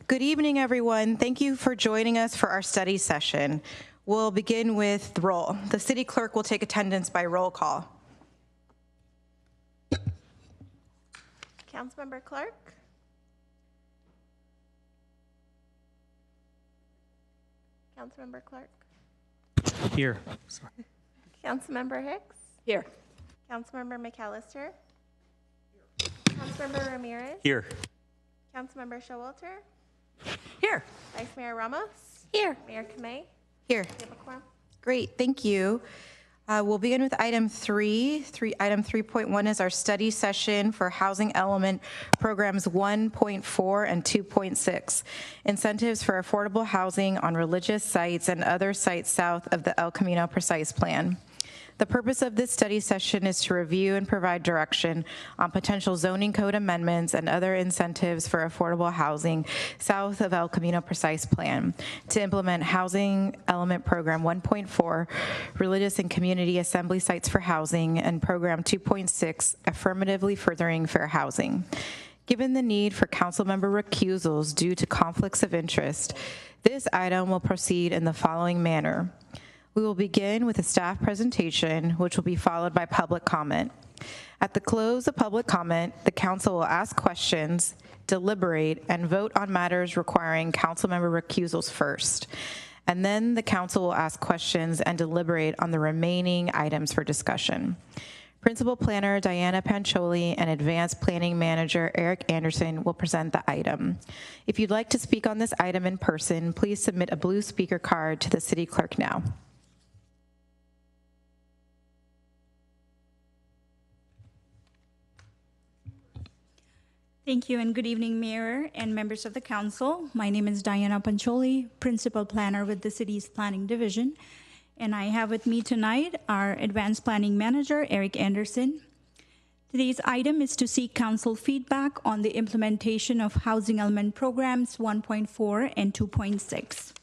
Good evening, everyone. Thank you for joining us for our study session. We'll begin with the roll. The city clerk will take attendance by roll call. Councilmember Clark. Councilmember Clark. Here. Sorry. Councilmember Hicks. Here. Councilmember McAllister. Councilmember Ramirez. Here. Councilmember Showalter. Here. Vice Mayor Ramos. Here. Mayor Kamei. Here. Great, thank you. We'll begin with item 3. Item 3.1 is our study session for housing element programs 1.4 and 2.6, incentives for affordable housing on religious sites and other sites south of the El Camino Precise Plan. The purpose of this study session is to review and provide direction on potential zoning code amendments and other incentives for affordable housing south of El Camino Precise Plan to implement Housing Element Program 1.4, Religious and Community Assembly Sites for Housing, and Program 2.6, Affirmatively Furthering Fair Housing. Given the need for council member recusals due to conflicts of interest, this item will proceed in the following manner. We will begin with a staff presentation, which will be followed by public comment. At the close of public comment, the council will ask questions, deliberate, and vote on matters requiring council member recusals first. And then the council will ask questions and deliberate on the remaining items for discussion. Principal Planner Diana Pancholi and Advanced Planning Manager Eric Anderson will present the item. If you'd like to speak on this item in person, please submit a blue speaker card to the city clerk now. Thank you, and good evening, Mayor and members of the council. My name is Diana Pancholi, Principal Planner with the city's Planning Division, and I have with me tonight our Advanced Planning Manager, Eric Anderson. Today's item is to seek council feedback on the implementation of Housing Element Programs 1.4 and 2.6.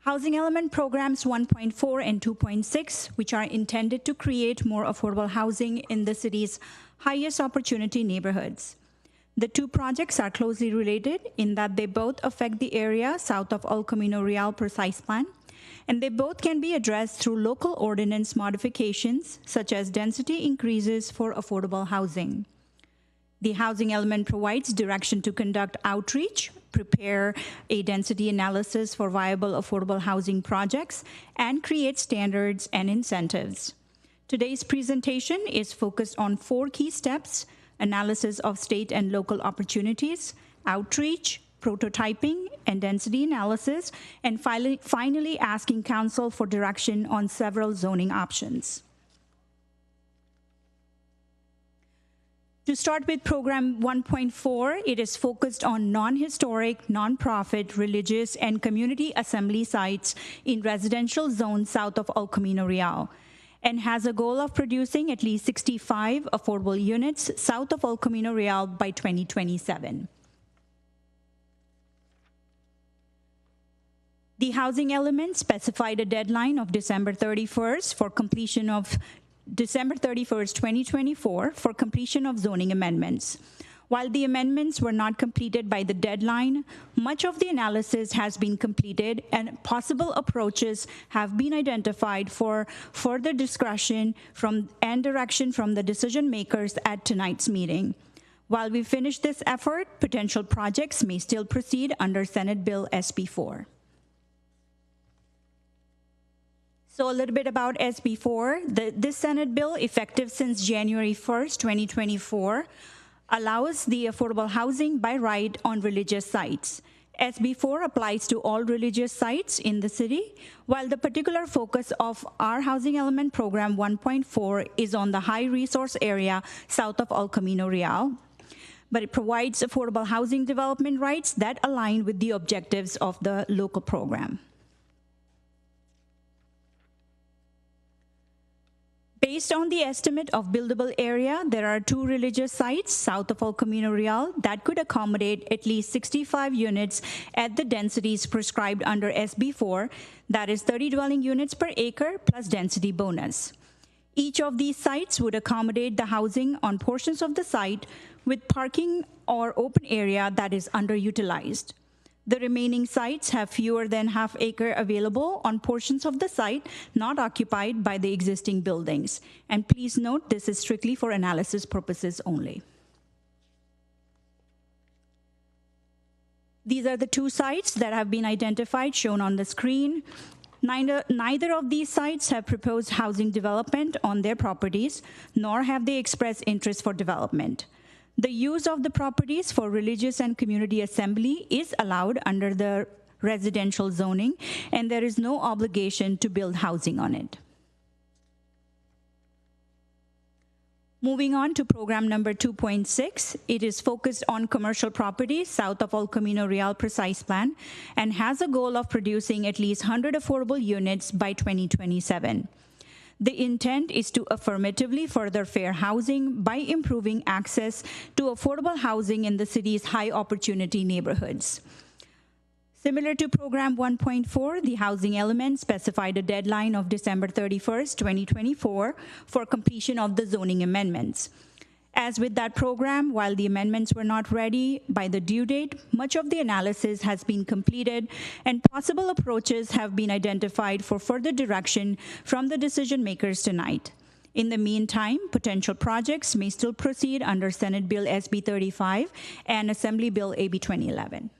Housing Element Programs 1.4 and 2.6, which are intended to create more affordable housing in the city's highest opportunity neighborhoods. The two projects are closely related in that they both affect the area south of El Camino Real Precise Plan, and they both can be addressed through local ordinance modifications, such as density increases for affordable housing. The housing element provides direction to conduct outreach, prepare a density analysis for viable affordable housing projects, and create standards and incentives. Today's presentation is focused on 4 key steps: analysis of state and local opportunities, outreach, prototyping, and density analysis, and finally asking council for direction on several zoning options. To start with Program 1.4, it is focused on non-historic, non-profit, religious, and community assembly sites in residential zones south of El Camino Real, and has a goal of producing at least 65 affordable units south of El Camino Real by 2027. The housing element specified a deadline of December 31st, 2024 for completion of zoning amendments. While the amendments were not completed by the deadline, much of the analysis has been completed and possible approaches have been identified for further discussion and direction from the decision makers at tonight's meeting. While we finish this effort, potential projects may still proceed under Senate Bill SB 4. So a little bit about SB 4. This Senate bill, effective since January 1st, 2024, allows the affordable housing by right on religious sites. SB 4 applies to all religious sites in the city, while the particular focus of our Housing Element Program 1.4 is on the high resource area south of El Camino Real. But it provides affordable housing development rights that align with the objectives of the local program. Based on the estimate of buildable area, there are 2 religious sites south of El Camino Real that could accommodate at least 65 units at the densities prescribed under SB 4, that is 30 dwelling units per acre plus density bonus. Each of these sites would accommodate the housing on portions of the site with parking or open area that is underutilized. The remaining sites have fewer than half acre available on portions of the site not occupied by the existing buildings. And please note, this is strictly for analysis purposes only. These are the two sites that have been identified, shown on the screen. Neither of these sites have proposed housing development on their properties, nor have they expressed interest for development. The use of the properties for religious and community assembly is allowed under the residential zoning, and there is no obligation to build housing on it. Moving on to program number 2.6, it is focused on commercial properties south of El Camino Real Precise Plan and has a goal of producing at least 100 affordable units by 2027. The intent is to affirmatively further fair housing by improving access to affordable housing in the city's high opportunity neighborhoods. Similar to Program 1.4, the housing element specified a deadline of December 31st, 2024 for completion of the zoning amendments. As with that program, while the amendments were not ready by the due date, much of the analysis has been completed and possible approaches have been identified for further direction from the decision makers tonight. In the meantime, potential projects may still proceed under Senate Bill SB 35 and Assembly Bill AB 2011.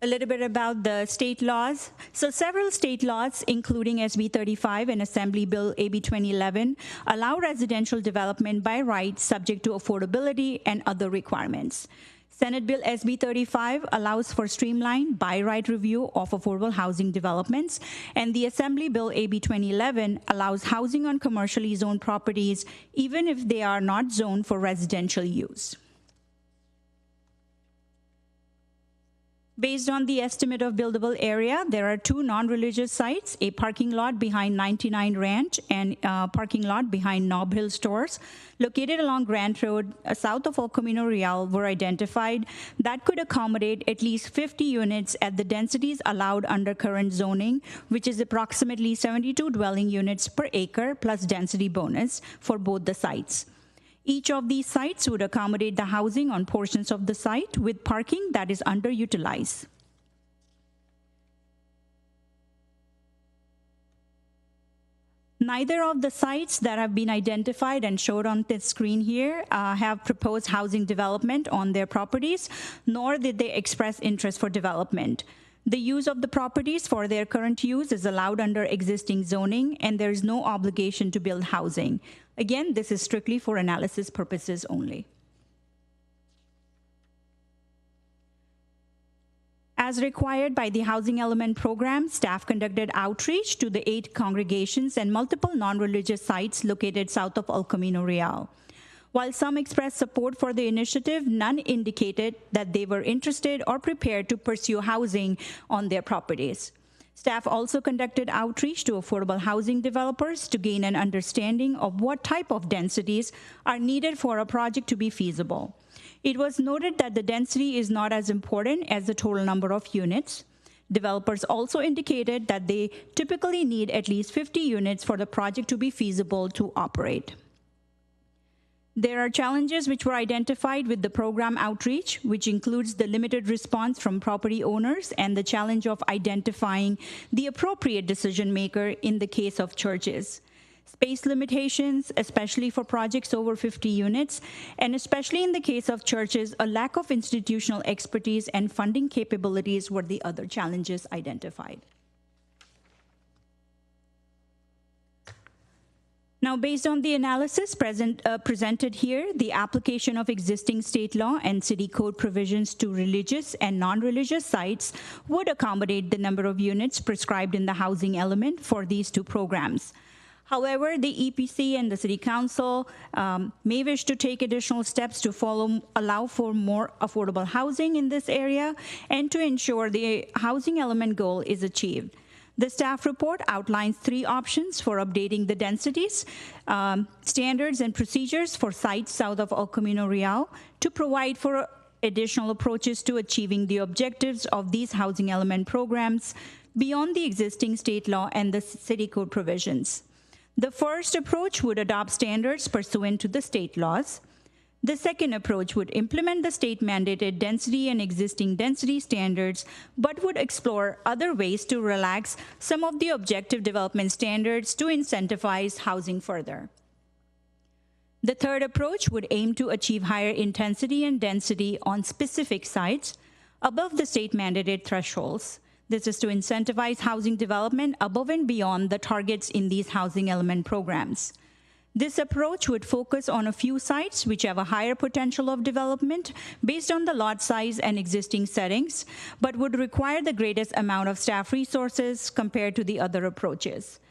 A little bit about the state laws. So several state laws, including SB 35 and Assembly Bill AB 2011, allow residential development by right subject to affordability and other requirements. Senate Bill SB 35 allows for streamlined by right review of affordable housing developments, and the Assembly Bill AB 2011 allows housing on commercially zoned properties even if they are not zoned for residential use. Based on the estimate of buildable area, there are two non-religious sites, a parking lot behind 99 Ranch and a parking lot behind Nob Hill Stores, located along Grant Road, south of El Camino Real, were identified that could accommodate at least 50 units at the densities allowed under current zoning, which is approximately 72 dwelling units per acre plus density bonus for both the sites. Each of these sites would accommodate the housing on portions of the site with parking that is underutilized. Neither of the sites that have been identified and showed on the screen here have proposed housing development on their properties, nor did they express interest for development. The use of the properties for their current use is allowed under existing zoning, and there is no obligation to build housing. Again, this is strictly for analysis purposes only. As required by the Housing Element Program, staff conducted outreach to the 8 congregations and multiple non-religious sites located south of El Camino Real. While some expressed support for the initiative, none indicated that they were interested or prepared to pursue housing on their properties. Staff also conducted outreach to affordable housing developers to gain an understanding of what type of densities are needed for a project to be feasible. It was noted that the density is not as important as the total number of units. Developers also indicated that they typically need at least 50 units for the project to be feasible to operate. There are challenges which were identified with the program outreach, which includes the limited response from property owners and the challenge of identifying the appropriate decision maker in the case of churches. Space limitations, especially for projects over 50 units, and especially in the case of churches, a lack of institutional expertise and funding capabilities were the other challenges identified. Now, based on the analysis presented here, the application of existing state law and city code provisions to religious and non-religious sites would accommodate the number of units prescribed in the housing element for these two programs. However, the EPC and the City Council may wish to take additional steps to allow for more affordable housing in this area and to ensure the housing element goal is achieved. The staff report outlines 3 options for updating the densities, standards and procedures for sites south of El Camino Real to provide for additional approaches to achieving the objectives of these housing element programs, beyond the existing state law and the city code provisions. The first approach would adopt standards pursuant to the state laws. The second approach would implement the state-mandated density and existing density standards, but would explore other ways to relax some of the objective development standards to incentivize housing further. The third approach would aim to achieve higher intensity and density on specific sites above the state-mandated thresholds. This is to incentivize housing development above and beyond the targets in these housing element programs. This approach would focus on a few sites which have a higher potential of development based on the lot size and existing settings, but would require the greatest amount of staff resources compared to the other approaches.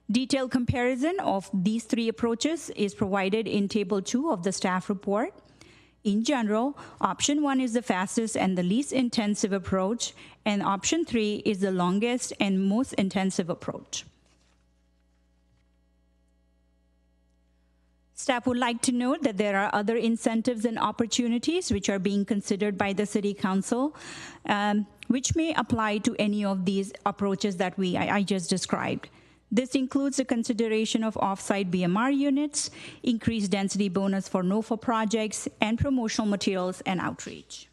Detailed comparison of these three approaches is provided in Table 2 of the staff report. In general, option 1 is the fastest and the least intensive approach, and option 3 is the longest and most intensive approach. Staff would like to note that there are other incentives and opportunities which are being considered by the City Council, which may apply to any of these approaches that I just described. This includes the consideration of off-site BMR units, increased density bonus for NOFA projects, and promotional materials and outreach.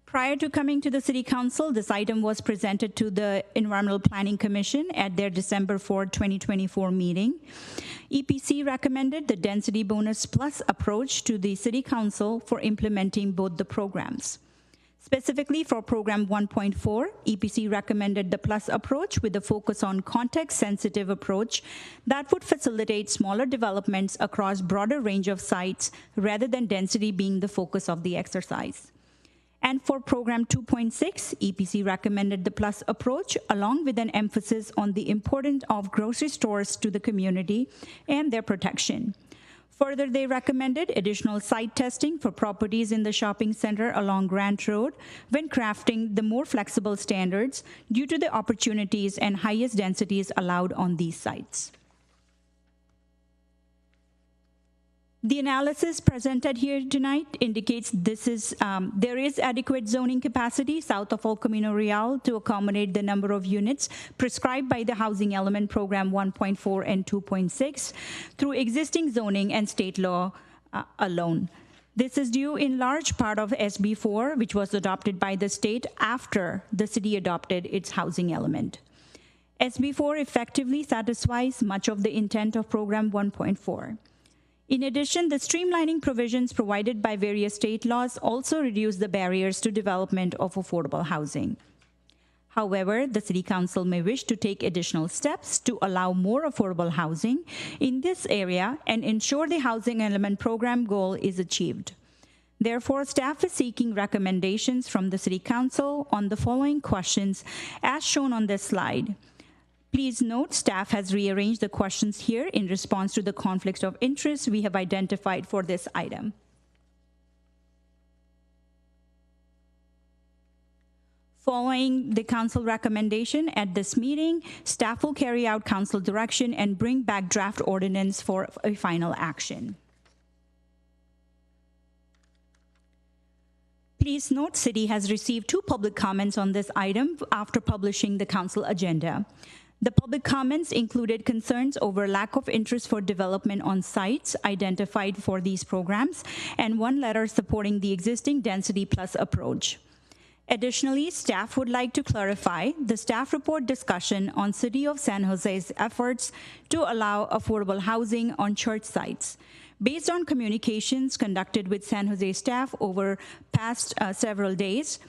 Prior to coming to the City Council, this item was presented to the Environmental Planning Commission at their December 4, 2024 meeting. EPC recommended the Density Bonus Plus approach to the City Council for implementing both the programs. Specifically for Program 1.4, EPC recommended the Plus approach with a focus on context-sensitive approach that would facilitate smaller developments across broader range of sites rather than density being the focus of the exercise. And for Program 2.6, EPC recommended the Plus approach along with an emphasis on the importance of grocery stores to the community and their protection. Further, they recommended additional site testing for properties in the shopping center along Grant Road when crafting the more flexible standards due to the opportunities and highest densities allowed on these sites. The analysis presented here tonight indicates there is adequate zoning capacity south of El Camino Real to accommodate the number of units prescribed by the Housing Element Program 1.4 and 2.6 through existing zoning and state law alone. This is due in large part of SB 4, which was adopted by the state after the city adopted its housing element. SB 4 effectively satisfies much of the intent of Program 1.4. In addition, the streamlining provisions provided by various state laws also reduce the barriers to development of affordable housing. However, the City Council may wish to take additional steps to allow more affordable housing in this area and ensure the Housing Element Program goal is achieved. Therefore, staff is seeking recommendations from the City Council on the following questions as shown on this slide. Please note, staff has rearranged the questions here in response to the conflicts of interest we have identified for this item. Following the council recommendation at this meeting, staff will carry out council direction and bring back draft ordinance for a final action. Please note, City has received 2 public comments on this item after publishing the council agenda. The public comments included concerns over lack of interest for development on sites identified for these programs, and 1 letter supporting the existing Density Plus approach. Additionally, staff would like to clarify the staff report discussion on City of San Jose's efforts to allow affordable housing on church sites. Based on communications conducted with San Jose staff over past several days,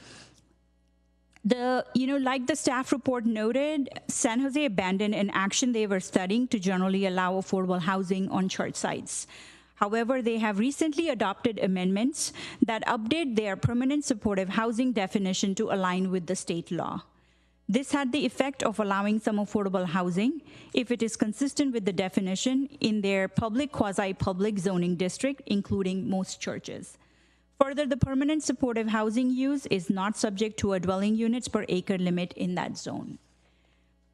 like the staff report noted, San Jose abandoned an action they were studying to generally allow affordable housing on church sites. However, they have recently adopted amendments that update their permanent supportive housing definition to align with the state law. This had the effect of allowing some affordable housing, if it is consistent with the definition, in their public, quasi-public zoning district, including most churches. Further, the permanent supportive housing use is not subject to a dwelling units per acre limit in that zone.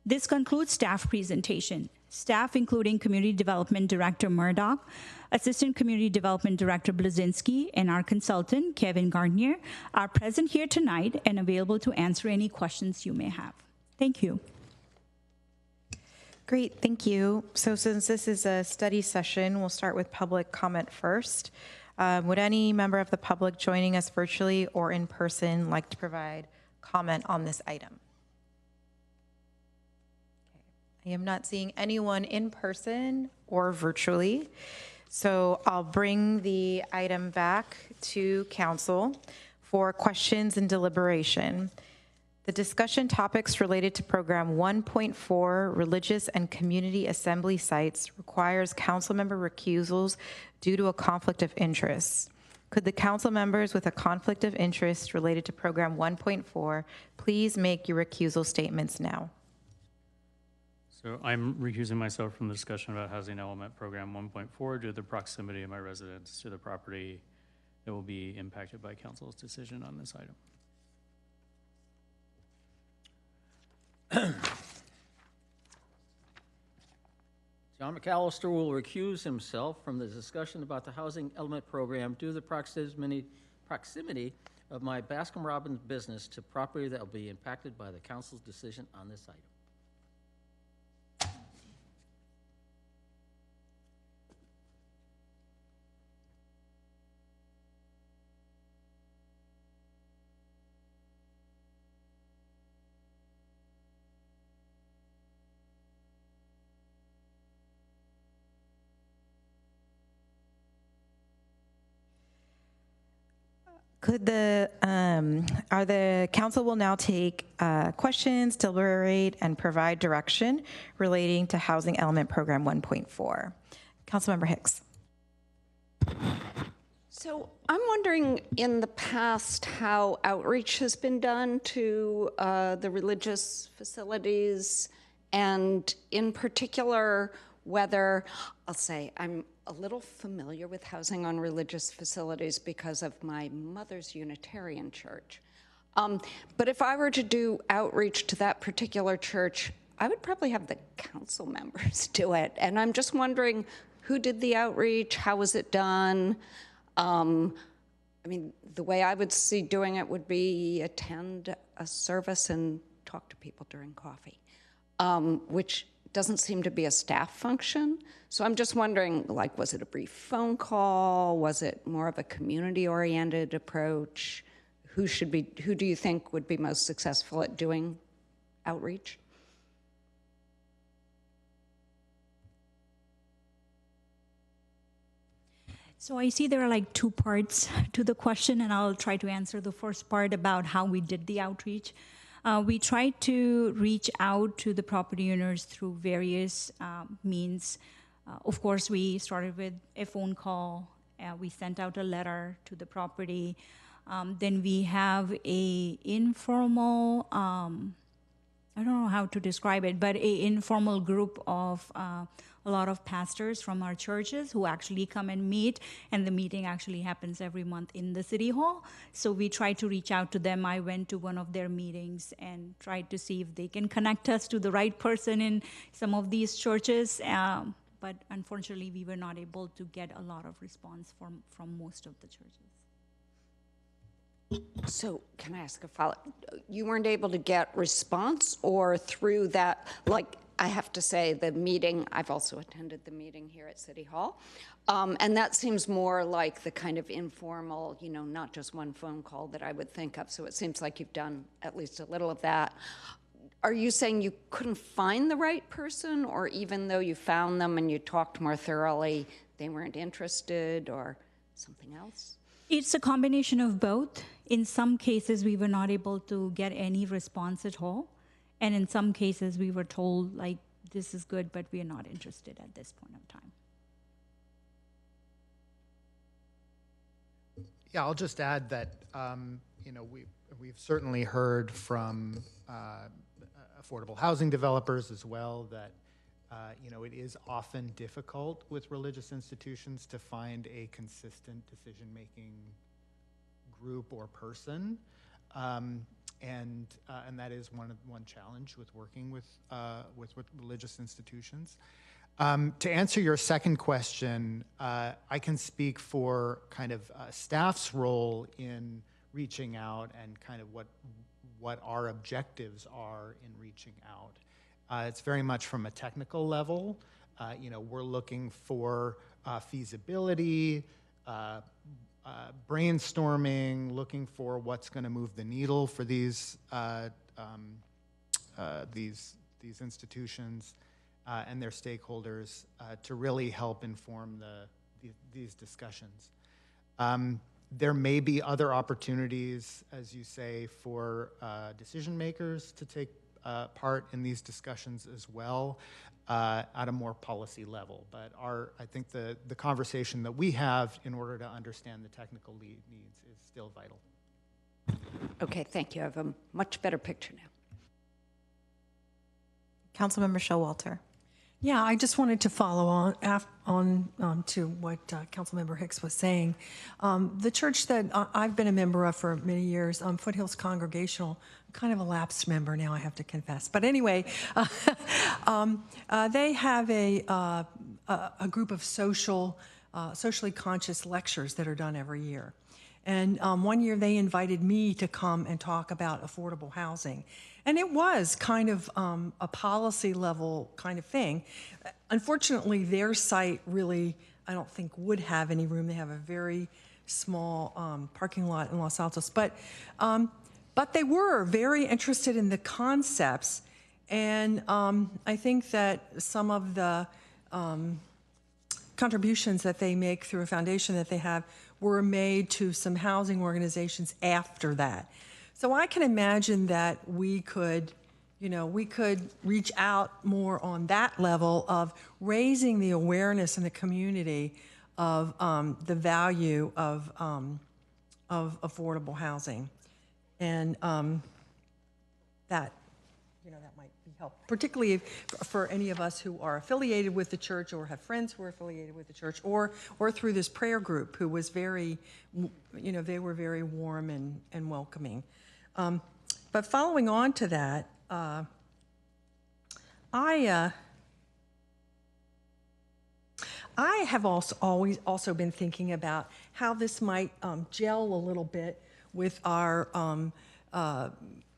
This concludes staff presentation. Staff, including Community Development Director Murdoch, Assistant Community Development Director Blazinski, and our consultant, Kevin Gardner, are present here tonight and available to answer any questions you may have. Thank you. Great, thank you. So since this is a study session, we'll start with public comment first. Would any member of the public joining us virtually or in person like to provide comment on this item? I am not seeing anyone in person or virtually, so I'll bring the item back to council for questions and deliberation. The discussion topics related to Program 1.4, Religious and Community Assembly Sites, requires council member recusals due to a conflict of interest. Could the council members with a conflict of interest related to Program 1.4 please make your recusal statements now? So I'm recusing myself from the discussion about housing element program 1.4 due to the proximity of my residence to the property that will be impacted by council's decision on this item. John McAllister will recuse himself from the discussion about the housing element program due to the proximity of my Baskin-Robbins business to property that will be impacted by the council's decision on this item. Could the council will now take questions, deliberate, and provide direction relating to Housing Element Program 1.4. Councilmember Hicks. So I'm wondering in the past how outreach has been done to the religious facilities, and in particular whether, I'll say, I'm a little familiar with housing on religious facilities because of my mother's Unitarian church. But if I were to do outreach to that particular church, I would probably have the council members do it. And I'm just wondering who did the outreach, how was it done? I mean, the way I would see doing it would be attend a service and talk to people during coffee, which doesn't seem to be a staff function. So I'm just wondering, like, was it a brief phone call? Was it more of a community-oriented approach? Who do you think would be most successful at doing outreach? So I see there are like two parts to the question, and I'll try to answer the first part about how we did the outreach. We tried to reach out to the property owners through various means. Of course, we started with a phone call. We sent out a letter to the property. Then we have a informal, I don't know how to describe it, but a informal group of a lot of pastors from our churches who actually come and meet, and the meeting actually happens every month in the city hall. So we try to reach out to them. I went to one of their meetings and tried to see if they can connect us to the right person in some of these churches. But unfortunately, we were not able to get a lot of response from most of the churches. So can I ask a follow-up? You weren't able to get response, or through that, like, I have to say the meeting, I've also attended the meeting here at City Hall, and that seems more like the kind of informal, you know, not just one phone call that I would think of. So it seems like you've done at least a little of that. Are you saying you couldn't find the right person, or even though you found them and you talked more thoroughly, they weren't interested, or something else? It's a combination of both. In some cases, we were not able to get any response at all. And in some cases, we were told, like, this is good, but we are not interested at this point of time. Yeah, I'll just add that, you know, we've certainly heard from affordable housing developers as well that, you know, it is often difficult with religious institutions to find a consistent decision-making group or person. and that is one challenge with working with religious institutions. To answer your second question, I can speak for kind of staff's role in reaching out and kind of what our objectives are in reaching out. It's very much from a technical level. We're looking for feasibility, brainstorming, looking for what's going to move the needle for these institutions and their stakeholders to really help inform these discussions. There may be other opportunities, as you say, for decision makers to take part in these discussions as well at a more policy level. But I think the conversation that we have in order to understand the technical needs is still vital. Okay, thank you. I have a much better picture now. Councilmember Showalter. Yeah, I just wanted to follow on to what Councilmember Hicks was saying. The church that I've been a member of for many years, Foothills Congregational, kind of a lapsed member now, I have to confess. But anyway, they have a group of socially conscious lectures that are done every year. And one year they invited me to come and talk about affordable housing. And it was kind of a policy level kind of thing. Unfortunately, their site really, I don't think, would have any room. They have a very small parking lot in Los Altos. But they were very interested in the concepts. And I think that some of the contributions that they make through a foundation that they have were made to some housing organizations after that. So I can imagine that we could reach out more on that level of raising the awareness in the community of the value of affordable housing, and that might be helpful, particularly for any of us who are affiliated with the church or have friends who are affiliated with the church, or through this prayer group who was very, they were very warm and welcoming. But following on to that, I have also been thinking about how this might gel a little bit with our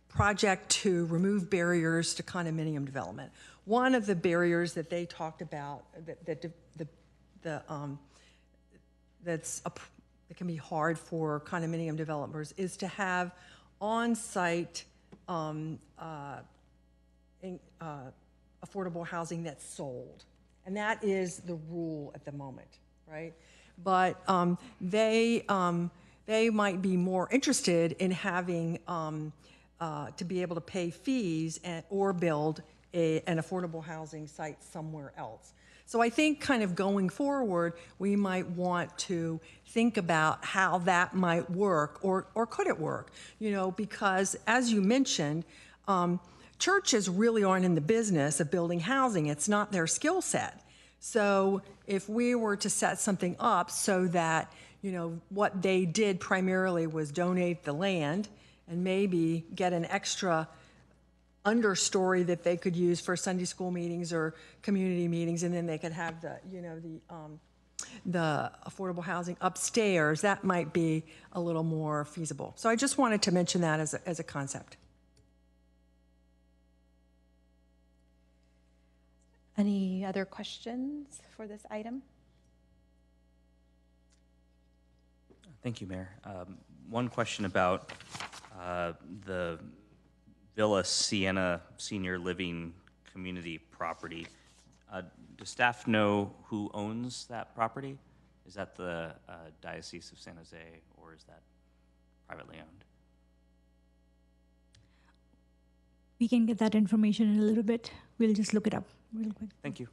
project to remove barriers to condominium development. One of the barriers that they talked about that can be hard for condominium developers is to have on-site affordable housing that's sold. And that is the rule at the moment, right? But they might be more interested in having to be able to pay fees or build an affordable housing site somewhere else. So I think kind of going forward, we might want to think about how that might work, or could it work? Because as you mentioned, churches really aren't in the business of building housing. It's not their skill set. So if we were to set something up so that, what they did primarily was donate the land and maybe get an extra understory that they could use for Sunday school meetings or community meetings, and then they could have the affordable housing upstairs, that might be a little more feasible. So I just wanted to mention that as a concept. Any other questions for this item? Thank you, Mayor. One question about the Villa Sienna Senior Living Community property. Does staff know who owns that property? Is that the Diocese of San Jose, or is that privately owned? We can get that information in a little bit. We'll just look it up real quick. Thank you.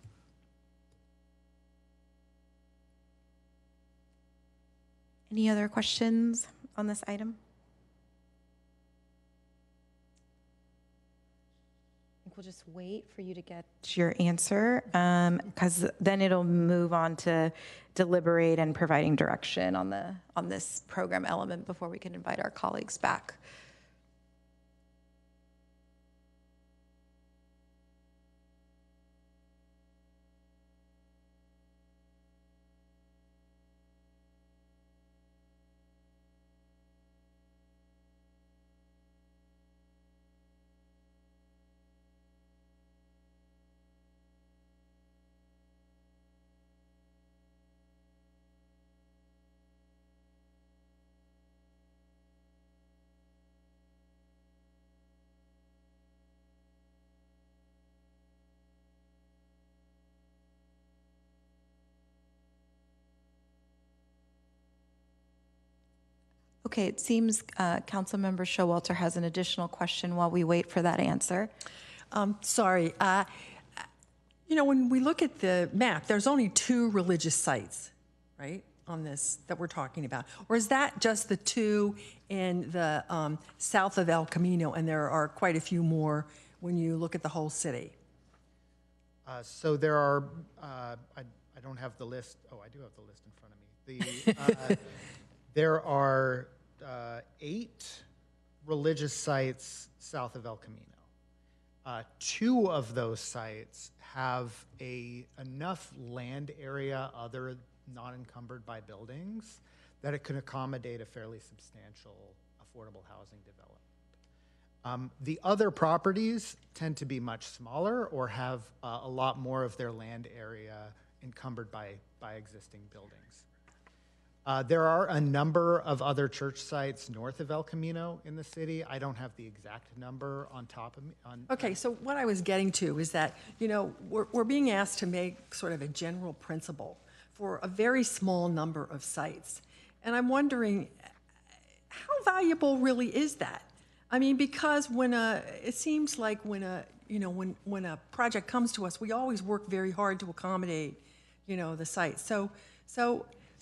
Any other questions on this item? We'll just wait for you to get your answer, because then it'll move on to deliberate and providing direction on this program element before we can invite our colleagues back. Okay, it seems Councilmember Showalter has an additional question while we wait for that answer. Sorry. When we look at the map, there's only 2 religious sites, right, on this that we're talking about? Or is that just the 2 in the south of El Camino, and there are quite a few more when you look at the whole city? So there are, I don't have the list. Oh, I do have the list in front of me. There are 8 religious sites south of El Camino. 2 of those sites have enough land area other not encumbered by buildings that it can accommodate a fairly substantial affordable housing development. The other properties tend to be much smaller or have a lot more of their land area encumbered by existing buildings. There are a number of other church sites north of El Camino in the city. I don't have the exact number on top of me. Okay, so what I was getting to is that, we're being asked to make sort of a general principle for a very small number of sites. And I'm wondering, how valuable really is that? I mean, because it seems like when a project comes to us, we always work very hard to accommodate, the site. So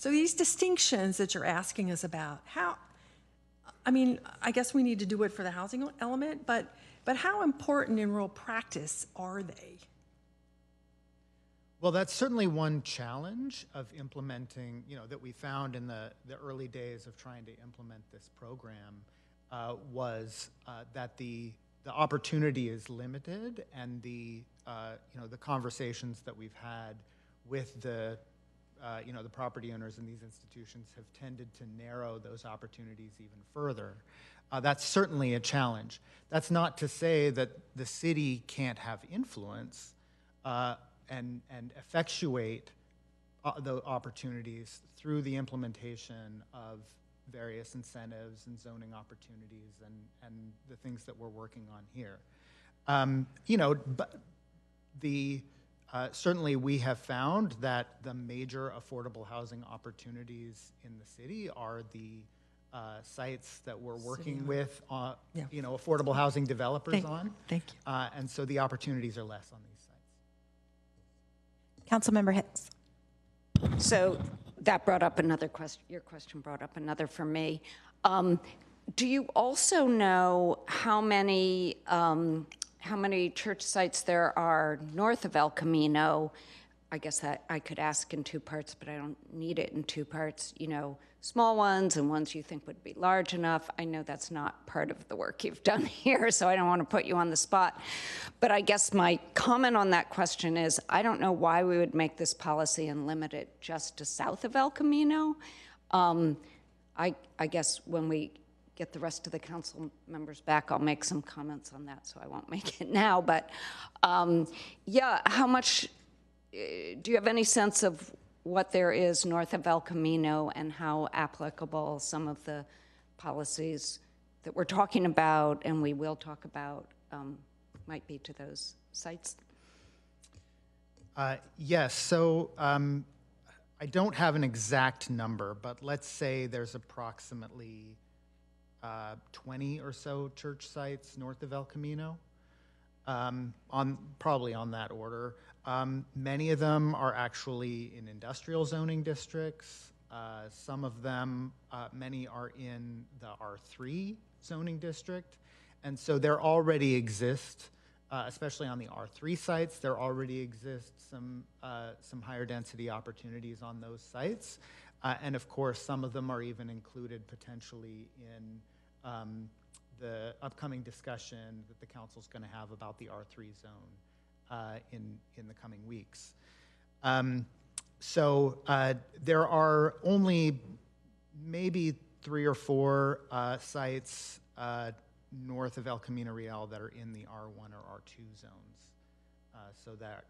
these distinctions that you're asking us about, I guess we need to do it for the housing element, but how important in real practice are they? Well, that's certainly one challenge of implementing, that we found in the early days of trying to implement this program was that the opportunity is limited, and the conversations that we've had with the property owners in these institutions have tended to narrow those opportunities even further. That's certainly a challenge. That's not to say that the city can't have influence and effectuate the opportunities through the implementation of various incentives and zoning opportunities and the things that we're working on here. But certainly we have found that the major affordable housing opportunities in the city are the sites that we're working with, affordable housing developers on. Thank you. And so the opportunities are less on these sites. Councilmember Hicks. So that brought up another question. Your question brought up another for me. Do you also know how many church sites there are north of El Camino? I guess that I could ask in 2 parts, but I don't need it in 2 parts. Small ones and ones you think would be large enough. I know that's not part of the work you've done here, so I don't want to put you on the spot. But I guess my comment on that question is, I don't know why we would make this policy and limit it just to south of El Camino. I guess when we get the rest of the council members back, I'll make some comments on that, so I won't make it now. But how much, do you have any sense of what there is north of El Camino and how applicable some of the policies that we're talking about and we will talk about might be to those sites? Yes, so I don't have an exact number, but let's say there's approximately 20 or so church sites north of El Camino, probably on that order. Many of them are actually in industrial zoning districts. Some of them, many are in the R3 zoning district. And so there already exist, especially on the R3 sites, there already exist some higher density opportunities on those sites. And of course, some of them are even included potentially in the upcoming discussion that the council's going to have about the R3 zone in the coming weeks. So there are only maybe 3 or 4 sites north of El Camino Real that are in the R1 or R2 zones, so that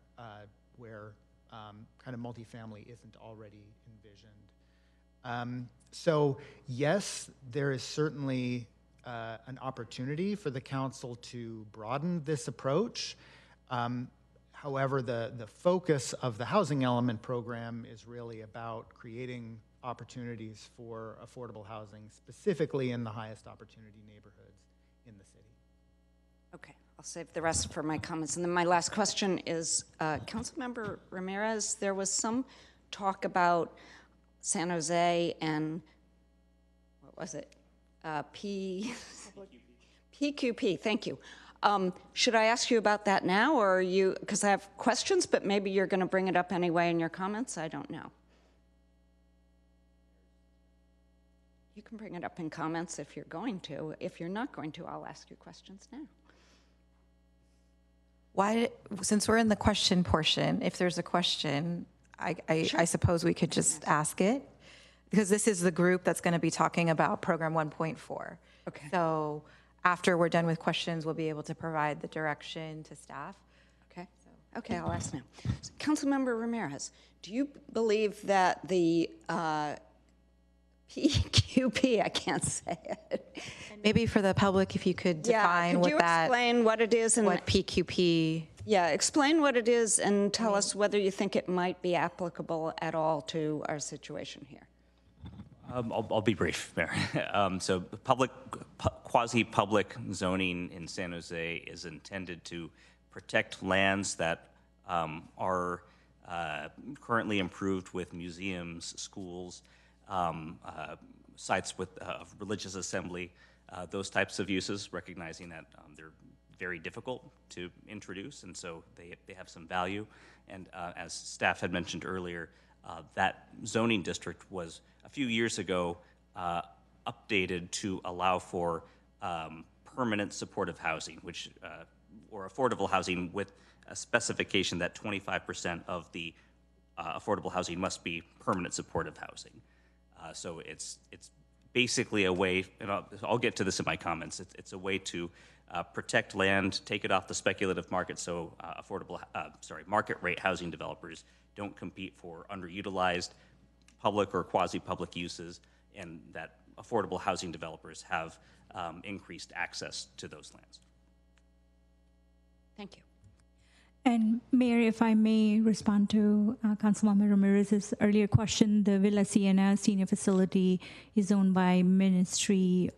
where kind of multifamily isn't already envisioned. So yes, there is certainly an opportunity for the council to broaden this approach. However, the focus of the housing element program is really about creating opportunities for affordable housing, specifically in the highest opportunity neighborhoods in the city. Okay, I'll save the rest for my comments. And then my last question is, Councilmember Ramirez, there was some talk about San Jose and, what was it? PQP, thank you. Should I ask you about that now, or are you, because I have questions, but maybe you're going to bring it up anyway in your comments? I don't know. You can bring it up in comments if you're going to. If you're not going to, I'll ask you questions now. Why, since we're in the question portion, if there's a question, I suppose we could just ask it, because this is the group that's going to be talking about program 1.4. Okay. So after we're done with questions, we'll be able to provide the direction to staff. Okay. Okay, I'll ask now. So, Councilmember Ramirez, do you believe that the PQP, I can't say it. Maybe for the public, if you could define could what you that, explain what it is and what PQP. Yeah, explain what it is and tell us whether you think it might be applicable at all to our situation here. I'll be brief, Mayor. So quasi-public zoning in San Jose is intended to protect lands that are currently improved with museums, schools, sites with religious assembly, those types of uses, recognizing that they're very difficult to introduce, and so they have some value. And as staff had mentioned earlier, that zoning district was a few years ago updated to allow for permanent supportive housing, which or affordable housing with a specification that 25% of the affordable housing must be permanent supportive housing. So it's basically a way, and I'll get to this in my comments. It's a way to protect land, take it off the speculative market, so market rate housing developers don't compete for underutilized public or quasi-public uses, and that affordable housing developers have increased access to those lands. Thank you. And Mayor, if I may respond to Councilmember Ramirez's earlier question, the Villa Siena senior facility is owned by Ministry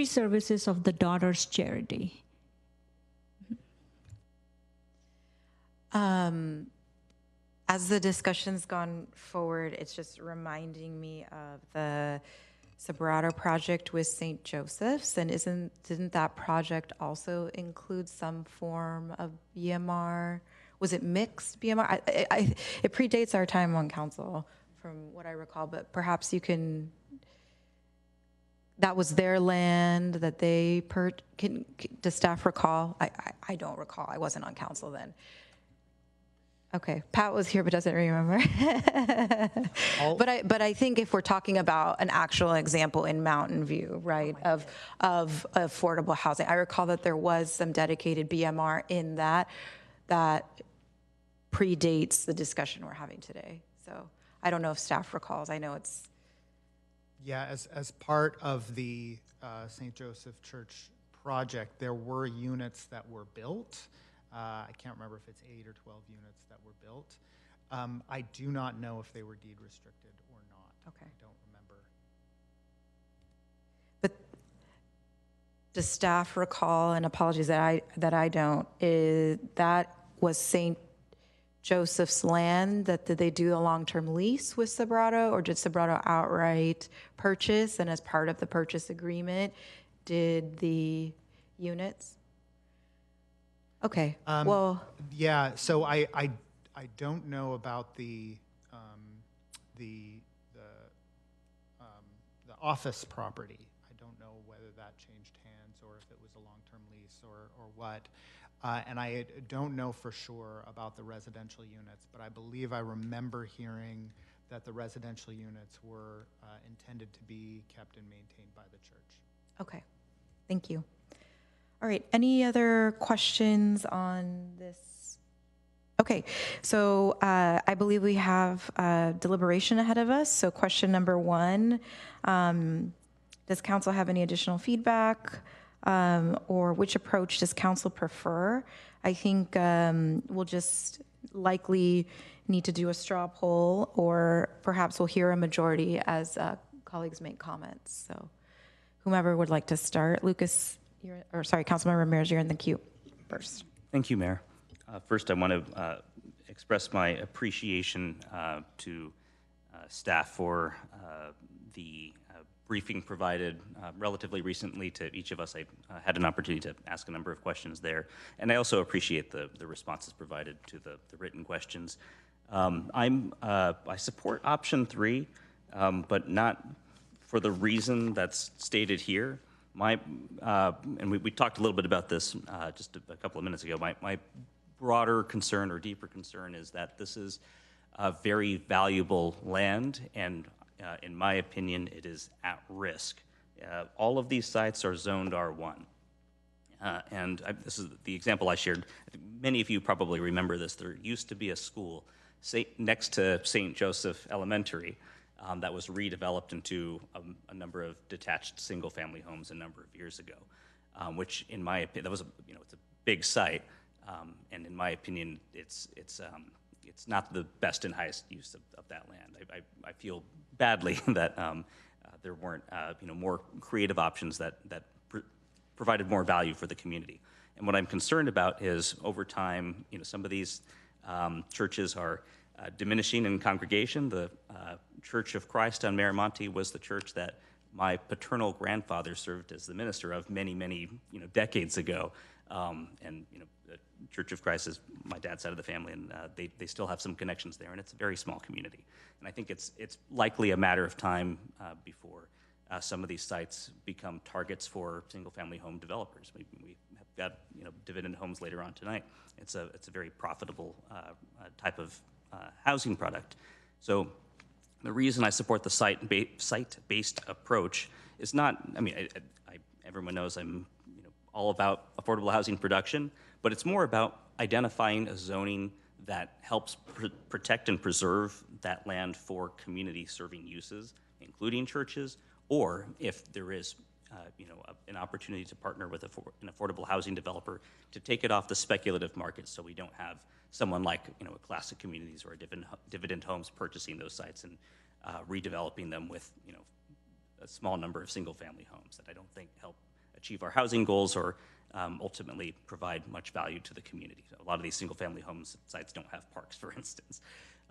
Services of the Daughters Charity. As the discussion's gone forward, it's just reminding me of the Sobrato project with St. Joseph's, and didn't that project also include some form of BMR? Was it mixed BMR? It predates our time on council, from what I recall, but perhaps you can. That was their land that they does staff recall? I don't recall. I wasn't on council then. Okay, Pat was here but doesn't remember. But I think if we're talking about an actual example in Mountain View, right, of affordable housing, I recall that there was some dedicated BMR in that predates the discussion we're having today. So I don't know if staff recalls. I know it's. Yeah, as part of the St. Joseph Church project, there were units that were built. I can't remember if it's 8 or 12 units that were built. I do not know if they were deed restricted or not. Okay. I don't remember. But does staff recall, and apologies that I don't, that was St. Joseph's land, did they do a long-term lease with Sobrato, or did Sobrato outright purchase, and as part of the purchase agreement, did the units? Okay, well. Yeah, so I don't know about the office property. I don't know whether that changed hands or if it was a long-term lease or what. And I don't know for sure about the residential units, but I believe I remember hearing that the residential units were intended to be kept and maintained by the church. Okay, thank you. All right, any other questions on this? Okay, so I believe we have deliberation ahead of us. So question number 1, does council have any additional feedback or which approach does council prefer? I think we'll just likely need to do a straw poll, or perhaps we'll hear a majority as colleagues make comments. So whomever would like to start. Lucas, Councilmember Ramirez, you're in the queue first. Thank you, Mayor. First, I want to express my appreciation to staff for the briefing provided relatively recently to each of us. I had an opportunity to ask a number of questions there, and I also appreciate the responses provided to the written questions. I support option 3, but not for the reason that's stated here. And we talked a little bit about this just a couple of minutes ago. My broader concern or deeper concern is that this is a very valuable land, and in my opinion, it is at risk. All of these sites are zoned R1. This is the example I shared. Many of you probably remember this. There used to be a school next to St. Joseph Elementary that was redeveloped into a number of detached single-family homes a number of years ago, which, in my opinion, that was it's a big site, and in my opinion, it's not the best and highest use of that land. I feel badly that there weren't more creative options that provided more value for the community. And what I'm concerned about is, over time, some of these churches are diminishing in congregation. The Church of Christ on Miramonte was the church that my paternal grandfather served as the minister of many decades ago. The Church of Christ is my dad's side of the family, and they still have some connections there, and it's a very small community. And I think it's likely a matter of time before some of these sites become targets for single-family home developers. We have got dividend homes later on tonight. It's a very profitable type of housing product. So the reason I support the site-based approach is not, everyone knows I'm all about affordable housing production, but it's more about identifying a zoning that helps protect and preserve that land for community-serving uses, including churches, or if there is an opportunity to partner with an affordable housing developer to take it off the speculative market, so we don't have someone like a Classic Communities or a Dividend Homes purchasing those sites and redeveloping them with a small number of single-family homes that I don't think help achieve our housing goals or ultimately provide much value to the community. So a lot of these single-family homes sites don't have parks, for instance.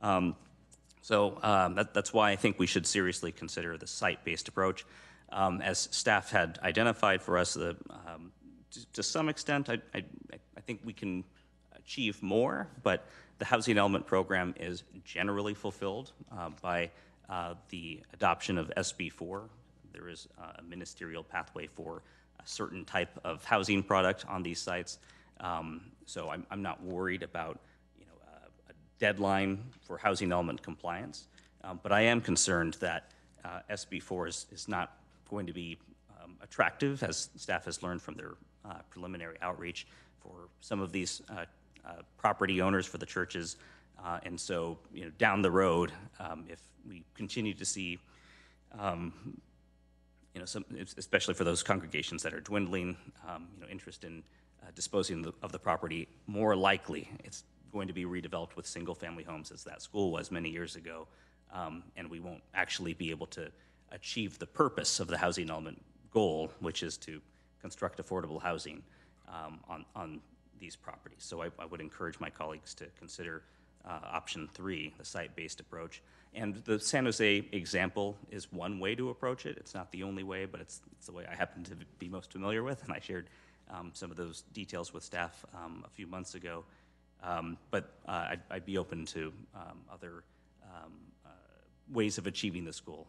That's why I think we should seriously consider the site-based approach. As staff had identified for us, to some extent, I think we can achieve more, but the housing element program is generally fulfilled by the adoption of SB4. There is a ministerial pathway for a certain type of housing product on these sites. So I'm not worried about a deadline for housing element compliance, but I am concerned that SB4 is not going to be attractive, as staff has learned from their preliminary outreach for some of these property owners for the churches. And so, down the road, if we continue to see, especially for those congregations that are dwindling, interest in disposing of the property, more likely it's going to be redeveloped with single-family homes, as that school was many years ago, and we won't actually be able to achieve the purpose of the housing element goal, which is to construct affordable housing on these properties. So I would encourage my colleagues to consider option 3, the site-based approach. And the San Jose example is one way to approach it. It's not the only way, but it's the way I happen to be most familiar with, and I shared some of those details with staff a few months ago. But I'd be open to other ways of achieving this goal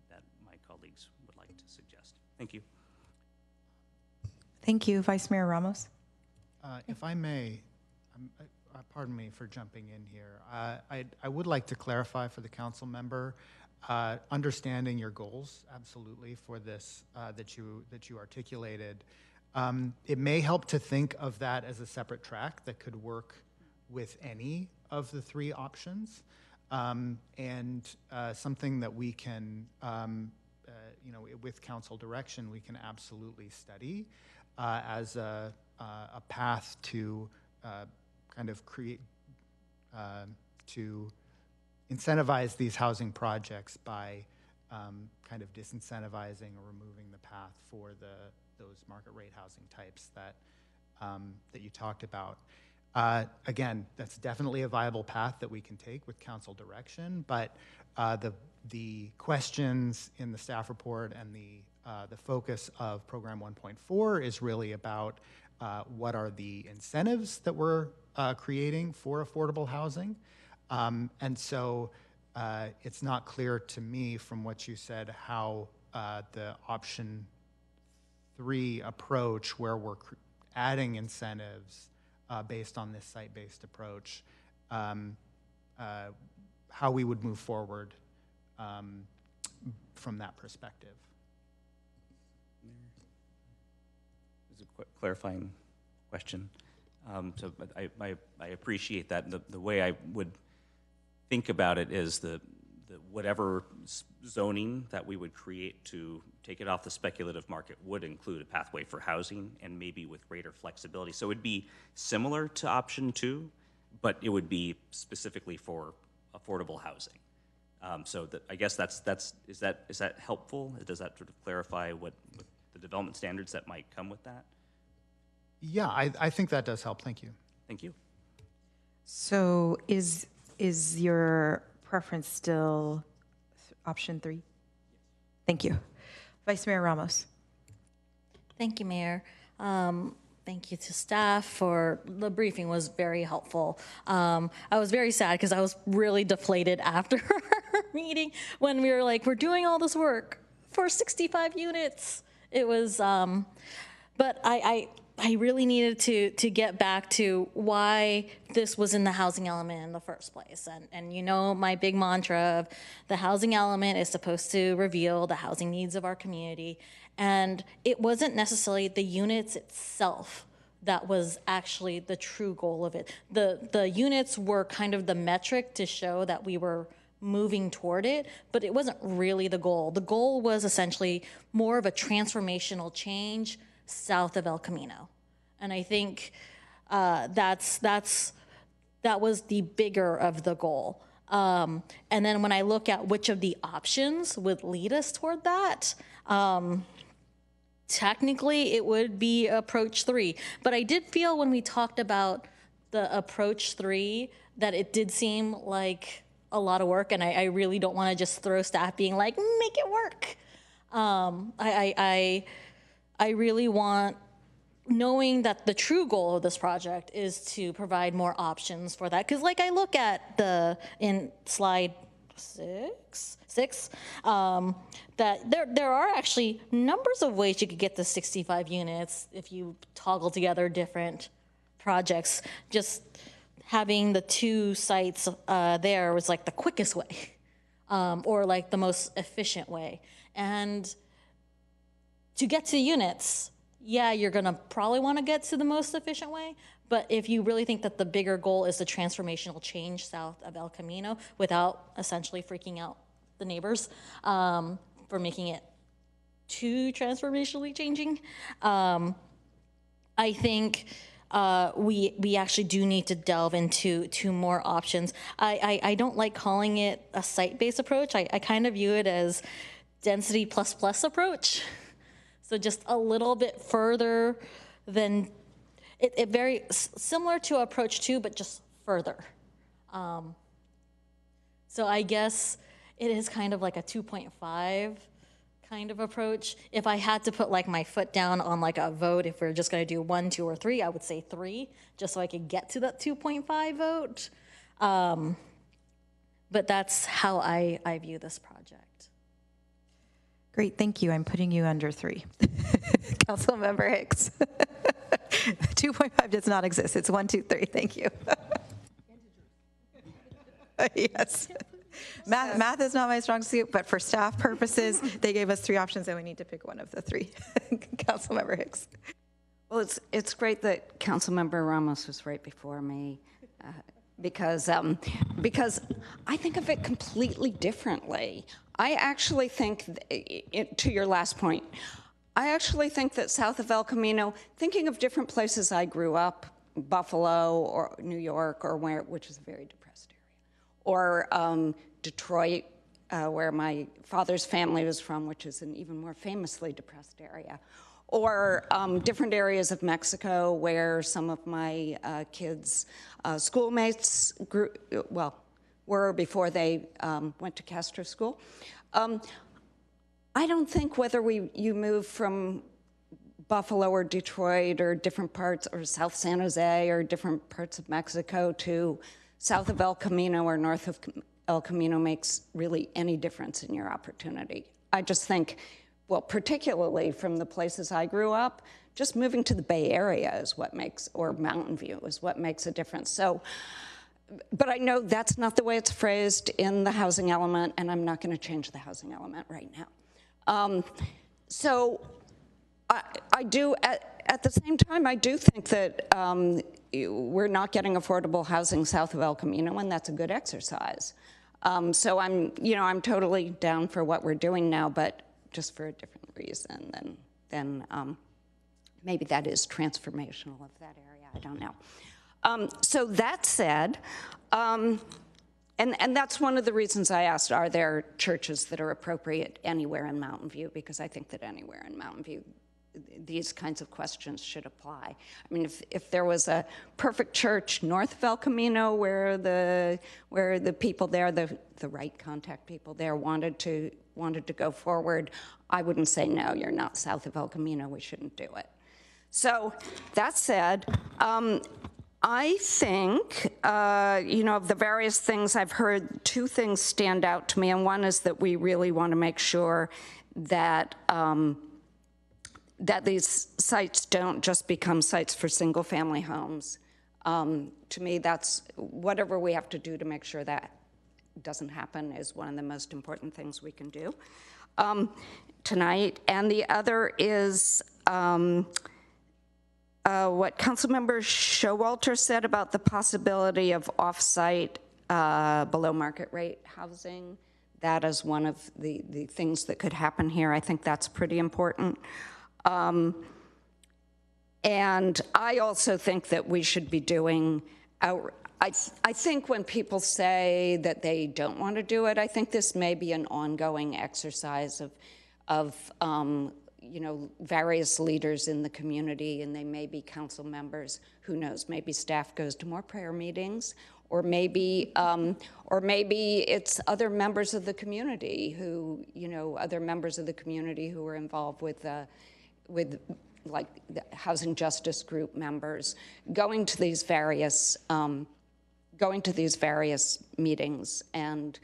that my colleagues would like to suggest. Thank you. Thank you. Vice Mayor Ramos. If I may, pardon me for jumping in here. I would like to clarify for the council member, understanding your goals, absolutely, for this that you articulated. It may help to think of that as a separate track that could work with any of the 3 options, and something that we can with council direction, we can absolutely study as a path to kind of create, to incentivize these housing projects by kind of disincentivizing or removing the path for those market rate housing types that you talked about. Again, that's definitely a viable path that we can take with council direction, but the questions in the staff report and the focus of Program 1.4 is really about what are the incentives that we're creating for affordable housing. And so it's not clear to me from what you said how the option 3 approach, where we're adding incentives based on this site-based approach, how we would move forward from that perspective. This is a clarifying question. So I appreciate that. The way I would think about it is the whatever zoning that we would create to take it off the speculative market would include a pathway for housing and maybe with greater flexibility. So it would be similar to option 2, but it would be specifically for affordable housing. So I guess is that helpful? Does that sort of clarify what the development standards that might come with that? Yeah, I think that does help. Thank you. Thank you. So is your preference still option 3? Thank you. Vice Mayor Ramos. Thank you, Mayor. Thank you to staff for the briefing, was very helpful. I was very sad because I was really deflated after our meeting when we were like, we're doing all this work for 65 units. It was, but I really needed to get back to why this was in the housing element in the first place. And you know, my big mantra of the housing element is supposed to reveal the housing needs of our community. And it wasn't necessarily the units itself that was actually the true goal of it. The units were kind of the metric to show that we were moving toward it, but it wasn't really the goal. The goal was essentially more of a transformational change south of El Camino. And I think that was the bigger of the goal. And then when I look at which of the options would lead us toward that, technically it would be approach 3. But I did feel when we talked about the approach 3 that it did seem like a lot of work, and I really don't want to just throw staff being like, make it work. I really want, knowing that the true goal of this project is to provide more options for that. Because like I look at in slide 6, that there are actually numbers of ways you could get the 65 units if you toggle together different projects. Just having the 2 sites there was like the quickest way, or like the most efficient way. And to get to units, yeah, you're gonna probably wanna get to the most efficient way, but if you really think that the bigger goal is the transformational change south of El Camino without essentially freaking out the neighbors for making it too transformationally changing, I think we actually do need to delve into more options. I don't like calling it a site-based approach. I kind of view it as density plus approach. So just a little bit further than, it very similar to approach 2, but just further. So I guess it is kind of like a 2.5 kind of approach. If I had to put like my foot down on like a vote, if we're just gonna do 1, 2, or 3, I would say 3, just so I could get to that 2.5 vote. But that's how I view this project. Great, thank you. I'm putting you under 3. Councilmember Hicks. 2.5 does not exist. It's 1, 2, 3. Thank you. Yes. Math is not my strong suit, but for staff purposes, they gave us 3 options and we need to pick one of the 3. Councilmember Hicks. Well, it's great that Councilmember Ramos was right before me. because I think of it completely differently. I actually think, to your last point, I actually think that south of El Camino, thinking of different places I grew up, Buffalo or New York, or which is a very depressed area, or Detroit, where my father's family was from, which is an even more famously depressed area, or different areas of Mexico where some of my kids' schoolmates were before they went to Castro School. I don't think whether you move from Buffalo or Detroit or different parts, or South San Jose or different parts of Mexico to south of El Camino or north of El Camino makes really any difference in your opportunity. I just think, well, particularly from the places I grew up, just moving to the Bay Area is what makes, or Mountain View is what makes a difference. So, but I know that's not the way it's phrased in the housing element, and I'm not going to change the housing element right now. So I do, at the same time, I do think that we're not getting affordable housing south of El Camino, and that's a good exercise. So I'm totally down for what we're doing now, but just for a different reason than maybe that is transformational of that area. I don't know. So that said, and that's one of the reasons I asked, are there churches that are appropriate anywhere in Mountain View? Because I think that anywhere in Mountain View, these kinds of questions should apply. I mean, if there was a perfect church north of El Camino where the people there, the right contact people there wanted to go forward, I wouldn't say, no, you're not south of El Camino, we shouldn't do it. So that said, I think, of the various things I've heard, two things stand out to me, and one is that we really want to make sure that that these sites don't just become sites for single-family homes. To me, that's whatever we have to do to make sure that doesn't happen is one of the most important things we can do tonight. And the other is what Councilmember Showalter said about the possibility of off-site below market rate housing. That is one of the things that could happen here. I think that's pretty important. And I also think that we should be doing I think when people say that they don't want to do it, I think this may be an ongoing exercise of various leaders in the community, and they may be council members. Who knows? Maybe staff goes to more prayer meetings, or maybe it's other members of the community who, other members of the community who are involved with like the housing justice group members, going to these various meetings and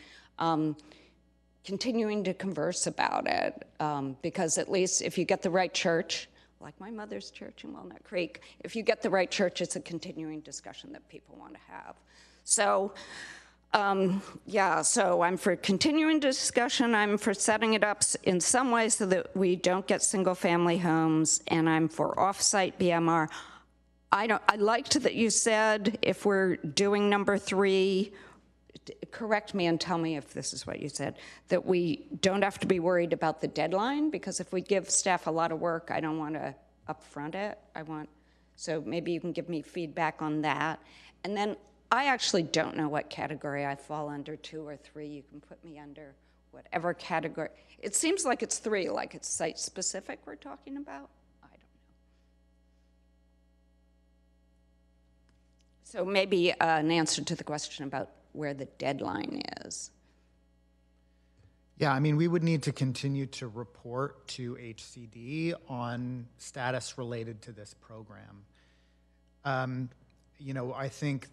continuing to converse about it, because at least if you get the right church, like my mother's church in Walnut Creek, if you get the right church, it's a continuing discussion that people want to have. So, so I'm for continuing discussion. I'm for setting it up in some way so that we don't get single-family homes, and I'm for off-site BMR. I liked that you said if we're doing number 3, correct me and tell me if this is what you said, that we don't have to be worried about the deadline, because if we give staff a lot of work, I don't want to upfront it. So maybe you can give me feedback on that. And then I actually don't know what category I fall under, 2 or 3. You can put me under whatever category. It seems like it's 3, like it's site-specific we're talking about. I don't know. So maybe an answer to the question about where the deadline is. Yeah, I mean, we would need to continue to report to HCD on status related to this program. I think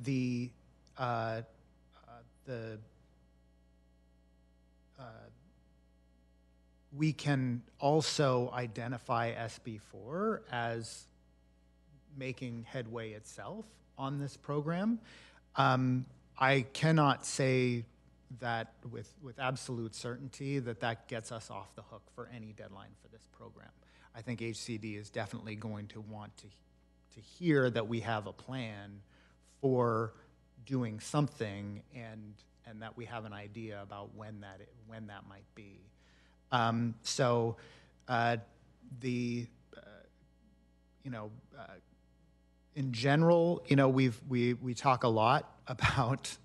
we can also identify SB4 as making headway itself on this program. I cannot say that with absolute certainty that gets us off the hook for any deadline for this program. I think HCD is definitely going to want to hear that we have a plan for doing something, and that we have an idea about when that might be. In general, we talk a lot about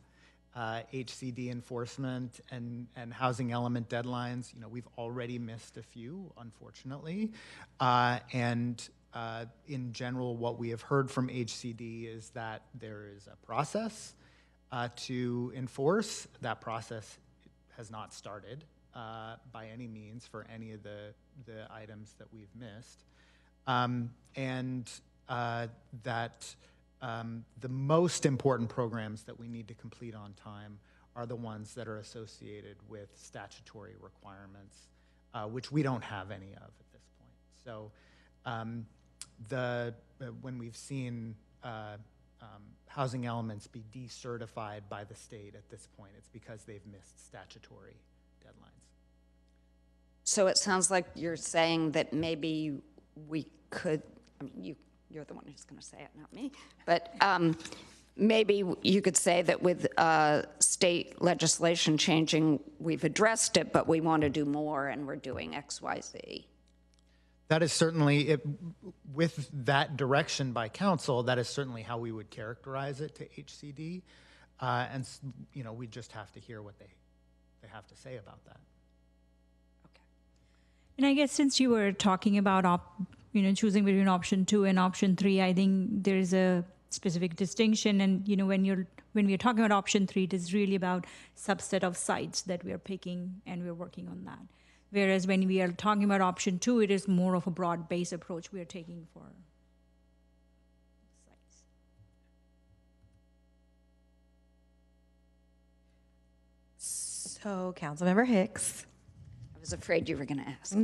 HCD enforcement and housing element deadlines. We've already missed a few, unfortunately. In general, what we have heard from HCD is that there is a process to enforce. That process has not started by any means for any of the items that we've missed. The most important programs that we need to complete on time are the ones that are associated with statutory requirements, which we don't have any of at this point. So when we've seen housing elements be decertified by the state at this point, it's because they've missed statutory deadlines. So it sounds like you're saying that maybe we could, I mean, you're the one who's going to say it, not me, but maybe you could say that with state legislation changing, we've addressed it, but we want to do more and we're doing X, Y, Z. That is certainly, with that direction by council, that is certainly how we would characterize it to HCD. And we just have to hear what they have to say about that. Okay. And I guess since you were talking about choosing between option 2 and option 3, I think there's a specific distinction. And when we're talking about option 3, it is really about subset of sites that we are picking, and we're working on that. Whereas when we are talking about option 2, it is more of a broad-based approach we are taking for sites. So, Councilmember Hicks. I was afraid you were going to ask.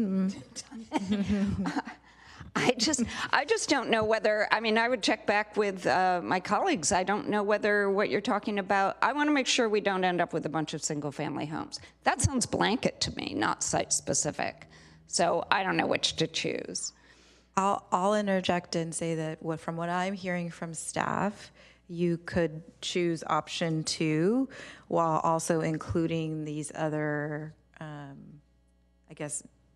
I just don't know whether, I would check back with my colleagues. I don't know whether what you're talking about, I want to make sure we don't end up with a bunch of single-family homes. That sounds blanket to me, not site-specific. So I don't know which to choose. I'll interject and say that from what I'm hearing from staff, you could choose option 2 while also including these other,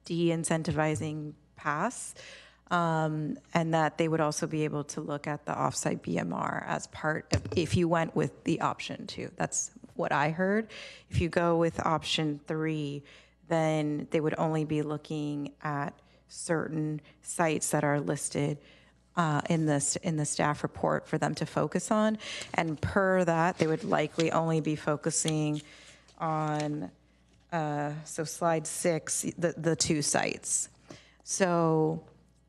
de-incentivizing paths. And that they would also be able to look at the offsite BMR as part of, if you went with the option 2. That's what I heard. If you go with option 3, then they would only be looking at certain sites that are listed in the staff report for them to focus on. And per that, they would likely only be focusing on, so slide 6, the 2 sites. So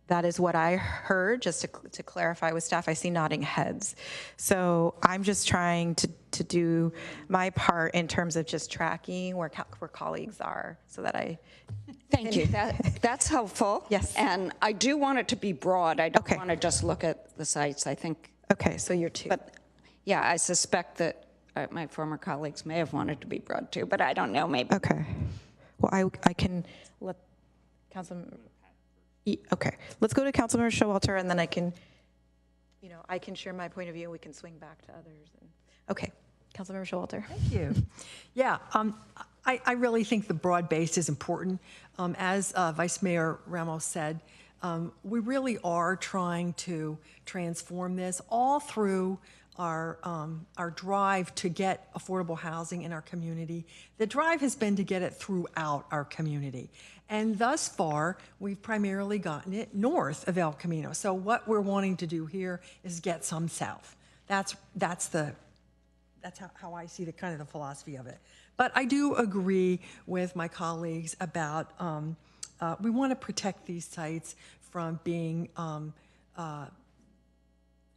that is what I heard, just to clarify with staff. I see nodding heads. So I'm just trying to do my part in terms of just tracking where colleagues are so that I... Thank you. That's helpful. Yes. And I do want it to be broad. I don't want to just look at the sites, I think. Okay, so you're 2. But yeah, I suspect that my former colleagues may have wanted to be broad too, but I don't know, maybe. Okay. Well, I can let Councilman... Okay, let's go to Councilmember Showalter, and then I can share my point of view, and we can swing back to others. Okay, Councilmember Showalter. Thank you. Yeah, I really think the broad base is important. As Vice Mayor Ramos said, we really are trying to transform this all through our drive to get affordable housing in our community. The drive has been to get it throughout our community. And thus far, we've primarily gotten it north of El Camino. So what we're wanting to do here is get some south. That's how I see the kind of the philosophy of it. But I do agree with my colleagues about we want to protect these sites from being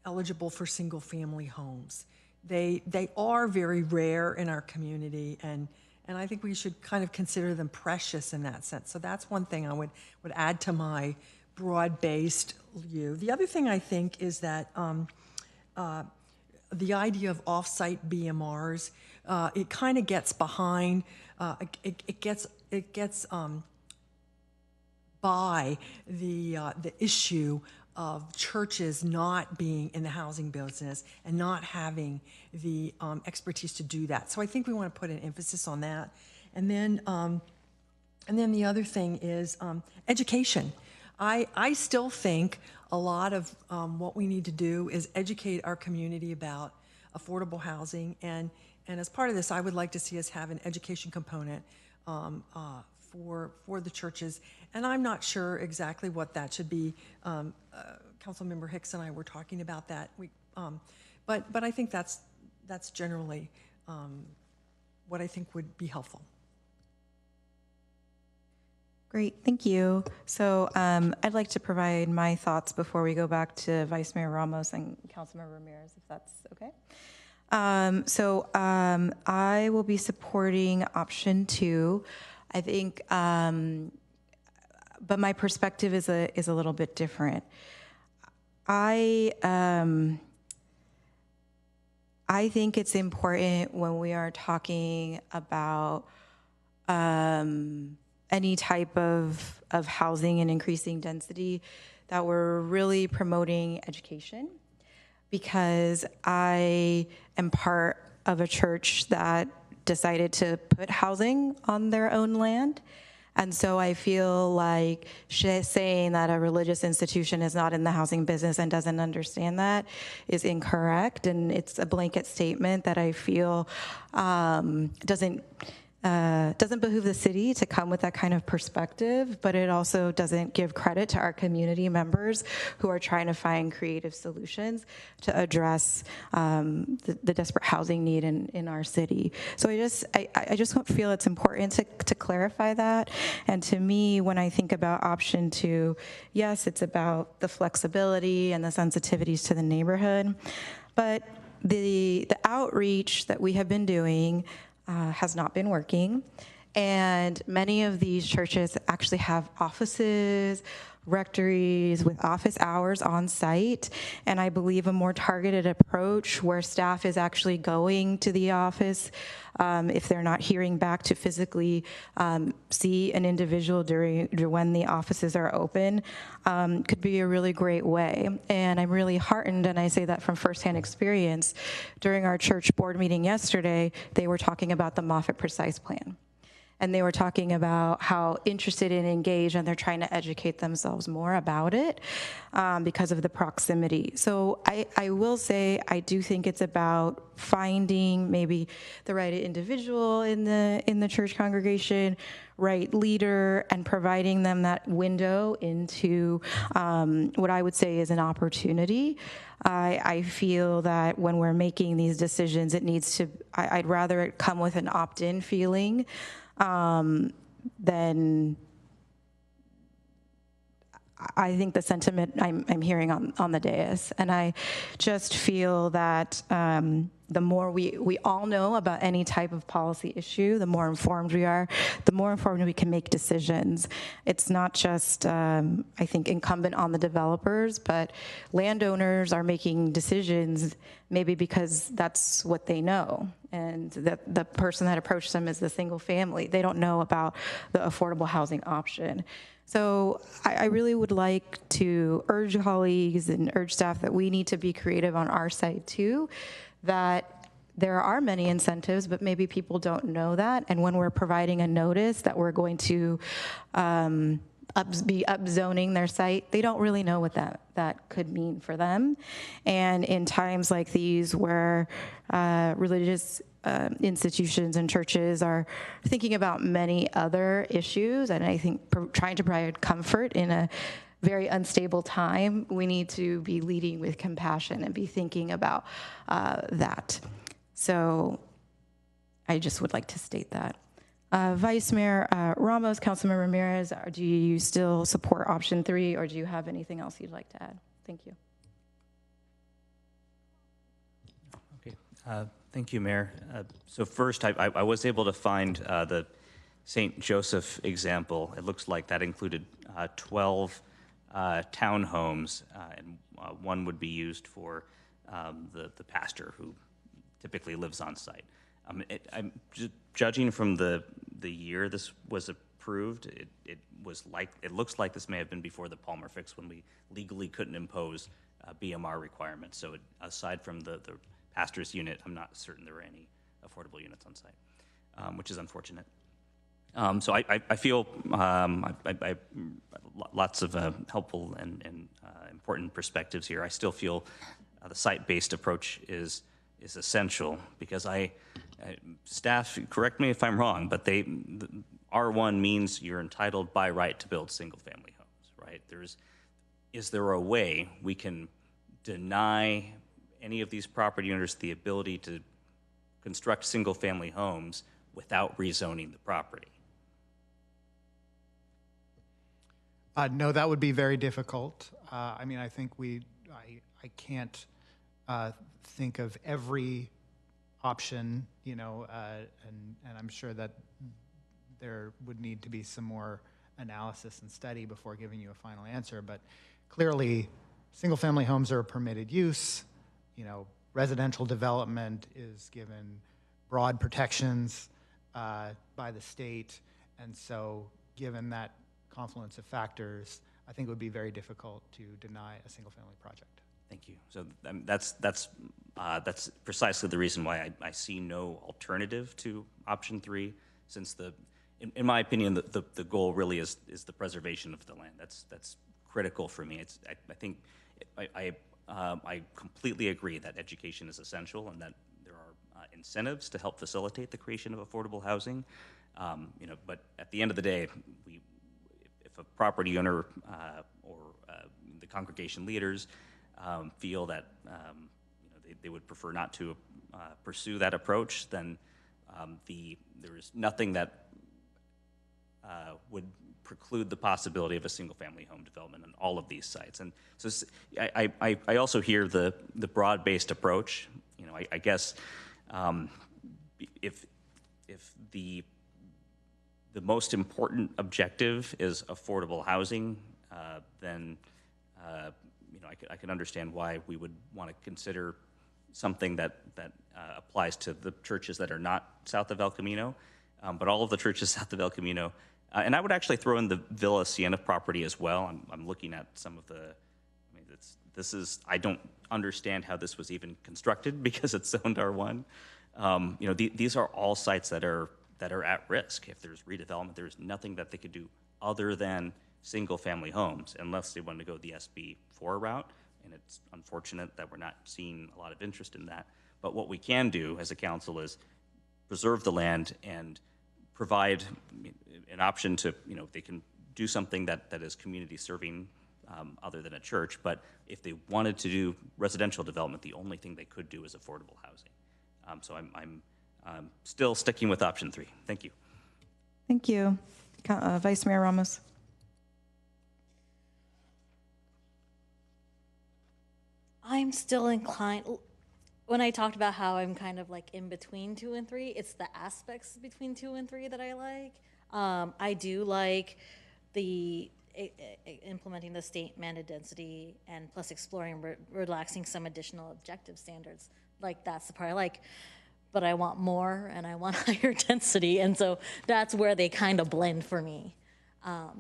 eligible for single-family homes. They are very rare in our community, and I think we should kind of consider them precious in that sense. So that's one thing I would add to my broad-based view. The other thing I think is that the idea of off-site BMRs, it kind of gets behind, it gets by the issue of churches not being in the housing business and not having the expertise to do that. So I think we want to put an emphasis on that. And then the other thing is education. I still think a lot of what we need to do is educate our community about affordable housing. And as part of this, I would like to see us have an education component for the churches. And I'm not sure exactly what that should be. Councilmember Hicks and I were talking about that. But I think that's generally what I think would be helpful. Great, thank you. So I'd like to provide my thoughts before we go back to Vice Mayor Ramos and Councilmember Ramirez, if that's okay. I will be supporting option 2. I think, but my perspective is a little bit different. I think it's important when we are talking about any type of housing and increasing density that we're really promoting education, because I am part of a church that decided to put housing on their own land. And so I feel like saying that a religious institution is not in the housing business and doesn't understand that is incorrect. And it's a blanket statement that I feel doesn't behoove the city to come with that kind of perspective, but it also doesn't give credit to our community members who are trying to find creative solutions to address the desperate housing need in our city. So I just feel it's important to clarify that. And to me, when I think about option 2, yes, it's about the flexibility and the sensitivities to the neighborhood, but the outreach that we have been doing has not been working. And many of these churches actually have offices, rectories with office hours on site. And I believe a more targeted approach where staff is actually going to the office if they're not hearing back to physically see an individual when the offices are open could be a really great way. And I'm really heartened, and I say that from firsthand experience. During our church board meeting yesterday, they were talking about the Moffitt Precise Plan. And they were talking about how interested and engaged, and they're trying to educate themselves more about it because of the proximity. So I will say I do think it's about finding maybe the right individual in the church congregation, right leader, and providing them that window into what I would say is an opportunity. I feel that when we're making these decisions, it needs to, I'd rather it come with an opt-in feeling then I think the sentiment I'm hearing on the dais. And I just feel that the more we all know about any type of policy issue, the more informed we are, the more informed we can make decisions. It's not just, I think, incumbent on the developers, but landowners are making decisions maybe because that's what they know. And the person that approached them is the single family. They don't know about the affordable housing option. So I really would like to urge colleagues and urge staff that we need to be creative on our side too, that there are many incentives, but maybe people don't know that. And when we're providing a notice that we're going to be upzoning their site, they don't really know what that could mean for them. And in times like these where religious institutions and churches are thinking about many other issues, and I think trying to provide comfort in a very unstable time, we need to be leading with compassion and be thinking about that. So I just would like to state that. Vice Mayor Ramos, Councilmember Ramirez, do you still support option 3, or do you have anything else you'd like to add? Thank you. Okay. Thank you, Mayor. So first, I was able to find the St. Joseph example. It looks like that included 12 townhomes, and one would be used for the pastor who typically lives on site. I'm judging from the year this was approved, it it looks like this may have been before the Palmer fix when we legally couldn't impose BMR requirements. So aside from the pastor's unit, I'm not certain there were any affordable units on site, which is unfortunate. So I feel I lots of helpful and important perspectives here. I still feel the site-based approach is essential because staff, correct me if I'm wrong, but R1 means you're entitled by right to build single-family homes, right? Is there a way we can deny any of these property owners the ability to construct single-family homes without rezoning the property? No, that would be very difficult. I mean, I think I can't think of every option, you know, and I'm sure that there would need to be some more analysis and study before giving you a final answer. But clearly, single-family homes are a permitted use. You know, residential development is given broad protections by the state, and so given that confluence of factors, I think it would be very difficult to deny a single-family project. Thank you. So that's precisely the reason why I see no alternative to option 3, since in my opinion, the goal really is the preservation of the land. That's critical for me. I think I completely agree that education is essential and that there are incentives to help facilitate the creation of affordable housing. You know, but at the end of the day, if a property owner or the congregation leaders feel that you know, they would prefer not to pursue that approach, then there is nothing that would preclude the possibility of a single-family home development on all of these sites. And so I also hear the broad-based approach. You know, I guess if the most important objective is affordable housing, then you know, I can understand why we would want to consider something that applies to the churches that are not south of El Camino, but all of the churches south of El Camino. And I would actually throw in the Villa Siena property as well. I'm looking at some of the. I mean, I don't understand how this was even constructed because it's zoned R1. You know, these are all sites that are at risk. If there's redevelopment, there's nothing that they could do other than single-family homes, unless they wanted to go the SB4 route. And it's unfortunate that we're not seeing a lot of interest in that. But what we can do as a council is preserve the land and provide an option to, you know, they can do something that is community serving other than a church. But if they wanted to do residential development, the only thing they could do is affordable housing. So I'm still sticking with option 3. Thank you. Thank you. Vice Mayor Ramos. I'm still inclined, when I talked about how I'm kind of like in between 2 and 3, it's the aspects between 2 and 3 that I like. I do like the implementing the state mandated density and plus exploring relaxing some additional objective standards. Like that's the part I like, but I want more and I want higher density, and so that's where they kind of blend for me. Are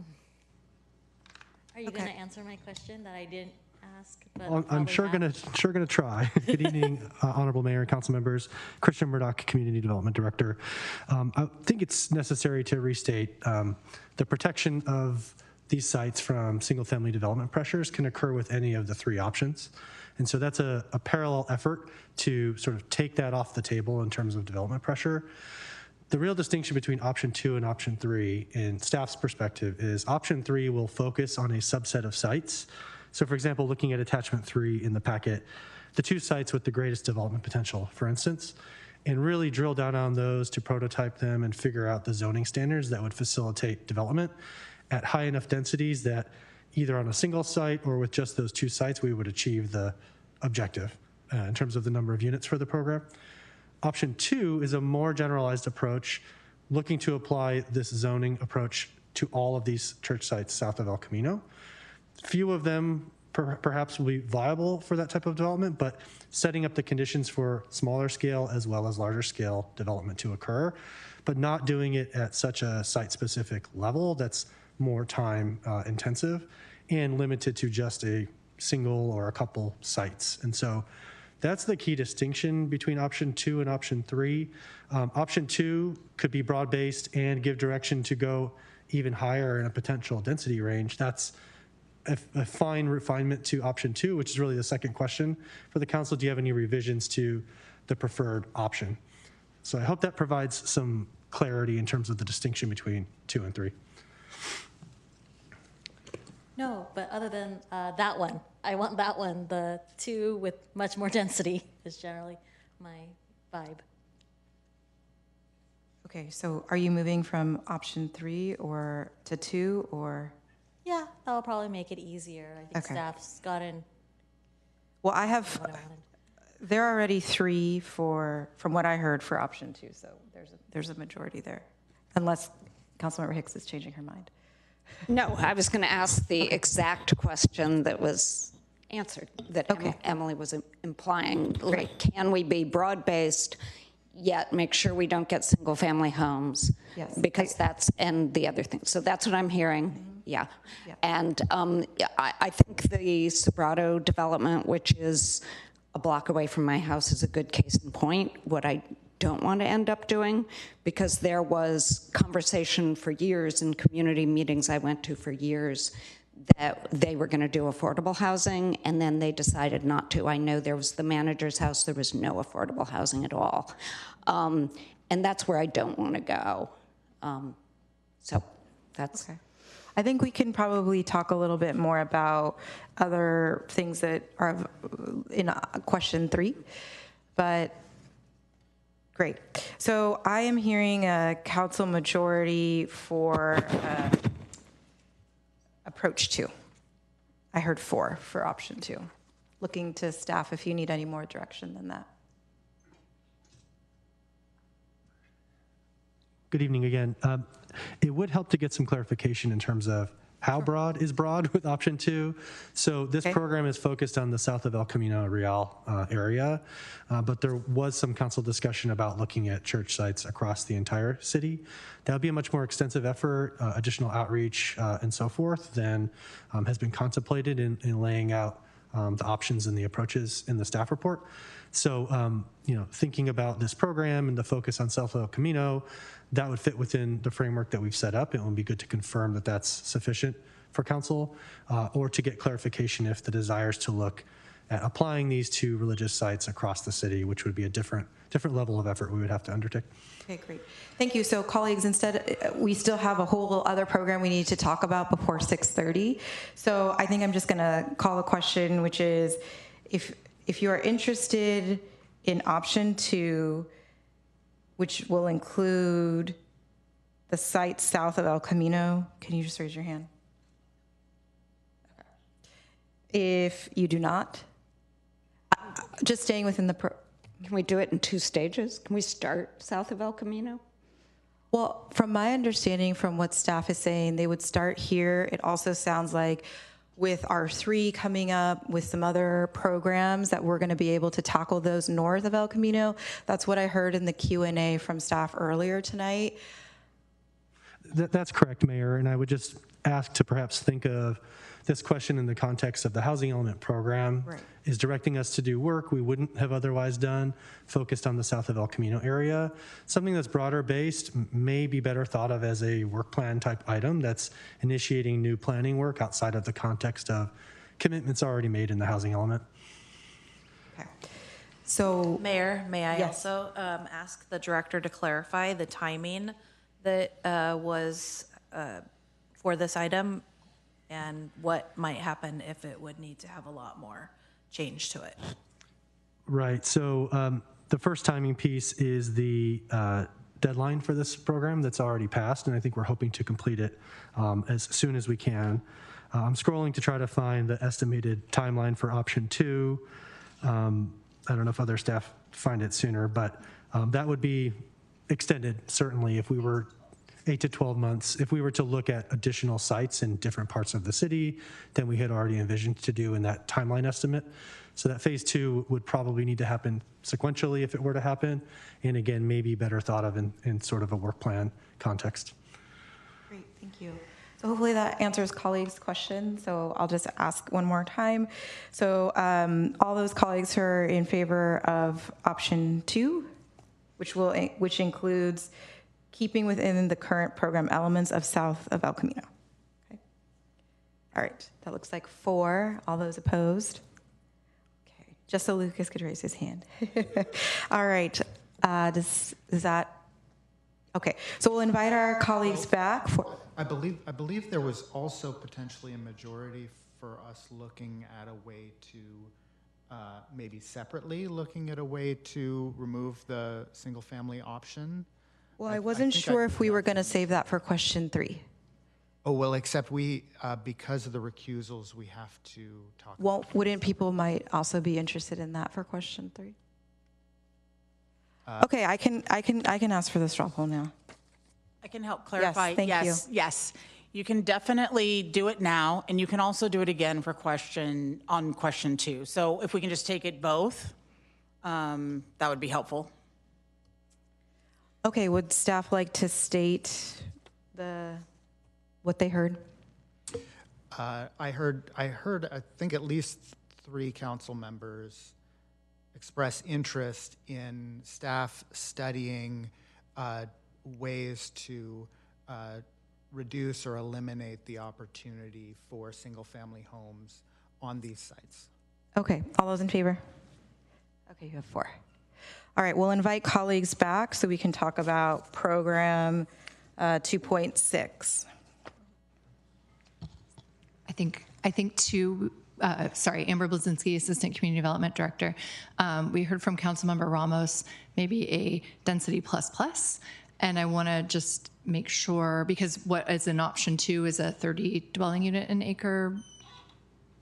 you going to answer my question that I didn't ask? But well, I'm sure going to try. Good evening, Honorable Mayor and council members. Christian Murdoch, Community Development Director. I think it's necessary to restate the protection of these sites from single-family development pressures can occur with any of the 3 options. And so that's a parallel effort to sort of take that off the table in terms of development pressure. The real distinction between option 2 and option 3 in staff's perspective is option 3 will focus on a subset of sites. So for example, looking at attachment 3 in the packet, the 2 sites with the greatest development potential, for instance, and really drill down on those to prototype them and figure out the zoning standards that would facilitate development at high enough densities that either on a single site or with just those 2 sites, we would achieve the objective in terms of the number of units for the program. Option 2 is a more generalized approach looking to apply this zoning approach to all of these church sites south of El Camino. Few of them perhaps will be viable for that type of development, but setting up the conditions for smaller scale as well as larger scale development to occur, but not doing it at such a site-specific level that's more time intensive and limited to just a single or a couple sites. And so that's the key distinction between option 2 and option 3. Option 2 could be broad-based and give direction to go even higher in a potential density range. That's a fine refinement to option 2, which is really the second question for the council. Do you have any revisions to the preferred option? So I hope that provides some clarity in terms of the distinction between 2 and 3. No, but other than that one, I want that one. The 2 with much more density is generally my vibe. Okay, so are you moving from option 3 or to 2 or? Yeah, that'll probably make it easier. I think Okay. staff's gotten Well, I have, what I wanted. there are already 3 from what I heard for option 2, so there's a majority there, unless Councilmember Hicks is changing her mind. No, I was going to ask the exact question that was answered, that Okay. Emily was implying. Like, can we be broad-based, yet make sure we don't get single-family homes? Yes. Because that's, and the other thing. So that's what I'm hearing, yeah. Yeah. And I think the Sobrato development, which is a block away from my house, is a good case in point. What I don't want to end up doing, because there was conversation for years in community meetings I went to for years that they were going to do affordable housing, and then they decided not to. I know there was the manager's house, there was no affordable housing at all. And that's where I don't want to go. So that's... Okay. I think we can probably talk a little bit more about other things that are in question 3, but great. So I am hearing a council majority for approach 2. I heard 4 for option 2. Looking to staff if you need any more direction than that. Good evening again. It would help to get some clarification in terms of how broad is broad with option 2. So this Okay. program is focused on the south of El Camino Real area, but there was some council discussion about looking at church sites across the entire city. That would be a much more extensive effort, additional outreach and so forth than has been contemplated in laying out the options and the approaches in the staff report. So, thinking about this program and the focus on South El Camino, that would fit within the framework that we've set up. It would be good to confirm that that's sufficient for council, or to get clarification if the desire is to look at applying these to religious sites across the city, which would be a different level of effort we would have to undertake. Okay, great. Thank you. So colleagues, instead, we still have a whole other program we need to talk about before 6:30. So I think I'm just going to call a question, which is, if you are interested in option 2, which will include the site south of El Camino, can you just raise your hand? Okay. If you do not, just staying within the Can we do it in 2 stages? Can we start south of El Camino? Well, from my understanding, from what staff is saying, they would start here. It also sounds like with R3 coming up, with some other programs, that we're going to be able to tackle those north of El Camino. That's what I heard in the Q&A from staff earlier tonight. That's correct, Mayor, and I would just ask to perhaps think of this question in the context of the housing element program. Right. Is directing us to do work we wouldn't have otherwise done, focused on the south of El Camino area. Something that's broader based may be better thought of as a work plan type item that's initiating new planning work outside of the context of commitments already made in the housing element. Okay. So, Mayor, may I Yes. also ask the director to clarify the timing that was for this item and what might happen if it would need to have a lot more change to it? Right. So the first timing piece is the deadline for this program that's already passed, and I think we're hoping to complete it as soon as we can. I'm scrolling to try to find the estimated timeline for option 2. I don't know if other staff find it sooner, but that would be extended, certainly, if we were 8 to 12 months. If we were to look at additional sites in different parts of the city than we had already envisioned to do in that timeline estimate. So that phase 2 would probably need to happen sequentially if it were to happen. And again, maybe better thought of in sort of a work plan context. great, thank you. So hopefully that answers colleagues' question. So I'll just ask one more time. So all those colleagues who are in favor of option 2, which includes keeping within the current program elements of south of El Camino. Okay. All right, that looks like 4. All those opposed? Okay, just so Lucas could raise his hand. All right, does that, okay. So we'll invite our colleagues back for. I believe there was also potentially a majority for us looking at a way to, maybe separately, looking at a way to remove the single-family option. Well, I wasn't sure if we were going to save that for question 3. Oh, well, except we, because of the recusals, we have to talk. Well, wouldn't people might also be interested in that for question 3? Okay, I can ask for the straw poll now. I can help clarify. Thank you. Yes. You can definitely do it now, and you can also do it again for question 2. So if we can just take it both, that would be helpful. Okay, would staff like to state what they heard? I heard, I think at least 3 council members express interest in staff studying ways to reduce or eliminate the opportunity for single-family homes on these sites. Okay, all those in favor? Okay, you have 4. All right, we'll invite colleagues back so we can talk about program 2.6. I think Amber Blazinski, Assistant Community Development Director. We heard from Councilmember Ramos, maybe a density plus, and I want to just make sure, because what is in option 2 is a 30 dwelling unit an acre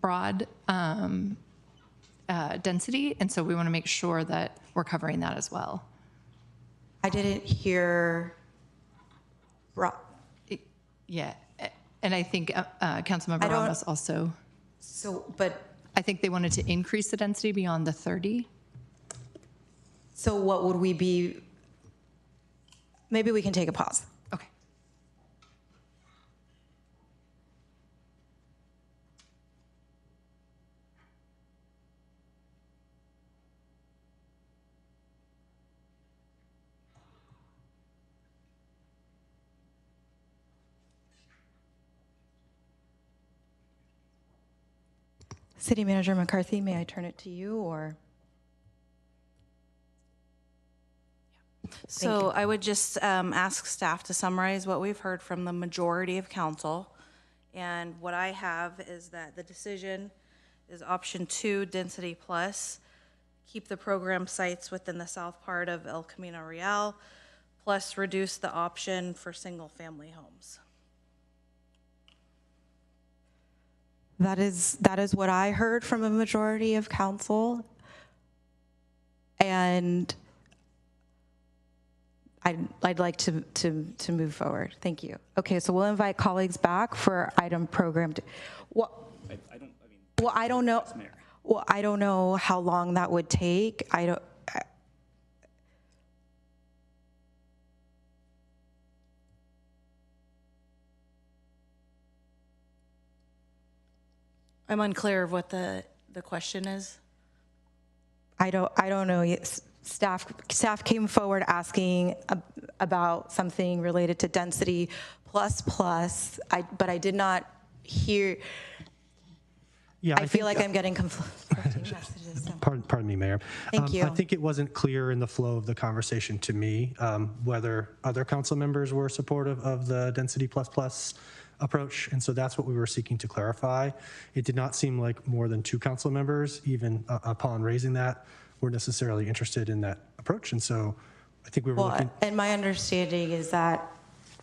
broad density, and so we want to make sure that we're covering that as well. I didn't hear. Yeah, and I think Councilmember Ramos also. So, but I think they wanted to increase the density beyond the 30. So what would we be? Maybe we can take a pause. Okay. City Manager McCarthy, may I turn it to you, or? So I would just ask staff to summarize what we've heard from the majority of council. And what I have is that the decision is option 2, density plus, keep the program sites within the south part of El Camino Real, plus reduce the option for single-family homes. That is what I heard from a majority of council. And I'd like to move forward. Thank you. Okay, so we'll invite colleagues back for item program. I don't know. Well, I don't know how long that would take. I'm unclear of what the question is. I don't know. Staff came forward asking about something related to density plus, but I did not hear. Yeah, I feel like I'm getting conflicting messages. So. Pardon me, Mayor. Thank you. I think it wasn't clear in the flow of the conversation to me whether other council members were supportive of the density plus approach, and so that's what we were seeking to clarify. It did not seem like more than 2 council members, even upon raising that, were necessarily interested in that approach, and so I think we were looking. And my understanding is that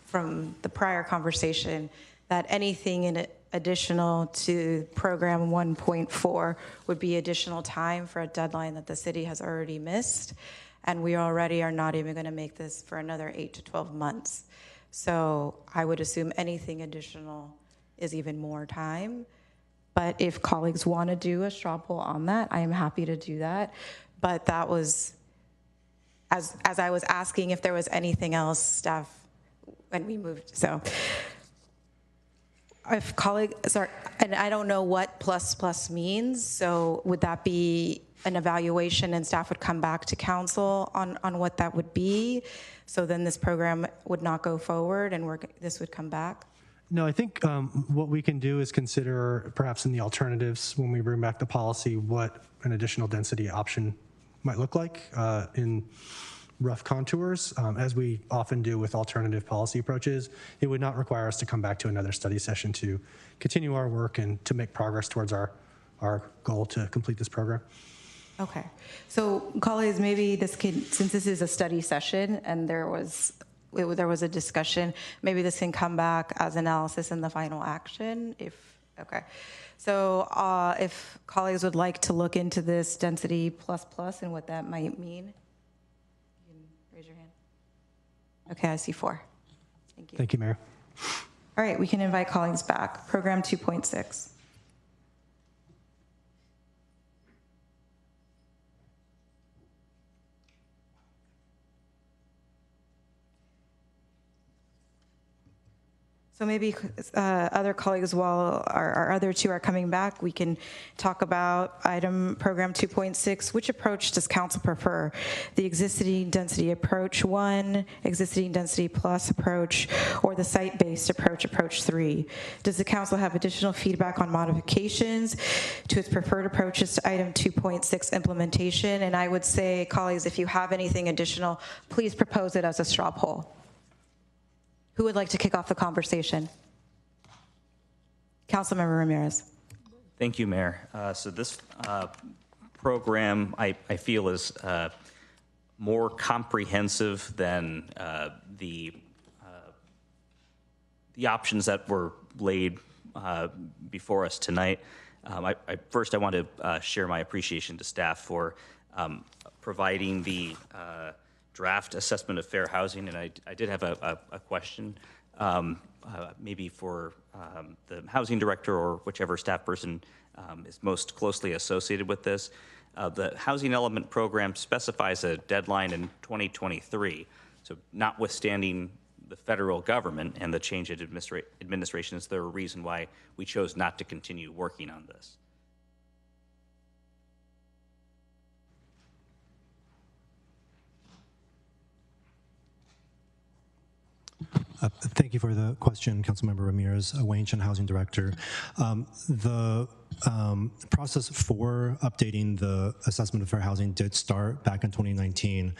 from the prior conversation, that anything in additional to program 1.4 would be additional time for a deadline that the city has already missed, and we already are not even going to make this for another 8 to 12 months. So I would assume anything additional is even more time. But if colleagues want to do a straw poll on that, I am happy to do that. But that was, as I was asking if there was anything else, staff, when we moved. So if colleagues are, and I don't know what plus plus means, so would that be an evaluation and staff would come back to council on what that would be? So then this program would not go forward and this would come back? No, I think what we can do is consider perhaps in the alternatives when we bring back the policy what an additional density option might look like in rough contours, as we often do with alternative policy approaches. It would not require us to come back to another study session to continue our work and to make progress towards our goal to complete this program. Okay. So colleagues, maybe this can, since this is a study session and there was a discussion, maybe this can come back as analysis in the final action okay. So if colleagues would like to look into this density plus plus and what that might mean, you can raise your hand. Okay, I see 4. Thank you. Thank you, Mayor. All right, we can invite colleagues back. Program 2.6. So maybe other colleagues, while our other 2 are coming back, we can talk about item program 2.6. Which approach does council prefer? The existing density approach 1, existing density plus approach, or the site-based approach, approach 3? Does the council have additional feedback on modifications to its preferred approaches to item 2.6 implementation? And I would say, colleagues, if you have anything additional, please propose it as a straw poll. Who would like to kick off the conversation? Councilmember Ramirez. Thank you, Mayor. So this program, I feel, is more comprehensive than the options that were laid before us tonight. First, I want to share my appreciation to staff for providing the draft assessment of fair housing, and I did have a question, maybe for the housing director or whichever staff person is most closely associated with this. The housing element program specifies a deadline in 2023, so notwithstanding the federal government and the change in administration, is there a reason why we chose not to continue working on this? Thank you for the question, Councilmember Ramirez, Wayne Chen, Housing Director. The process for updating the assessment of fair housing did start back in 2019.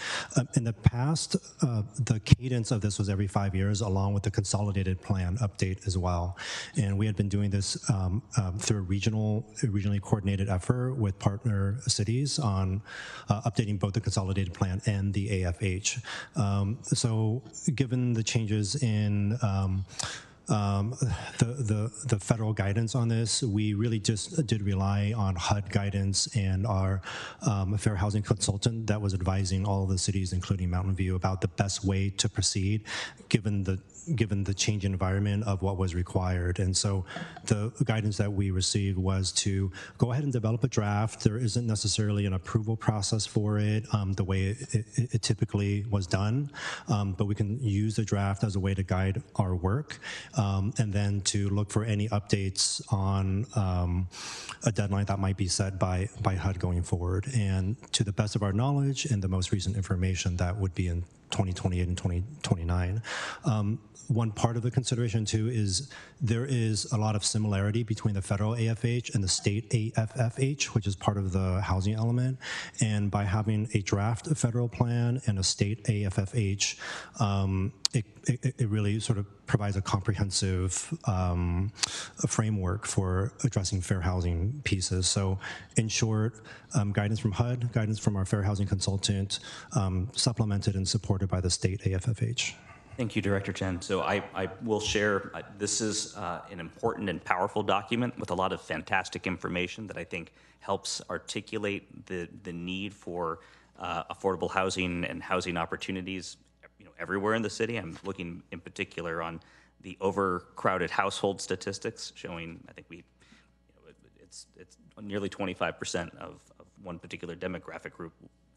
In the past, the cadence of this was every 5 years, along with the consolidated plan update as well. And we had been doing this through a regionally coordinated effort with partner cities on updating both the consolidated plan and the AFH. So given the changes in the federal guidance on this, we really just did rely on HUD guidance and our fair housing consultant that was advising all of the cities, including Mountain View, about the best way to proceed given the change in environment of what was required. And so the guidance that we received was to go ahead and develop a draft. There isn't necessarily an approval process for it the way it typically was done, but we can use the draft as a way to guide our work. And then to look for any updates on a deadline that might be set by HUD going forward. And to the best of our knowledge and the most recent information, that would be in 2028 and 2029. One part of the consideration too is there is a lot of similarity between the federal AFH and the state AFFH, which is part of the housing element. And by having a draft federal plan and a state AFFH, it really sort of provides a comprehensive framework for addressing fair housing pieces. So in short, guidance from HUD, guidance from our fair housing consultant, supplemented and supported by the state AFFH. Thank you, Director Chen. So I will share, this is an important and powerful document with a lot of fantastic information that I think helps articulate the need for affordable housing and housing opportunities everywhere in the city. I'm looking in particular on the overcrowded household statistics showing, I think it's nearly 25% of one particular demographic group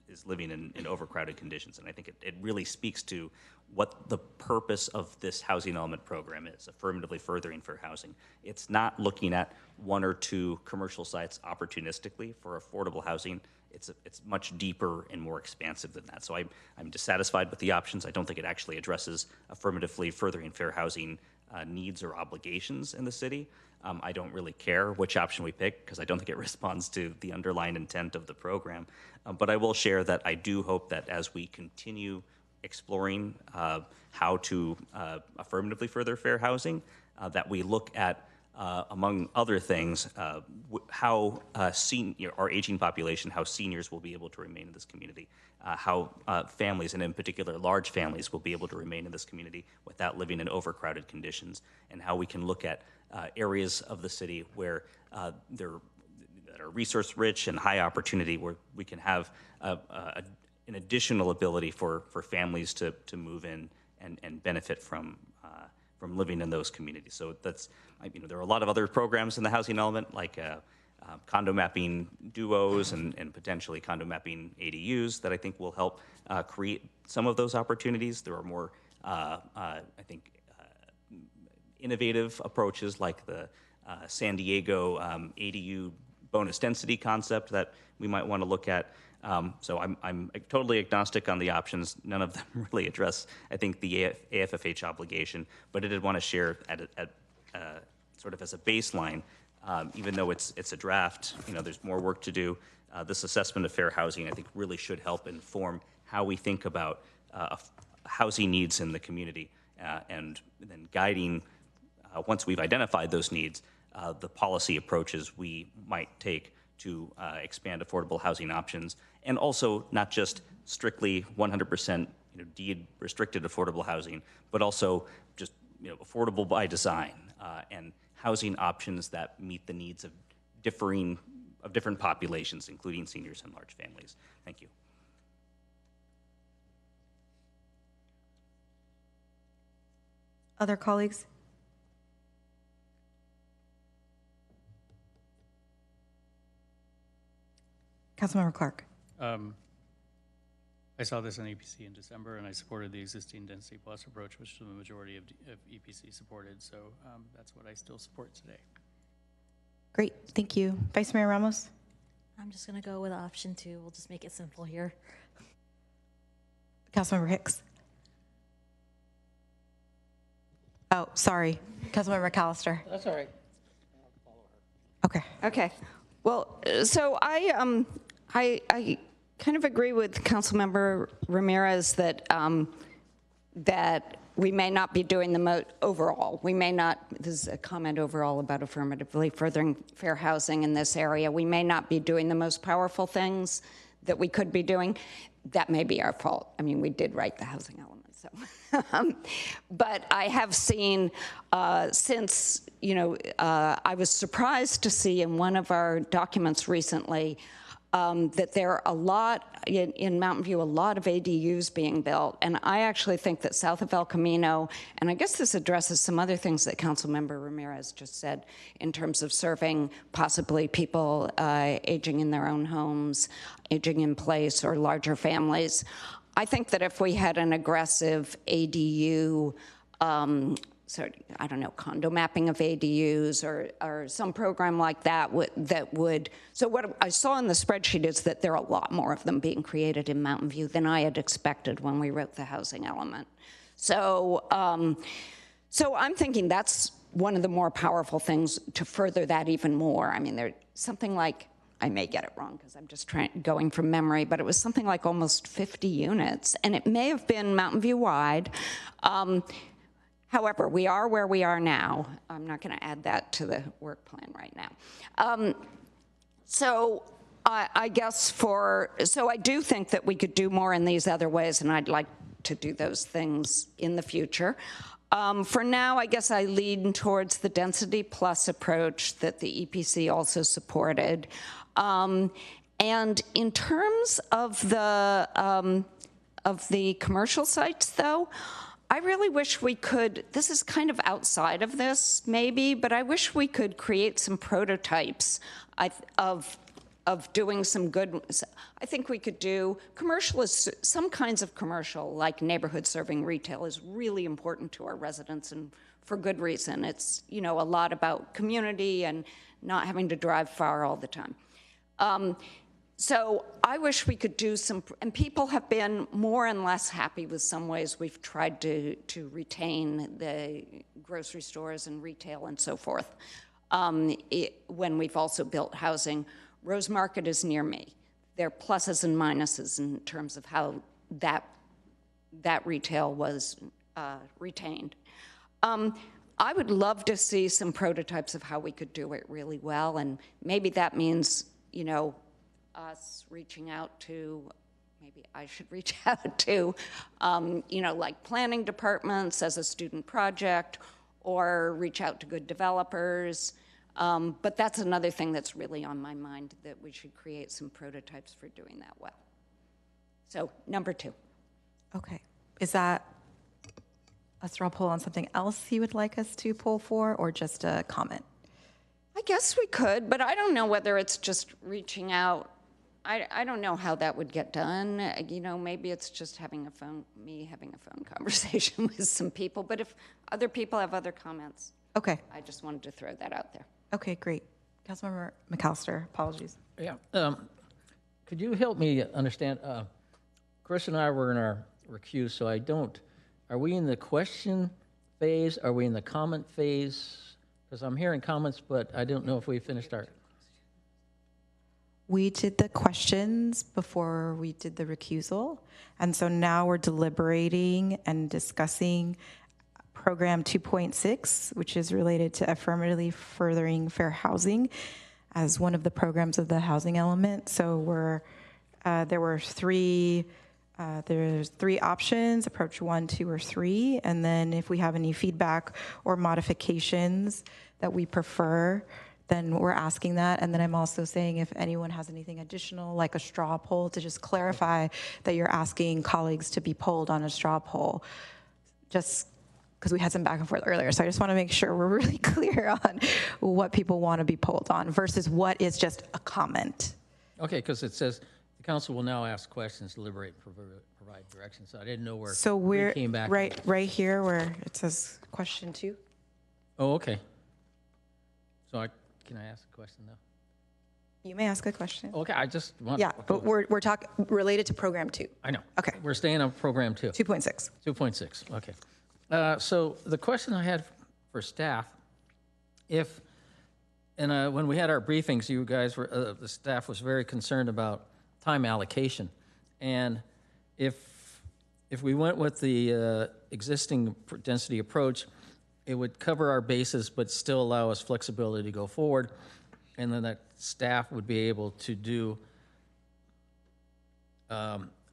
is living in overcrowded conditions. And I think it really speaks to what the purpose of this housing element program is, affirmatively furthering fair housing. It's not looking at one or two commercial sites opportunistically for affordable housing. It's much deeper and more expansive than that. So I'm dissatisfied with the options. I don't think it actually addresses affirmatively furthering fair housing needs or obligations in the city. I don't really care which option we pick because I don't think it responds to the underlying intent of the program. But I will share that I do hope that as we continue exploring how to affirmatively further fair housing, that we look at, among other things, how our aging population, how seniors will be able to remain in this community, how families, and in particular large families, will be able to remain in this community without living in overcrowded conditions, and how we can look at areas of the city where that are resource rich and high opportunity, where we can have an additional ability for families to move in and benefit from living in those communities. So that's, there are a lot of other programs in the housing element, like condo mapping duos and potentially condo mapping ADUs that I think will help create some of those opportunities. There are more, I think, innovative approaches like the San Diego ADU bonus density concept that we might want to look at. So I'm totally agnostic on the options. None of them really address, I think, the AFFH obligation, but I did want to share at sort of as a baseline, even though it's a draft, there's more work to do. This assessment of fair housing, I think, really should help inform how we think about housing needs in the community, and then guiding, once we've identified those needs, the policy approaches we might take to expand affordable housing options, and also not just strictly 100% deed restricted affordable housing, but also just affordable by design, and housing options that meet the needs of different populations, including seniors and large families. Thank you. Other colleagues? Councilmember Clark. I saw this on EPC in December, and I supported the existing density plus approach, which the majority of EPC supported. So that's what I still support today. Great, thank you. Vice Mayor Ramos? I'm just going to go with option 2. We'll just make it simple here. Councilmember Hicks? Oh, sorry. Councilmember McAllister? That's all right. Okay. Okay. Well, so I kind of agree with Councilmember Ramirez that that we may not be doing the most overall. We may not, this is a comment overall about affirmatively furthering fair housing in this area. We may not be doing the most powerful things that we could be doing. That may be our fault. I mean, we did write the housing element, so. But I have seen since, I was surprised to see in one of our documents recently that there are a lot, in Mountain View, a lot of ADUs being built. And I actually think that south of El Camino, and I guess this addresses some other things that Councilmember Ramirez just said in terms of serving possibly people aging in their own homes, aging in place, or larger families. I think that if we had an aggressive ADU, I don't know, condo mapping of ADUs or some program like that would, so what I saw in the spreadsheet is that there are a lot more of them being created in Mountain View than I had expected when we wrote the housing element. So, so I'm thinking that's one of the more powerful things to further that even more. I mean, there's something like, I may get it wrong because I'm just going from memory, but it was something like almost 50 units, and it may have been Mountain View wide. However, we are where we are now. I'm not going to add that to the work plan right now. So I guess so I do think that we could do more in these other ways, and I'd like to do those things in the future. For now, I guess I lean towards the density plus approach that the EPC also supported. And in terms of the commercial sites, though, I really wish we could, this is kind of outside of this maybe, but I wish we could create some prototypes of of doing some good. I think we could do commercial, some kinds of commercial, like neighborhood serving retail, is really important to our residents, and for good reason. It's, a lot about community and not having to drive far all the time. So I wish we could do some, and people have been more and less happy with some ways we've tried to retain the grocery stores and retail and so forth. When we've also built housing. Rose Market is near me. There are pluses and minuses in terms of how that retail was retained. I would love to see some prototypes of how we could do it really well, and maybe that means, us reaching out to, maybe I should reach out to, like planning departments as a student project, or reach out to good developers. But that's another thing that's really on my mind, that we should create some prototypes for doing that well. So, number 2. Okay. Is that a straw poll on something else you would like us to poll for, or just a comment? I guess we could, but I don't know whether it's just reaching out. I don't know how that would get done. Maybe it's just having a phone conversation with some people. But if other people have other comments, okay. I just wanted to throw that out there. Okay, great. Councilmember McAllister, apologies. Yeah. Could you help me understand? Chris and I were in our recuse, so I don't. Are we in the question phase? Are we in the comment phase? Because I'm hearing comments, but I don't know if we finished our. We did the questions before we did the recusal, and so now we're deliberating and discussing program 2.6, which is related to affirmatively furthering fair housing as one of the programs of the housing element. So there's 3 options, approach 1, 2, or 3, and then if we have any feedback or modifications that we prefer, then we're asking that. And then I'm also saying if anyone has anything additional, like a straw poll, to just clarify that you're asking colleagues to be polled on a straw poll, just because we had some back and forth earlier. So I just want to make sure we're really clear on what people want to be polled on versus what is just a comment. Okay, because it says the council will now ask questions, deliberate, and provide direction. So I didn't know where So we came back. right here where it says question 2. Oh, okay. So can I ask a question now? You may ask a question. Okay, I just want. Yeah, but we're talking related to program 2. I know. Okay. We're staying on program 2. 2.6. 2.6. Okay. So the question I had for staff, when we had our briefings, you guys were the staff was very concerned about time allocation, and if we went with the existing density approach, it would cover our bases but still allow us flexibility to go forward, and then that staff would be able to do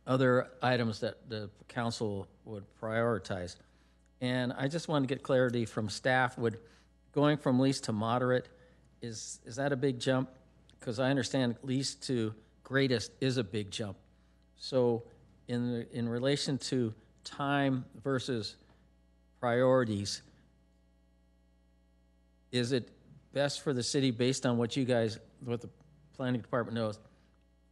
other items that the council would prioritize. And I just want to get clarity from staff. Going from least to moderate, is that a big jump? Because I understand least to greatest is a big jump. So in relation to time versus priorities, is it best for the city, based on what the planning department knows,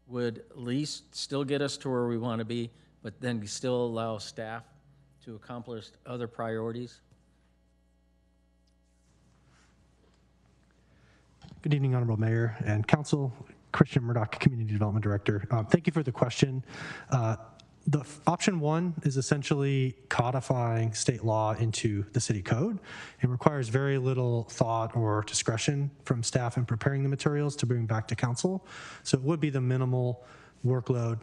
would least still get us to where we want to be, but then still allow staff to accomplish other priorities? Good evening, Honorable Mayor and Council. Christian Murdoch, Community Development Director. Thank you for the question. The option 1 is essentially codifying state law into the city code. It requires very little thought or discretion from staff in preparing the materials to bring back to council. So it would be the minimal workload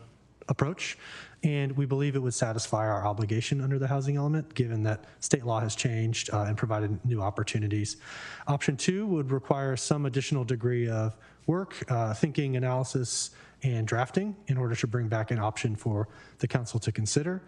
approach, and we believe it would satisfy our obligation under the housing element, given that state law has changed and provided new opportunities. Option 2 would require some additional degree of work, thinking, analysis, and drafting in order to bring back an option for the council to consider,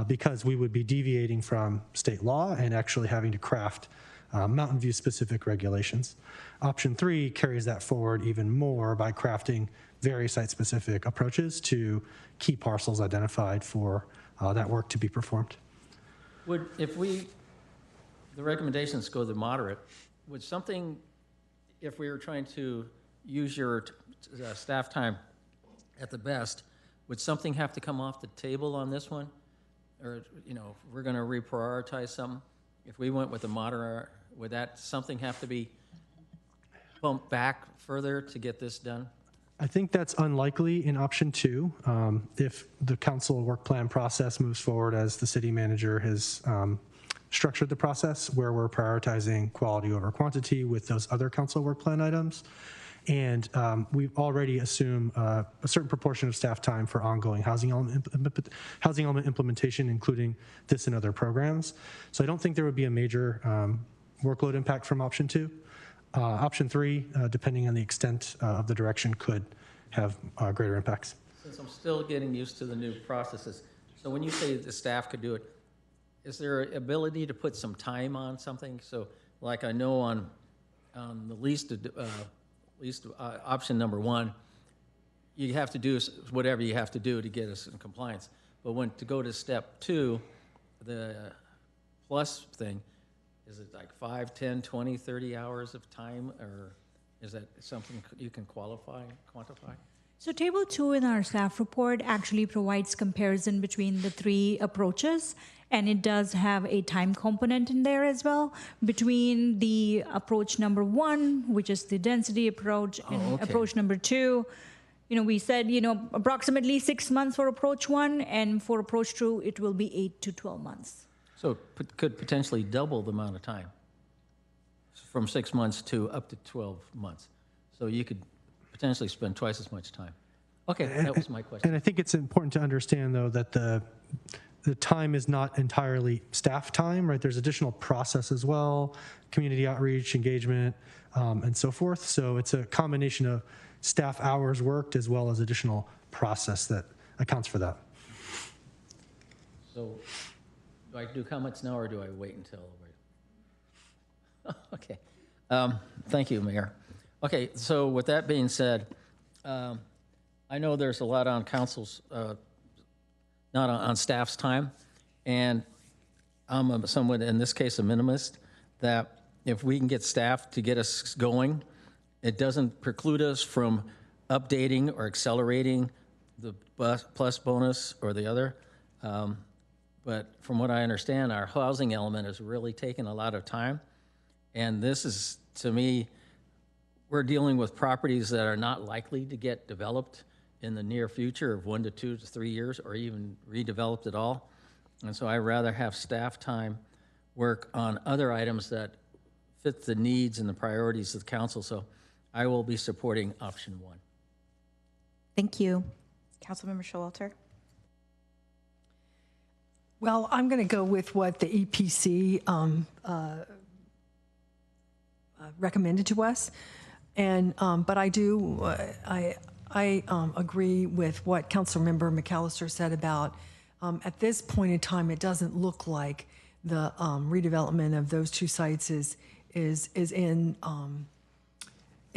because we would be deviating from state law and actually having to craft Mountain View specific regulations. Option 3 carries that forward even more by crafting very site-specific approaches to key parcels identified for that work to be performed. If the recommendations go to moderate, would something, if we were trying to use your staff time at the best. Would something have to come off the table on this one? Or, you know, if we're going to reprioritize something, if we went with the moderator, would that something have to be bumped back further to get this done? I think that's unlikely in option 2. If the council work plan process moves forward as the city manager has structured the process, where we're prioritizing quality over quantity with those other council work plan items. And we already assume a certain proportion of staff time for ongoing housing element implementation, including this and other programs. So I don't think there would be a major workload impact from option 2. Option 3, depending on the extent of the direction, could have greater impacts. Since I'm still getting used to the new processes, so when you say the staff could do it, is there ability to put some time on something? So like I know on the least option number 1, you have to do whatever you have to do to get us in compliance. But when to go to step 2, the plus thing, is it like 5, 10, 20, 30 hours of time, or is that something you can quantify? So table 2 in our staff report actually provides comparison between the 3 approaches, and it does have a time component in there as well between the approach number 1, which is the density approach, and approach number 2. You know, we said, you know, approximately 6 months for approach 1, and for approach 2, it will be 8 to 12 months. So it could potentially double the amount of time, from 6 months to up to 12 months. So you could potentially spend twice as much time. Okay, that was my question. And I think it's important to understand, though, that the time is not entirely staff time, right? There's additional process as well, community outreach, engagement, and so forth. So it's a combination of staff hours worked as well as additional process that accounts for that. So do I do comments now, or do I wait until? Okay. Thank you, Mayor. Okay, so with that being said, I know there's a lot on council's, not on staff's time, and I'm somewhat, in this case, a minimalist, that if we can get staff to get us going, it doesn't preclude us from updating or accelerating the plus bonus or the other. But from what I understand, our housing element is really taking a lot of time. And this is, to me, we're dealing with properties that are not likely to get developed in the near future of 1 to 2 to 3 years, or even redeveloped at all. And so I'd rather have staff time work on other items that fit the needs and the priorities of the council. So I will be supporting option 1. Thank you. Councilmember Showalter. Well, I'm going to go with what the EPC recommended to us, and but I do agree with what Councilmember McAllister said about at this point in time, it doesn't look like the redevelopment of those 2 sites is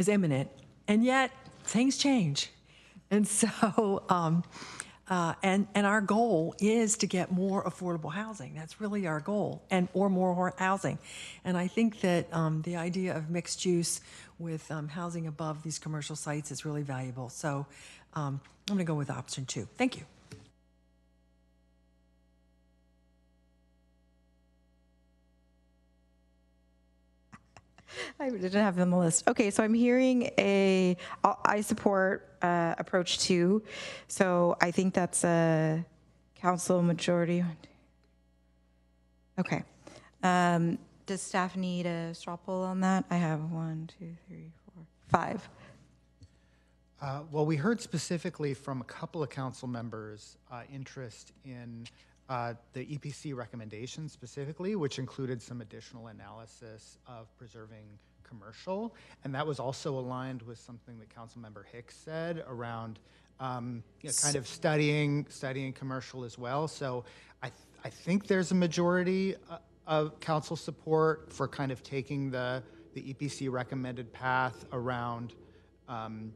imminent, and yet things change, and so. And our goal is to get more affordable housing. That's really our goal, or more housing. And I think that the idea of mixed use with housing above these commercial sites is really valuable. So I'm going to go with option 2. Thank you. I didn't have it on the list. Okay, so I'm hearing I support approach 2. So I think that's a council majority. Okay. Does staff need a straw poll on that? I have 1, 2, 3, 4, 5. Well, we heard specifically from a couple of council members interest in the EPC recommendations specifically, which included some additional analysis of preserving commercial. And that was also aligned with something that Councilmember Hicks said around kind of studying commercial as well. So I think there's a majority of council support for kind of taking the EPC recommended path around an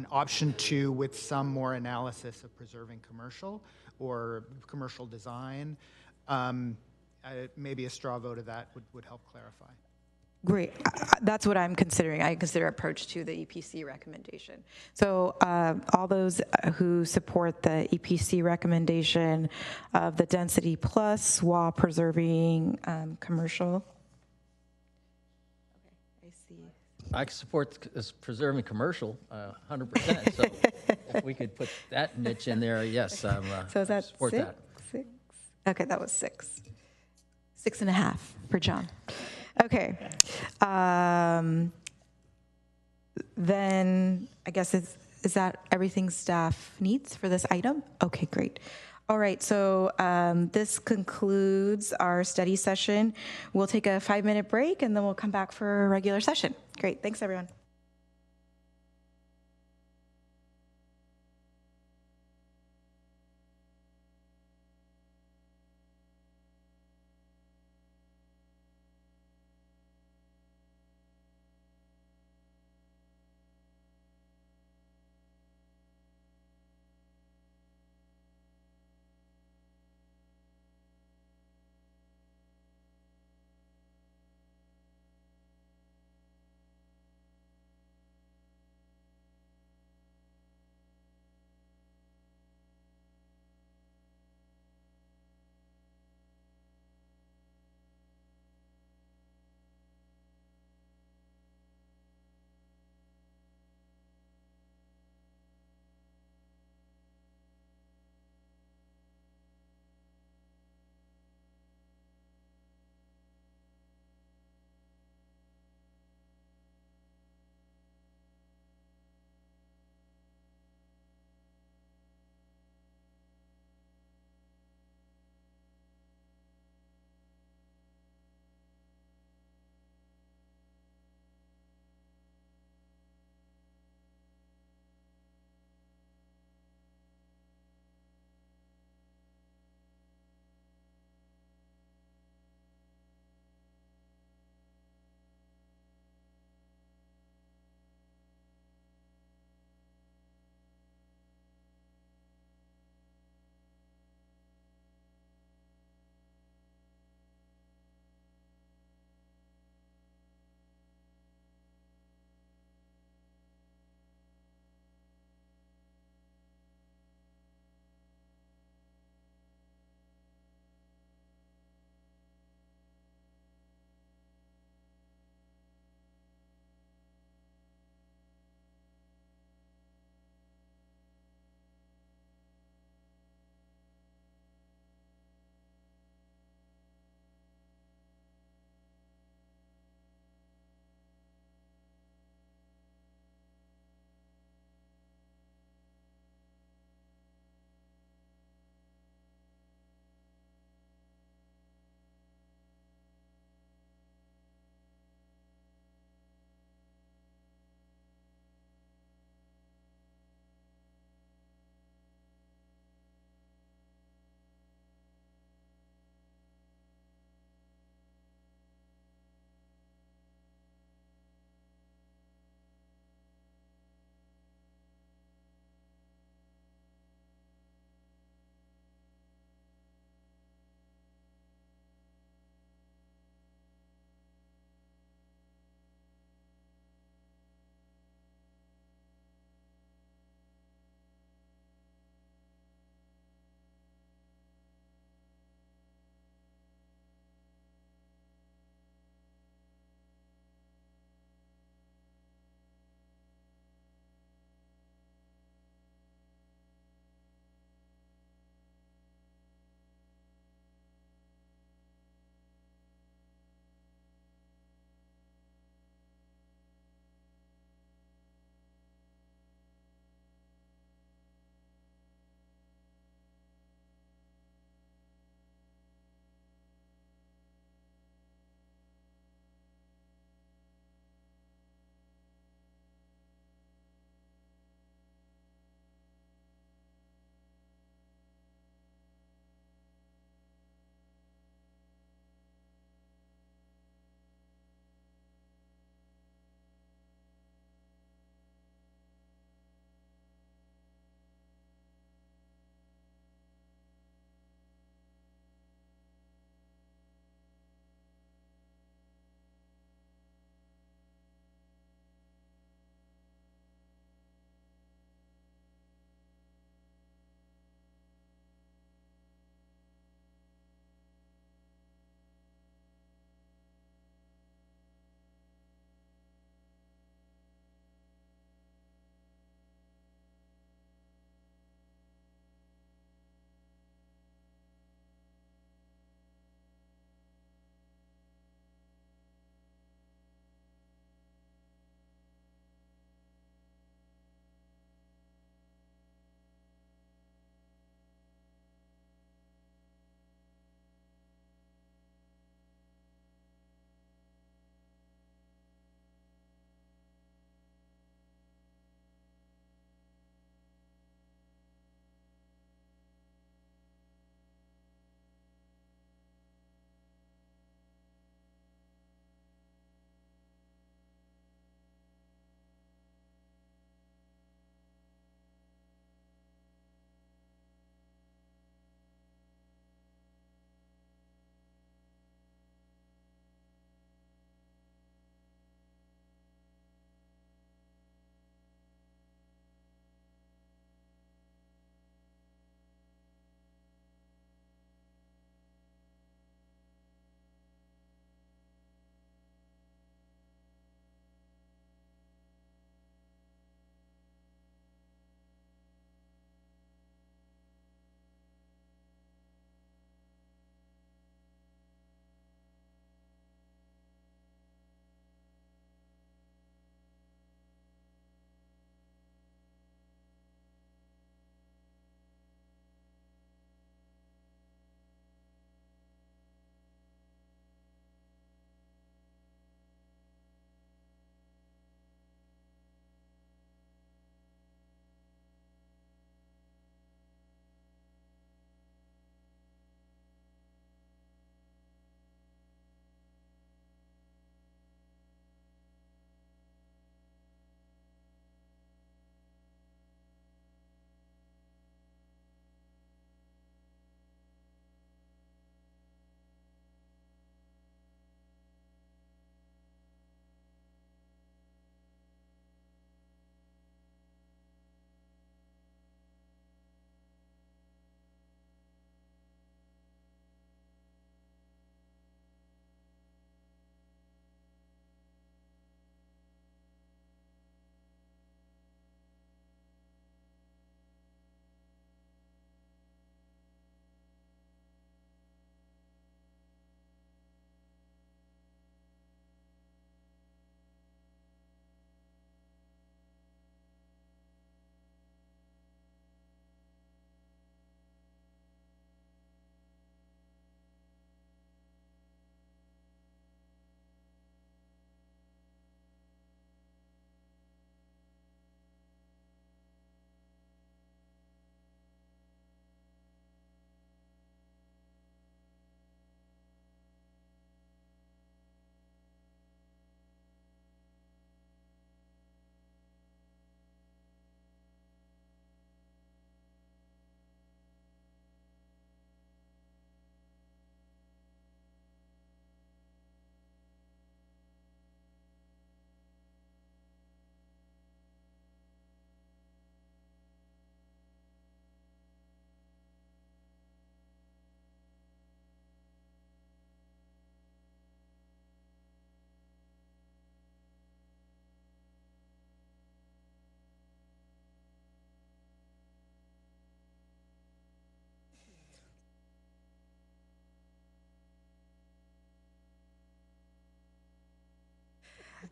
option 2 with some more analysis of preserving commercial or commercial design. Maybe a straw vote of that would help clarify. Great. That's what I'm considering. I consider approach to the EPC recommendation. So all those who support the EPC recommendation of the density plus while preserving commercial. Okay, I see. I support preserving commercial 100%. So if we could put that niche in there, yes, So is that support six? that. 6? Okay, that was 6. 6.5 for John. Okay. Then I guess is that everything staff needs for this item? Okay, great. All right, so this concludes our study session. We'll take a 5-minute break and then we'll come back for a regular session. Great, thanks everyone.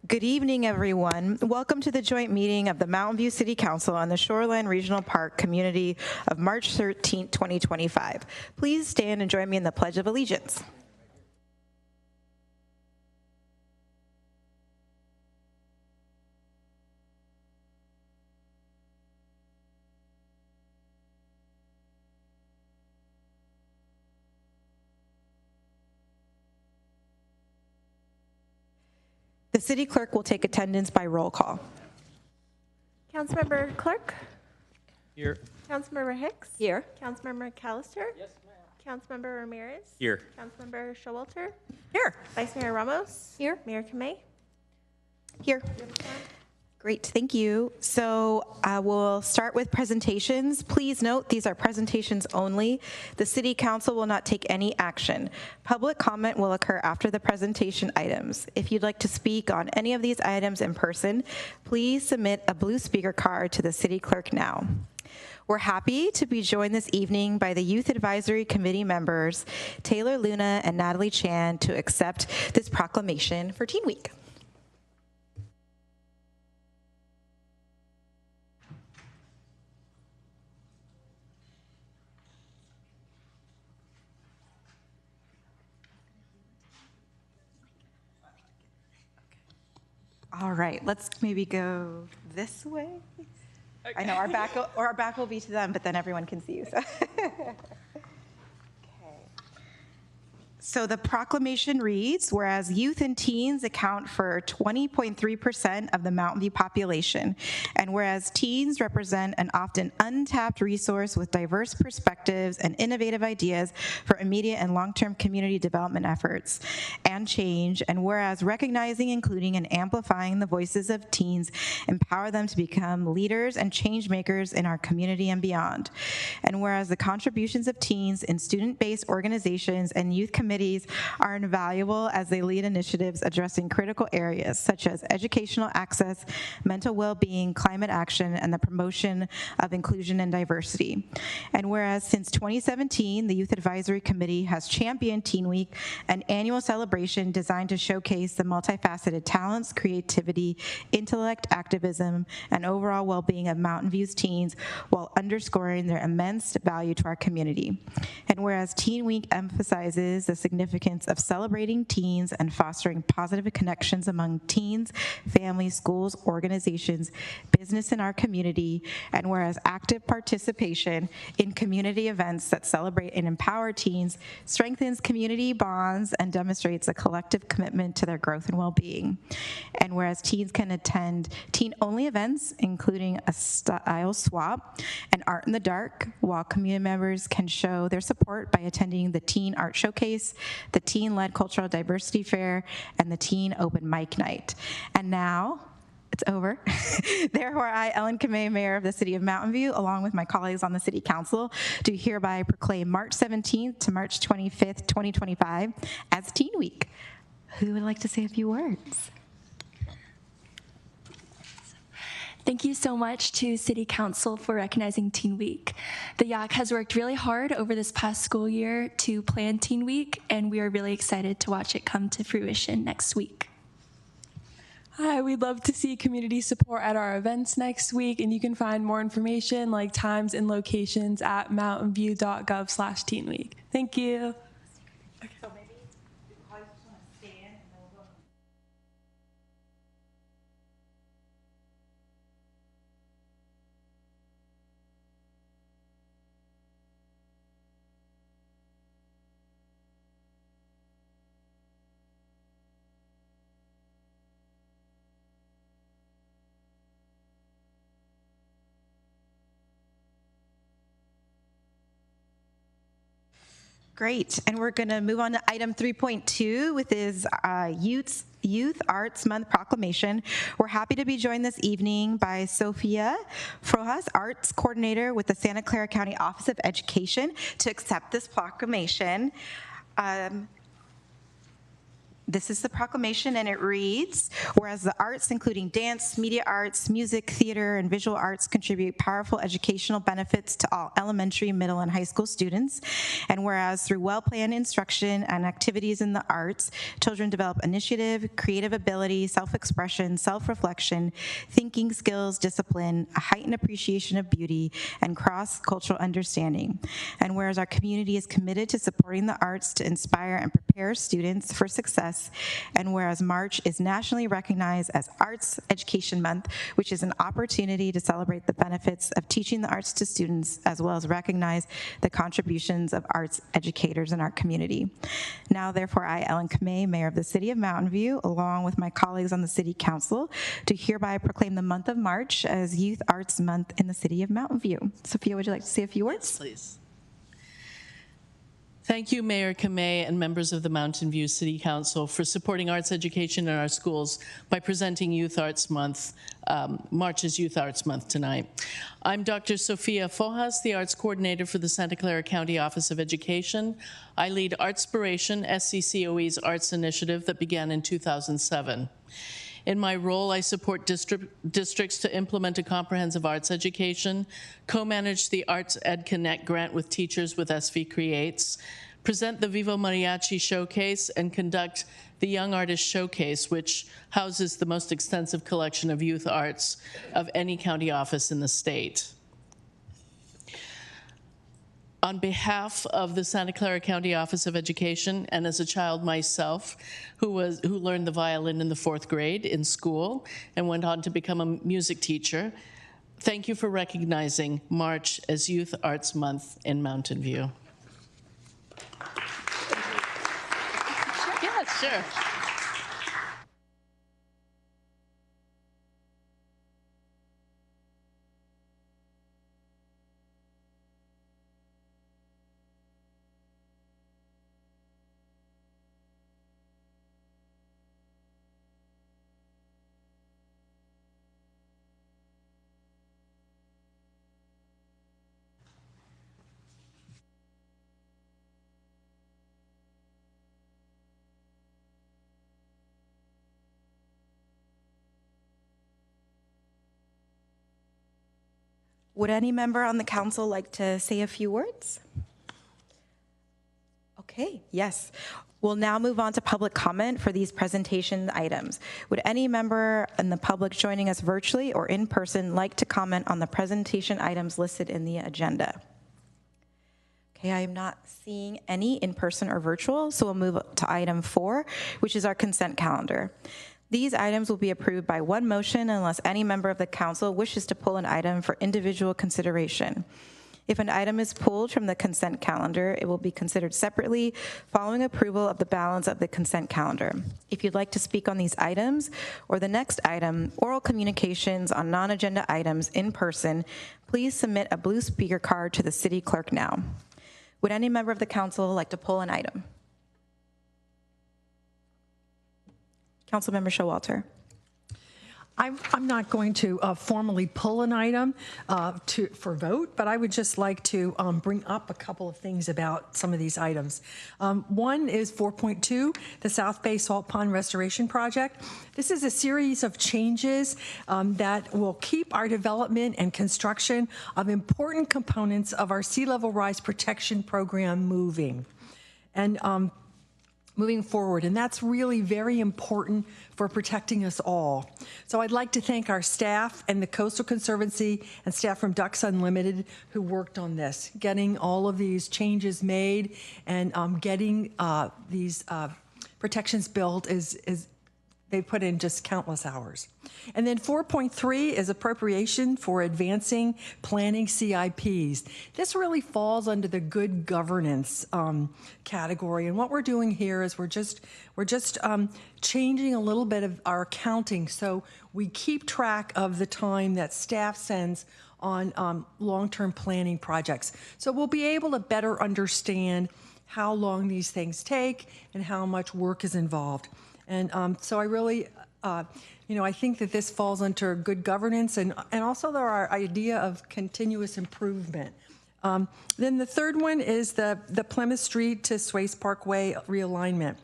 Good evening, everyone. Welcome to the joint meeting of the Mountain View City Council and the Shoreline Regional Park Community of March 13, 2025. Please stand and join me in the Pledge of Allegiance. The city clerk will take attendance by roll call. Councilmember Clark? Here. Councilmember Hicks? Here. Councilmember McAllister? Yes, ma'am. Councilmember Ramirez? Here. Councilmember Showalter? Here. Vice Mayor Ramos? Here. Mayor Kamei? Here. Great, thank you. So we'll start with presentations. Please note these are presentations only. The City Council will not take any action. Public comment will occur after the presentation items. If you'd like to speak on any of these items in person, please submit a blue speaker card to the City Clerk now. We're happy to be joined this evening by the Youth Advisory Committee members, Taylor Luna and Natalie Chan, to accept this proclamation for Teen Week. All right, let's maybe go this way. Okay. I know our back will be to them, but then everyone can see you. So. So the proclamation reads, whereas youth and teens account for 20.3% of the Mountain View population, and whereas teens represent an often untapped resource with diverse perspectives and innovative ideas for immediate and long-term community development efforts and change, and whereas recognizing, including, and amplifying the voices of teens empower them to become leaders and change makers in our community and beyond, and whereas the contributions of teens in student-based organizations and youth committees are invaluable as they lead initiatives addressing critical areas such as educational access, mental well-being, climate action, and the promotion of inclusion and diversity. And whereas since 2017, the Youth Advisory Committee has championed Teen Week, an annual celebration designed to showcase the multifaceted talents, creativity, intellect, activism, and overall well-being of Mountain View's teens while underscoring their immense value to our community. And whereas Teen Week emphasizes the significance of celebrating teens and fostering positive connections among teens, families, schools, organizations, business in our community, and whereas active participation in community events that celebrate and empower teens strengthens community bonds and demonstrates a collective commitment to their growth and well-being. And whereas teens can attend teen-only events, including a style swap and art in the dark, while community members can show their support by attending the Teen Art Showcase, the Teen-Led Cultural Diversity Fair, and the Teen Open Mic Night. And now, it's over. Therefore, I, Ellen Kamei, Mayor of the City of Mountain View, along with my colleagues on the City Council, do hereby proclaim March 17th to March 25th, 2025 as Teen Week. Who would like to say a few words? Thank you so much to City Council for recognizing Teen Week. The YAC has worked really hard over this past school year to plan Teen Week, and we are really excited to watch it come to fruition next week. Hi, we'd love to see community support at our events next week, and you can find more information like times and locations at mountainview.gov/teenweek. Thank you. Okay. So maybe you probably just want to stand and then we'll go. Great, and we're going to move on to item 3.2, which is Youth Arts Month Proclamation. We're happy to be joined this evening by Sofia Frojas, Arts Coordinator with the Santa Clara County Office of Education, to accept this proclamation. This is the proclamation, and it reads, whereas the arts, including dance, media arts, music, theater, and visual arts, contribute powerful educational benefits to all elementary, middle, and high school students, and whereas through well-planned instruction and activities in the arts, children develop initiative, creative ability, self-expression, self-reflection, thinking skills, discipline, a heightened appreciation of beauty, and cross-cultural understanding. And whereas our community is committed to supporting the arts to inspire and prepare students for success, and whereas March is nationally recognized as Arts Education Month, which is an opportunity to celebrate the benefits of teaching the arts to students, as well as recognize the contributions of arts educators in our community. Now, therefore, I, Ellen Kamei, Mayor of the City of Mountain View, along with my colleagues on the City Council, do hereby proclaim the month of March as Youth Arts Month in the City of Mountain View. Sophia, would you like to say a few words? Yes, please. Thank you, Mayor Kamei and members of the Mountain View City Council for supporting arts education in our schools by presenting Youth Arts Month, March's Youth Arts Month tonight. I'm Dr. Sophia Fojas, the Arts Coordinator for the Santa Clara County Office of Education. I lead Artspiration, SCCOE's arts initiative that began in 2007. In my role, I support districts to implement a comprehensive arts education, co-manage the Arts Ed Connect grant with teachers with SV Creates, present the Vivo Mariachi Showcase, and conduct the Young Artist Showcase, which houses the most extensive collection of youth arts of any county office in the state. On behalf of the Santa Clara County Office of Education, and as a child myself, who learned the violin in the 4th grade in school and went on to become a music teacher, thank you for recognizing March as Youth Arts Month in Mountain View. Yeah, sure. Would any member on the council like to say a few words? Okay, yes. We'll now move on to public comment for these presentation items. Would any member in the public joining us virtually or in person like to comment on the presentation items listed in the agenda? Okay, I am not seeing any in person or virtual, so we'll move to item 4, which is our consent calendar. These items will be approved by one motion unless any member of the council wishes to pull an item for individual consideration. If an item is pulled from the consent calendar, it will be considered separately following approval of the balance of the consent calendar. If you'd like to speak on these items or the next item, oral communications on non-agenda items in person, please submit a blue speaker card to the city clerk now. Would any member of the council like to pull an item? Councilmember Showalter. I'm not going to formally pull an item for vote, but I would just like to bring up a couple of things about some of these items. One is 4.2, the South Bay Salt Pond Restoration Project. This is a series of changes that will keep our development and construction of important components of our sea level rise protection program moving. And moving forward, and that's really very important for protecting us all. So I'd like to thank our staff and the Coastal Conservancy and staff from Ducks Unlimited who worked on this, getting all of these changes made and getting these protections built is they put in just countless hours. And then 4.3 is appropriation for advancing planning CIPs. This really falls under the good governance category. And what we're doing here is we're just changing a little bit of our accounting so we keep track of the time that staff spends on long-term planning projects. So we'll be able to better understand how long these things take and how much work is involved. And so I really, I think that this falls under good governance and also our idea of continuous improvement. Then the third one is the Plymouth Street to Sways Parkway realignment.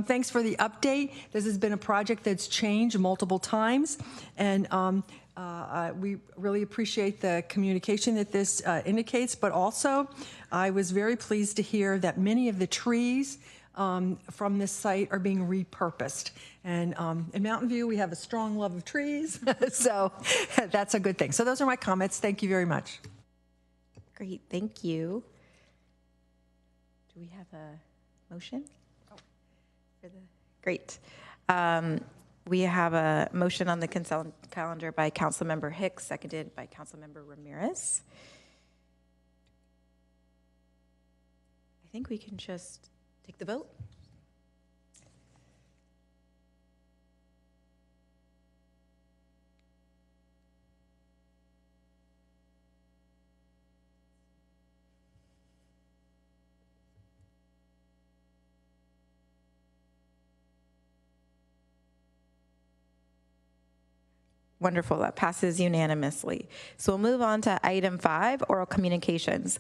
Thanks for the update. This has been a project that's changed multiple times, and we really appreciate the communication that this indicates, but also I was very pleased to hear that many of the trees from this site are being repurposed. And in Mountain View, we have a strong love of trees, so that's a good thing. So those are my comments. Thank you very much. Great, thank you. Do we have a motion? Great. We have a motion on the consent calendar by Councilmember Hicks, seconded by Councilmember Ramirez. I think we can just take the vote. Wonderful, that passes unanimously. So we'll move on to item 5, oral communications.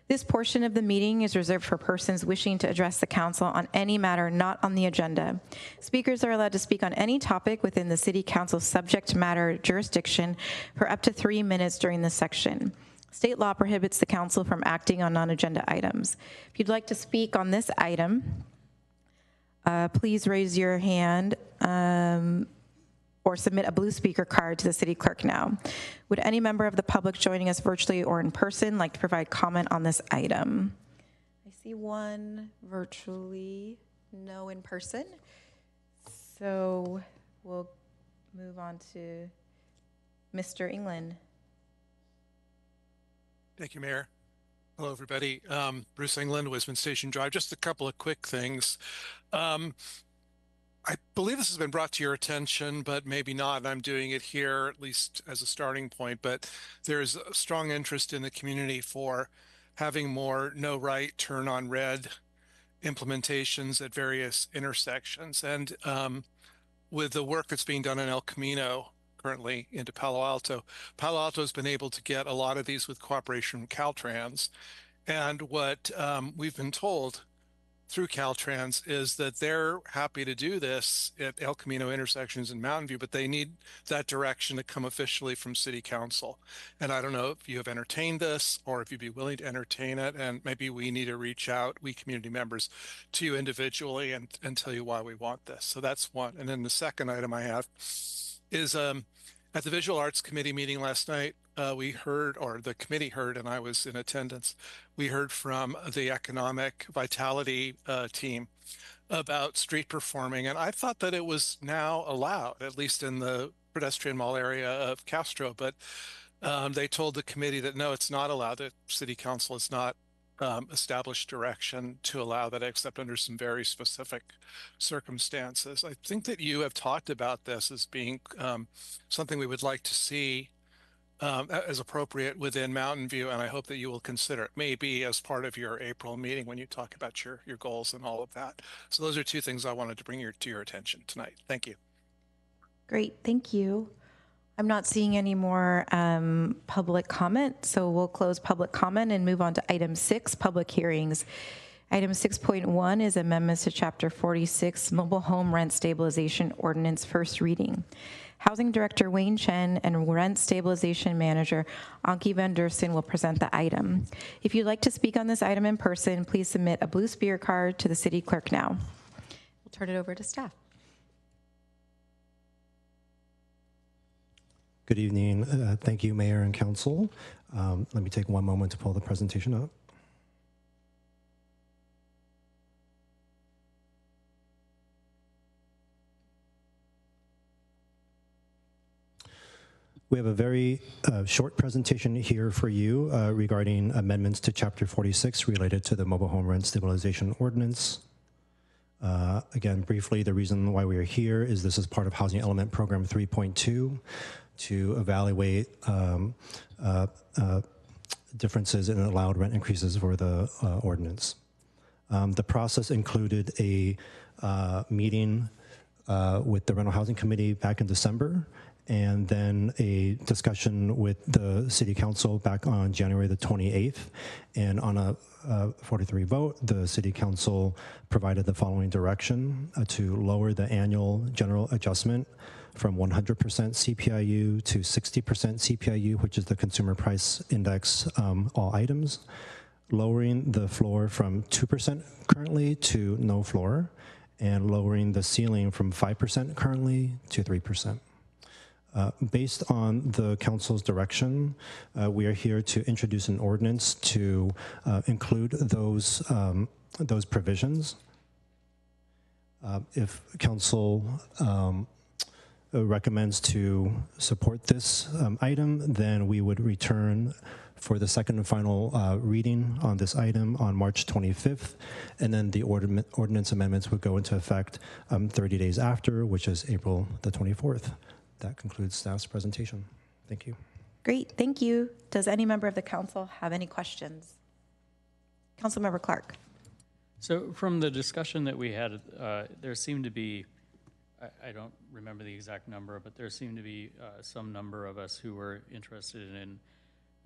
This portion of the meeting is reserved for persons wishing to address the council on any matter not on the agenda. Speakers are allowed to speak on any topic within the city council's subject matter jurisdiction for up to 3 minutes during this section. State law prohibits the council from acting on non-agenda items. If you'd like to speak on this item, please raise your hand or submit a blue speaker card to the city clerk now. Would any member of the public joining us virtually or in person like to provide comment on this item? I see one virtually, no in person. So we'll move on to Mr. England. Thank you, Mayor. Hello, everybody. Bruce England, Wisman Station Drive. Just a couple of quick things. I believe this has been brought to your attention, but maybe not, and I'm doing it here at least as a starting point, but there's a strong interest in the community for having more no right, turn on red implementations at various intersections. And with the work that's being done in El Camino currently into Palo Alto has been able to get a lot of these with cooperation from Caltrans. And what we've been told through Caltrans is that they're happy to do this at El Camino intersections in Mountain View, but they need that direction to come officially from City Council. And I don't know if you have entertained this or if you'd be willing to entertain it, and maybe we need to reach out, we community members, to you individually and tell you why we want this. So that's one. And then the second item I have is at the Visual Arts Committee meeting last night, we heard, or the committee heard, and I was in attendance, we heard from the Economic Vitality team about street performing. And I thought that it was now allowed, at least in the pedestrian mall area of Castro. But they told the committee that no, it's not allowed, that City Council has not established direction to allow that except under some very specific circumstances. I think that you have talked about this as being something we would like to see as appropriate within Mountain View, and I hope that you will consider it maybe as part of your April meeting when you talk about your goals and all of that. So those are two things I wanted to bring to your attention tonight. Thank you. Great, thank you. I'm not seeing any more public comment, so we'll close public comment and move on to item 6, public hearings. Item 6.1 is amendments to Chapter 46, Mobile Home Rent Stabilization Ordinance, first reading. Housing Director Wayne Chen and Rent Stabilization Manager Anki Van Dersen will present the item. If you'd like to speak on this item in person, please submit a blue speaker card to the city clerk now. We'll turn it over to staff. Good evening. Thank you, Mayor and Council. Let me take one moment to pull the presentation up. We have a very short presentation here for you regarding amendments to Chapter 46 related to the Mobile Home Rent Stabilization Ordinance. Again, briefly, the reason why we are here is this is part of Housing Element Program 3.2 to evaluate differences in allowed rent increases for the ordinance. The process included a meeting with the Rental Housing Committee back in December, and then a discussion with the City Council back on January the 28th. And on a 43 vote, the City Council provided the following direction to lower the annual general adjustment from 100% CPIU to 60% CPIU, which is the Consumer Price Index, all items, lowering the floor from 2% currently to no floor, and lowering the ceiling from 5% currently to 3%. Based on the council's direction, we are here to introduce an ordinance to include those provisions. If council recommends to support this item, then we would return for the second and final reading on this item on March 25th, and then the ordinance amendments would go into effect 30 days after, which is April the 24th. That concludes staff's presentation. Thank you. Great, thank you. Does any member of the council have any questions? Councilmember Clark. So from the discussion that we had, there seemed to be, I don't remember the exact number, but there seemed to be some number of us who were interested in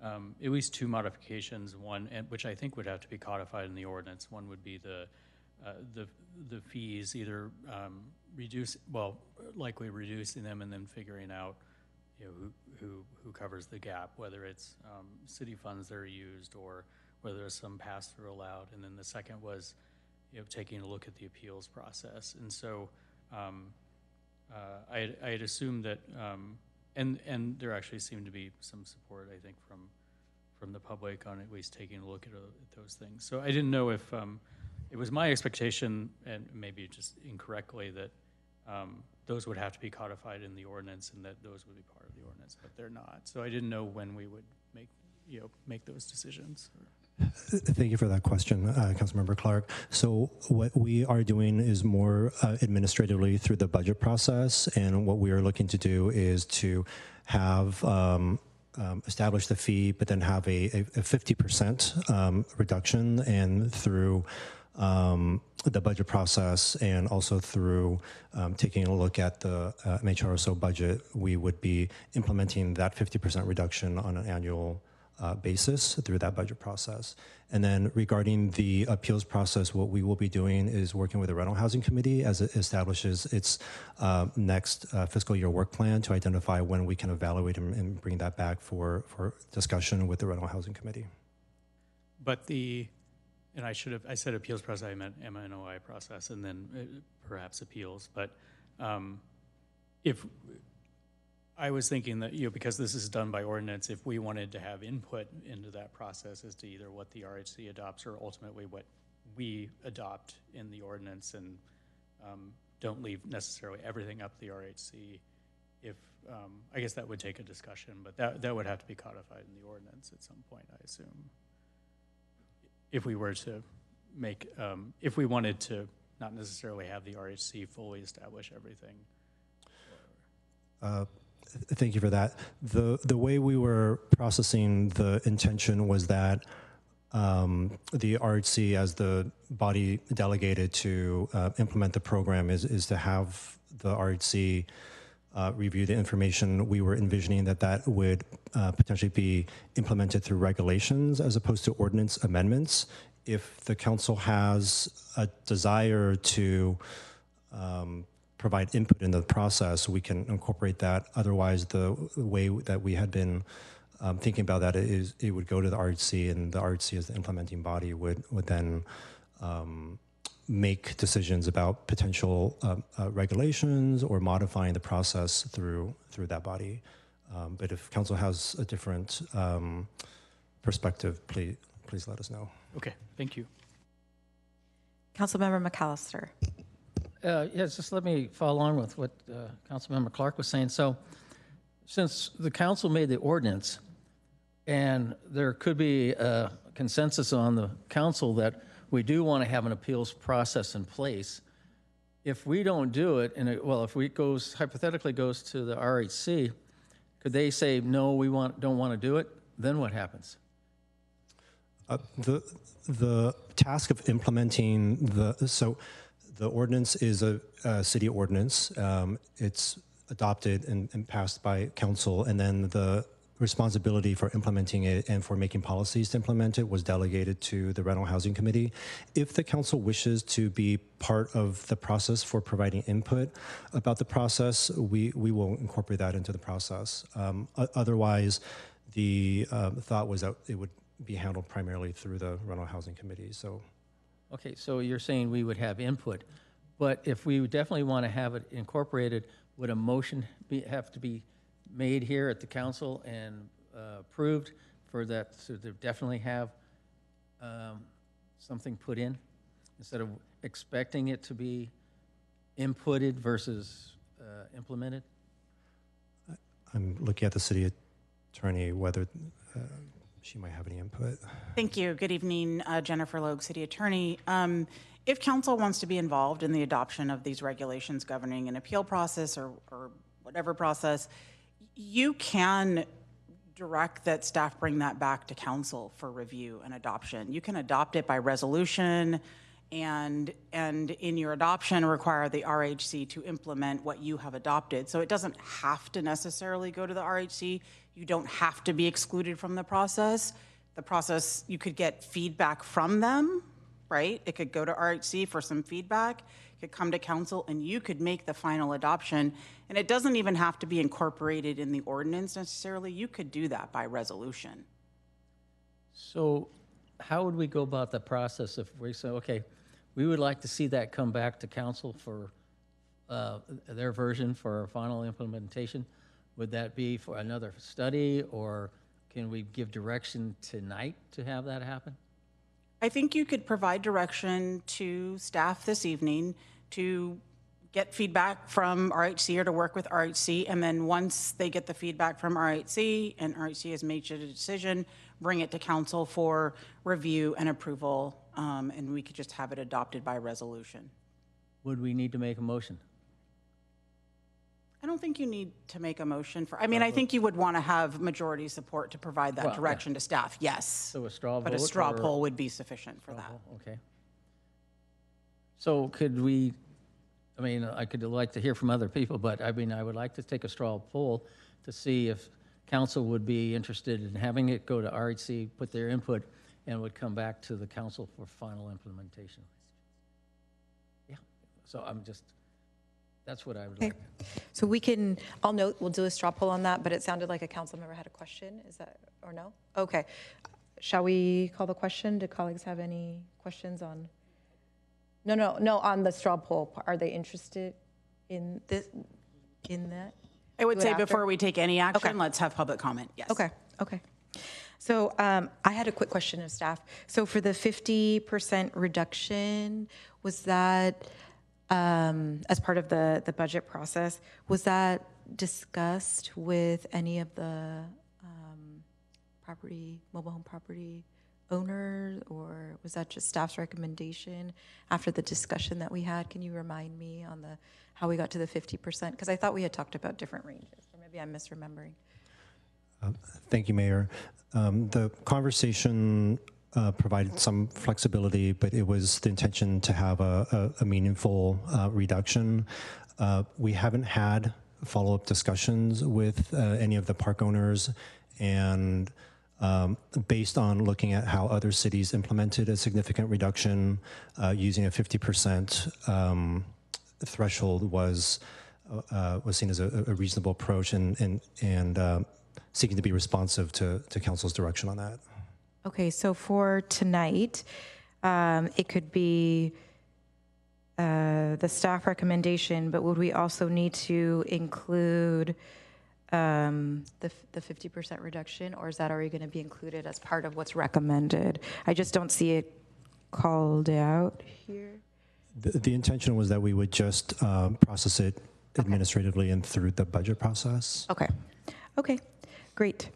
at least two modifications. One, which I think would have to be codified in the ordinance. One would be the fees, either likely reducing them and then figuring out, who covers the gap, whether it's city funds that are used or whether there's some pass-through allowed. And then the second was, taking a look at the appeals process. And so I had assumed that, and there actually seemed to be some support, I think, from the public on at least taking a look at those things. So I didn't know if it was my expectation, and maybe just incorrectly, that those would have to be codified in the ordinance and that those would be part of the ordinance, but they're not. So I didn't know when we would make those decisions. Thank you for that question, Councilmember Clark. So what we are doing is more administratively through the budget process, and what we are looking to do is to have establish the fee, but then have a 50% reduction, and through the budget process and also through taking a look at the MHRSO budget, we would be implementing that 50% reduction on an annual basis through that budget process. And then regarding the appeals process, what we will be doing is working with the Rental Housing Committee as it establishes its next fiscal year work plan to identify when we can evaluate and bring that back for discussion with the Rental Housing Committee. But and I said appeals process, I meant MNOI process, and then perhaps appeals. But if I was thinking that, because this is done by ordinance, if we wanted to have input into that process as to either what the RHC adopts or ultimately what we adopt in the ordinance, and don't leave necessarily everything up to the RHC, I guess that would take a discussion, but that would have to be codified in the ordinance at some point, I assume. If we were to if we wanted to not necessarily have the RHC fully establish everything. Thank you for that. The way we were processing the intention was that the RHC, as the body delegated to implement the program, is to have the RHC review the information. We were envisioning that would potentially be implemented through regulations as opposed to ordinance amendments. If the council has a desire to provide input in the process, we can incorporate that. Otherwise, the way that we had been thinking about that is it would go to the RHC, and the RHC as the implementing body would then make decisions about potential regulations or modifying the process through that body. But if council has a different perspective, please let us know. Okay, thank you. Councilmember McAllister. Yes, just let me follow along with what Councilmember Clark was saying. So since the council made the ordinance, and there could be a consensus on the council that we do want to have an appeals process in place, if we don't do it, and if we hypothetically goes to the RHC, could they say, no, we don't want to do it? Then what happens? The task of implementing the ordinance is a city ordinance. It's adopted and passed by council, and then the responsibility for implementing it and for making policies to implement it was delegated to the Rental Housing Committee. If the council wishes to be part of the process for providing input about the process, we will incorporate that into the process. Otherwise, the thought was that it would be handled primarily through the Rental Housing Committee. So, Okay, so you're saying we would have input, but if we definitely want to have it incorporated, would a motion have to be made here at the council and approved for that, so to definitely have something put in instead of expecting it to be inputted versus implemented? I'm looking at the city attorney, whether she might have any input. Thank you. Good evening, Jennifer Logue, City Attorney. If council wants to be involved in the adoption of these regulations governing an appeal process or whatever process, you can direct that staff bring that back to council for review and adoption. You can adopt it by resolution and in your adoption require the RHC to implement what you have adopted. So it doesn't have to necessarily go to the RHC. You don't have to be excluded from the process. The process, you could get feedback from them, right? It could go to RHC for some feedback. It could come to council and you could make the final adoption. And it doesn't even have to be incorporated in the ordinance necessarily. You could do that by resolution. So how would we go about the process if we say, okay, we would like to see that come back to council for their version for final implementation? Would that be for another study, or can we give direction tonight to have that happen? I think you could provide direction to staff this evening to get feedback from RHC or to work with RHC, and then once they get the feedback from RHC and RHC has made a decision, bring it to council for review and approval, and we could just have it adopted by resolution. Would we need to make a motion? I don't think you need to make a motion for, I mean, I think you would want to have majority support to provide that direction to staff, yes. So a straw vote? But a straw poll would be sufficient for that. Okay. So could we, I mean, I could like to hear from other people, but I mean, I would like to take a straw poll to see if council would be interested in having it go to RHC, put their input, and would come back to the council for final implementation. Yeah, so I'm just, that's what I would like. So we can, I'll note, we'll do a straw poll on that, but it sounded like a council member had a question. Is that, or no? Okay. Shall we call the question? Do colleagues have any questions on? No, on the straw poll. Are they interested in this, in that? I would say before we take any action, let's have public comment, yes. Okay. So I had a quick question of staff. So for the 50% reduction, was that, as part of the budget process, was that discussed with any of the mobile home property owners, or was that just staff's recommendation after the discussion that we had? Can you remind me on how we got to the 50%? Because I thought we had talked about different ranges, or maybe I'm misremembering. Thank you, Mayor. The conversation provided some flexibility, but it was the intention to have a meaningful reduction. We haven't had follow-up discussions with any of the park owners, and based on looking at how other cities implemented a significant reduction, using a 50% threshold was seen as a reasonable approach, and seeking to be responsive to council's direction on that. Okay, so for tonight, it could be the staff recommendation, but would we also need to include the 50% reduction, or is that already going to be included as part of what's recommended? I just don't see it called out here. The intention was that we would just process it administratively and through the budget process. Okay, great.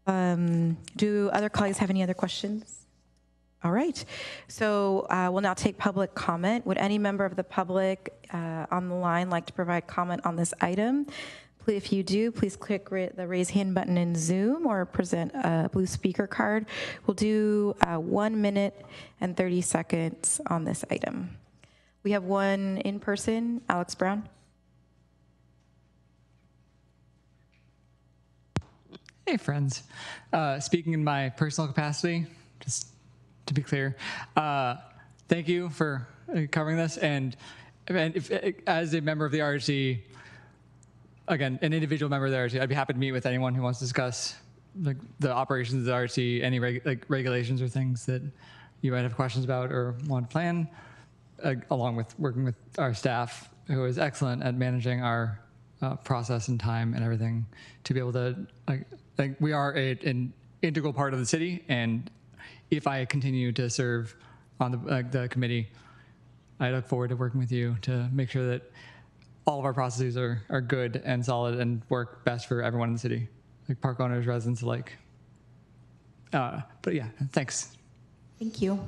Do other colleagues have any other questions? All right, so we'll now take public comment. Would any member of the public on the line like to provide comment on this item? If you do, please click the raise hand button in Zoom or present a blue speaker card. We'll do 1 minute and 30 seconds on this item. We have one in person, Alex Brown. Hey, friends. Speaking in my personal capacity, just to be clear, thank you for covering this. And if, as a member of the RRC, again, an individual member of the RRC, I'd be happy to meet with anyone who wants to discuss like the operations of the RRC, any regulations or things that you might have questions about or want to plan, along with working with our staff, who is excellent at managing our process and time and everything, to be able to, like we are an integral part of the city. And if I continue to serve on the committee, I look forward to working with you to make sure that all of our processes are good and solid and work best for everyone in the city, like park owners, residents alike. But yeah, thanks. Thank you.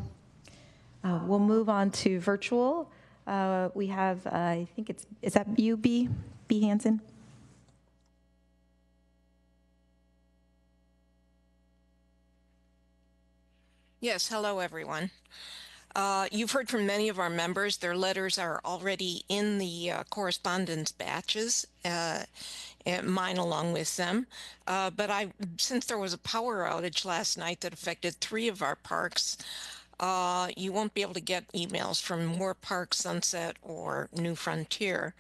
We'll move on to virtual. We have, I think is that you, B Hansen? Yes, hello everyone. You've heard from many of our members. Their letters are already in the correspondence batches, and mine along with them. But since there was a power outage last night that affected 3 of our parks, you won't be able to get emails from Moore Park, Sunset, or New Frontier.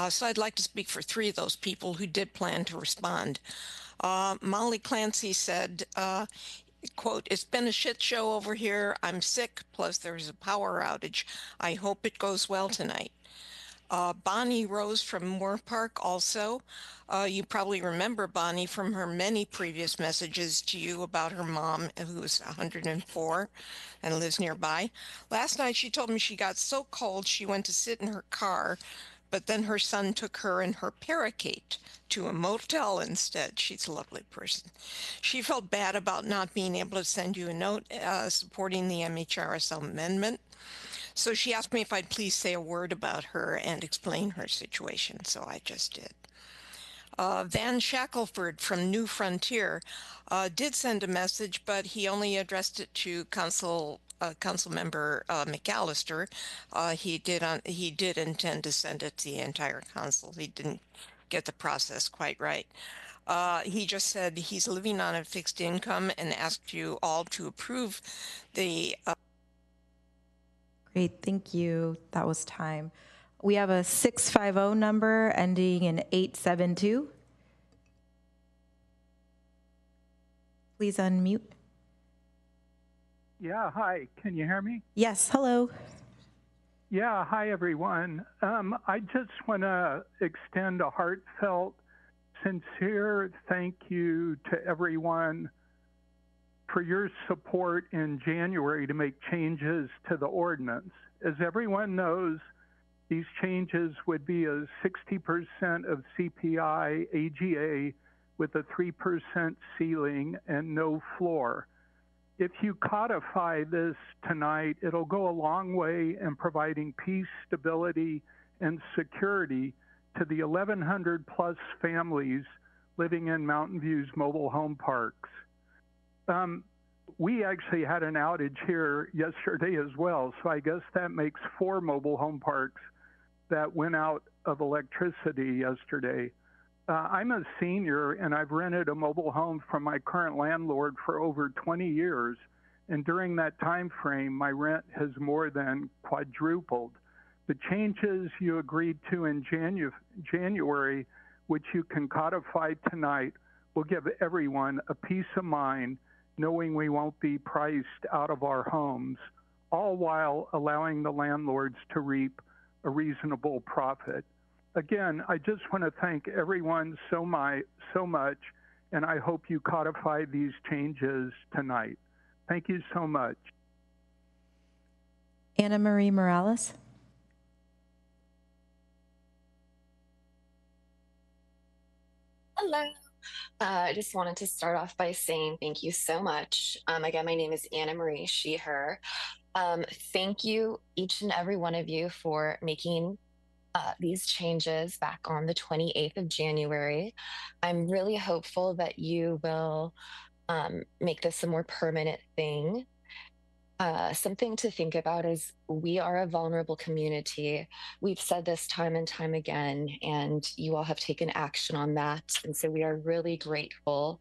So I'd like to speak for 3 of those people who did plan to respond. Molly Clancy said, quote, "It's been a shit show over here. I'm sick, plus there's a power outage. I hope it goes well tonight." Bonnie Rose from Moore Park also. You probably remember Bonnie from her many previous messages to you about her mom, who is 104 and lives nearby. Last night she told me she got so cold she went to sit in her car, but then her son took her and her parakeet to a motel instead. She's a lovely person. She felt bad about not being able to send you a note supporting the MHRSL amendment. So she asked me if I'd please say a word about her and explain her situation, so I just did. Van Shackelford from New Frontier did send a message, but he only addressed it to Council Member McAllister. He did intend to send it to the entire council. He didn't get the process quite right. He just said he's living on a fixed income and asked you all to approve the Great, thank you. That was time. We have a 650 number ending in 872. Please unmute. Yeah, hi. Can you hear me? Yes, hello. Yeah, hi, everyone. I just want to extend a heartfelt, sincere thank you to everyone for your support in January to make changes to the ordinance. As everyone knows, these changes would be a 60% of CPI AGA with a 3% ceiling and no floor. If you codify this tonight, it'll go a long way in providing peace, stability, and security to the 1,100 plus families living in Mountain View's mobile home parks. We actually had an outage here yesterday as well, so I guess that makes 4 mobile home parks that went out of electricity yesterday. I'm a senior and I've rented a mobile home from my current landlord for over 20 years. And during that time frame, my rent has more than quadrupled. The changes you agreed to in January, which you can codify tonight, will give everyone a peace of mind knowing we won't be priced out of our homes, all while allowing the landlords to reap a reasonable profit. Again, I just want to thank everyone so much, and I hope you codify these changes tonight. Thank you so much. Anna Marie Morales. Hello. I just wanted to start off by saying thank you so much. Again, my name is Anna Marie, she, her. Thank you, each and every one of you, for making these changes back on the 28th of January. I'm really hopeful that you will make this a more permanent thing. Something to think about is we are a vulnerable community. We've said this time and time again, and you all have taken action on that. And so we are really grateful.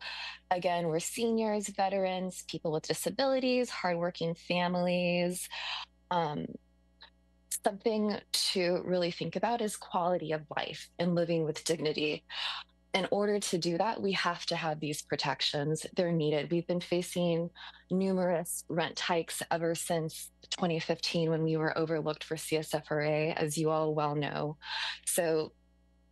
Again, we're seniors, veterans, people with disabilities, hardworking families. Um, Something to really think about is quality of life and living with dignity. In order to do that, we have to have these protections. They're needed. We've been facing numerous rent hikes ever since 2015 when we were overlooked for CSFRA, as you all well know. So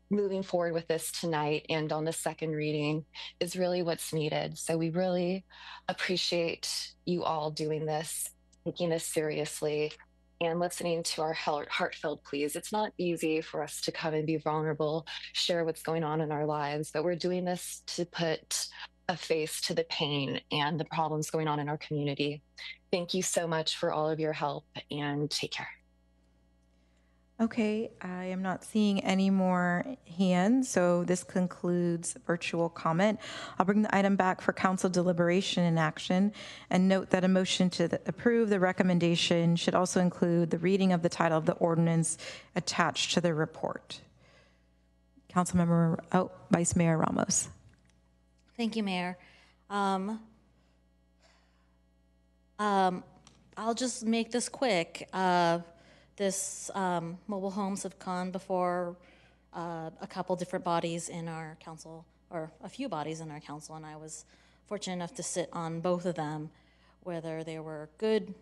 moving forward with this tonight and on the second reading is really what's needed. So we really appreciate you all doing this, taking this seriously, and listening to our heartfelt pleas. It's not easy for us to come and be vulnerable, share what's going on in our lives, but we're doing this to put a face to the pain and the problems going on in our community. Thank you so much for all of your help, and take care. Okay, I am not seeing any more hands, so this concludes virtual comment. I'll bring the item back for council deliberation and action, and note that a motion to approve the recommendation should also include the reading of the title of the ordinance attached to the report. Vice Mayor Ramos. Thank you, Mayor. I'll just make this quick. Mobile homes have gone before a couple different bodies in our council, or a few bodies in our council, and I was fortunate enough to sit on both of them, whether they were good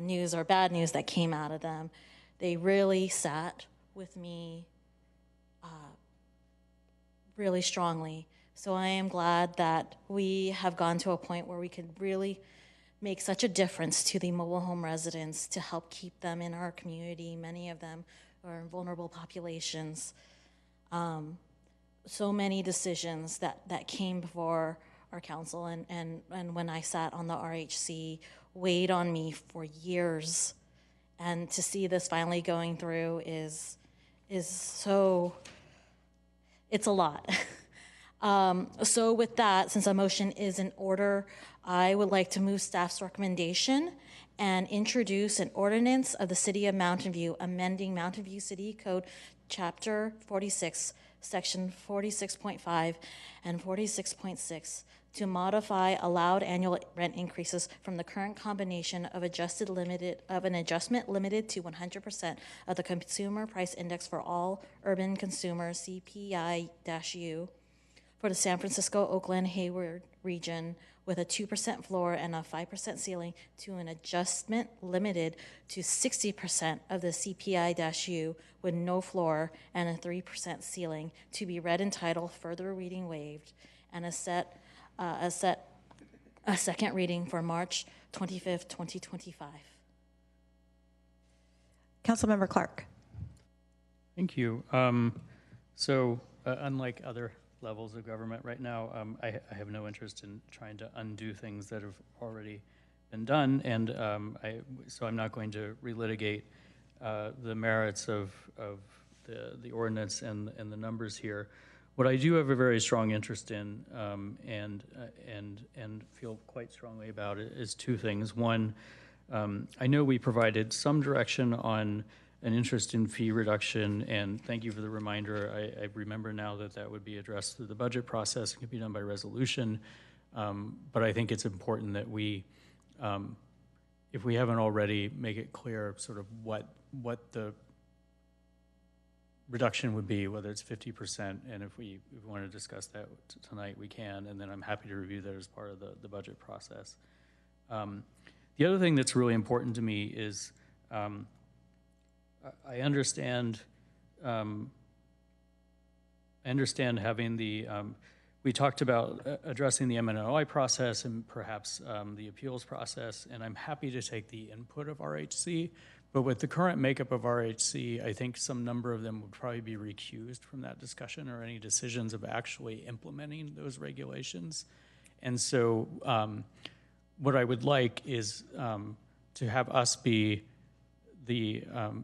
news or bad news that came out of them. They really sat with me really strongly. So I am glad that we have gone to a point where we could really make such a difference to the mobile home residents to help keep them in our community. Many of them are in vulnerable populations. So many decisions that came before our council and when I sat on the RHC weighed on me for years. And to see this finally going through is so, it's a lot. So with that, since a motion is in order, I would like to move staff's recommendation and introduce an ordinance of the City of Mountain View, amending Mountain View City Code, Chapter 46, Section 46.5 and 46.6, to modify allowed annual rent increases from the current combination of an adjustment limited to 100% of the Consumer Price Index for all urban consumers, CPI-U, for the San Francisco, Oakland, Hayward region, with a 2% floor and a 5% ceiling, to an adjustment limited to 60% of the CPI-U with no floor and a 3% ceiling, to be read in title, further reading waived, and a second reading for March 25th, 2025. Councilmember Clark. Thank you. Unlike other levels of government right now, I have no interest in trying to undo things that have already been done, and so I'm not going to relitigate the merits of the ordinance and the numbers here. What I do have a very strong interest in and feel quite strongly about it is two things. One, I know we provided some direction on an interest in fee reduction, and thank you for the reminder. I remember now that would be addressed through the budget process. It can be done by resolution, but I think it's important that we, if we haven't already, make it clear sort of what the reduction would be, whether it's 50%, and if we want to discuss that tonight, we can, and then I'm happy to review that as part of the budget process. The other thing that's really important to me is I understand having the, we talked about addressing the MNOI process and perhaps the appeals process, and I'm happy to take the input of RHC, but with the current makeup of RHC, I think some number of them would probably be recused from that discussion or any decisions of actually implementing those regulations. And so what I would like is to have us be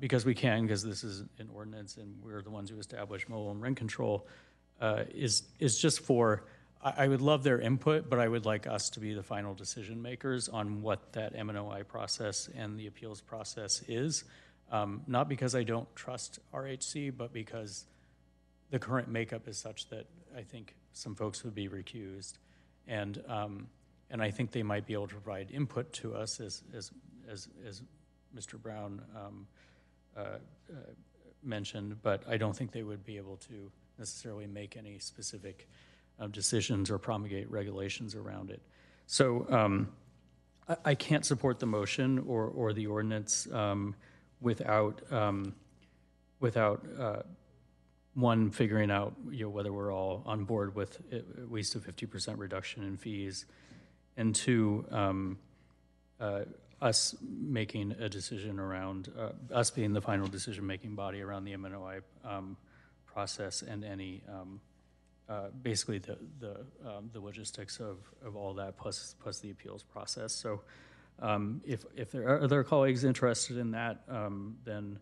because we can, because this is an ordinance and we're the ones who establish mobile and rent control, is just for I would love their input, but I would like us to be the final decision makers on what that MNOI process and the appeals process is. Not because I don't trust RHC, but because the current makeup is such that I think some folks would be recused. And I think they might be able to provide input to us as Mr. Brown mentioned, but I don't think they would be able to necessarily make any specific decisions or promulgate regulations around it. So I can't support the motion or the ordinance without one, figuring out whether we're all on board with at least a 50% reduction in fees, and two, us making a decision around us being the final decision-making body around the MNOI process and any basically the logistics of all that plus the appeals process. So if there are other colleagues interested in that, then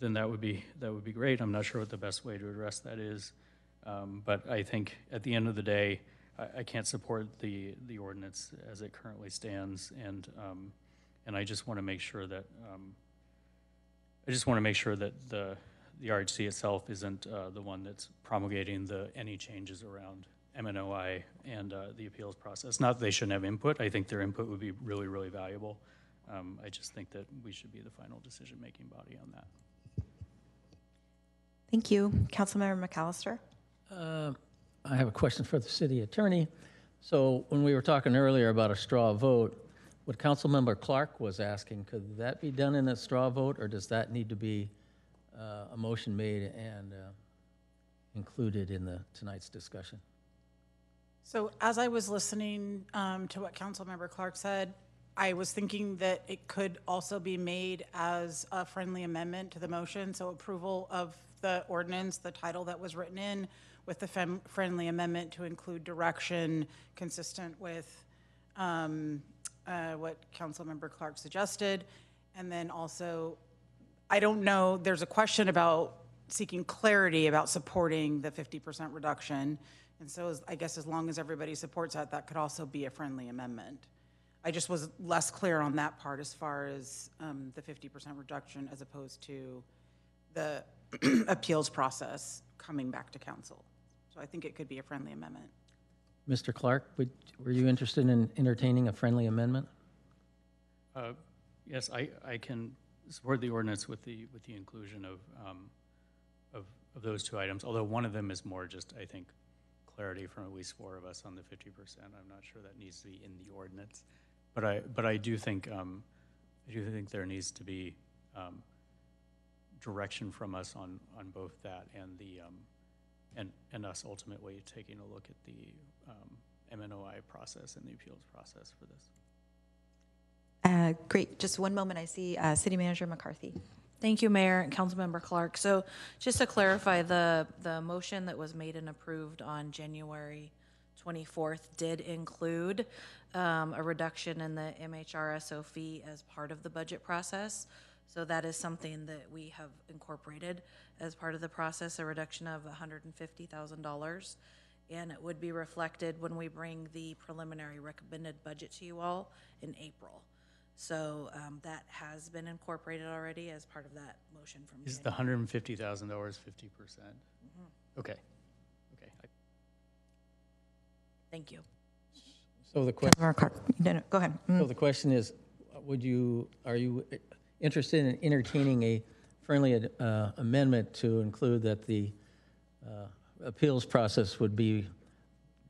that would be great. I'm not sure what the best way to address that is, but I think at the end of the day, I can't support the ordinance as it currently stands, and I just want to make sure that the RHC itself isn't the one that's promulgating any changes around MNOI and the appeals process. Not that they shouldn't have input. I think their input would be really, really valuable. I just think that we should be the final decision-making body on that. Thank you. Councilmember McAllister. I have a question for the city attorney. So when we were talking earlier about a straw vote, what Councilmember Clark was asking, could that be done in a straw vote, or does that need to be a motion made and included in tonight's discussion? So as I was listening to what Councilmember Clark said, I was thinking that it could also be made as a friendly amendment to the motion, so approval of the ordinance, the title that was written in, with the friendly amendment to include direction consistent with what Councilmember Clark suggested. And then also, I don't know, there's a question about seeking clarity about supporting the 50% reduction. And so I guess as long as everybody supports that, that could also be a friendly amendment. I just was less clear on that part as far as the 50% reduction as opposed to the appeals process coming back to council. So I think it could be a friendly amendment. Mr. Clark, were you interested in entertaining a friendly amendment? Yes, I can support the ordinance with the inclusion of those two items, although one of them is more just, I think, clarity from at least four of us on the 50%. I'm not sure that needs to be in the ordinance, but I do think there needs to be direction from us on both that and the and us ultimately taking a look at the MNOI process and the appeals process for this. Great. Just one moment. I see City Manager McCarthy. Thank you, Mayor and Councilmember Clark. So just to clarify, the motion that was made and approved on January 24th did include a reduction in the MHRSO fee as part of the budget process. So that is something that we have incorporated as part of the process, a reduction of $150,000. And it would be reflected when we bring the preliminary recommended budget to you all in April. So that has been incorporated already as part of that motion from Is the $150,000 50%? Okay. Okay. Thank you. So the question. No, go ahead. So the question is, are you interested in entertaining a friendly amendment to include that the appeals process would be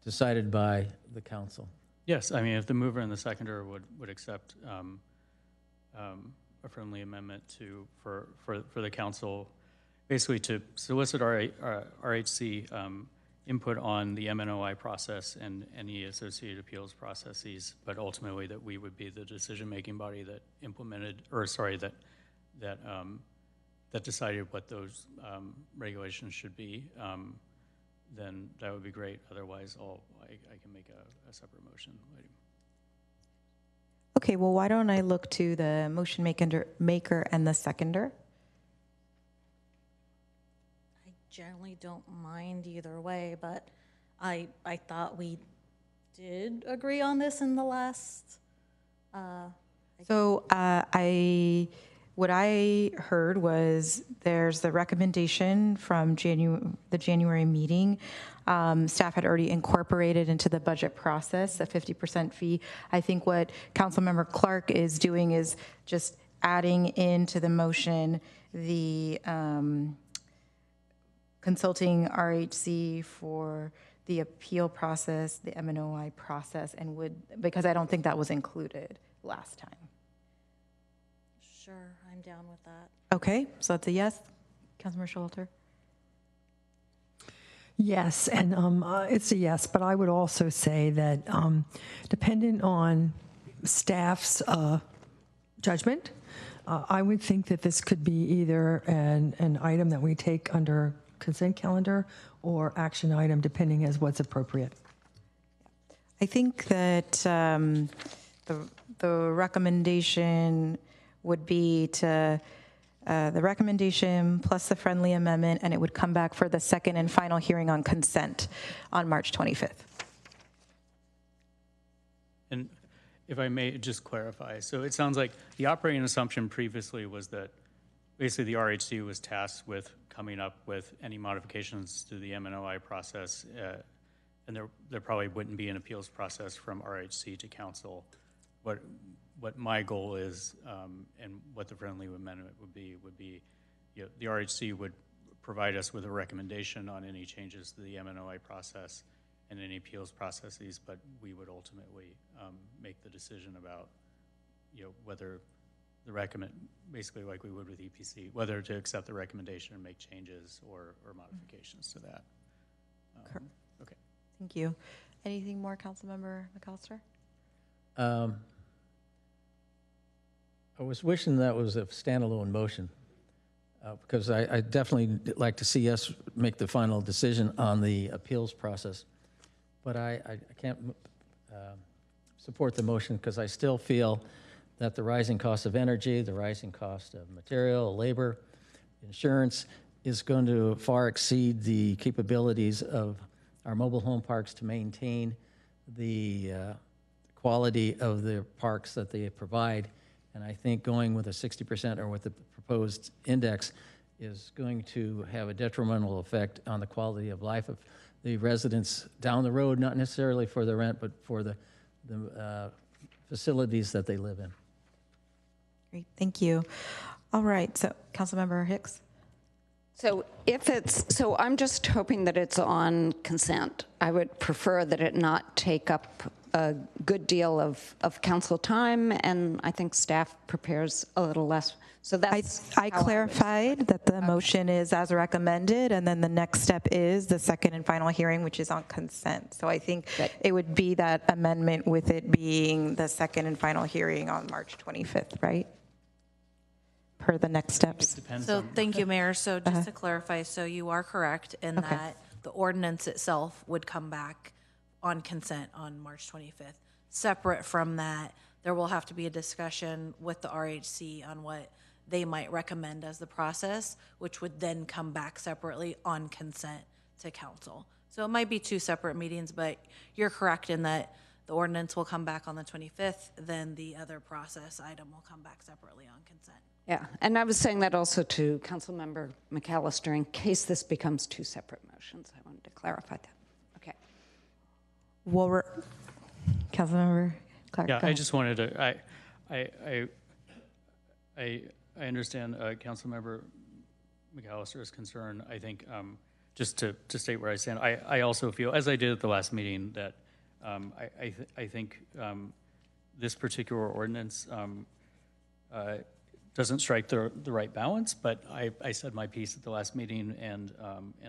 decided by the council? Yes, I mean, if the mover and the seconder would accept a friendly amendment for the council, basically to solicit our RHC input on the MNOI process and any associated appeals processes, but ultimately that we would be the decision-making body that implemented, or sorry, that decided what those regulations should be. Then that would be great. Otherwise, I can make a separate motion. Okay, well, why don't I look to the motion maker and the seconder? I generally don't mind either way, but I thought we did agree on this in the last. So what I heard was there's the recommendation from the January meeting. Staff had already incorporated into the budget process a 50% fee. I think what Councilmember Clark is doing is just adding into the motion the consulting RHC for the appeal process, the MNOI process, and because I don't think that was included last time. Sure, I'm down with that. Okay, so that's a yes. Councilmember Showalter? Yes, and it's a yes, but I would also say that dependent on staff's judgment, I would think that this could be either an item that we take under consent calendar or action item, depending as what's appropriate. I think that the recommendation would be to the recommendation plus the friendly amendment, and it would come back for the second and final hearing on consent on March 25th. And if I may just clarify, so it sounds like the operating assumption previously was that basically the RHC was tasked with coming up with any modifications to the MNOI process, and there probably wouldn't be an appeals process from RHC to council. What my goal is, and what the friendly amendment would be, the RHC would provide us with a recommendation on any changes to the MNOI process and any appeals processes, but we would ultimately make the decision about, whether basically like we would with EPC, whether to accept the recommendation and make changes or modifications to that. Okay. Thank you. Anything more, Councilmember McAllister? I was wishing that was a standalone motion because I definitely like to see us make the final decision on the appeals process. But I can't support the motion because I still feel that the rising cost of energy, the rising cost of material, labor, insurance is going to far exceed the capabilities of our mobile home parks to maintain the quality of the parks that they provide. And I think going with a 60% or with the proposed index is going to have a detrimental effect on the quality of life of the residents down the road, not necessarily for the rent, but for the facilities that they live in. Great, thank you. All right, so Councilmember Hicks? So I'm just hoping that it's on consent. I would prefer that it not take up a good deal of council time, and I think staff prepares a little less. So that's I clarified that the motion is as recommended, and then the next step is the second and final hearing, which is on consent. So I think it would be that amendment with it being the second and final hearing on March 25th, right? Per the next steps. So thank you, Mayor. So just to clarify, so you are correct in that the ordinance itself would come back on consent on March 25th. Separate from that, there will have to be a discussion with the RHC on what they might recommend as the process, which would then come back separately on consent to council. So it might be two separate meetings, but you're correct in that the ordinance will come back on the 25th, then the other process item will come back separately on consent. Yeah, and I was saying that also to Councilmember McAllister in case this becomes two separate motions. I wanted to clarify that. Okay. Well, Councilmember Clark. Yeah, I just wanted to. I understand Councilmember McAllister's concern. I think just to state where I stand, I also feel, as I did at the last meeting, that I think this particular ordinance doesn't strike the right balance. But I said my piece at the last meeting, and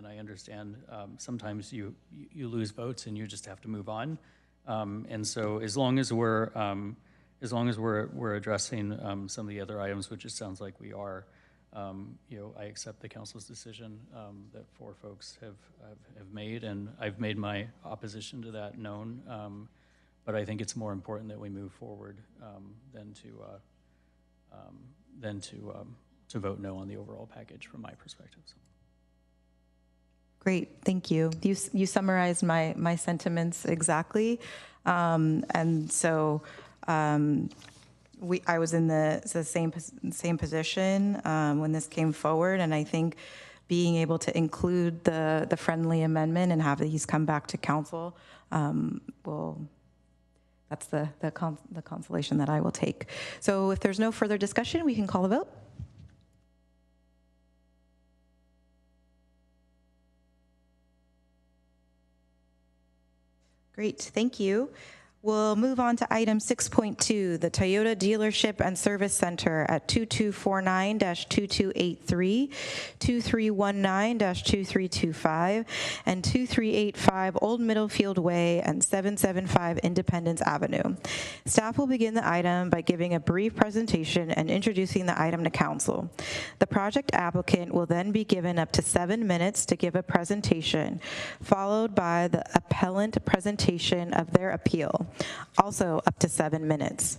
I understand sometimes you lose votes and you just have to move on. And so as long as we're addressing some of the other items, which it sounds like we are, I accept the council's decision that four folks have made, and I've made my opposition to that known. But I think it's more important that we move forward than to vote no on the overall package, from my perspective. So. Great, thank you. You summarized my sentiments exactly. And so I was in the same position when this came forward, and I think being able to include the friendly amendment and have these come back to council that's the consolation that I will take. So if there's no further discussion, we can call a vote. Great, thank you. We'll move on to item 6.2, the Toyota Dealership and Service Center at 2249-2283, 2319-2325, and 2385 Old Middlefield Way and 775 Independence Avenue. Staff will begin the item by giving a brief presentation and introducing the item to council. The project applicant will then be given up to 7 minutes to give a presentation, followed by the appellant presentation of their appeal, also up to 7 minutes.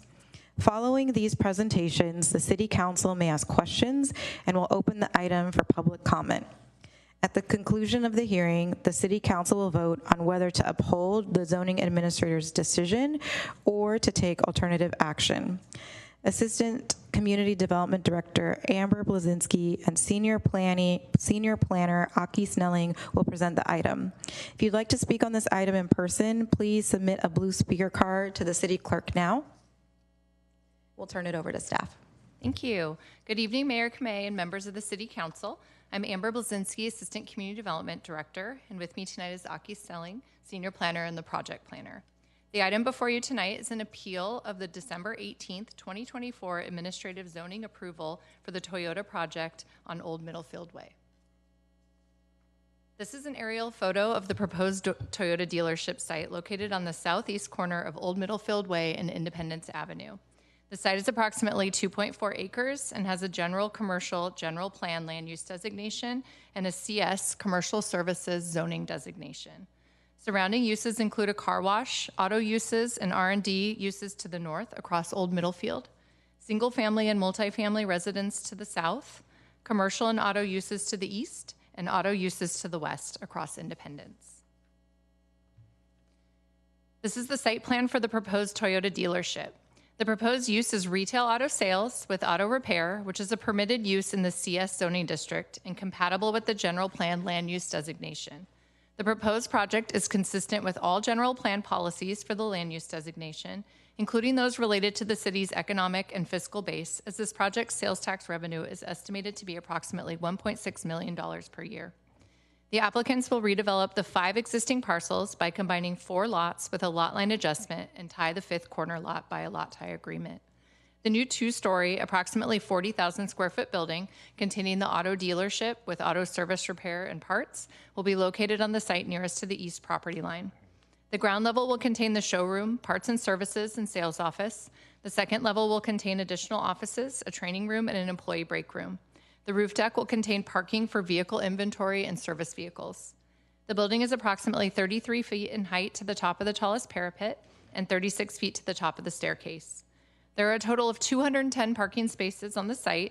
Following these presentations, the City Council may ask questions and will open the item for public comment. At the conclusion of the hearing, the City Council will vote on whether to uphold the zoning administrator's decision or to take alternative action. Assistant Community Development Director Amber Blazinski and Senior Planner Aki Snelling will present the item. If you'd like to speak on this item in person, please submit a blue speaker card to the City Clerk now. We'll turn it over to staff. Thank you. Good evening, Mayor Kamei and members of the City Council. I'm Amber Blazinski, Assistant Community Development Director, and with me tonight is Aki Snelling, Senior Planner and the Project Planner. The item before you tonight is an appeal of the December 18th, 2024 administrative zoning approval for the Toyota project on Old Middlefield Way. This is an aerial photo of the proposed Toyota dealership site located on the southeast corner of Old Middlefield Way and Independence Avenue. The site is approximately 2.4 acres and has a general commercial general plan land use designation and a CS commercial services zoning designation. Surrounding uses include a car wash, auto uses, and R&D uses to the north across Old Middlefield, single-family and multifamily residents to the south, commercial and auto uses to the east, and auto uses to the west across Independence. This is the site plan for the proposed Toyota dealership. The proposed use is retail auto sales with auto repair, which is a permitted use in the CS zoning district and compatible with the general plan land use designation. The proposed project is consistent with all general plan policies for the land use designation, including those related to the city's economic and fiscal base, as this project's sales tax revenue is estimated to be approximately $1.6 million per year. The applicants will redevelop the 5 existing parcels by combining 4 lots with a lot line adjustment and tie the 5th corner lot by a lot tie agreement. The new 2-story, approximately 40,000 square foot building containing the auto dealership with auto service repair and parts will be located on the site nearest to the east property line. The ground level will contain the showroom, parts and services, and sales office. The second level will contain additional offices, a training room, and an employee break room. The roof deck will contain parking for vehicle inventory and service vehicles. The building is approximately 33 feet in height to the top of the tallest parapet and 36 feet to the top of the staircase. There are a total of 210 parking spaces on the site,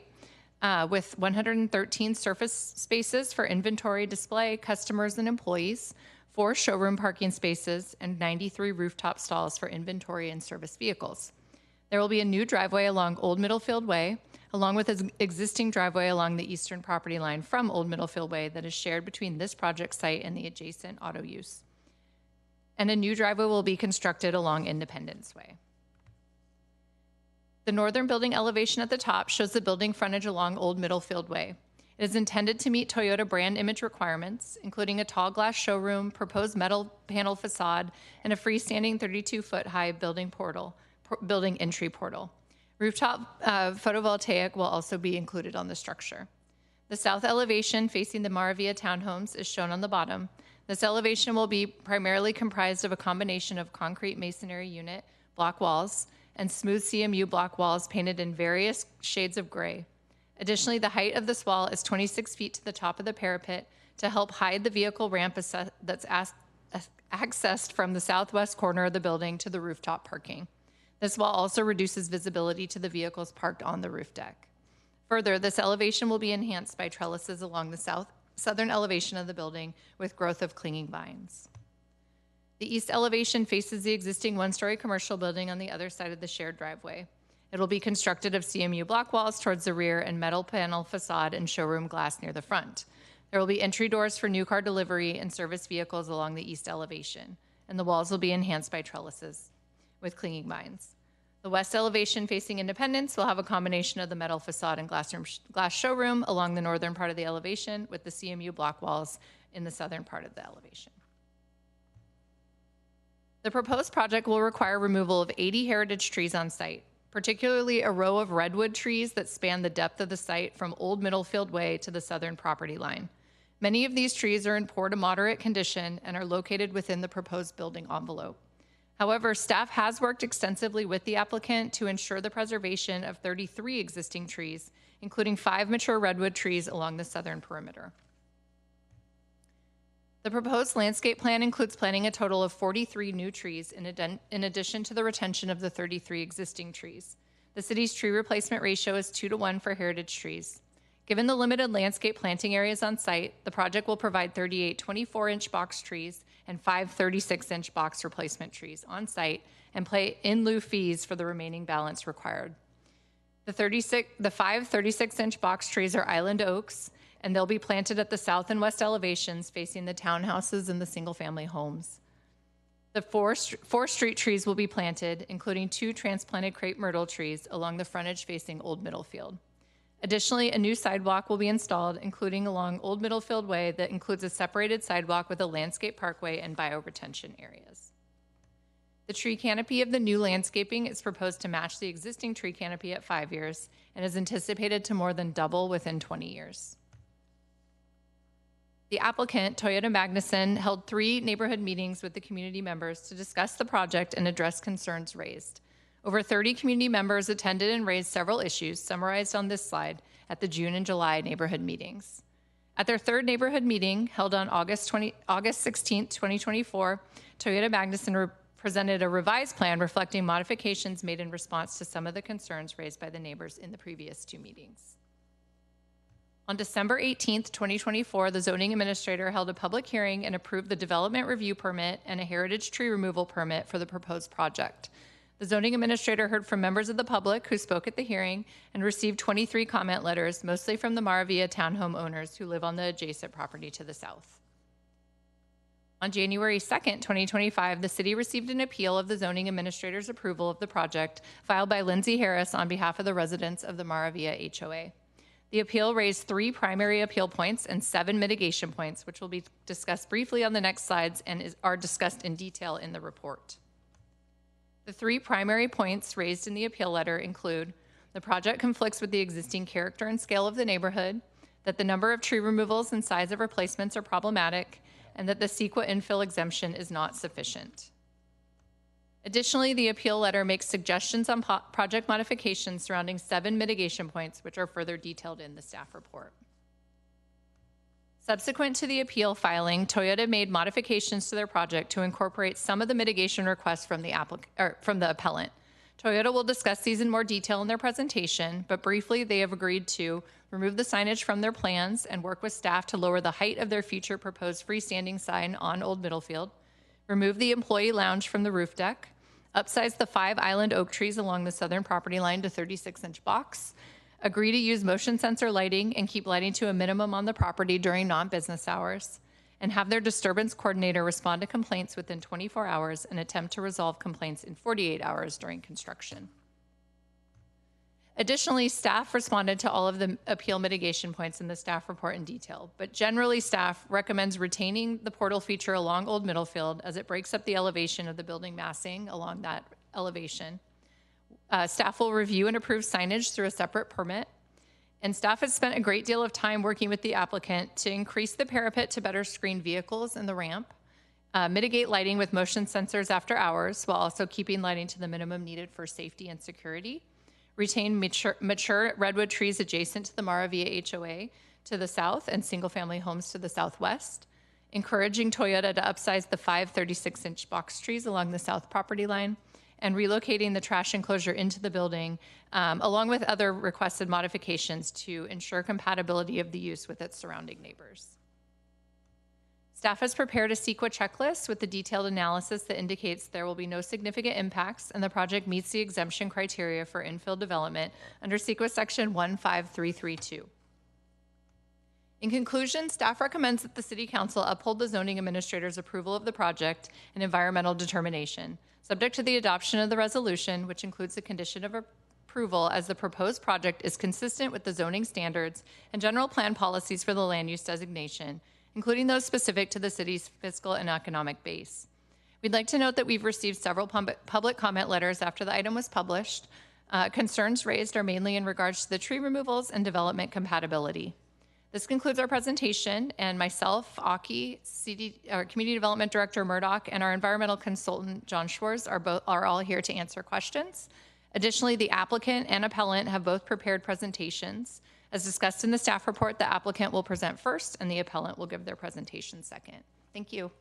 with 113 surface spaces for inventory display, customers, and employees, 4 showroom parking spaces, and 93 rooftop stalls for inventory and service vehicles. There will be a new driveway along Old Middlefield Way, along with an existing driveway along the eastern property line from Old Middlefield Way that is shared between this project site and the adjacent auto use. And a new driveway will be constructed along Independence Way. The northern building elevation at the top shows the building frontage along Old Middlefield Way. It is intended to meet Toyota brand image requirements, including a tall glass showroom, proposed metal panel facade, and a freestanding 32-foot high building entry portal. Rooftop photovoltaic will also be included on the structure. The south elevation facing the Maravilla townhomes is shown on the bottom. This elevation will be primarily comprised of a combination of concrete masonry unit, block walls, and smooth CMU block walls painted in various shades of gray. Additionally, the height of this wall is 26 feet to the top of the parapet to help hide the vehicle ramp that's accessed from the southwest corner of the building to the rooftop parking. This wall also reduces visibility to the vehicles parked on the roof deck. Further, this elevation will be enhanced by trellises along the south southern elevation of the building with growth of clinging vines. The east elevation faces the existing one-story commercial building on the other side of the shared driveway. It will be constructed of CMU block walls towards the rear and metal panel facade and showroom glass near the front. There will be entry doors for new car delivery and service vehicles along the east elevation, and the walls will be enhanced by trellises with clinging vines. The west elevation facing Independence will have a combination of the metal facade and glass showroom along the northern part of the elevation with the CMU block walls in the southern part of the elevation. The proposed project will require removal of 80 heritage trees on site, particularly a row of redwood trees that span the depth of the site from Old Middlefield Way to the southern property line. Many of these trees are in poor to moderate condition and are located within the proposed building envelope. However, staff has worked extensively with the applicant to ensure the preservation of 33 existing trees, including 5 mature redwood trees along the southern perimeter. The proposed landscape plan includes planting a total of 43 new trees in addition to the retention of the 33 existing trees. The city's tree replacement ratio is 2-to-1 for heritage trees. Given the limited landscape planting areas on site, the project will provide 38 24-inch box trees and 5 36-inch box replacement trees on site and pay in lieu fees for the remaining balance required. The 5 36-inch box trees are island oaks, and they'll be planted at the south and west elevations facing the townhouses and the single-family homes. The four street trees will be planted, including 2 transplanted crepe myrtle trees along the frontage facing Old Middlefield. Additionally, a new sidewalk will be installed, including along Old Middlefield Way that includes a separated sidewalk with a landscape parkway and bioretention areas. The tree canopy of the new landscaping is proposed to match the existing tree canopy at 5 years and is anticipated to more than double within 20 years. The applicant, Toyota Magnuson, held 3 neighborhood meetings with the community members to discuss the project and address concerns raised. Over 30 community members attended and raised several issues summarized on this slide at the June and July neighborhood meetings. At their 3rd neighborhood meeting, held on August 16, 2024, Toyota Magnuson presented a revised plan reflecting modifications made in response to some of the concerns raised by the neighbors in the previous 2 meetings. On December 18, 2024, the zoning administrator held a public hearing and approved the development review permit and a heritage tree removal permit for the proposed project. The zoning administrator heard from members of the public who spoke at the hearing and received 23 comment letters, mostly from the Maravilla townhome owners who live on the adjacent property to the south. On January 2nd, 2025, the city received an appeal of the zoning administrator's approval of the project filed by Lindsay Harris on behalf of the residents of the Maravilla HOA. The appeal raised 3 primary appeal points and 7 mitigation points, which will be discussed briefly on the next slides and are discussed in detail in the report. The 3 primary points raised in the appeal letter include the project conflicts with the existing character and scale of the neighborhood, that the number of tree removals and size of replacements are problematic, and that the CEQA infill exemption is not sufficient. Additionally, the appeal letter makes suggestions on project modifications surrounding 7 mitigation points, which are further detailed in the staff report. Subsequent to the appeal filing, Toyota made modifications to their project to incorporate some of the mitigation requests from the appellant. Toyota will discuss these in more detail in their presentation, but briefly, they have agreed to remove the signage from their plans and work with staff to lower the height of their future proposed freestanding sign on Old Middlefield, remove the employee lounge from the roof deck, upsize the 5 island oak trees along the southern property line to 36-inch box, agree to use motion sensor lighting and keep lighting to a minimum on the property during non-business hours, and have their disturbance coordinator respond to complaints within 24 hours and attempt to resolve complaints in 48 hours during construction. Additionally, staff responded to all of the appeal mitigation points in the staff report in detail, but generally staff recommends retaining the portal feature along Old Middlefield as it breaks up the elevation of the building massing along that elevation. Staff will review and approve signage through a separate permit, and staff has spent a great deal of time working with the applicant to increase the parapet to better screen vehicles and the ramp, mitigate lighting with motion sensors after hours while also keeping lighting to the minimum needed for safety and security, retain mature redwood trees adjacent to the Maravilla HOA to the south and single-family homes to the southwest, encouraging Toyota to upsize the 5 36-inch box trees along the south property line, and relocating the trash enclosure into the building, along with other requested modifications to ensure compatibility of the use with its surrounding neighbors. Staff has prepared a CEQA checklist with the detailed analysis that indicates there will be no significant impacts and the project meets the exemption criteria for infill development under CEQA section 15332. In conclusion, staff recommends that the City Council uphold the zoning administrator's approval of the project and environmental determination, subject to the adoption of the resolution, which includes the condition of approval as the proposed project is consistent with the zoning standards and general plan policies for the land use designation, including those specific to the city's fiscal and economic base. We'd like to note that we've received several public comment letters after the item was published. Concerns raised are mainly in regards to the tree removals and development compatibility. This concludes our presentation, and myself, Aki, our Community Development Director Murdoch, and our environmental consultant John Schwartz are all here to answer questions. Additionally, the applicant and appellant have both prepared presentations. As discussed in the staff report, the applicant will present first, and the appellant will give their presentation second. Thank you.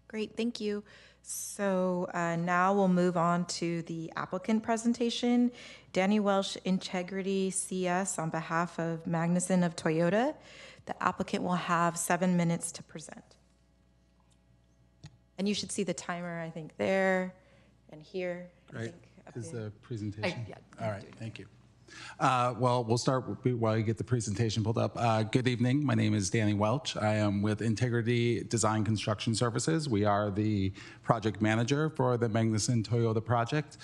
Great, thank you. So now we'll move on to the applicant presentation. Danny Welsh, Integrity CS, on behalf of Magnuson of Toyota. The applicant will have 7 minutes to present. And you should see the timer, I think, there and here. Great. Is there. the presentation? Yeah, all right, thank you. Well, we'll start while you get the presentation pulled up. Good evening. My name is Danny Welch. I am with Integrity Design Construction Services. We are the project manager for the Magnuson Toyota project.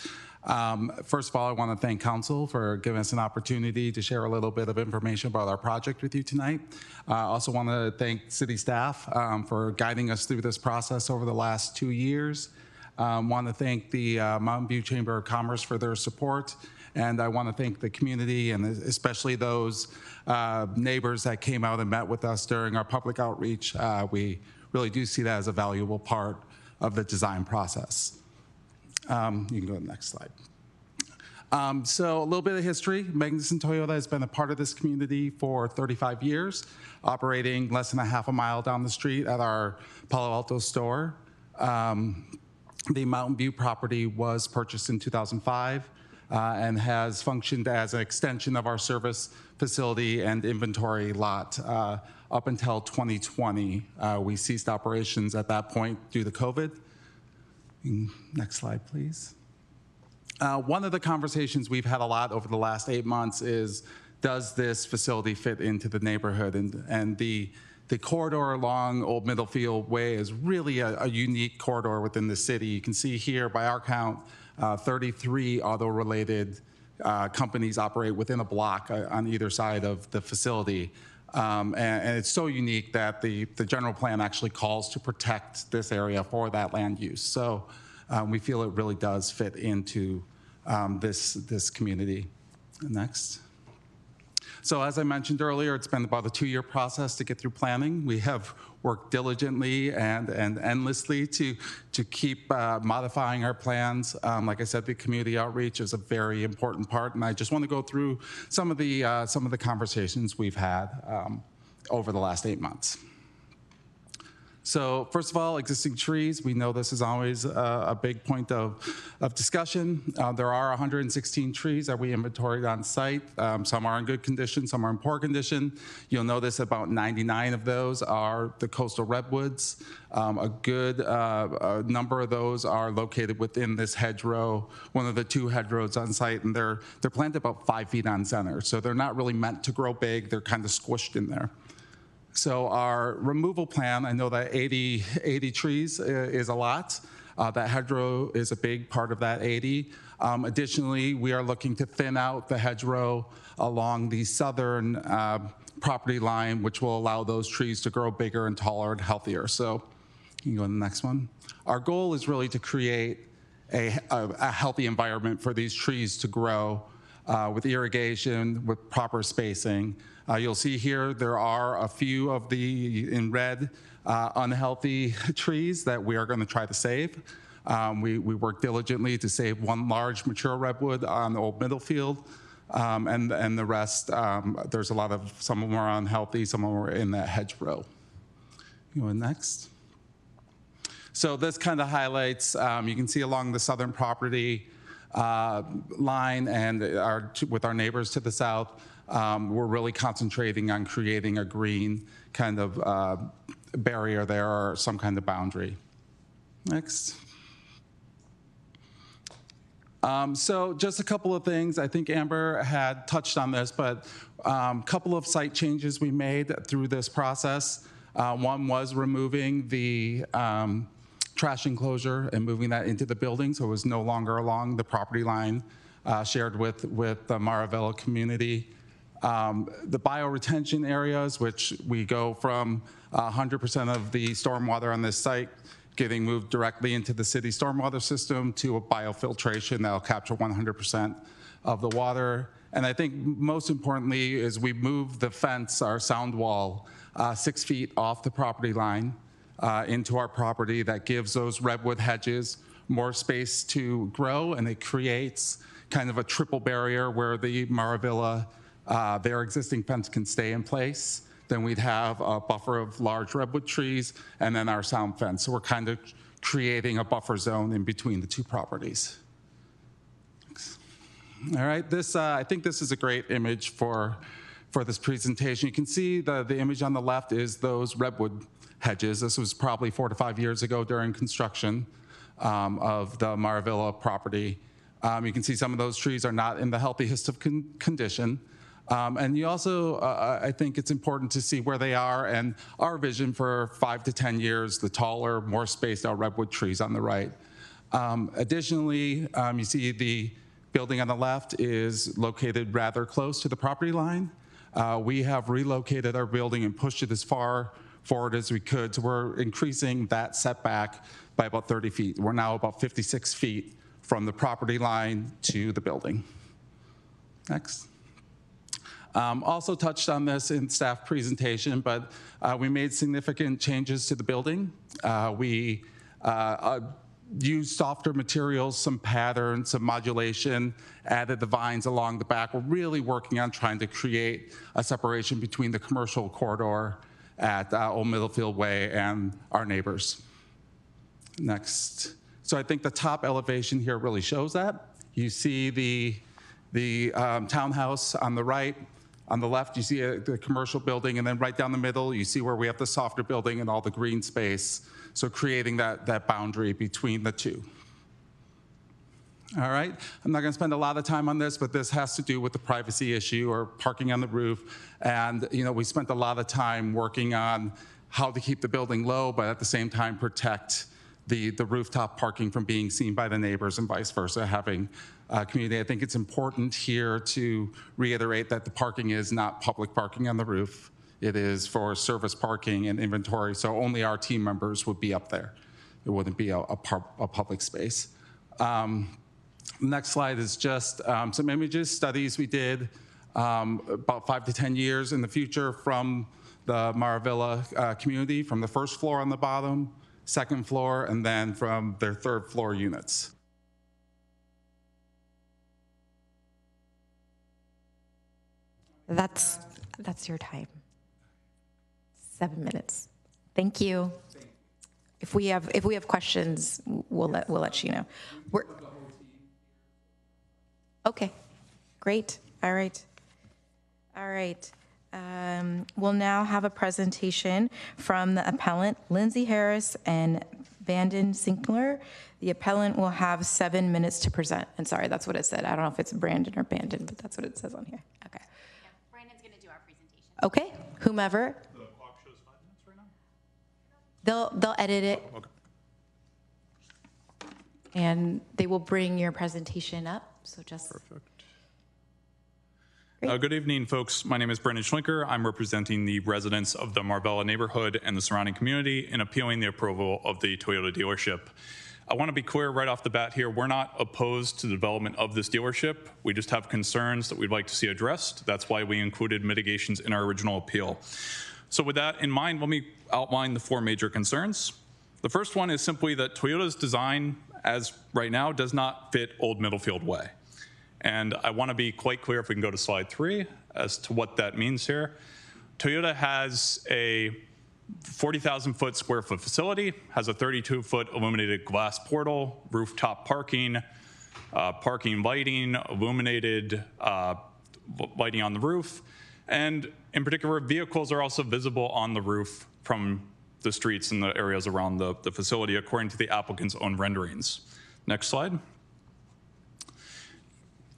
First of all, I want to thank Council for giving us an opportunity to share a little bit of information about our project with you tonight. I also want to thank city staff for guiding us through this process over the last 2 years. Want to thank the Mountain View Chamber of Commerce for their support. And I want to thank the community and especially those neighbors that came out and met with us during our public outreach. We really do see that as a valuable part of the design process. You can go to the next slide. So a little bit of history. Magnuson Toyota has been a part of this community for 35 years, operating less than a half a mile down the street at our Palo Alto store. The Mountain View property was purchased in 2005. And has functioned as an extension of our service facility and inventory lot up until 2020. We ceased operations at that point due to COVID. Next slide, please. One of the conversations we've had a lot over the last 8 months is, does this facility fit into the neighborhood? And the corridor along Old Middlefield Way is really a unique corridor within the city. You can see here, by our count, 33 auto-related companies operate within a block on either side of the facility. And it's so unique that the general plan actually calls to protect this area for that land use. So we feel it really does fit into this community. Next. So as I mentioned earlier, it's been about a 2-year process to get through planning. We have worked diligently and endlessly to keep modifying our plans. Like I said, the community outreach is a very important part, and I just want to go through some of the conversations we've had over the last 8 months. So first of all, existing trees. We know this is always a big point of discussion. There are 116 trees that we inventoried on site. Some are in good condition, some are in poor condition. You'll notice about 99 of those are the coastal redwoods. A good number of those are located within this hedgerow, one of the 2 hedgerows on site, and they're planted about 5 feet on center. So they're not really meant to grow big, they're kind of squished in there. So our removal plan, I know that 80 trees is a lot. That hedgerow is a big part of that 80. Additionally, we are looking to thin out the hedgerow along the southern property line, which will allow those trees to grow bigger and taller and healthier. So you can go to the next one. Our goal is really to create a healthy environment for these trees to grow with irrigation, with proper spacing. You'll see here there are a few of the, in red, unhealthy trees that we are going to try to save. We work diligently to save 1 large mature redwood on Old Middlefield, and the rest, there's a lot of, some of them are unhealthy, some of them are in that hedgerow. Go next. So this kind of highlights, you can see along the southern property line and with our neighbors to the south, we're really concentrating on creating a green kind of barrier there or some kind of boundary. Next. So just a couple of things. I think Amber had touched on this, but a couple of site changes we made through this process. One was removing the trash enclosure and moving that into the building, so it was no longer along the property line shared with the Maravilla community. The bioretention areas, which we go from 100% of the stormwater on this site getting moved directly into the city stormwater system to a biofiltration that'll capture 100% of the water. And I think most importantly is we moved the fence, our sound wall, 6 feet off the property line into our property. That gives those redwood hedges more space to grow, and it creates kind of a triple barrier where the Maravilla, their existing fence can stay in place. Then we'd have a buffer of large redwood trees and then our sound fence. So we're kind of creating a buffer zone in between the two properties. All right, this I think this is a great image for this presentation. You can see the image on the left is those redwood hedges. This was probably 4 to 5 years ago during construction of the Maravilla property. You can see some of those trees are not in the healthiest of condition. And you also, I think it's important to see where they are and our vision for 5 to 10 years, the taller, more spaced out redwood trees on the right. Additionally, you see the building on the left is located rather close to the property line. We have relocated our building and pushed it as far forward as we could, so we're increasing that setback by about 30 feet. We're now about 56 feet from the property line to the building. Next. Also touched on this in staff presentation, but we made significant changes to the building. We used softer materials, some patterns, some modulation, added the vines along the back. We're really working on trying to create a separation between the commercial corridor at Old Middlefield Way and our neighbors. Next. So I think the top elevation here really shows that. You see the townhouse on the right. On the left, you see the commercial building, and then right down the middle, you see where we have the softer building and all the green space. So creating that boundary between the two. All right, I'm not gonna spend a lot of time on this, but this has to do with the privacy issue or parking on the roof. And we spent a lot of time working on how to keep the building low, but at the same time protect the rooftop parking from being seen by the neighbors and vice versa, having community. I think it's important here to reiterate that the parking is not public parking on the roof. It is for service parking and inventory, so only our team members would be up there. It wouldn't be a public space. Next slide is just some images, studies we did about 5 to 10 years in the future from the Maravilla community, from the first floor on the bottom, second floor, and then from their third floor units. That's your time. 7 minutes. Thank you. If we have questions, we'll let you know. Okay, great. All right. We'll now have a presentation from the appellant, Lindsay Harris and Bandon Sinkler. The appellant will have 7 minutes to present. And sorry, that's what it said. I don't know if it's Brandon or Bandon, but that's what it says on here. Okay. Yeah, Brandon's going to do our presentation. Okay, whomever. The clock shows 5 minutes right now? They'll edit it. Okay. And they will bring your presentation up. So just Perfect. Good evening, folks. My name is Brendan Schlinker. I'm representing the residents of the Maravilla neighborhood and the surrounding community in appealing the approval of the Toyota dealership. I want to be clear right off the bat here, we're not opposed to the development of this dealership. We just have concerns that we'd like to see addressed. That's why we included mitigations in our original appeal. So with that in mind, let me outline the 4 major concerns. The first one is simply that Toyota's design, as right now, does not fit Old Middlefield Way. And I want to be quite clear, if we can go to slide 3, as to what that means here. Toyota has a 40,000 square foot facility, has a 32-foot illuminated glass portal, rooftop parking, parking lighting, illuminated lighting on the roof. And in particular, vehicles are also visible on the roof from the streets and the areas around the facility according to the applicant's own renderings. Next slide.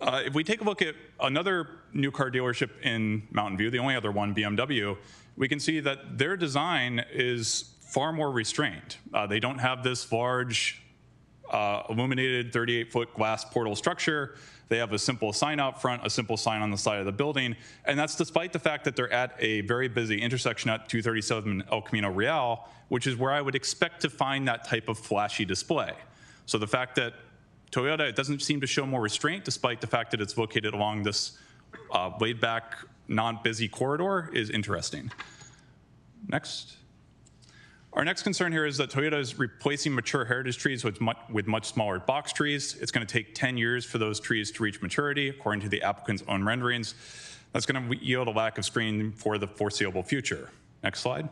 If we take a look at another new car dealership in Mountain View, the only other one, BMW, we can see that their design is far more restrained. They don't have this large illuminated 38-foot glass portal structure. They have a simple sign out front, a simple sign on the side of the building, and that's despite the fact that they're at a very busy intersection at 237 El Camino Real, which is where I would expect to find that type of flashy display. So the fact that Toyota, it doesn't seem to show more restraint despite the fact that it's located along this laid-back, non-busy corridor is interesting. Next. Our next concern here is that Toyota is replacing mature heritage trees with much smaller box trees. It's going to take 10 years for those trees to reach maturity, according to the applicant's own renderings. That's going to yield a lack of screening for the foreseeable future. Next slide.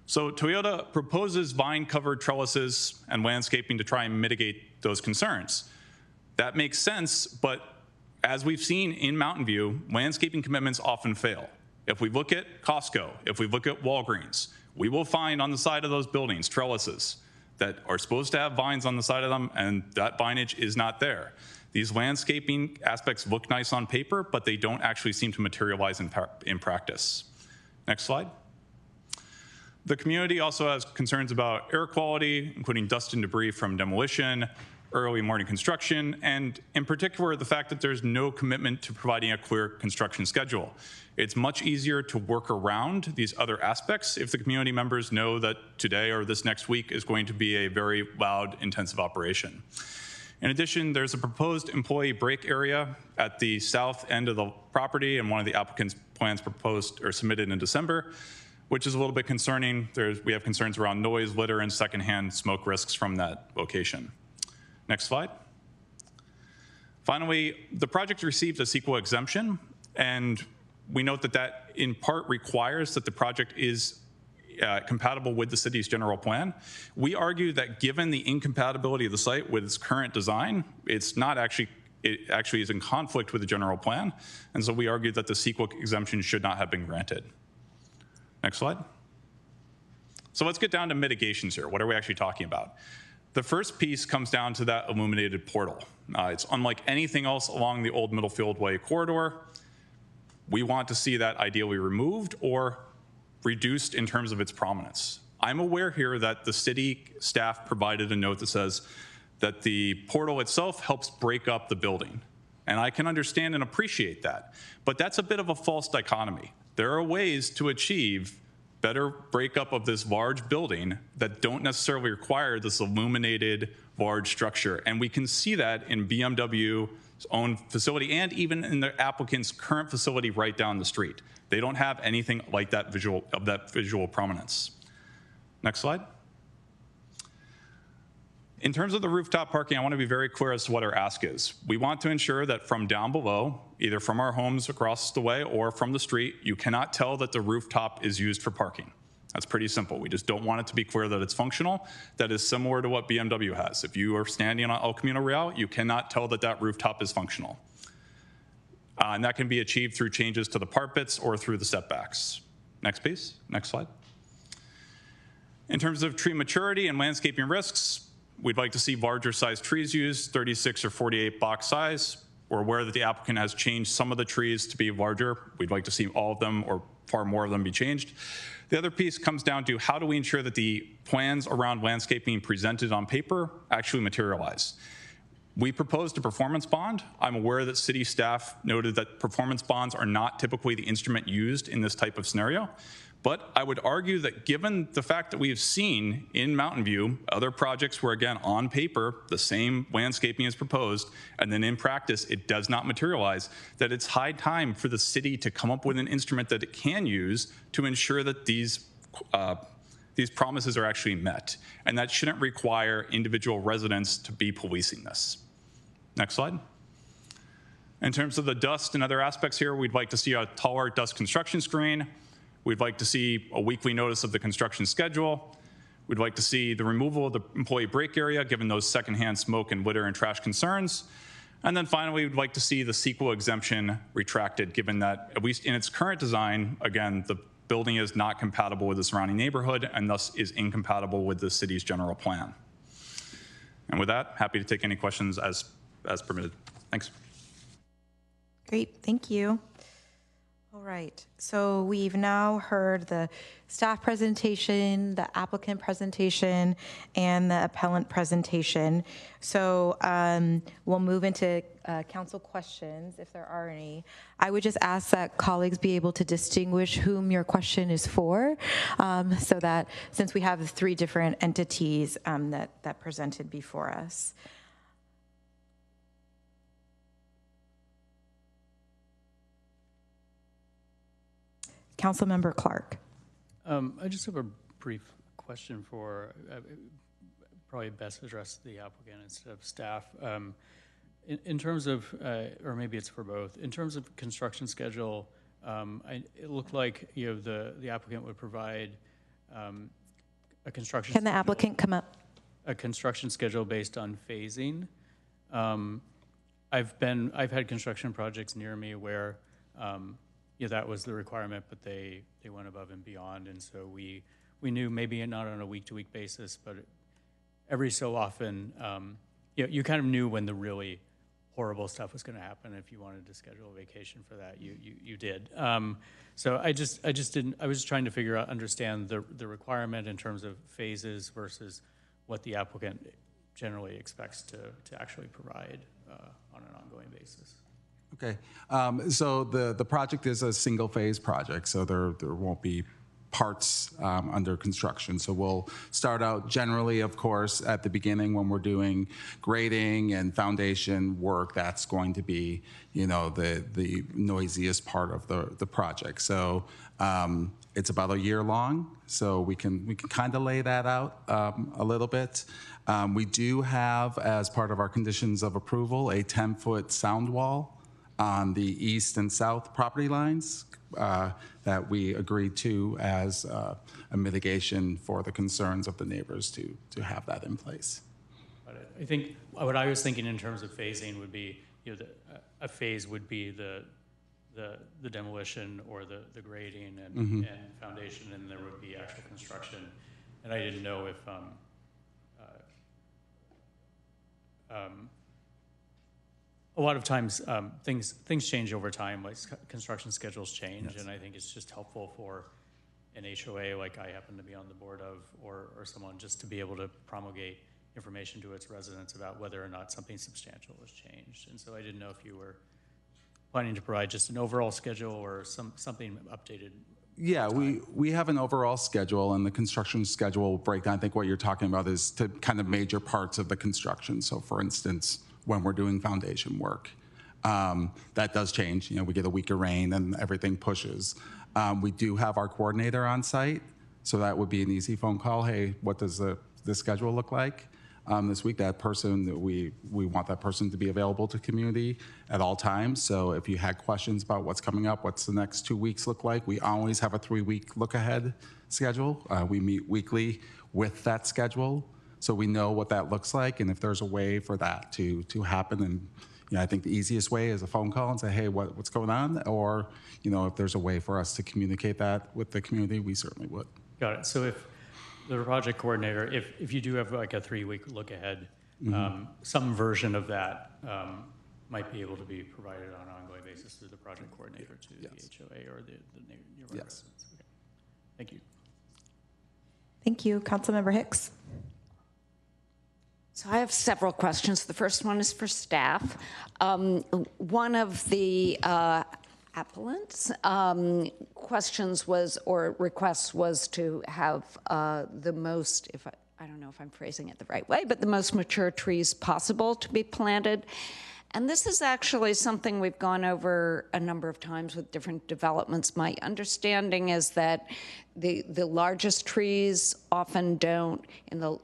So Toyota proposes vine-covered trellises and landscaping to try and mitigate those concerns. That makes sense, but as we've seen in Mountain View, landscaping commitments often fail. If we look at Costco, if we look at Walgreens, we will find on the side of those buildings trellises that are supposed to have vines on the side of them, and that vinage is not there. These landscaping aspects look nice on paper, but they don't actually seem to materialize in practice. Next slide. The community also has concerns about air quality, including dust and debris from demolition, early morning construction, and in particular, the fact that there's no commitment to providing a clear construction schedule. It's much easier to work around these other aspects if the community members know that today or this next week is going to be a very loud, intensive operation. In addition, there's a proposed employee break area at the south end of the property, and one of the applicant's plans proposed or submitted in December, which is a little bit concerning. We have concerns around noise, litter, and secondhand smoke risks from that location. Next slide. Finally, the project received a CEQA exemption, and we note that that in part requires that the project is compatible with the city's general plan. We argue that given the incompatibility of the site with its current design, it actually is in conflict with the general plan, and so we argue that the CEQA exemption should not have been granted. Next slide. So let's get down to mitigations here. What are we actually talking about? The first piece comes down to that illuminated portal. It's unlike anything else along the old Middlefield Way corridor. We want to see that ideally removed or reduced in terms of its prominence. I'm aware here that the city staff provided a note that says that the portal itself helps break up the building. And I can understand and appreciate that. But that's a bit of a false dichotomy. There are ways to achieve better breakup of this large building that don't necessarily require this illuminated large structure. And we can see that in BMW's own facility and even in the applicant's current facility right down the street. They don't have anything like that visual prominence. Next slide. In terms of the rooftop parking, I want to be very clear as to what our ask is. We want to ensure that from down below, either from our homes across the way or from the street, you cannot tell that the rooftop is used for parking. That's pretty simple. We just don't want it to be clear that it's functional. That is similar to what BMW has. If you are standing on El Camino Real, you cannot tell that that rooftop is functional. And that can be achieved through changes to the parapets or through the setbacks. Next piece, next slide. In terms of tree maturity and landscaping risks, we'd like to see larger size trees used, 36 or 48 box size. We're aware that the applicant has changed some of the trees to be larger. We'd like to see all of them or far more of them be changed. The other piece comes down to how do we ensure that the plans around landscaping presented on paper actually materialize. We proposed a performance bond. I'm aware that city staff noted that performance bonds are not typically the instrument used in this type of scenario. But I would argue that given the fact that we've seen in Mountain View other projects where, again, on paper, the same landscaping is proposed, and then in practice, it does not materialize, that it's high time for the city to come up with an instrument that it can use to ensure that these promises are actually met. And that shouldn't require individual residents to be policing this. Next slide. In terms of the dust and other aspects here, we'd like to see a taller dust construction screen. We'd like to see a weekly notice of the construction schedule. We'd like to see the removal of the employee break area, given those secondhand smoke and litter and trash concerns. And then finally, we'd like to see the CEQA exemption retracted, given that, at least in its current design, again, the building is not compatible with the surrounding neighborhood and thus is incompatible with the city's general plan. And with that, happy to take any questions as permitted. Thanks. Great, thank you. All right, so we've now heard the staff presentation, the applicant presentation, and the appellant presentation. So we'll move into council questions, if there are any. I would just ask that colleagues be able to distinguish whom your question is for, so that since we have the three different entities that presented before us. Councilmember Clark. I just have a brief question for, probably best address the applicant instead of staff. In terms of, or maybe it's for both, in terms of construction schedule, it looked like the applicant would provide a construction. Can the applicant come up? A construction schedule based on phasing. I've had construction projects near me where that was the requirement, but they went above and beyond, and so we knew, maybe not on a week-to-week basis, but every so often, you kind of knew when the really horrible stuff was going to happen. If you wanted to schedule a vacation for that, you did. So I just didn't. I was trying to understand the requirement in terms of phases versus what the applicant generally expects to actually provide on an ongoing basis. Okay, so the project is a single phase project, so there won't be parts under construction. So we'll start out generally, of course, at the beginning when we're doing grading and foundation work. That's going to be, the noisiest part of the project. So it's about a year long, so we can kind of lay that out a little bit. We do have, as part of our conditions of approval, a 10-foot sound wall on the east and south property lines that we agreed to as a mitigation for the concerns of the neighbors to have that in place. I think what I was thinking in terms of phasing would be, a phase would be the demolition or the grading and foundation, and there would be actual construction. And I didn't know if a lot of times things change over time, like construction schedules change, yes. And I think it's just helpful for an HOA, like I happen to be on the board of, or someone, just to be able to promulgate information to its residents about whether or not something substantial has changed. And so I didn't know if you were planning to provide just an overall schedule or something updated. Yeah, we have an overall schedule, and the construction schedule breakdown. I think what you're talking about is to kind of major parts of the construction. So for instance, when we're doing foundation work, that does change. We get a week of rain and everything pushes. We do have our coordinator on site, so that would be an easy phone call. Hey, what does the schedule look like this week? That person, we want that person to be available to community at all times. So if you had questions about what's coming up, what's the next 2 weeks look like, we always have a 3-week look ahead schedule. We meet weekly with that schedule, so we know what that looks like, and if there's a way for that to happen. And I think the easiest way is a phone call and say, hey, what's going on? Or if there's a way for us to communicate that with the community, we certainly would. Got it. So if the project coordinator, if you do have like a 3-week look ahead, some version of that might be able to be provided on an ongoing basis through the project coordinator to the HOA or the neighborhood residents. Okay. Thank you. Thank you. Councilmember Hicks. So I have several questions. The first one is for staff. One of the appellants' questions was, or requests was, to have the most, I don't know if I'm phrasing it the right way, but the most mature trees possible to be planted. And this is actually something we've gone over a number of times with different developments. My understanding is that the largest trees often don't, in the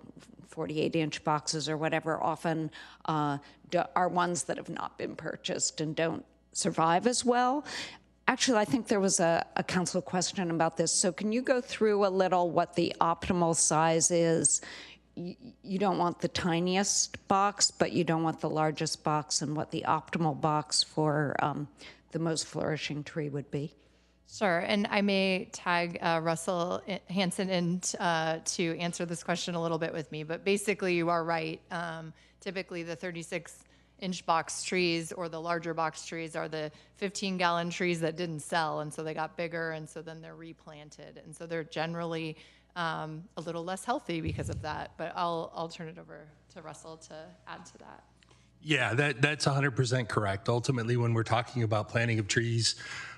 48-inch boxes or whatever, often are ones that have not been purchased and don't survive as well. Actually, I think there was a council question about this. So can you go through a little what the optimal size is? You don't want the tiniest box, but you don't want the largest box, and what the optimal box for the most flourishing tree would be. Sure, and I may tag Russell Hansen in to answer this question a little bit with me, but basically you are right. Typically the 36-inch box trees or the larger box trees are the 15-gallon trees that didn't sell, and so they got bigger, and so then they're replanted, and so they're generally a little less healthy because of that. But I'll turn it over to Russell to add to that. Yeah, that's 100% correct. Ultimately, when we're talking about planting of trees,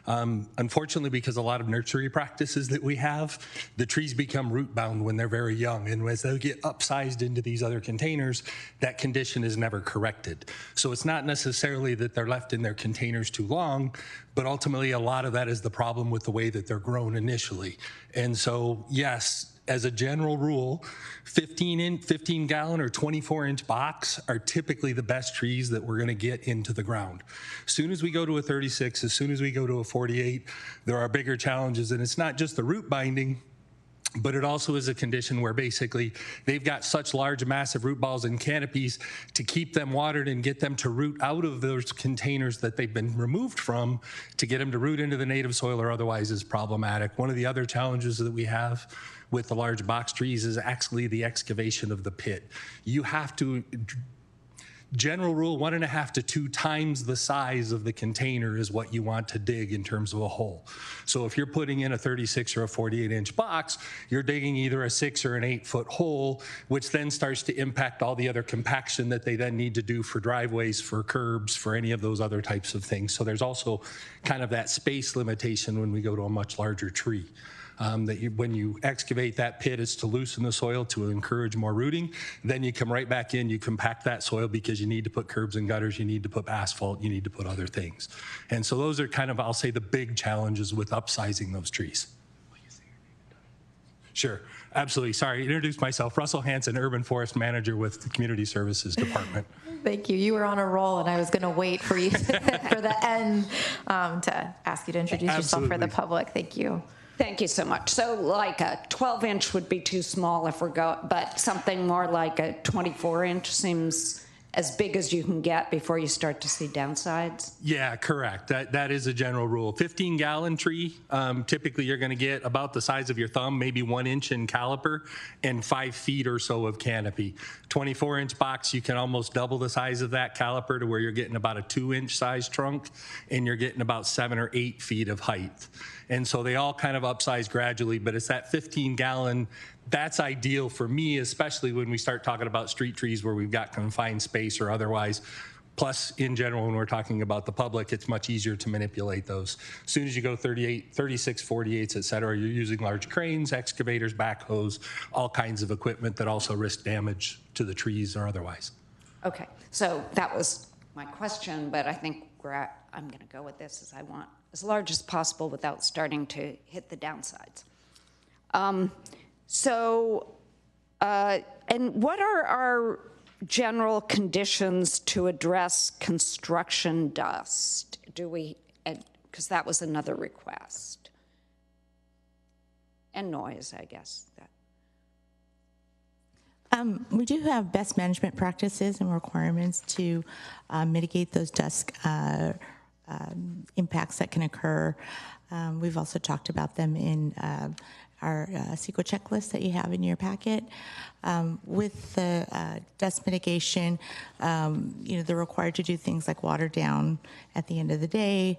unfortunately, because a lot of nursery practices that we have, the trees become root bound when they're very young. And as they get upsized into these other containers, that condition is never corrected. So it's not necessarily that they're left in their containers too long, but ultimately a lot of that is the problem with the way that they're grown initially. And so, yes, as a general rule, 15-gallon or 24-inch box are typically the best trees that we're going to get into the ground. As soon as we go to a 36, as soon as we go to a 48, there are bigger challenges. And it's not just the root binding, but it also is a condition where basically they've got such large, massive root balls and canopies to keep them watered and get them to root out of those containers that they've been removed from to get them to root into the native soil or otherwise is problematic. One of the other challenges that we have with the large box trees is actually the excavation of the pit. You have to, general rule, 1.5 to 2 times the size of the container is what you want to dig in terms of a hole. So if you're putting in a 36 or a 48-inch box, you're digging either a 6 or an 8-foot hole, which then starts to impact all the other compaction that they then need to do for driveways, for curbs, for any of those other types of things. So there's also kind of that space limitation when we go to a much larger tree. When you excavate that pit, it's to loosen the soil to encourage more rooting. Then you come right back in, you compact that soil because you need to put curbs and gutters, you need to put asphalt, you need to put other things. And so those are kind of, I'll say, the big challenges with upsizing those trees. Sure, absolutely. Sorry, introduce myself. Russell Hansen, Urban Forest Manager with the Community Services Department. Thank you. You were on a roll, and I was going to wait for you for the end to ask you to introduce yourself for the public. Thank you. Thank you so much. So like a 12-inch would be too small if we're going, but something more like a 24-inch seems as big as you can get before you start to see downsides? Yeah, correct. That is a general rule. 15-gallon tree, typically you're going to get about the size of your thumb, maybe 1 inch in caliper, and 5 feet or so of canopy. 24-inch box, you can almost double the size of that caliper to where you're getting about a 2-inch size trunk, and you're getting about 7 or 8 feet of height. And so they all kind of upsize gradually, but it's that 15-gallon. That's ideal for me, especially when we start talking about street trees where we've got confined space or otherwise. Plus, in general, when we're talking about the public, it's much easier to manipulate those. As soon as you go 38, 36, 48s, et cetera, you're using large cranes, excavators, backhoes, all kinds of equipment that also risk damage to the trees or otherwise. Okay, so that was my question, but I think I'm going to go with this as I want as large as possible without starting to hit the downsides. And what are our general conditions to address construction dust? Do we, because that was another request. And noise, I guess. We do have best management practices and requirements to mitigate those dust impacts that can occur. We've also talked about them in our CEQA checklist that you have in your packet. With the dust mitigation, they're required to do things like water down at the end of the day,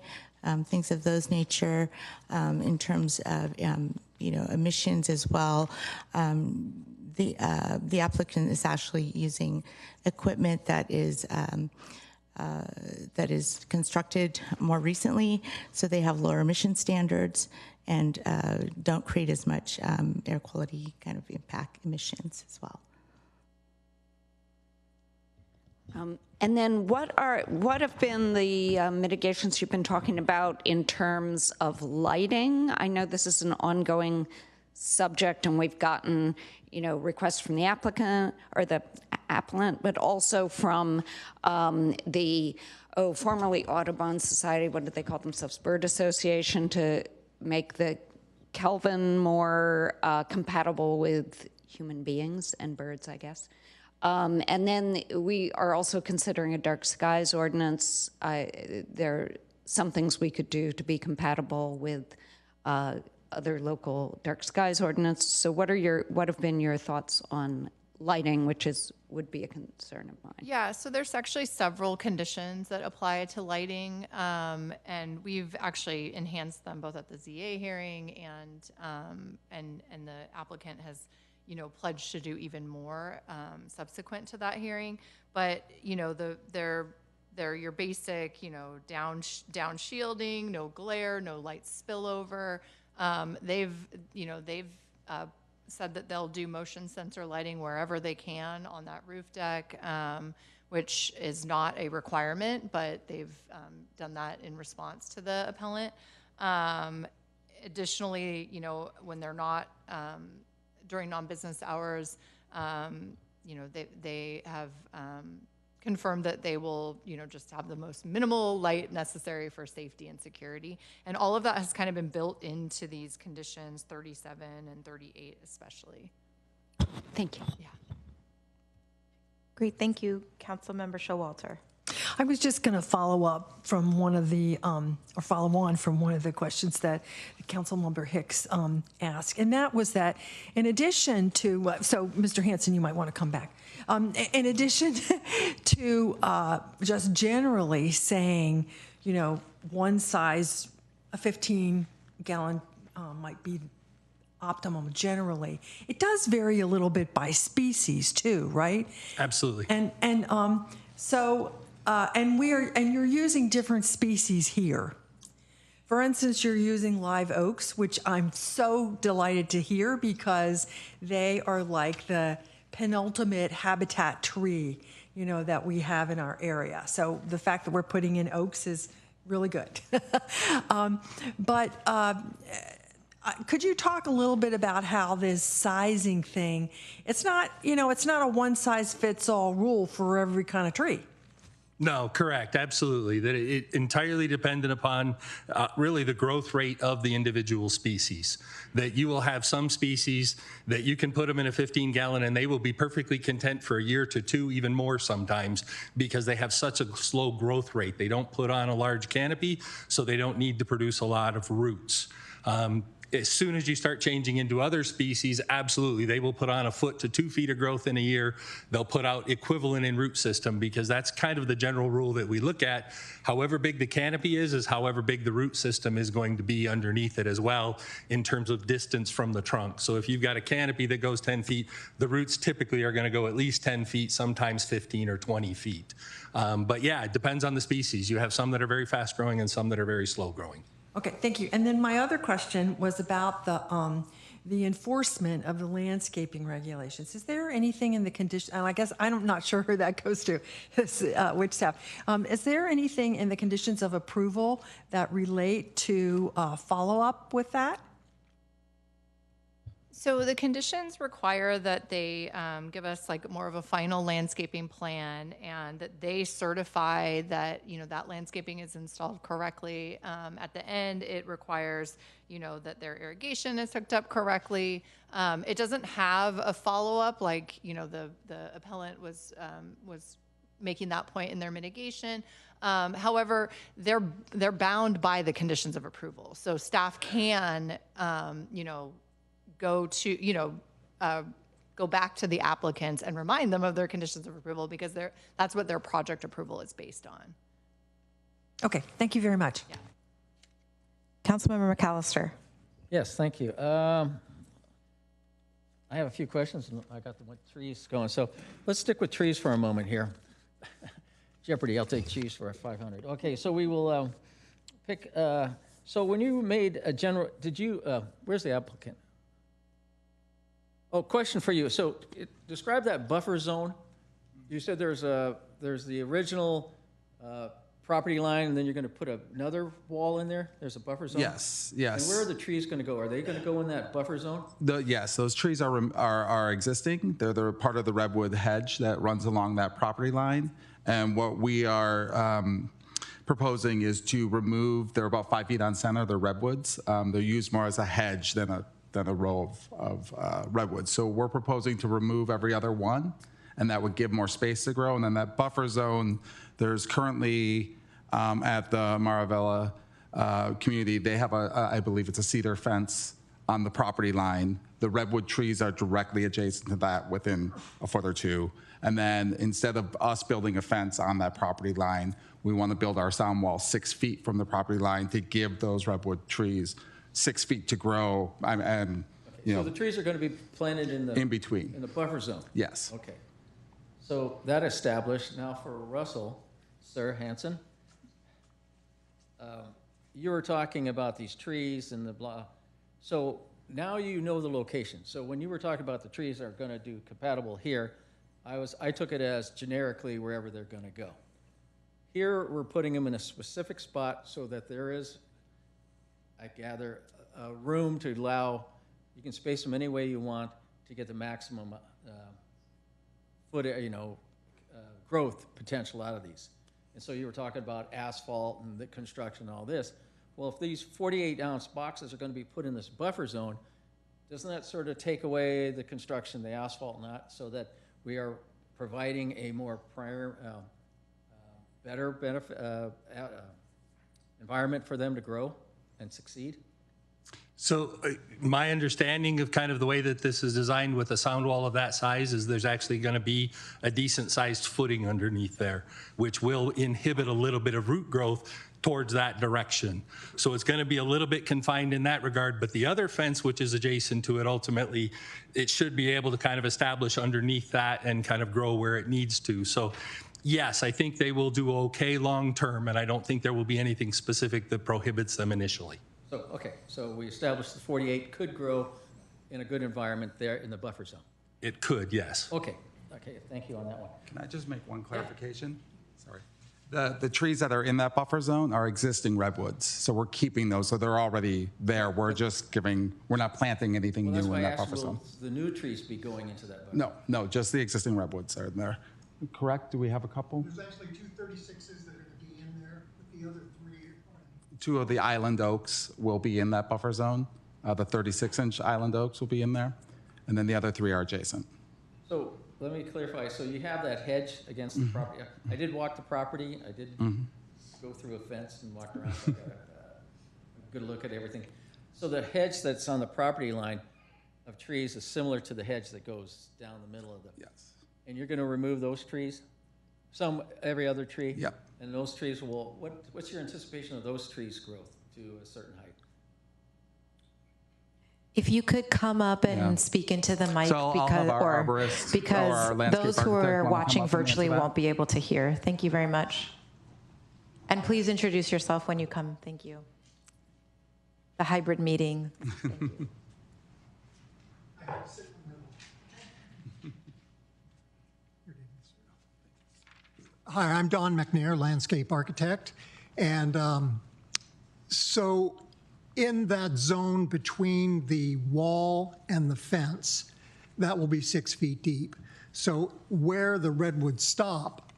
things of those nature. In terms of emissions as well, the applicant is actually using equipment that is constructed more recently, so they have lower emission standards and don't create as much air quality kind of impact emissions as well. And then what have been the mitigations you've been talking about in terms of lighting? I know this is an ongoing subject, and we've gotten requests from the applicant or the appellant, but also from the formerly Audubon Society. What did they call themselves? Bird Association, to make the Kelvin more compatible with human beings and birds, I guess. And then we are also considering a dark skies ordinance. There are some things we could do to be compatible with other local dark skies ordinance. So what have been your thoughts on lighting, which would be a concern of mine? Yeah, so there's actually several conditions that apply to lighting, and we've actually enhanced them both at the ZA hearing and the applicant has, pledged to do even more subsequent to that hearing. But they're your basic, down shielding, no glare, no light spillover. They've said that they'll do motion sensor lighting wherever they can on that roof deck, which is not a requirement, but they've done that in response to the appellant. Additionally, when they're not during non-business hours, they have confirmed that they will, just have the most minimal light necessary for safety and security. And all of that has kind of been built into these conditions, 37 and 38 especially. Thank you. Yeah. Great, thank you. Councilmember Showalter. I was just going to follow up from one of the, or follow on from one of the questions that Councilmember Hicks asked, and that was that in addition to, so Mr. Hanson, you might want to come back. In addition to just generally saying, one size, a 15-gallon might be optimum generally, it does vary a little bit by species too, right? Absolutely. And you're using different species here. For instance, you're using live oaks, which I'm so delighted to hear because they are like the penultimate habitat tree, that we have in our area. So the fact that we're putting in oaks is really good. Could you talk a little bit about how this sizing thing, it's not a one size fits all rule for every kind of tree. No, correct, absolutely. That it entirely dependent upon really the growth rate of the individual species. That you will have some species that you can put them in a 15-gallon and they will be perfectly content for a year to two, even more sometimes, because they have such a slow growth rate. They don't put on a large canopy, so they don't need to produce a lot of roots. As soon as you start changing into other species, absolutely, they will put on 1 foot to 2 feet of growth in a year. They'll put out equivalent in root system because that's kind of the general rule that we look at. However big the canopy is however big the root system is going to be underneath it as well in terms of distance from the trunk. So if you've got a canopy that goes 10 feet, the roots typically are going to go at least 10 feet, sometimes 15 or 20 feet. But yeah, it depends on the species. You have some that are very fast growing and some that are very slow growing. Okay, thank you. And then my other question was about the enforcement of the landscaping regulations. Is there anything in the condition, and I guess I'm not sure who that goes to, which staff. Is there anything in the conditions of approval that relate to follow-up with that? So the conditions require that they give us like more of a final landscaping plan and that they certify that, that landscaping is installed correctly. At the end, it requires, that their irrigation is hooked up correctly. It doesn't have a follow-up like, the appellant was making that point in their mitigation. However, they're bound by the conditions of approval. So staff can, go back to the applicants and remind them of their conditions of approval because that's what their project approval is based on. Okay, thank you very much. Yeah. Councilmember McAllister. Yes, thank you. I have a few questions. I got the trees going. So let's stick with trees for a moment here. Jeopardy, I'll take trees for a 500. Okay, so we will pick, so when you made a general, where's the applicant? Oh, question for you. So describe that buffer zone. You said there's the original property line, and then you're going to put another wall in there. There's a buffer zone. Yes. And where are the trees going to go? Are they going to go in that buffer zone? Yes, those trees are existing. They're part of the redwood hedge that runs along that property line. And what we are proposing is to remove. They're about 5 feet on center. They're redwoods. They're used more as a hedge than a row of redwoods. So we're proposing to remove every other one, and that would give more space to grow. And then that buffer zone, there's currently at the Maravilla community, they have I believe it's a cedar fence on the property line. The redwood trees are directly adjacent to that within a foot or two. And then instead of us building a fence on that property line, we want to build our sound wall 6 feet from the property line to give those redwood trees 6 feet to grow. And you know, so the trees are going to be planted in between, in the buffer zone? Yes. Okay. So that established, now for Russell, Sir Hanson, you were talking about these trees and the blah. So now you know the location. So when you were talking about the trees are going to do compatible here, I took it as generically wherever they're going to go. Here we're putting them in a specific spot so that there is, I gather, a room to allow, you can space them any way you want to get the maximum growth potential out of these. And so you were talking about asphalt and the construction and all this. Well, if these 48-ounce boxes are going to be put in this buffer zone, doesn't that sort of take away the construction, the asphalt, not so that we are providing a more better benefit, environment for them to grow and succeed? So my understanding of kind of the way that this is designed with a sound wall of that size is there's actually going to be a decent sized footing underneath there, which will inhibit a little bit of root growth towards that direction. So it's going to be a little bit confined in that regard, but the other fence, which is adjacent to it, ultimately, it should be able to kind of establish underneath that and kind of grow where it needs to. So yes, I think they will do okay long term, and I don't think there will be anything specific that prohibits them initially. So, okay, so we established the 48 could grow in a good environment there in the buffer zone. It could, yes. Okay, thank you on that one. Can I just make one clarification? Sorry. The trees that are in that buffer zone are existing redwoods, so we're keeping those, so they're already there. We're just we're not planting anything new in that buffer zone. Will the new trees be going into that buffer? No, just the existing redwoods are in there. Correct? Do we have a couple? There's actually 2 36s that are going to be in there, but the other 3 are... 2 of the island oaks will be in that buffer zone. The 36-inch island oaks will be in there, and then the other 3 are adjacent. So let me clarify. So you have that hedge against the property. I did walk the property. I did go through a fence and walk around. So I got a good look at everything. So the hedge that's on the property line of trees is similar to the hedge that goes down the middle of the... Yes. And you're going to remove those trees? Every other tree? Yep. And those trees will, what's your anticipation of those trees' growth to a certain height? If you could come up and speak into the mic, So because those who are watching virtually won't be able to hear. Thank you very much. And please introduce yourself when you come. Thank you. The hybrid meeting. Thank you. Hi, I'm Don McNair, landscape architect. And so in that zone between the wall and the fence, that will be 6 feet deep. So where the redwoods stop,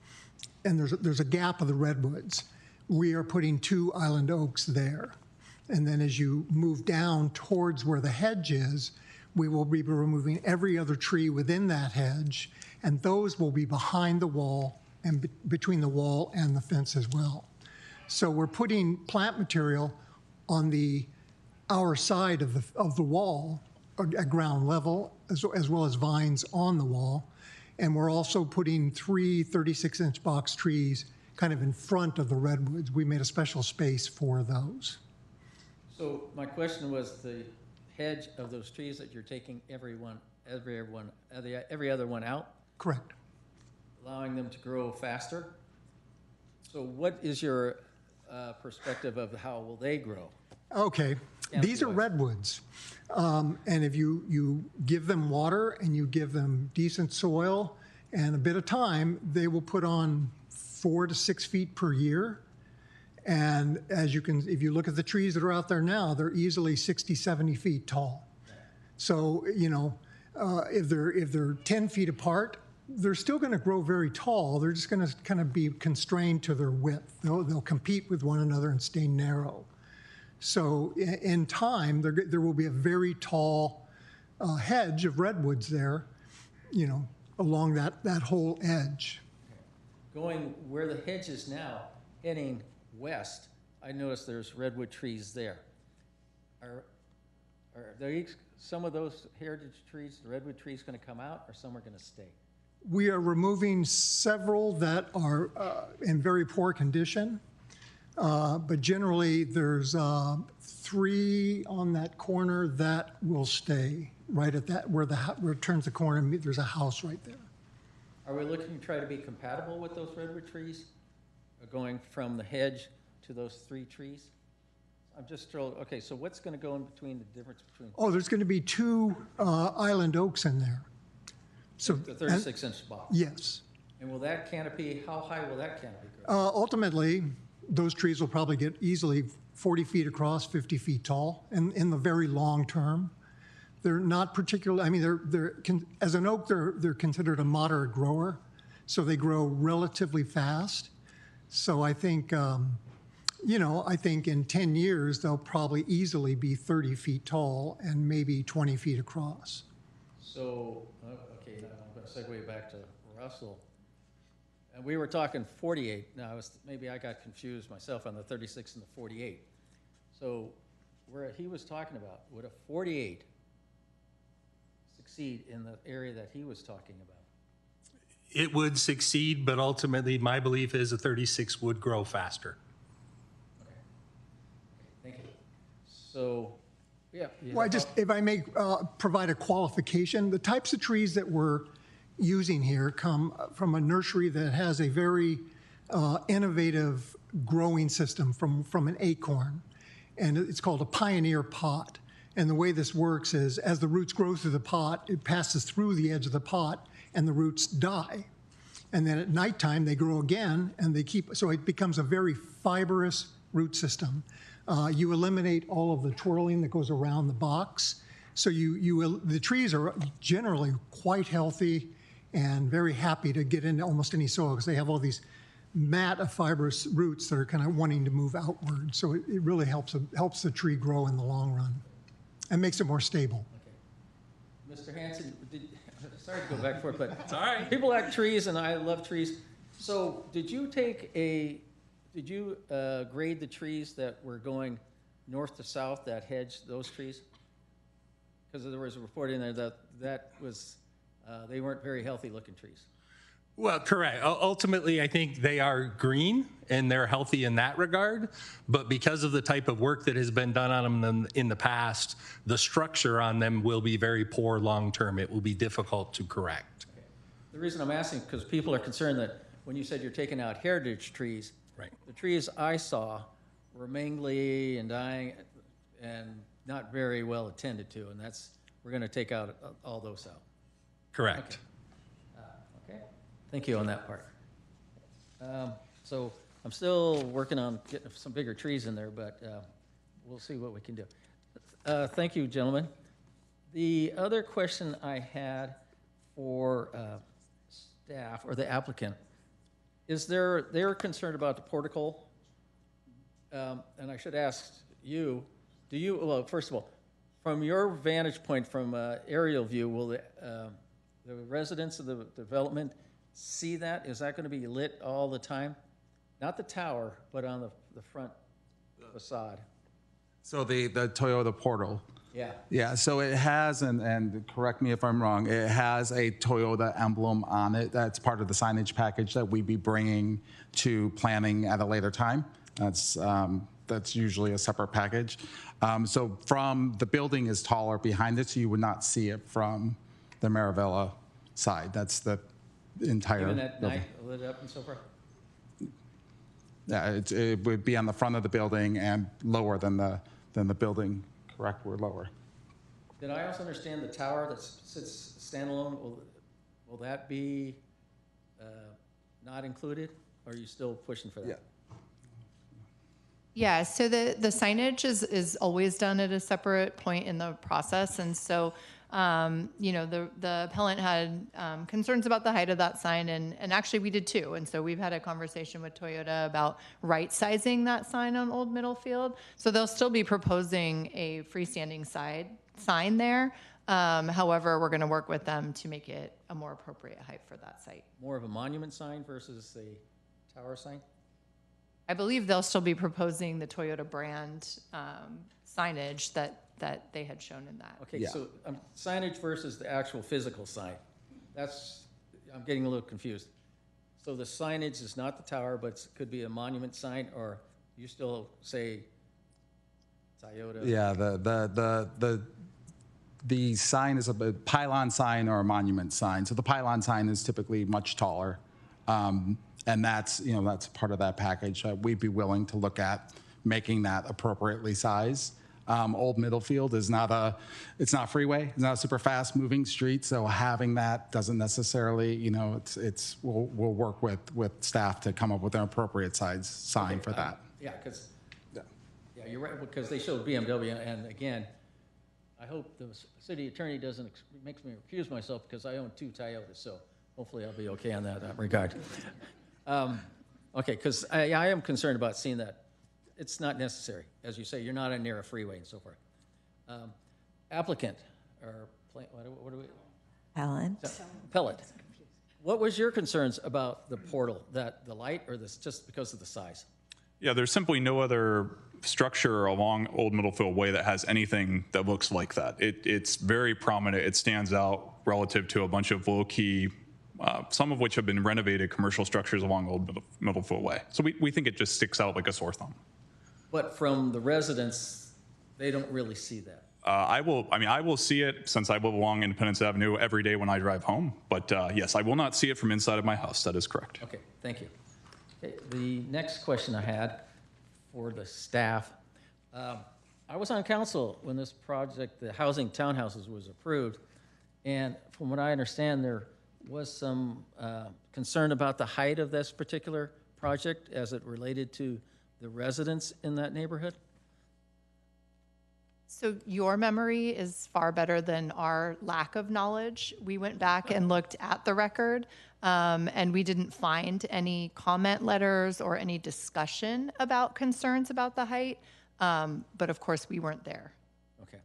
and there's a gap of the redwoods, we are putting 2 island oaks there. And then as you move down towards where the hedge is, we will be removing every other tree within that hedge, and those will be behind the wall and between the wall and the fence as well. So we're putting plant material on our side of the wall at ground level, as well as vines on the wall. And we're also putting 3 36-inch box trees kind of in front of the redwoods. We made a special space for those. So my question was the hedge of those trees that you're taking every other one out? Correct. Allowing them to grow faster. So what is your perspective of how will they grow? Okay, these are redwoods. And if you give them water and you give them decent soil and a bit of time, they will put on 4 to 6 feet per year. And if you look at the trees that are out there now, they're easily 60, 70 feet tall. So, if they're 10 feet apart, they're still going to grow very tall. They're just going to kind of be constrained to their width. They'll compete with one another and stay narrow. So in time, there will be a very tall hedge of redwoods there, along that whole edge. Going where the hedge is now, heading west, I noticed there's redwood trees there. Are there some of those heritage trees, the redwood trees, going to come out, or some are going to stay? We are removing several that are in very poor condition, but generally there's 3 on that corner that will stay right at that where it turns the corner. There's a house right there. Are we looking to try to be compatible with those redwood trees, going from the hedge to those 3 trees? I'm just thrilled. Okay, so what's going to go in between, the difference between? Oh, there's going to be 2 island oaks in there. So the 36-inch box. Yes. And will that canopy? How high will that canopy grow? Ultimately, those trees will probably get easily 40 feet across, 50 feet tall, in the very long term. They're not particularly. I mean, as an oak, they're considered a moderate grower, so they grow relatively fast. So I think. I think in 10 years, they'll probably easily be 30 feet tall and maybe 20 feet across. So, okay, now I'm going to segue back to Russell. And we were talking 48. Now, maybe I got confused myself on the 36 and the 48. So, where he was talking about, would a 48 succeed in the area that he was talking about? It would succeed, but ultimately, my belief is a 36 would grow faster. Thank you. So, yeah. Well, if I may provide a qualification, the types of trees that we're using here come from a nursery that has a very innovative growing system from an acorn, and it's called a pioneer pot. And the way this works is, as the roots grow through the pot, it passes through the edge of the pot, and the roots die. And then at nighttime, they grow again, and so it becomes a very fibrous root system. You eliminate all of the twirling that goes around the box. So the trees are generally quite healthy and very happy to get into almost any soil because they have all these mat of fibrous roots that are kind of wanting to move outward. So it really helps the tree grow in the long run and makes it more stable. Okay. Mr. Hanson, sorry to go back for it, but it's all right. People like trees, and I love trees. So did you grade the trees that were going north to south, that hedge, those trees? Because there was a report in there that was, they weren't very healthy looking trees. Well, correct. Ultimately, I think they are green and they're healthy in that regard. But because of the type of work that has been done on them in the past, the structure on them will be very poor long term. It will be difficult to correct. Okay. The reason I'm asking, because people are concerned that when you said you're taking out heritage trees, right, the trees I saw were mangly and dying and not very well attended to, and we're going to take out all those out. Correct. Okay. Okay. Thank you on that part. So I'm still working on getting some bigger trees in there, but we'll see what we can do. Thank you, gentlemen. The other question I had for staff or the applicant is they're concerned about the portico, and I should ask you, well, first of all, from your vantage point, from aerial view, will the residents of the development see that? Is that going to be lit all the time? Not the tower, but on the front facade. So the Toyota portal. Yeah. Yeah, so it has, and correct me if I'm wrong, it has a Toyota emblem on it. That's part of the signage package that we'd be bringing to planning at a later time. That's usually a separate package. So the building is taller behind it, so you would not see it from the Maravilla side. That's the entire Even at building. night, lit up and so forth? Yeah, it would be on the front of the building and lower than the building. Correct, we're lower. Did I also understand the tower that sits standalone, will that be not included? Or are you still pushing for that? Yeah. Yeah, so the signage is always done at a separate point in the process. And so, the appellant had concerns about the height of that sign, and actually we did too. And so we've had a conversation with Toyota about right-sizing that sign on Old Middlefield. So they'll still be proposing a freestanding sign there. However, we're going to work with them to make it a more appropriate height for that site. More of a monument sign versus a tower sign? I believe they'll still be proposing the Toyota brand signage that they had shown in that. Okay, so signage versus the actual physical sign. I'm getting a little confused. So the signage is not the tower, but it could be a monument sign, or you still say Toyota? Yeah, the sign is a pylon sign or a monument sign. So the pylon sign is typically much taller. And that's part of that package. We'd be willing to look at making that appropriately sized. Old Middlefield is it's not freeway, it's not a super fast moving street. So having that doesn't necessarily, we'll work with staff to come up with an appropriate size sign for that. Yeah, because you're right, because they showed BMW, and again, I hope the city attorney makes me recuse myself because I own 2 Toyotas, so hopefully I'll be okay on that regard. Okay, because I am concerned about seeing that. It's not necessary. As you say, you're not near a freeway and so forth. Applicant, or what do we? Appellant. What was your concerns about the portal? That the light, or this just because of the size? Yeah, there's simply no other structure along Old Middlefield Way that has anything that looks like that. It's very prominent. It stands out relative to a bunch of low-key, some of which have been renovated commercial structures along Old Middlefield Way. So we think it just sticks out like a sore thumb. But from the residents, they don't really see that. I will see it since I live along Independence Avenue every day when I drive home. But yes, I will not see it from inside of my house. That is correct. Okay, thank you. Okay, the next question I had for the staff. I was on council when this project, the housing townhouses, was approved. And from what I understand, there was some concern about the height of this particular project as it related to the residents in that neighborhood. So your memory is far better than our lack of knowledge. We went back and looked at the record, and we didn't find any comment letters or any discussion about concerns about the height. But of course, we weren't there. Okay.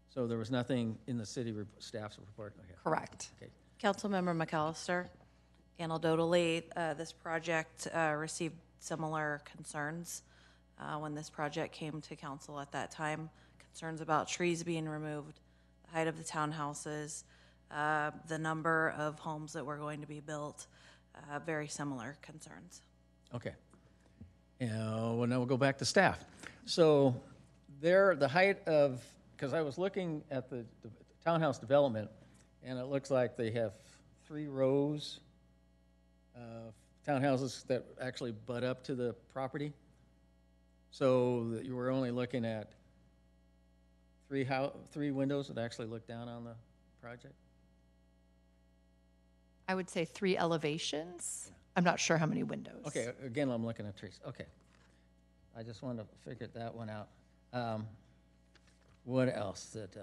So there was nothing in the city staff's report? Okay. Correct. Okay. Councilmember McAllister, anecdotally, this project received similar concerns when this project came to council at that time. Concerns about trees being removed, the height of the townhouses, the number of homes that were going to be built, very similar concerns. Okay. Well, now we'll go back to staff. So the height of, because I was looking at the townhouse development, and it looks like they have 3 rows of townhouses that actually butt up to the property. So that you were only looking at 3 windows that actually look down on the project? I would say 3 elevations. I'm not sure how many windows. Okay, again, I'm looking at trees. Okay. I just wanted to figure that one out. What else did I...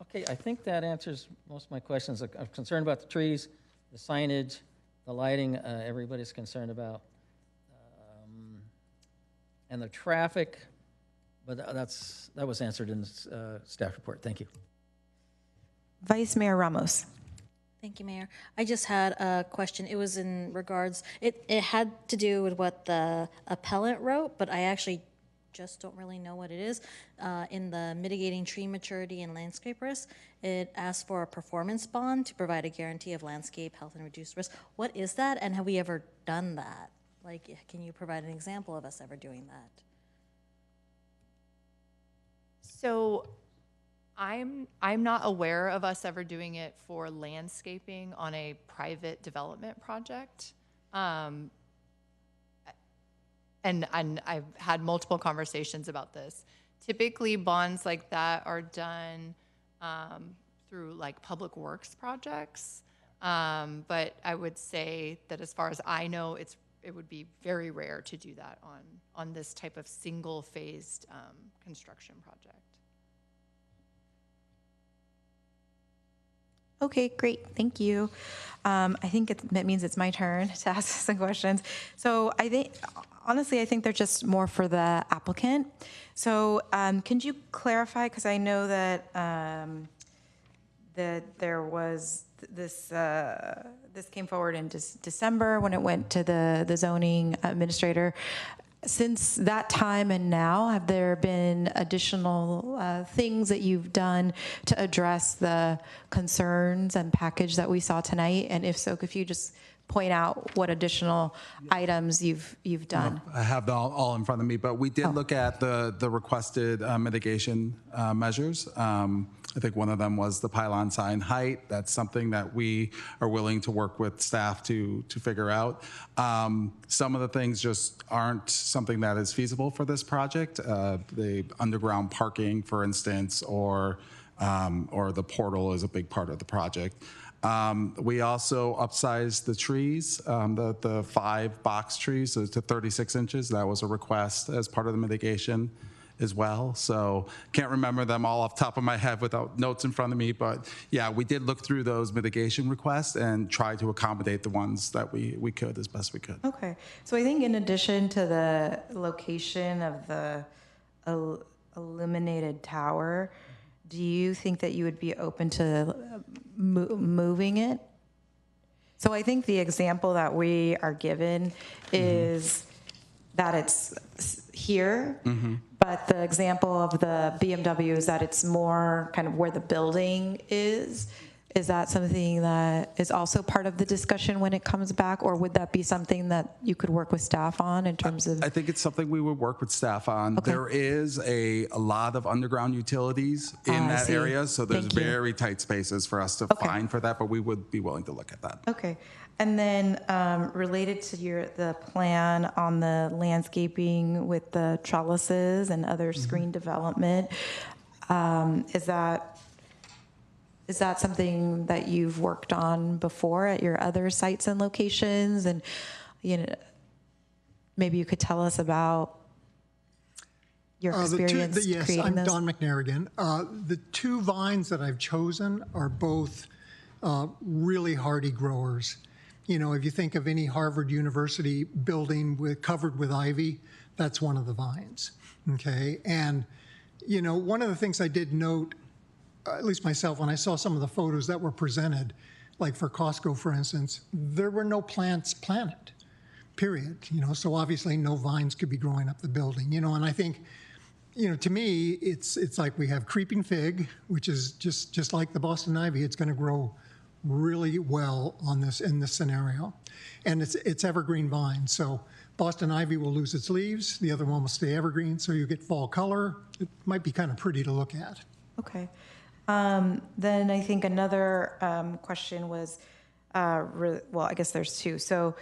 Okay, I think that answers most of my questions. I'm concerned about the trees, the signage, the lighting, everybody's concerned about, and the traffic, but that was answered in the staff report. Thank you. Vice Mayor Ramos. Thank you, Mayor. I just had a question. It was in regards, it had to do with what the appellant wrote, but I actually just don't really know what it is. In the mitigating tree maturity and landscape risk, it asks for a performance bond to provide a guarantee of landscape health and reduced risk. What is that, and have we ever done that? Like, can you provide an example of us ever doing that? So I'm not aware of us ever doing it for landscaping on a private development project. And I've had multiple conversations about this. Typically, bonds like that are done through like public works projects. But I would say that as far as I know, it would be very rare to do that on this type of single-phased construction project. Okay, great, thank you. I think that means it's my turn to ask some questions. So honestly, I think they're just more for the applicant. So can you clarify, because I know that that there was this came forward in December when it went to the zoning administrator. Since that time and now, have there been additional things that you've done to address the concerns and package that we saw tonight? And if so, if you just point out what additional items you've done? I have them all in front of me, but we did look at the requested mitigation measures. I think one of them was the pylon sign height. That's something that we are willing to work with staff to figure out. Some of the things just aren't something that is feasible for this project. The underground parking, for instance, or the portal is a big part of the project. We also upsized the trees, the 5 box trees to 36 inches. That was a request as part of the mitigation as well. So can't remember them all off the top of my head without notes in front of me, but yeah, we did look through those mitigation requests and try to accommodate the ones that we could as best we could. Okay, so I think in addition to the location of the illuminated tower, do you think that you would be open to moving it? So I think the example that we are given is that it's here, but the example of the BMW is that it's more kind of where the building is. Is that something that is also part of the discussion when it comes back, or would that be something that you could work with staff on in terms of? I think it's something we would work with staff on. Okay. There is a lot of underground utilities in that area, so there's very tight spaces for us to find for that, but we would be willing to look at that. Okay. And then related to the plan on the landscaping with the trellises and other screen development, is that something that you've worked on before at your other sites and locations? And maybe you could tell us about your experience yes, creating I'm those. Don McNair again. The 2 vines that I've chosen are both really hardy growers. You know, if you think of any Harvard University building covered with ivy, that's one of the vines, okay? And, you know, one of the things I did note, at least myself, when I saw some of the photos that were presented, like for Costco, for instance, there were no plants planted, period. You know, so obviously no vines could be growing up the building, you know, and I think, you know, to me, it's like we have creeping fig, which is just like the Boston ivy. It's going to grow really well in this scenario, and it's evergreen vines. So Boston ivy will lose its leaves, the other one will stay evergreen, so you get fall color. It might be kind of pretty to look at. Okay. Then I think another question was, well, I guess there's 2. So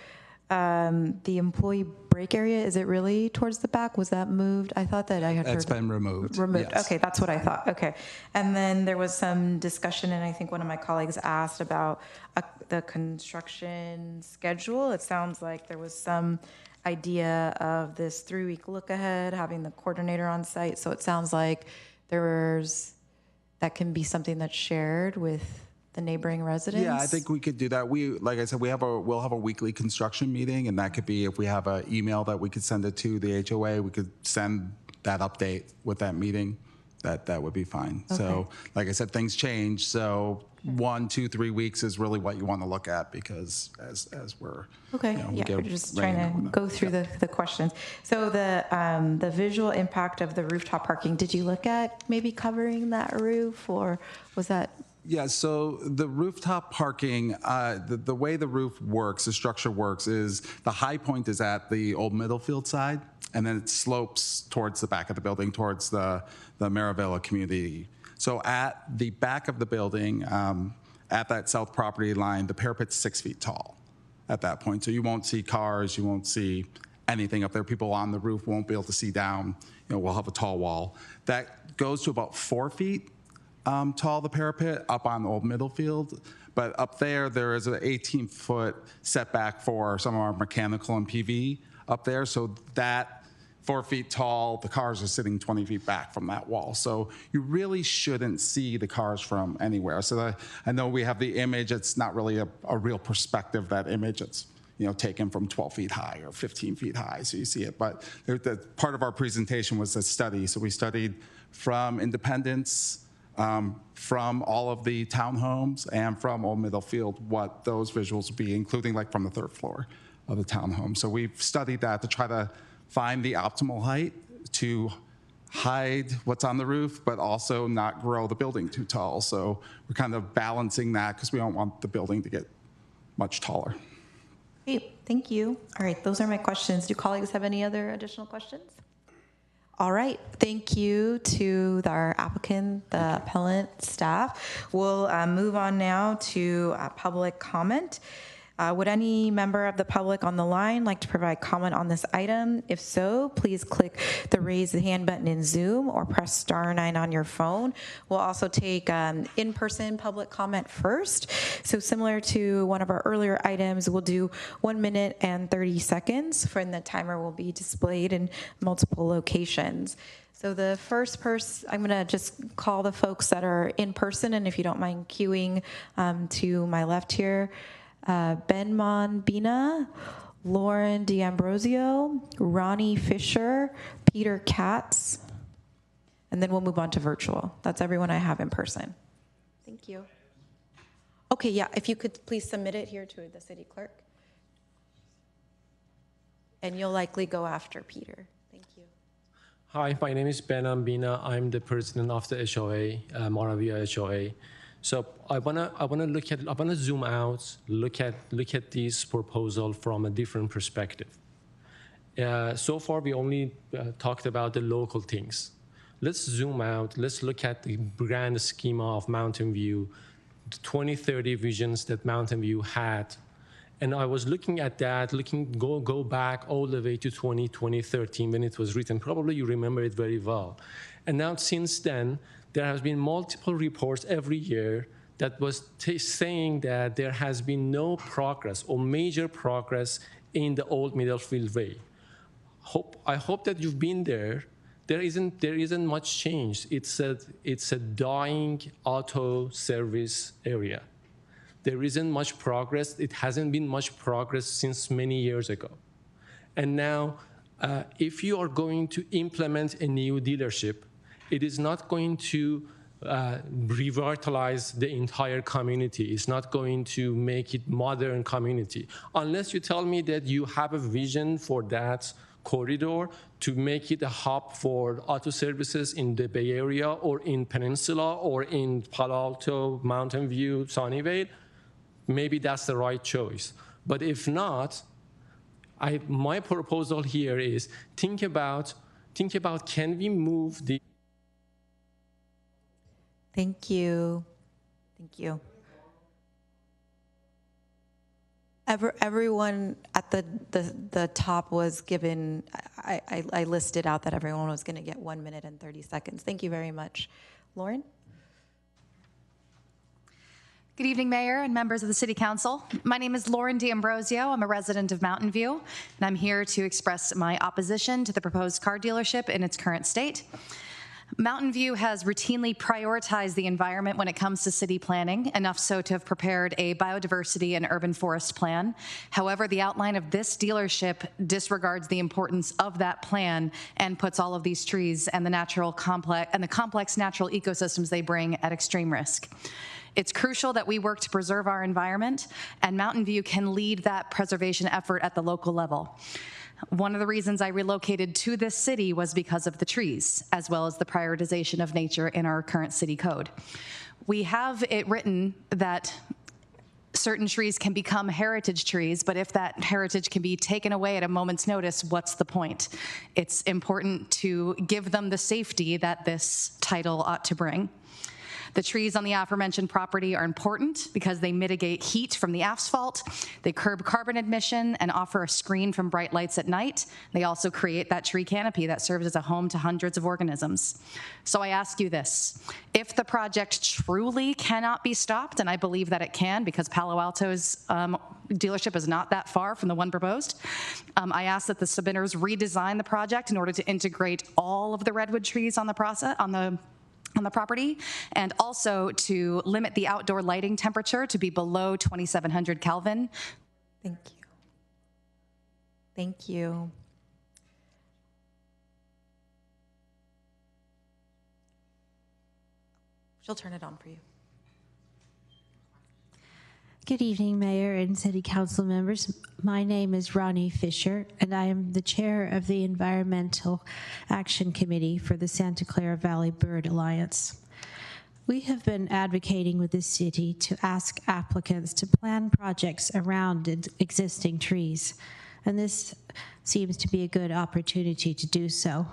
the employee break area, is it really towards the back? Was that moved? I thought that I had heard. It's been removed. Removed. Yes. Okay, that's what I thought. Okay. And then there was some discussion, and I think one of my colleagues asked about the construction schedule. It sounds like there was some idea of this 3-week look ahead, having the coordinator on site. So it sounds like that can be something that's shared with the neighboring residents? Yeah, I think we could do that. Like I said, we'll have a weekly construction meeting, and that could be if we have an email that we could send it to the HOA, we could send that update with that meeting. That would be fine. Okay. So, like I said, things change. So 1, 2, 3 weeks is really what you want to look at, because as we're we're just trying to go through the questions. So the visual impact of the rooftop parking, did you look at maybe covering that roof, or was that? Yeah, so the rooftop parking, the way the roof works, the structure works, is the high point is at the old Middlefield side, and then it slopes towards the back of the building, towards the Maravilla community. So at the back of the building, at that south property line, the parapet's 6 feet tall at that point. So you won't see cars, you won't see anything up there. People on the roof won't be able to see down. You know, we'll have a tall wall. That goes to about 4 feet. Tall, the parapet, up on Old Middlefield. But up there is an 18-foot setback for some of our mechanical and PV up there. So that 4 feet tall, the cars are sitting 20 feet back from that wall. So you really shouldn't see the cars from anywhere. So I know we have the image. It's not really a real perspective, that image. It's taken from 12 feet high or 15 feet high, so you see it. But part of our presentation was a study. So we studied from Independence from all of the townhomes and from Old Middlefield what those visuals would be, including like from the third floor of the townhome. So we've studied that to try to find the optimal height to hide what's on the roof, but also not grow the building too tall. So we're kind of balancing that because we don't want the building to get much taller. Great, thank you. All right, those are my questions. Do colleagues have any other additional questions? All right, thank you to our applicant, the appellant, staff. We'll move on now to public comment. Would any member of the public on the line like to provide comment on this item? If so, please click the raise the hand button in Zoom or press *9 on your phone. We'll also take in-person public comment first. So similar to one of our earlier items, we'll do 1 minute and 30 seconds, and the timer will be displayed in multiple locations. So the first person, I'm going to just call the folks that are in person, and if you don't mind queuing to my left here. Ben Monbina, Lauren D'Ambrosio, Ronnie Fisher, Peter Katz, and then we'll move on to virtual. That's everyone I have in person. Thank you. Okay, yeah, if you could please submit it here to the city clerk. And you'll likely go after Peter. Thank you. Hi, my name is Ben Ambina. I'm the president of the HOA, Moravia HOA. So I wanna zoom out, look at this proposal from a different perspective. So far, we only talked about the local things. Let's zoom out. Let's look at the grand schema of Mountain View, the 2030 visions that Mountain View had. And I was looking at that, go back all the way to 2013 when it was written. Probably you remember it very well. And now since then, there has been multiple reports every year that was saying that there has been no progress or major progress in the Old Middlefield Way. I hope that you've been there. There isn't much change. It's a dying auto service area. There isn't much progress. It hasn't been much progress since many years ago. And now, if you are going to implement a new dealership, it is not going to revitalize the entire community. It's not going to make it modern community. Unless you tell me that you have a vision for that corridor to make it a hub for auto services in the Bay Area or in Peninsula or in Palo Alto, Mountain View, Sunnyvale, maybe that's the right choice. But if not, my proposal here is think about can we move the. Thank you. Thank you. Everyone at the top was given, I listed out that everyone was going to get 1 minute and 30 seconds. Thank you very much. Lauren? Good evening, Mayor and members of the City Council. My name is Lauren D'Ambrosio. I'm a resident of Mountain View, and I'm here to express my opposition to the proposed car dealership in its current state. Mountain View has routinely prioritized the environment when it comes to city planning, enough so to have prepared a biodiversity and urban forest plan. However, the outline of this dealership disregards the importance of that plan and puts all of these trees and the complex natural ecosystems they bring at extreme risk. It's crucial that we work to preserve our environment, and Mountain View can lead that preservation effort at the local level. One of the reasons I relocated to this city was because of the trees, as well as the prioritization of nature in our current city code. We have it written that certain trees can become heritage trees, but if that heritage can be taken away at a moment's notice, what's the point? It's important to give them the safety that this title ought to bring. The trees on the aforementioned property are important because they mitigate heat from the asphalt, they curb carbon emission, and offer a screen from bright lights at night. They also create that tree canopy that serves as a home to hundreds of organisms. So I ask you this, if the project truly cannot be stopped, and I believe that it can because Palo Alto's dealership is not that far from the one proposed, I ask that the submitters redesign the project in order to integrate all of the redwood trees on the property, and also to limit the outdoor lighting temperature to be below 2,700 Kelvin. Thank you. Thank you. She'll turn it on for you. Good evening, Mayor and City Council members. My name is Ronnie Fisher, and I am the chair of the Environmental Action Committee for the Santa Clara Valley Bird Alliance. We have been advocating with the city to ask applicants to plan projects around existing trees, and this seems to be a good opportunity to do so.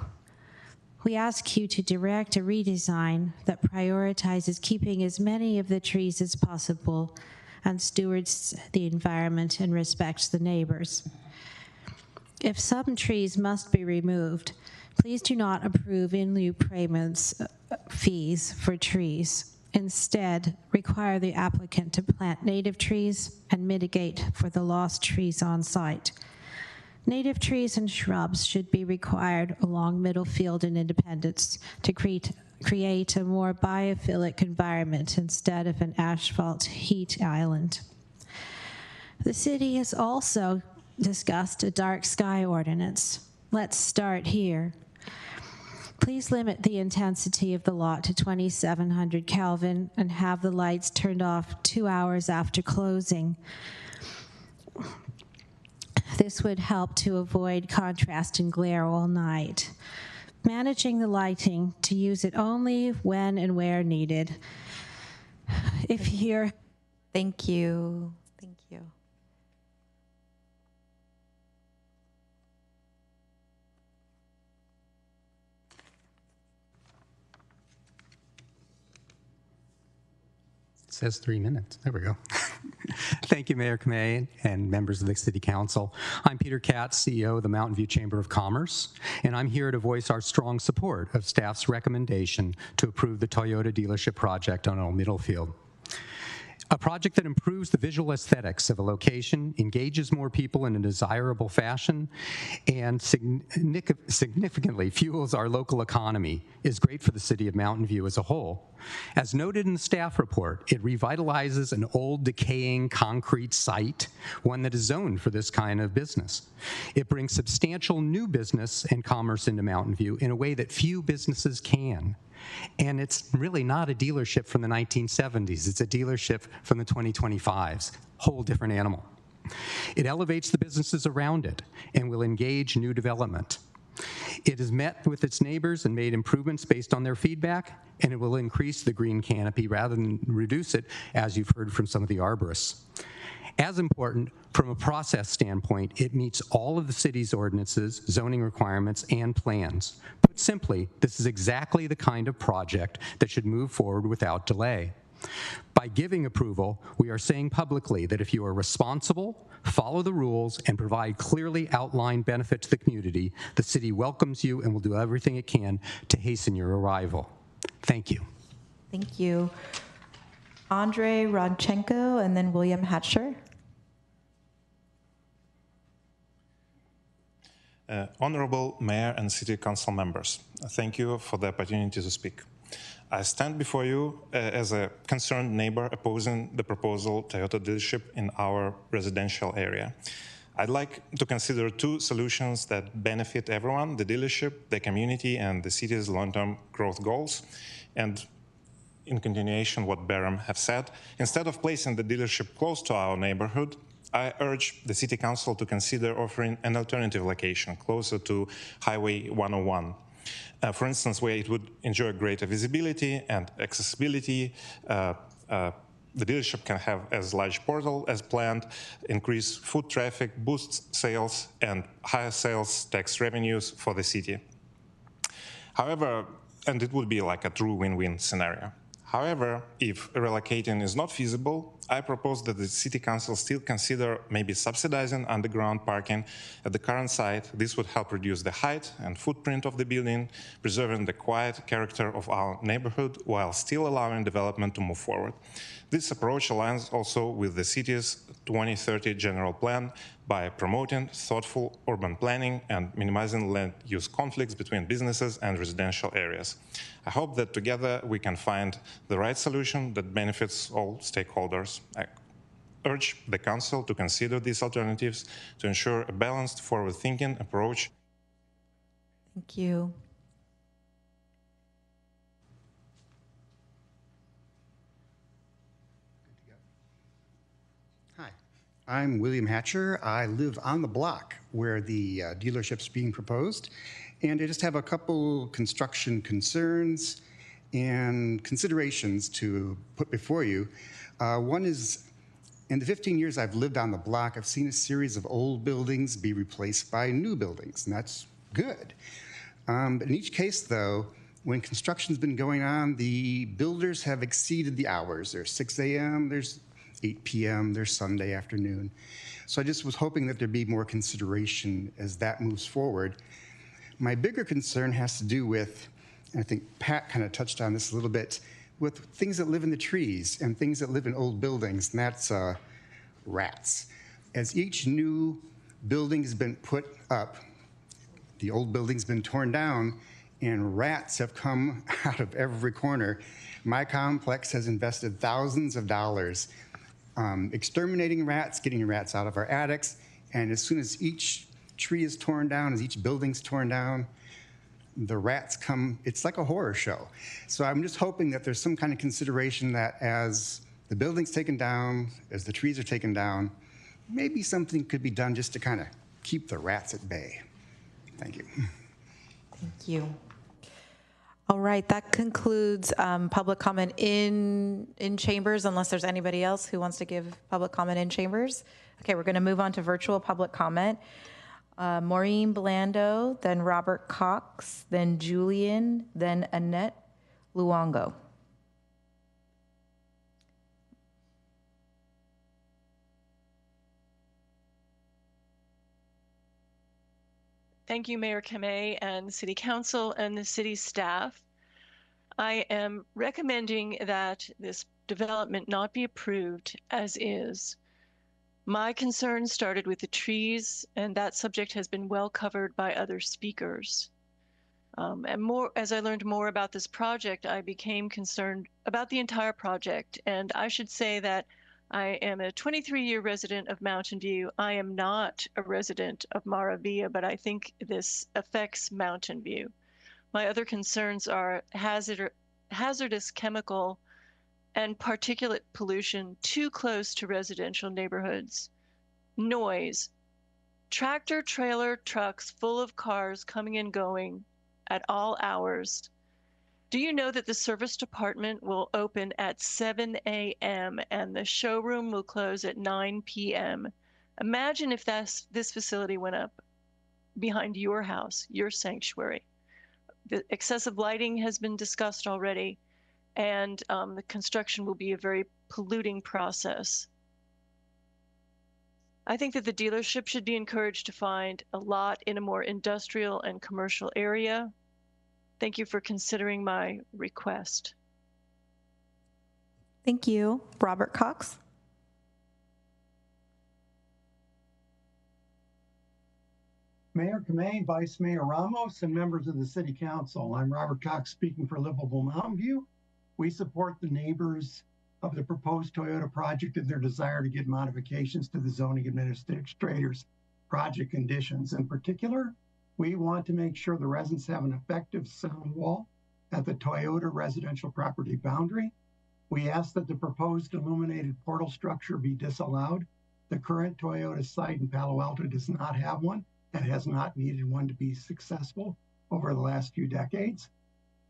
We ask you to direct a redesign that prioritizes keeping as many of the trees as possible and stewards the environment and respects the neighbors. If some trees must be removed, please do not approve in lieu payments fees for trees. Instead, require the applicant to plant native trees and mitigate for the lost trees on site. Native trees and shrubs should be required along Middlefield and Independence to create a more biophilic environment instead of an asphalt heat island. The city has also discussed a dark sky ordinance. Let's start here. Please limit the intensity of the lot to 2700 Kelvin and have the lights turned off 2 hours after closing. This would help to avoid contrast and glare all night. Managing the lighting to use it only when and where needed. If you're... Thank you. Thank you. It says 3 minutes. There we go. Thank you, Mayor Kamei and members of the City Council. I'm Peter Katz, CEO of the Mountain View Chamber of Commerce, and I'm here to voice our strong support of staff's recommendation to approve the Toyota dealership project on Old Middlefield. A project that improves the visual aesthetics of a location, engages more people in a desirable fashion, and significantly fuels our local economy is great for the city of Mountain View as a whole. As noted in the staff report, it revitalizes an old, decaying concrete site, one that is zoned for this kind of business. It brings substantial new business and commerce into Mountain View in a way that few businesses can. And it's really not a dealership from the 1970s. It's a dealership from the 2025s. Whole different animal. It elevates the businesses around it and will engage new development. It has met with its neighbors and made improvements based on their feedback, and it will increase the green canopy rather than reduce it, as you've heard from some of the arborists. As important, from a process standpoint, it meets all of the city's ordinances, zoning requirements, and plans. Put simply, this is exactly the kind of project that should move forward without delay. By giving approval, we are saying publicly that if you are responsible, follow the rules, and provide clearly outlined benefit to the community, the city welcomes you and will do everything it can to hasten your arrival. Thank you. Thank you. Andrei Rodchenko and then William Hatcher. Honorable Mayor and City Council members, thank you for the opportunity to speak. I stand before you as a concerned neighbor opposing the proposal Toyota dealership in our residential area. I'd like to consider two solutions that benefit everyone, the dealership, the community, and the city's long-term growth goals. And in continuation what Barham have said, instead of placing the dealership close to our neighborhood, I urge the City Council to consider offering an alternative location closer to Highway 101. For instance, where it would enjoy greater visibility and accessibility. The dealership can have as large portal as planned, increase foot traffic, boost sales, and higher sales tax revenues for the city. However, and it would be like a true win-win scenario. However, if relocating is not feasible, I propose that the City Council still consider maybe subsidizing underground parking at the current site. This would help reduce the height and footprint of the building, preserving the quiet character of our neighborhood while still allowing development to move forward. This approach aligns also with the city's 2030 general plan by promoting thoughtful urban planning and minimizing land use conflicts between businesses and residential areas. I hope that together we can find the right solution that benefits all stakeholders. I urge the Council to consider these alternatives to ensure a balanced, forward-thinking approach. Thank you. I'm William Hatcher. I live on the block where the dealership's being proposed, and I just have a couple construction concerns and considerations to put before you. One is, in the 15 years I've lived on the block, I've seen a series of old buildings be replaced by new buildings, and that's good. But in each case, though, when construction's been going on, the builders have exceeded the hours. There's 6 a.m., there's 8 p.m., there's Sunday afternoon. So I just was hoping that there'd be more consideration as that moves forward. My bigger concern has to do with, and I think Pat kind of touched on this a little bit, with things that live in the trees and things that live in old buildings, and that's rats. As each new building's been put up, the old building's been torn down, and rats have come out of every corner. My complex has invested thousands of dollars exterminating rats, getting rats out of our attics, and as soon as each tree is torn down, as each building's torn down, the rats come. It's like a horror show. So I'm just hoping that there's some kind of consideration that as the building's taken down, as the trees are taken down, maybe something could be done just to kind of keep the rats at bay. Thank you. Thank you. All right, that concludes public comment in chambers, unless there's anybody else who wants to give public comment in chambers. Okay, we're going to move on to virtual public comment. Maureen Blando, then Robert Cox, then Julian, then Annette Luongo. Thank you, Mayor Kamei and City Council and the city staff. I am recommending that this development not be approved as is. My concern started with the trees, and that subject has been well covered by other speakers. As I learned more about this project, I became concerned about the entire project. And I should say that I am a 23-year resident of Mountain View. I am not a resident of Maravilla, but I think this affects Mountain View. My other concerns are hazardous chemical and particulate pollution too close to residential neighborhoods, noise, tractor trailer trucks full of cars coming and going at all hours. Do you know that the service department will open at 7 a.m. and the showroom will close at 9 p.m.? Imagine if this facility went up behind your house, your sanctuary. The excessive lighting has been discussed already, and the construction will be a very polluting process. I think that the dealership should be encouraged to find a lot in a more industrial and commercial area. Thank you for considering my request. Thank you. Robert Cox. Mayor Kamei, Vice Mayor Ramos, and members of the City Council. I'm Robert Cox speaking for Livable Mountain View. We support the neighbors of the proposed Toyota project and their desire to get modifications to the zoning administrator's project conditions. In particular, we want to make sure the residents have an effective sound wall at the Toyota residential property boundary. We ask that the proposed illuminated portal structure be disallowed. The current Toyota site in Palo Alto does not have one and has not needed one to be successful over the last few decades.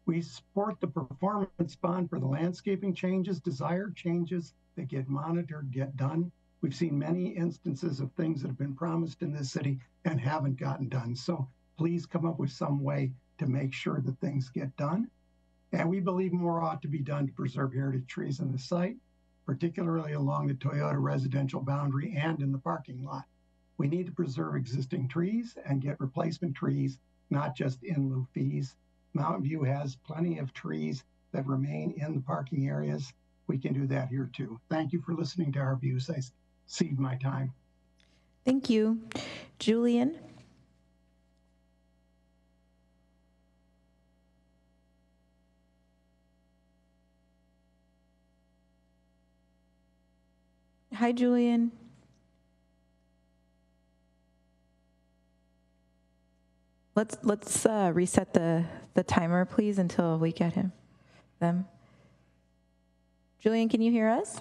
We support the performance bond for the landscaping changes, desired changes that get monitored, get done. We've seen many instances of things that have been promised in this city and haven't gotten done. So please come up with some way to make sure that things get done. And we believe more ought to be done to preserve heritage trees in the site, particularly along the Toyota residential boundary and in the parking lot. We need to preserve existing trees and get replacement trees, not just in lieu fees. Mountain View has plenty of trees that remain in the parking areas. We can do that here too. Thank you for listening to our views. I cede my time. Thank you. Julian? Hi, Julian. Let's reset the timer, please, until we get them. Julian, can you hear us?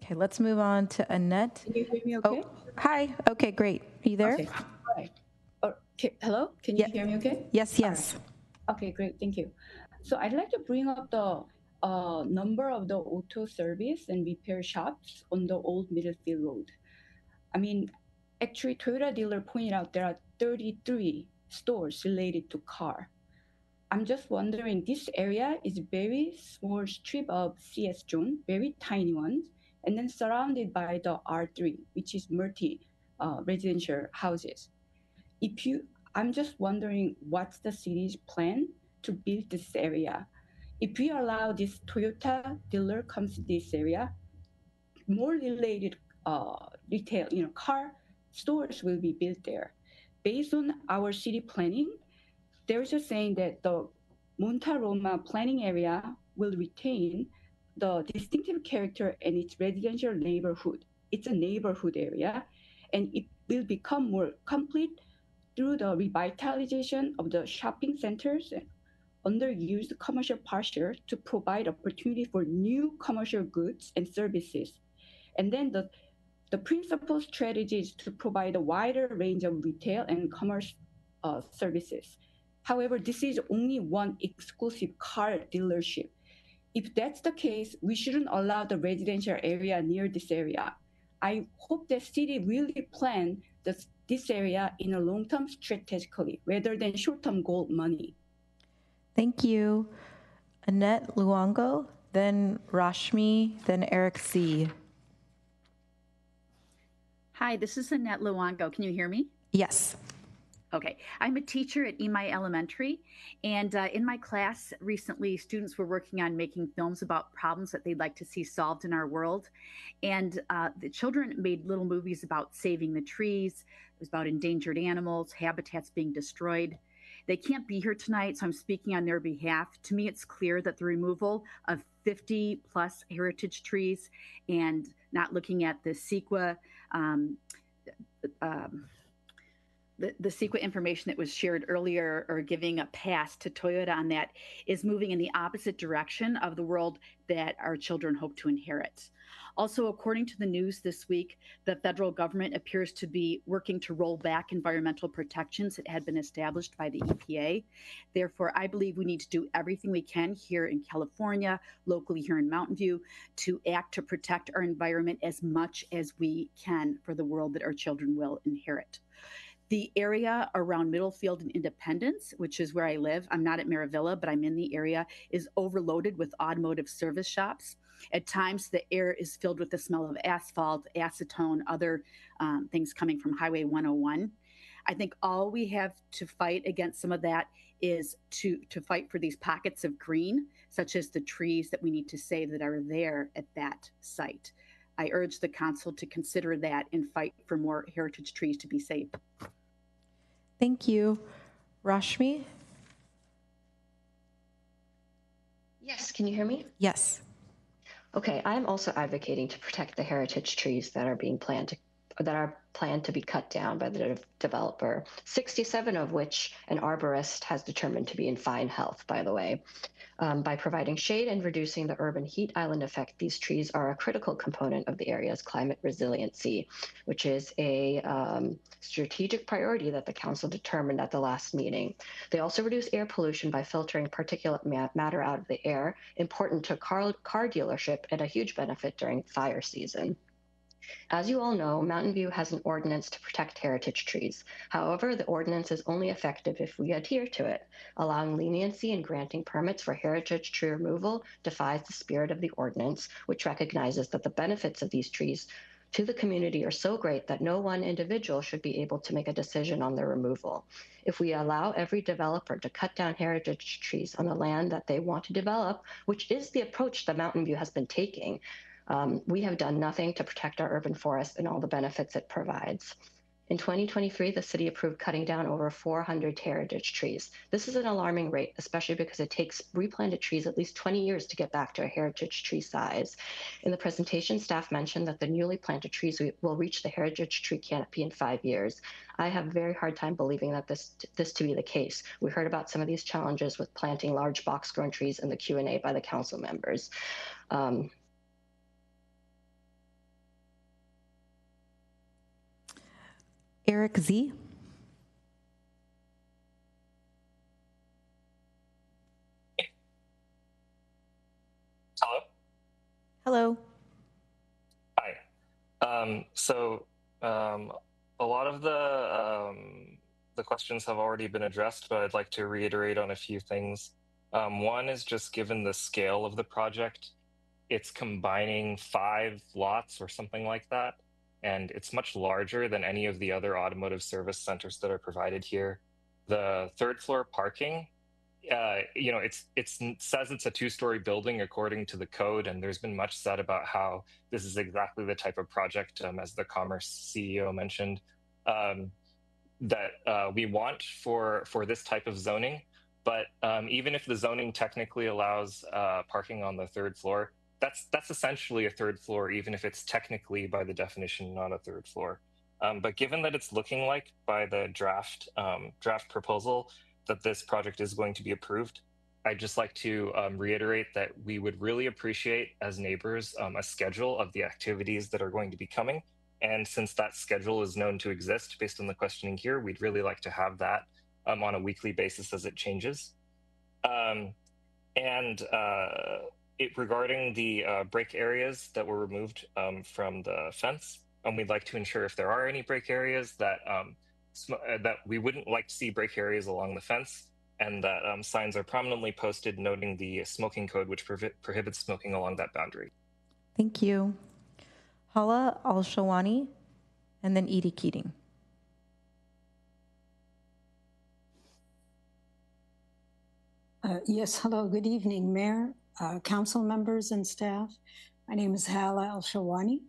Okay, let's move on to Annette. Can you hear me okay? Oh, hi. Okay, great. Are you there? Okay. All right. Okay. Hello? Can you hear me okay? Yes, yes. Okay, great. Thank you. So I'd like to bring up the number of the auto service and repair shops on the old Middlefield Road. I mean, actually, Toyota dealer pointed out there are 33 stores related to car. I'm just wondering, this area is very small strip of CS zone, very tiny ones, and then surrounded by the R3, which is multi residential houses. I'm just wondering what's the city's plan to build this area. If we allow this Toyota dealer comes to this area, more related retail, car stores will be built there. Based on our city planning, there's a saying that the Monta Roma planning area will retain the distinctive character and its residential neighborhood. It's a neighborhood area, and it will become more complete through the revitalization of the shopping centers and underused commercial parcel to provide opportunity for new commercial goods and services. And then the principal strategy is to provide a wider range of retail and commerce services. However, this is only one exclusive car dealership. If that's the case, we shouldn't allow the residential area near this area. I hope the city really plan this area in a long-term strategically rather than short-term goal money. Thank you. Annette Luongo, then Rashmi, then Eric C. Hi, this is Annette Luongo. Can you hear me? Yes. Okay, I'm a teacher at Imai Elementary, and in my class recently, students were working on making films about problems that they'd like to see solved in our world. And the children made little movies about saving the trees. It was about endangered animals, habitats being destroyed. They can't be here tonight, so I'm speaking on their behalf. To me, it's clear that the removal of 50 plus heritage trees and not looking at the CEQA the CEQA information that was shared earlier, or giving a pass to Toyota on that, is moving in the opposite direction of the world that our children hope to inherit. Also, according to the news this week, the federal government appears to be working to roll back environmental protections that had been established by the EPA. Therefore, I believe we need to do everything we can here in California, locally here in Mountain View, to act to protect our environment as much as we can for the world that our children will inherit. The area around Middlefield and Independence, which is where I live, I'm not at Maravilla, but I'm in the area, is overloaded with automotive service shops. At times, the air is filled with the smell of asphalt, acetone, other things coming from Highway 101. I think all we have to fight against some of that is to fight for these pockets of green, such as the trees that we need to save that are there at that site. I urge the council to consider that and fight for more heritage trees to be saved. Thank you. Rashmi? Yes, can you hear me? Yes. Okay, I'm also advocating to protect the heritage trees that are planned to be cut down by the developer, 67 of which an arborist has determined to be in fine health, by the way. By providing shade and reducing the urban heat island effect, these trees are a critical component of the area's climate resiliency, which is a strategic priority that the council determined at the last meeting. They also reduce air pollution by filtering particulate matter out of the air, important to car dealership and a huge benefit during fire season. As you all know, Mountain View has an ordinance to protect heritage trees. However, the ordinance is only effective if we adhere to it. Allowing leniency in granting permits for heritage tree removal defies the spirit of the ordinance, which recognizes that the benefits of these trees to the community are so great that no one individual should be able to make a decision on their removal. If we allow every developer to cut down heritage trees on the land that they want to develop, which is the approach that Mountain View has been taking, we have done nothing to protect our urban forest and all the benefits it provides. In 2023, the city approved cutting down over 400 heritage trees. This is an alarming rate, especially because it takes replanted trees at least 20 years to get back to a heritage tree size. In the presentation, staff mentioned that the newly planted trees will reach the heritage tree canopy in 5 years. I have a very hard time believing that this to be the case. We heard about some of these challenges with planting large box-grown trees in the Q&A by the council members. Eric Z. Hello. Hello. Hi. A lot of the questions have already been addressed, but I'd like to reiterate on a few things. One is just given the scale of the project, it's combining 5 lots or something like that, and it's much larger than any of the other automotive service centers that are provided here. The third floor parking, it says it's a 2-story building according to the code, and there's been much said about how this is exactly the type of project, as the Commerce CEO mentioned, that we want for this type of zoning. But even if the zoning technically allows parking on the 3rd floor, that's essentially a 3rd floor, even if it's technically by the definition not a 3rd floor. But given that it's looking like by the draft proposal that this project is going to be approved, I'd just like to reiterate that we would really appreciate, as neighbors, a schedule of the activities that are going to be coming. And since that schedule is known to exist based on the questioning here, we'd really like to have that on a weekly basis as it changes. Regarding the break areas that were removed from the fence, we'd like to ensure if there are any break areas that that we wouldn't like to see break areas along the fence, and that signs are prominently posted noting the smoking code, which prohibits smoking along that boundary. Thank you. Hala Al-Shawani, and then Edie Keating. Yes, hello, good evening, Mayor, council members and staff. My name is Hala Al-Shawani.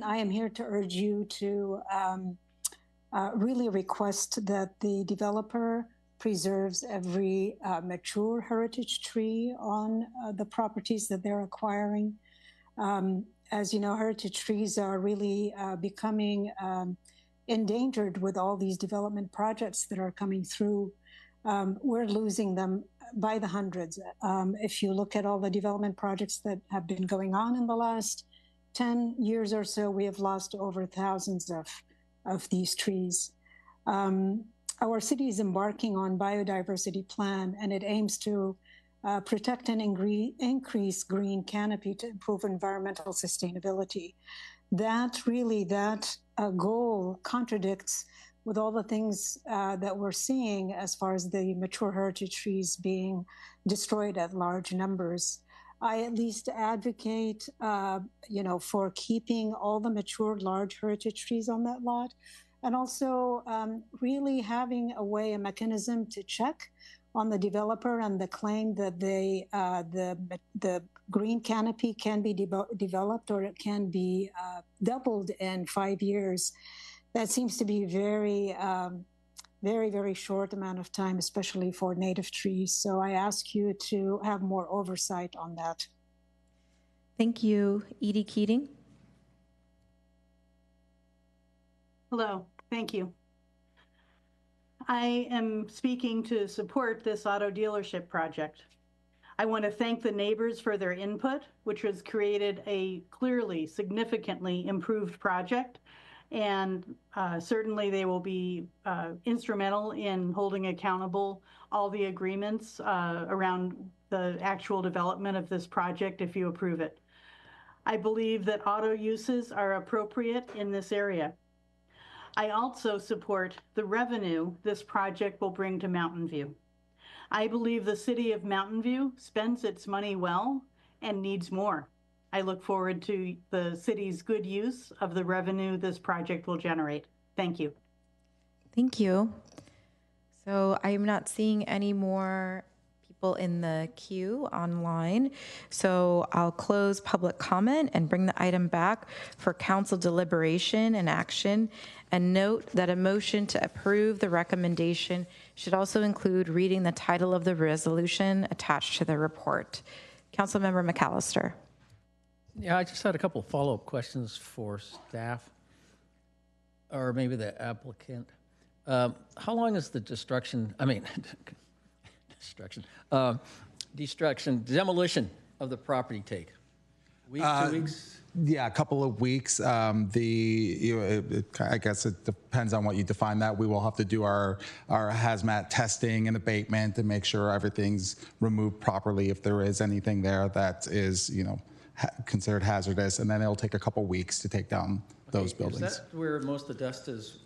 I am here to urge you to really request that the developer preserves every mature heritage tree on the properties that they're acquiring. As you know, heritage trees are really becoming endangered with all these development projects that are coming through. We're losing them by the hundreds. If you look at all the development projects that have been going on in the last 10 years or so, we have lost over thousands of these trees. Our city is embarking on biodiversity plan, and it aims to protect and increase green canopy to improve environmental sustainability. That goal contradicts with all the things that we're seeing as far as the mature heritage trees being destroyed at large numbers. I at least advocate, for keeping all the mature large heritage trees on that lot, and also really having a mechanism to check on the developer and the claim that the green canopy can be developed or it can be doubled in 5 years. That seems to be very, very short amount of time, especially for native trees. So I ask you to have more oversight on that. Thank you. Edie Keating. Hello, thank you. I am speaking to support this auto dealership project. I want to thank the neighbors for their input, which has created a clearly significantly improved project. And certainly they will be instrumental in holding accountable all the agreements around the actual development of this project if you approve it. I believe that auto uses are appropriate in this area. I also support the revenue this project will bring to Mountain View. I believe the city of Mountain View spends its money well and needs more. I look forward to the city's good use of the revenue this project will generate. Thank you. Thank you. So I am not seeing any more people in the queue online. So I'll close public comment and bring the item back for council deliberation and action. And note that a motion to approve the recommendation should also include reading the title of the resolution attached to the report. Councilmember McAllister. Yeah, I just had a couple of follow-up questions for staff, or maybe the applicant. How long is the demolition of the property take? Week, 2 weeks? Yeah, a couple of weeks. I guess it depends on what you define that. We will have to do our hazmat testing and abatement and make sure everything's removed properly if there is anything there that is, considered hazardous. And then it'll take a couple weeks to take down those buildings. Is that where most of the dust is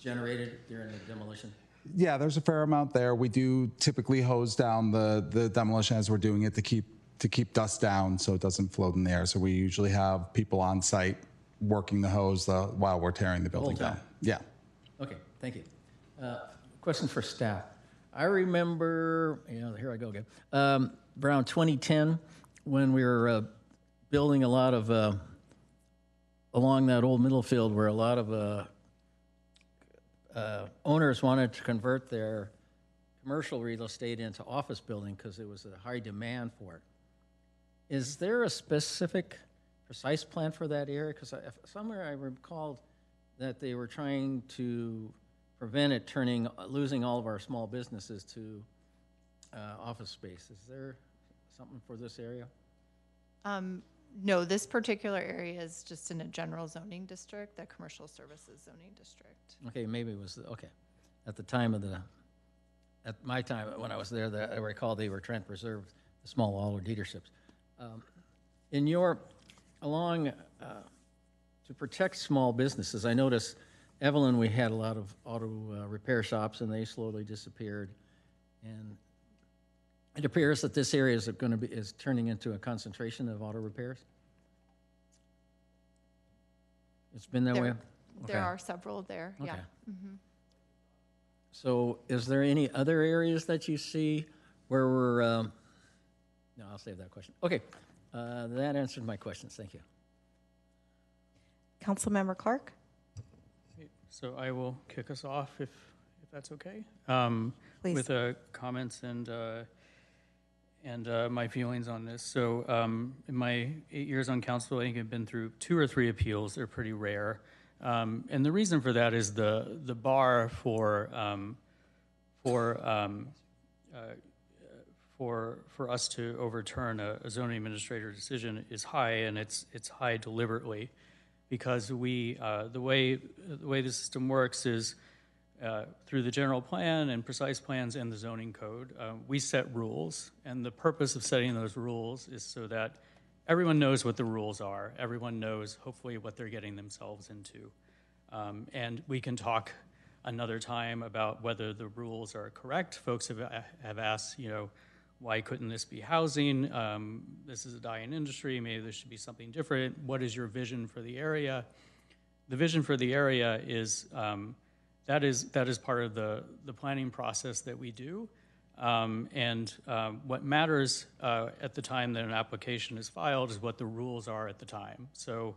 generated during the demolition? Yeah, there's a fair amount there. We do typically hose down the demolition as we're doing it to keep dust down so it doesn't float in the air. So we usually have people on site working the hose while we're tearing the building down. Yeah. Okay, thank you. Question for staff. I remember, here I go again, around 2010 when we were building a lot of, along that old middle field where a lot of owners wanted to convert their commercial real estate into office building because there was a high demand for it. Is there a specific, precise plan for that area? Because somewhere I recalled that they were trying to prevent it losing all of our small businesses to office space. Is there something for this area? No, this particular area is just in a general zoning district, the commercial services zoning district. Okay, maybe it was, okay. At the time of at my time when I was there, I recall they were trying to preserve the small auto dealerships. To protect small businesses, I noticed, Evelyn, we had a lot of auto repair shops and they slowly disappeared. And it appears that this area is turning into a concentration of auto repairs. It's been that way? There are several there, yeah. Okay. Mm-hmm. So is there any other areas that you see where we're, no, I'll save that question. Okay, that answered my questions, thank you. Councilmember Clark? So I will kick us off if that's okay. Please. With comments and my feelings on this. So in my 8 years on council, I think I've been through 2 or 3 appeals. They're pretty rare. And the reason for that is the bar for us to overturn a zoning administrator decision is high, and it's high deliberately, because the way the system works is through the general plan and precise plans and the zoning code, we set rules, and the purpose of setting those rules is so that everyone knows what the rules are. Everyone knows, hopefully, what they're getting themselves into. And we can talk another time about whether the rules are correct. Folks have asked, why couldn't this be housing? This is a dying industry. Maybe there should be something different. What is your vision for the area? The vision for the area is that is part of the planning process that we do. What matters at the time that an application is filed is what the rules are at the time. So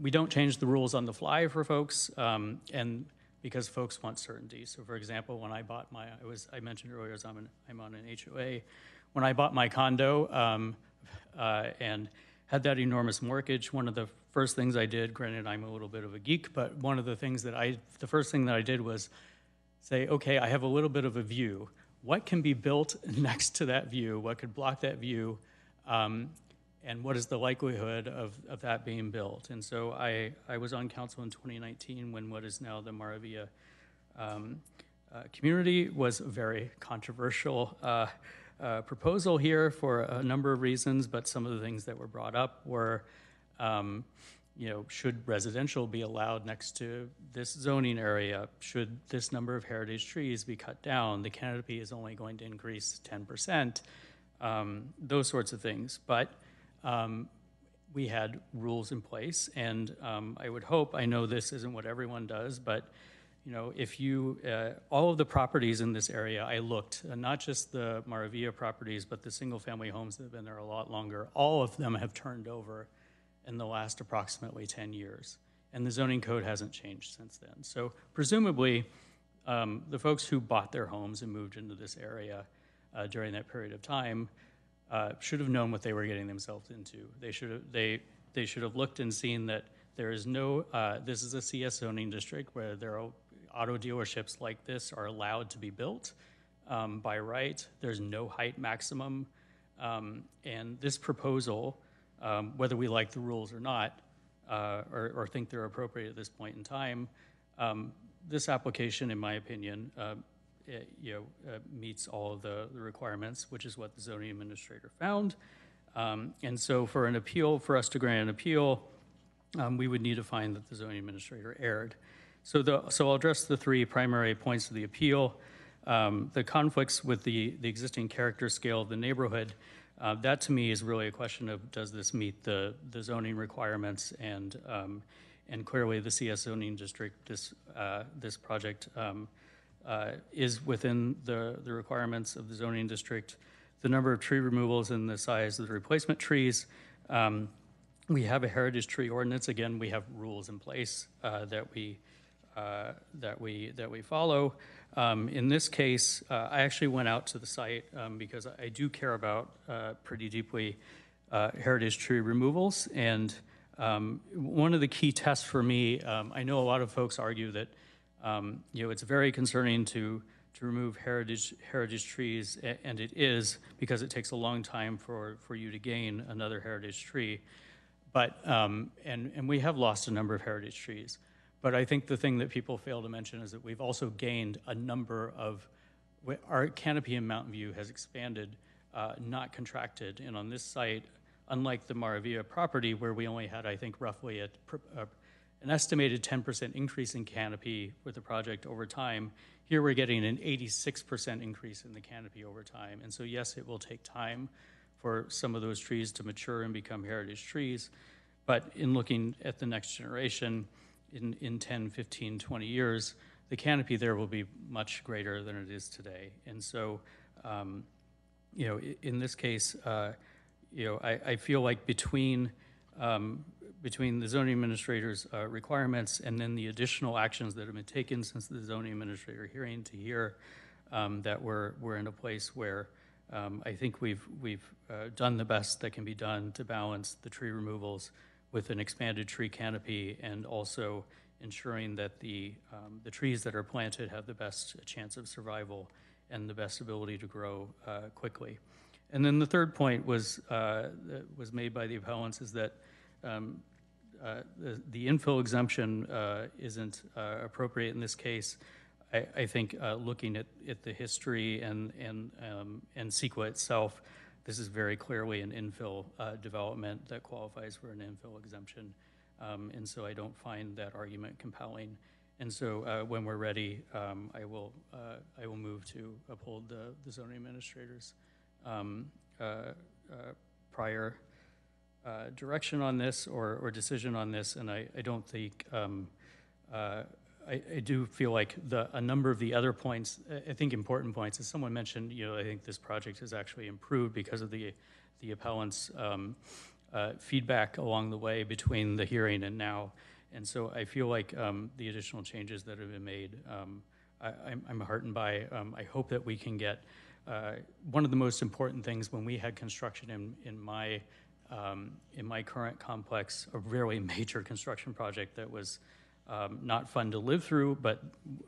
we don't change the rules on the fly for folks, and because folks want certainty. So for example, when I bought I mentioned earlier, I'm on an HOA. When I bought my condo and had that enormous mortgage, one of the first things I did, granted I'm a little bit of a geek, but one of the things the first thing that I did was say, okay, I have a little bit of a view. What can be built next to that view? What could block that view? And what is the likelihood of that being built? And so I was on council in 2019 when what is now the Moravia community was a very controversial proposal here for a number of reasons, but some of the things that were brought up were, should residential be allowed next to this zoning area? Should this number of heritage trees be cut down? The canopy is only going to increase 10%, those sorts of things. But we had rules in place, and I would hope, I know this isn't what everyone does, but if all of the properties in this area, I looked, not just the Moravia properties, but the single family homes that have been there a lot longer, all of them have turned over in the last approximately 10 years. And the zoning code hasn't changed since then. So presumably, the folks who bought their homes and moved into this area during that period of time should have known what they were getting themselves into. They should have looked and seen that there is no, this is a CS zoning district where there are auto dealerships like this are allowed to be built by right. There's no height maximum. And this proposal whether we like the rules or not, or think they're appropriate at this point in time. This application, in my opinion, meets all of the requirements, which is what the zoning administrator found. And so for an appeal, for us to grant an appeal, we would need to find that the zoning administrator erred. So I'll address the three primary points of the appeal. The conflicts with the existing character scale of the neighborhood, that to me is really a question of, does this meet the zoning requirements? And clearly the CS zoning district, this project is within the requirements of the zoning district. The number of tree removals and the size of the replacement trees. We have a heritage tree ordinance. Again, we have rules in place that we follow. In this case, I actually went out to the site because I do care about pretty deeply heritage tree removals. And one of the key tests for me, I know a lot of folks argue that it's very concerning to remove heritage trees, and it is, because it takes a long time for you to gain another heritage tree. But and we have lost a number of heritage trees. But I think the thing that people fail to mention is that we've also gained a number of, our canopy in Mountain View has expanded, not contracted. And on this site, unlike the Maravilla property, where we only had, I think, roughly an estimated 10% increase in canopy with the project over time, here we're getting an 86% increase in the canopy over time. And so yes, it will take time for some of those trees to mature and become heritage trees. But in looking at the next generation, in 10, 15, 20 years, the canopy there will be much greater than it is today. And so, in this case, I feel like between the zoning administrator's requirements and then the additional actions that have been taken since the zoning administrator hearing to here, that we're in a place where I think we've done the best that can be done to balance the tree removals with an expanded tree canopy, and also ensuring that the trees that are planted have the best chance of survival and the best ability to grow quickly. And then the third point was made by the appellants is that the infill exemption isn't appropriate in this case. I think looking at the history and CEQA itself, this is very clearly an infill development that qualifies for an infill exemption. And so I don't find that argument compelling. And so when we're ready, I will move to uphold the zoning administrator's prior direction on this or decision on this. And I don't think, I do feel like a number of the other points, I think important points, as someone mentioned, I think this project has actually improved because of the appellant's feedback along the way between the hearing and now. And so I feel like the additional changes that have been made, I'm heartened by. I hope that we can get, one of the most important things when we had construction in my current complex, a really major construction project that was not fun to live through, but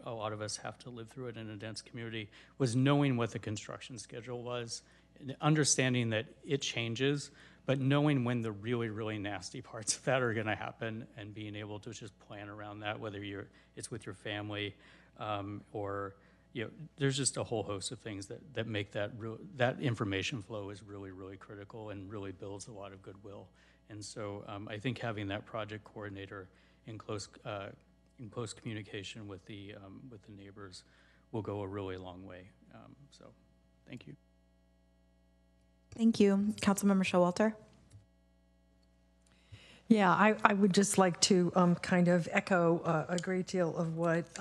a lot of us have to live through it in a dense community, was knowing what the construction schedule was, and understanding that it changes, but knowing when the really, really nasty parts of that are going to happen, and being able to just plan around that, whether it's with your family or there's just a whole host of things that make that information flow is really, really critical and really builds a lot of goodwill. And so I think having that project coordinator in close communication with the neighbors will go a really long way. So, thank you. Thank you, Councilmember Showalter. Yeah, I would just like to kind of echo a great deal of what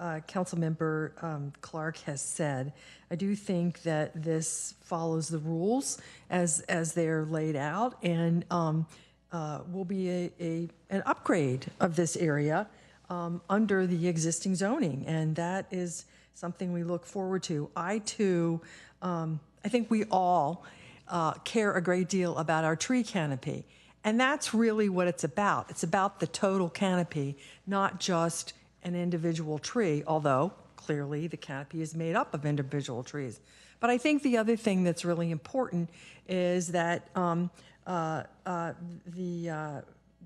Councilmember Clark has said. I do think that this follows the rules as they're laid out, and will be an upgrade of this area under the existing zoning, and that is something we look forward to. I too, I think we all care a great deal about our tree canopy, and that's really what it's about. It's about the total canopy, not just an individual tree, although clearly the canopy is made up of individual trees. But I think the other thing that's really important is that the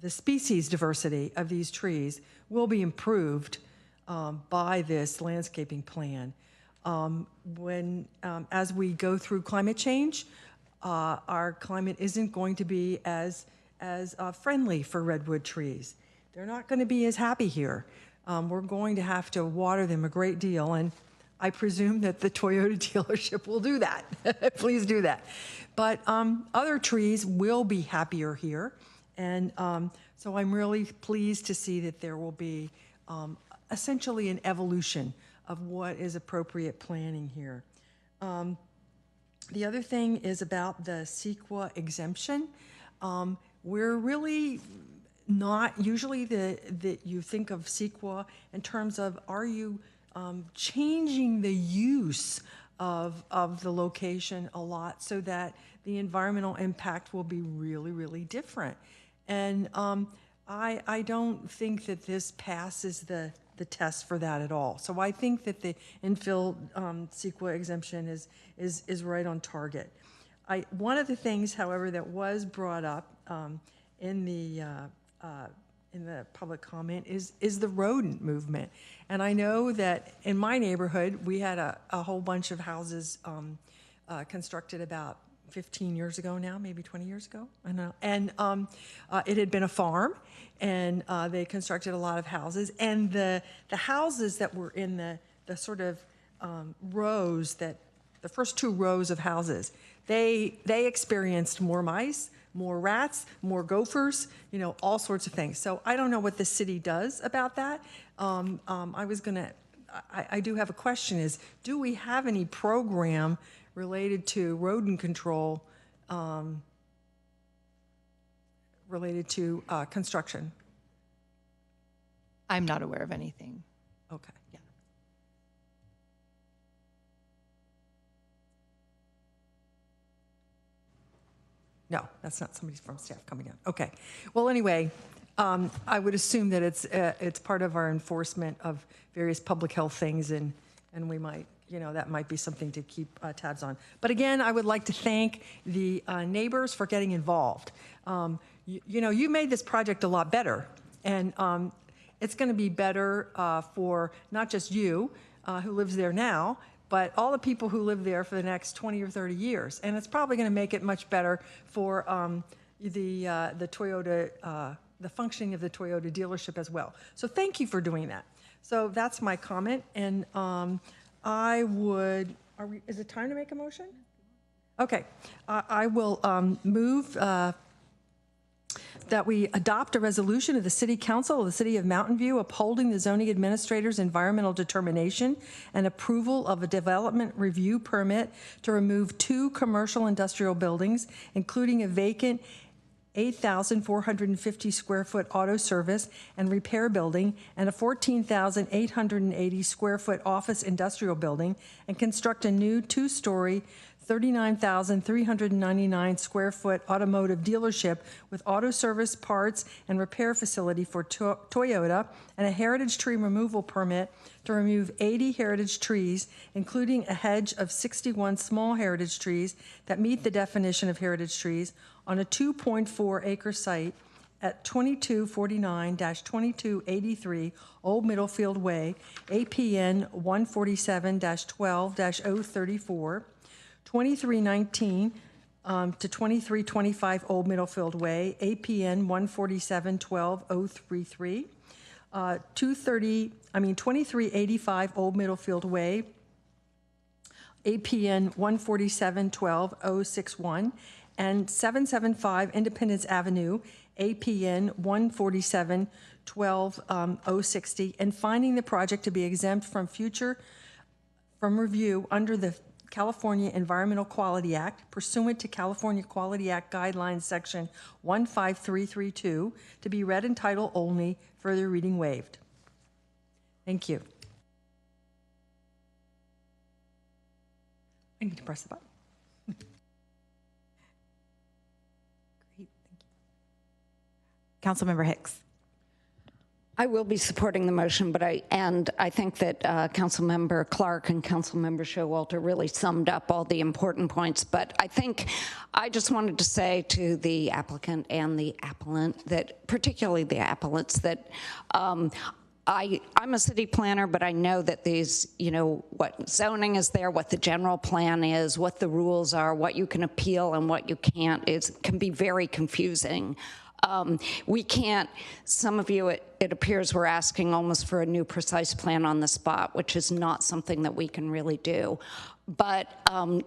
species diversity of these trees will be improved by this landscaping plan. As we go through climate change, our climate isn't going to be as friendly for redwood trees. They're not going to be as happy here. We're going to have to water them a great deal, and I presume that the Toyota dealership will do that. Please do that. But other trees will be happier here, and so I'm really pleased to see that there will be essentially an evolution of what is appropriate planning here. The other thing is about the CEQA exemption. We're really not usually that you think of CEQA in terms of, are you changing the use of the location a lot so that the environmental impact will be really, really different. And I don't think that this passes the test for that at all. So I think that the infill CEQA exemption is right on target. One of the things, however, that was brought up in the public comment is the rodent movement. And I know that in my neighborhood, we had a whole bunch of houses constructed about 15 years ago now, maybe 20 years ago, I don't know. And it had been a farm, and they constructed a lot of houses. And the houses that were in the sort of rows, that the first two rows of houses, they experienced more mice, more rats, more gophers, all sorts of things. So I don't know what the city does about that. I do have a question is, do we have any program related to rodent control related to construction? I'm not aware of anything. Okay. Yeah. No, that's not somebody from staff coming in. Okay. Well, anyway, I would assume that it's part of our enforcement of various public health things, and we might, that might be something to keep tabs on. But again, I would like to thank the neighbors for getting involved. You made this project a lot better, and it's going to be better for not just you who lives there now, but all the people who live there for the next 20 or 30 years. And it's probably going to make it much better for the Toyota, the functioning of the Toyota dealership as well. So thank you for doing that. So that's my comment. And is it time to make a motion? Okay. I will move that we adopt a resolution of the City Council of the City of Mountain View upholding the zoning administrator's environmental determination and approval of a development review permit to remove 2 commercial industrial buildings, including a vacant 8,450 square foot auto service and repair building and a 14,880 square foot office industrial building, and construct a new 2-story 39,399 square foot automotive dealership with auto service, parts, and repair facility for Toyota, and a heritage tree removal permit to remove 80 heritage trees, including a hedge of 61 small heritage trees that meet the definition of heritage trees on a 2.4 acre site at 2249-2283 Old Middlefield Way, APN 147-12-034, 2319 to 2325 Old Middlefield Way, APN 147-12-033, 2385 Old Middlefield Way, APN 147-12-061, and 775 Independence Avenue, APN 147-12-060, and finding the project to be exempt from review under the California Environmental Quality Act pursuant to California Quality Act Guidelines Section 15332 to be read in title only, further reading waived. Thank you. I need to press the button. Great, thank you. Councilmember Hicks. I will be supporting the motion, but I think that Councilmember Clark and Councilmember Showalter really summed up all the important points. But I think I just wanted to say to the applicant and the appellant that, particularly the appellants, that I'm a city planner, but I know that these, what zoning is there, what the general plan is, what the rules are, what you can appeal and what you can't can be very confusing. We can't, some of you, it appears we're asking almost for a new precise plan on the spot, which is not something that we can really do. But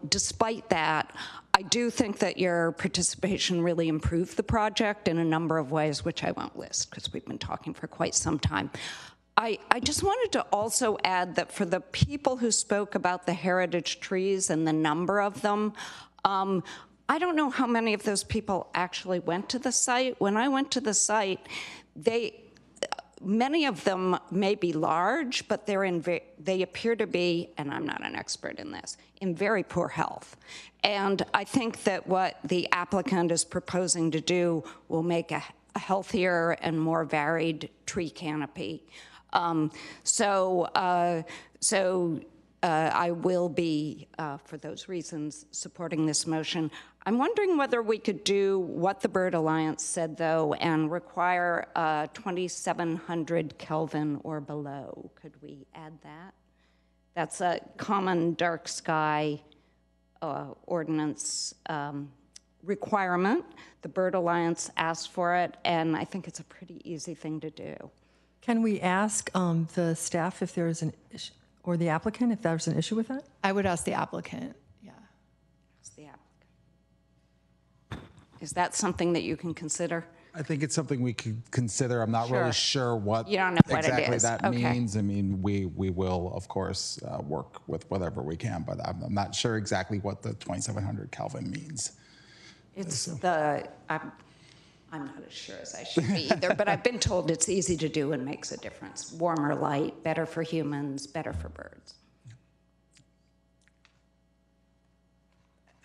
despite that, I do think that your participation really improved the project in a number of ways, which I won't list because we've been talking for quite some time. I just wanted to also add that for the people who spoke about the heritage trees and the number of them, I don't know how many of those people actually went to the site. When I went to the site, many of them may be large, but they appear to be, and I'm not an expert in this, in very poor health. And I think that what the applicant is proposing to do will make a healthier and more varied tree canopy. I will be, for those reasons, supporting this motion. I'm wondering whether we could do what the Bird Alliance said, though, and require 2,700 Kelvin or below. Could we add that? That's a common dark sky ordinance requirement. The Bird Alliance asked for it, and I think it's a pretty easy thing to do. Can we ask the staff if there is an issue, or the applicant if there's an issue with that? I would ask the applicant, yeah. Ask the applicant. Is that something that you can consider? I think it's something we could consider. I'm not really sure what You don't know what it exactly is. that Okay. means. I mean, we will, of course, work with whatever we can, but I'm not sure exactly what the 2,700 Kelvin means. It's I'm not as sure as I should be either, but I've been told it's easy to do and makes a difference. Warmer light, better for humans, better for birds.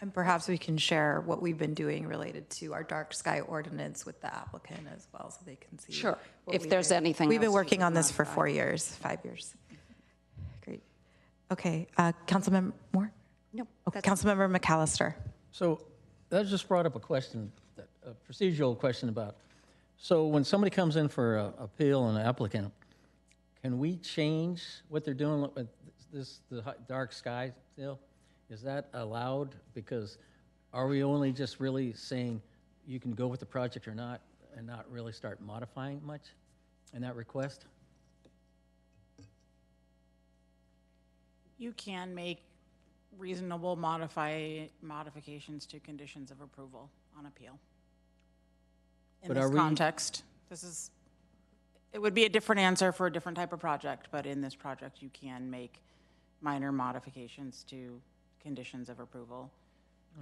And perhaps we can share what we've been doing related to our dark sky ordinance with the applicant as well, so they can see. Sure, what if we've there's been- anything We've been else you working would on this for modify. 4 years, 5 years. Great. Okay, Councilmember Moore? No. Okay, Councilmember McAllister. So that just brought up a question, a procedural question about, so when somebody comes in for an appeal and an applicant, can we change what they're doing with the dark sky deal? Is that allowed? Because are we only just really saying you can go with the project or not and not really start modifying much in that request? You can make reasonable modifications to conditions of approval on appeal. In But this are we- context, it would be a different answer for a different type of project, but in this project, you can make minor modifications to conditions of approval.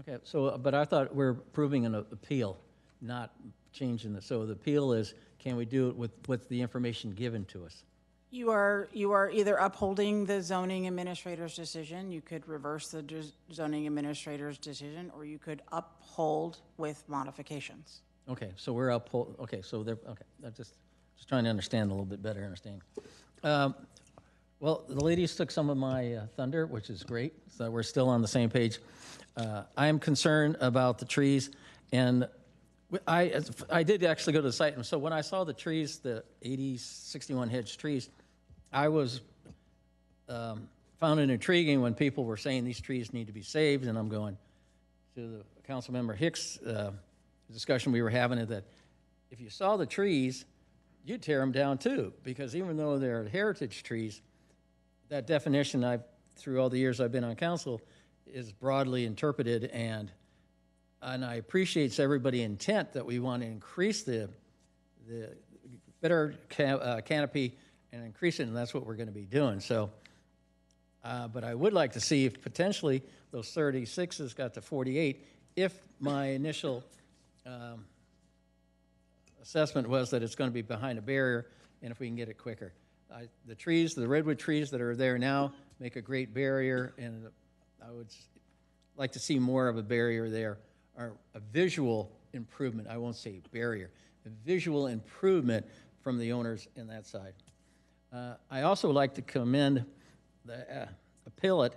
Okay, so, but I thought we're approving an appeal, not changing the, so the appeal is, can we do it with the information given to us? You are either upholding the zoning administrator's decision, you could reverse the zoning administrator's decision, or you could uphold with modifications. Okay, so we're okay, so they're, okay, I'm just trying to understand a little bit better understanding. Well, the ladies took some of my thunder, which is great, so we're still on the same page. I am concerned about the trees, and I did actually go to the site, and so when I saw the trees, the 61 hedge trees, I was found it intriguing when people were saying these trees need to be saved, and I'm going to the Councilmember Hicks discussion we were having, is that if you saw the trees, you'd tear them down too, because even though they're heritage trees, that definition through all the years I've been on council is broadly interpreted, and I appreciate everybody's intent that we want to increase the better canopy and increase it, and that's what we're going to be doing. So, but I would like to see if potentially those 36s got to 48, if my initial assessment was that it's going to be behind a barrier, and if we can get it quicker. The trees, the redwood trees that are there now make a great barrier, and I would like to see more of a barrier there, or a visual improvement. I won't say barrier, a visual improvement from the owners in that side. I also like to commend the appellate,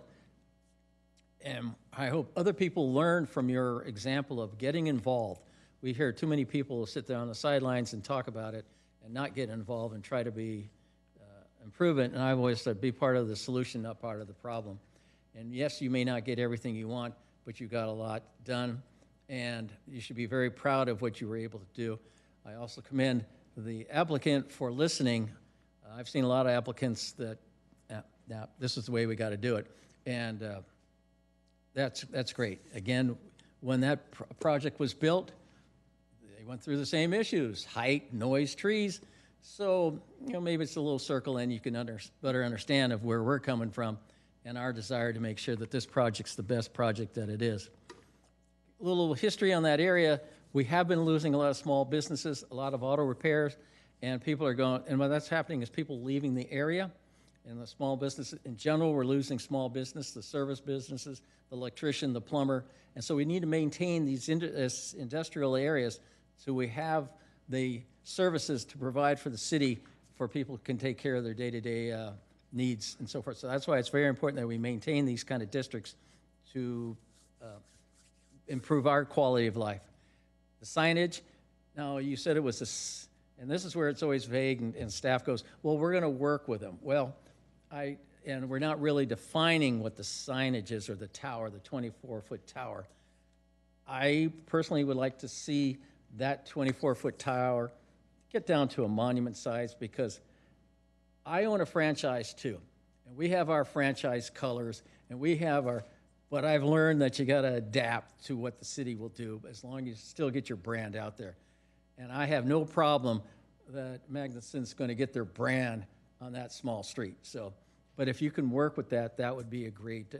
and I hope other people learn from your example of getting involved. We hear too many people sit there on the sidelines and talk about it and not get involved and try to be improve it. And I've always said, be part of the solution, not part of the problem. And yes, you may not get everything you want, but you got a lot done, and you should be very proud of what you were able to do. I also commend the applicant for listening. I've seen a lot of applicants that, now this is the way we got to do it, and that's great. Again, when that project was built, they went through the same issues: height, noise, trees. So, you know, maybe it's a little circle, and you can better understand of where we're coming from and our desire to make sure that this project's the best project that it is. A little history on that area: we have been losing a lot of small businesses, a lot of auto repairs, and people are going, and what that's happening is people leaving the area, and the small businesses in general, we're losing small business, the service businesses, the electrician, the plumber, and so we need to maintain these industrial areas so we have the services to provide for the city for people who can take care of their day-to-day needs and so forth. So that's why it's very important that we maintain these kind of districts to improve our quality of life. The signage, now you said it was and this is where it's always vague, and staff goes, well, we're going to work with them. Well, and we're not really defining what the signage is, or the tower, the 24-foot tower. I personally would like to see that 24-foot tower get down to a monument size, because I own a franchise too, and we have our franchise colors, and we have our, but I've learned that you got to adapt to what the city will do as long as you still get your brand out there. And I have no problem that Magnuson's going to get their brand on that small street. So, but if you can work with that, that would be a great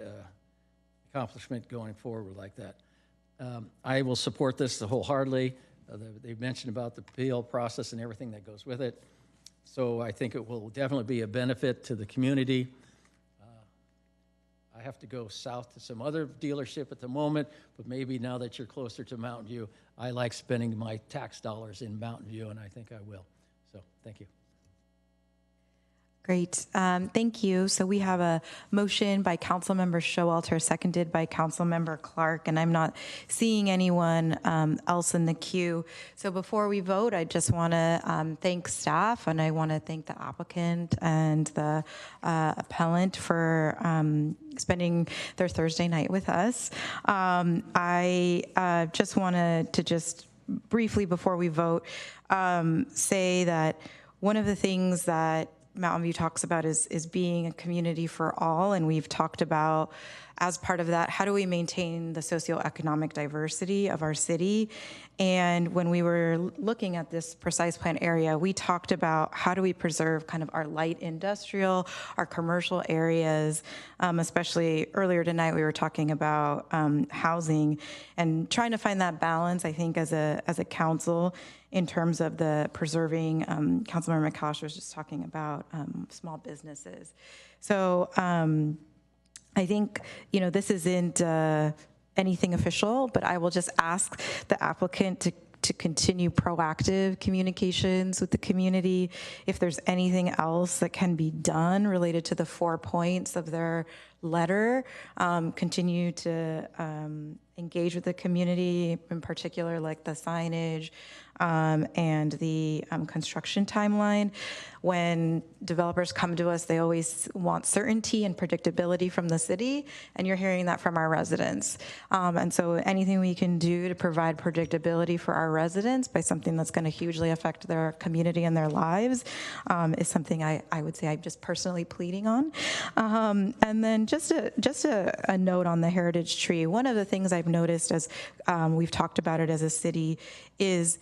accomplishment going forward like that. I will support this wholeheartedly. They've mentioned about the appeal process and everything that goes with it. So I think it will definitely be a benefit to the community. I have to go south to some other dealership at the moment, but maybe now that you're closer to Mountain View, I like spending my tax dollars in Mountain View, and I think I will. So thank you. Great. Thank you. So we have a motion by Councilmember Showalter, seconded by Councilmember Clark, and I'm not seeing anyone else in the queue. So before we vote, I just want to thank staff, and I want to thank the applicant and the appellant for spending their Thursday night with us. I just wanted to just briefly, before we vote, say that one of the things that Mountain View talks about is being a community for all, and we've talked about, as part of that, how do we maintain the socioeconomic diversity of our city? And when we were looking at this precise plan area, we talked about how do we preserve kind of our light industrial, our commercial areas, especially earlier tonight we were talking about housing and trying to find that balance, I think, as a council, in terms of the preserving. Councilmember McCosh was just talking about small businesses. So I think, this isn't anything official, but I will just ask the applicant to continue proactive communications with the community. If there's anything else that can be done related to the 4 points of their letter, continue to engage with the community, in particular, like the signage and the construction timeline. When developers come to us, they always want certainty and predictability from the city, and you're hearing that from our residents. And so anything we can do to provide predictability for our residents by something that's going to hugely affect their community and their lives is something I would say I'm just personally pleading on. And then just a note on the heritage tree. One of the things I've noticed as we've talked about it as a city is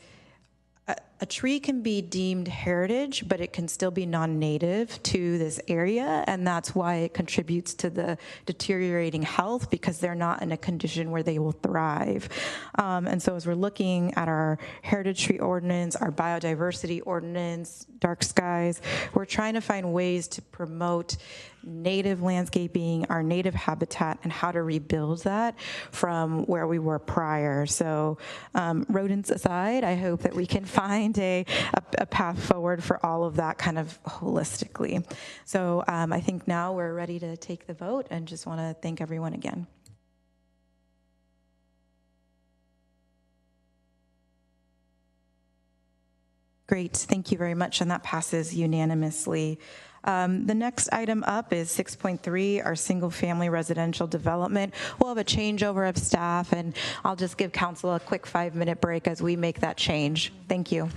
a tree can be deemed heritage, but it can still be non-native to this area, and that's why it contributes to the deteriorating health, because they're not in a condition where they will thrive. And so as we're looking at our heritage tree ordinance, our biodiversity ordinance, dark skies, we're trying to find ways to promote native landscaping, our native habitat, and how to rebuild that from where we were prior. So rodents aside, I hope that we can find find a path forward for all of that kind of holistically. So I think now we're ready to take the vote, and just want to thank everyone again. Great, thank you very much, and that passes unanimously. The next item up is 6.3, our single-family residential development. We'll have a changeover of staff, and I'll just give council a quick 5-minute break as we make that change. Thank you.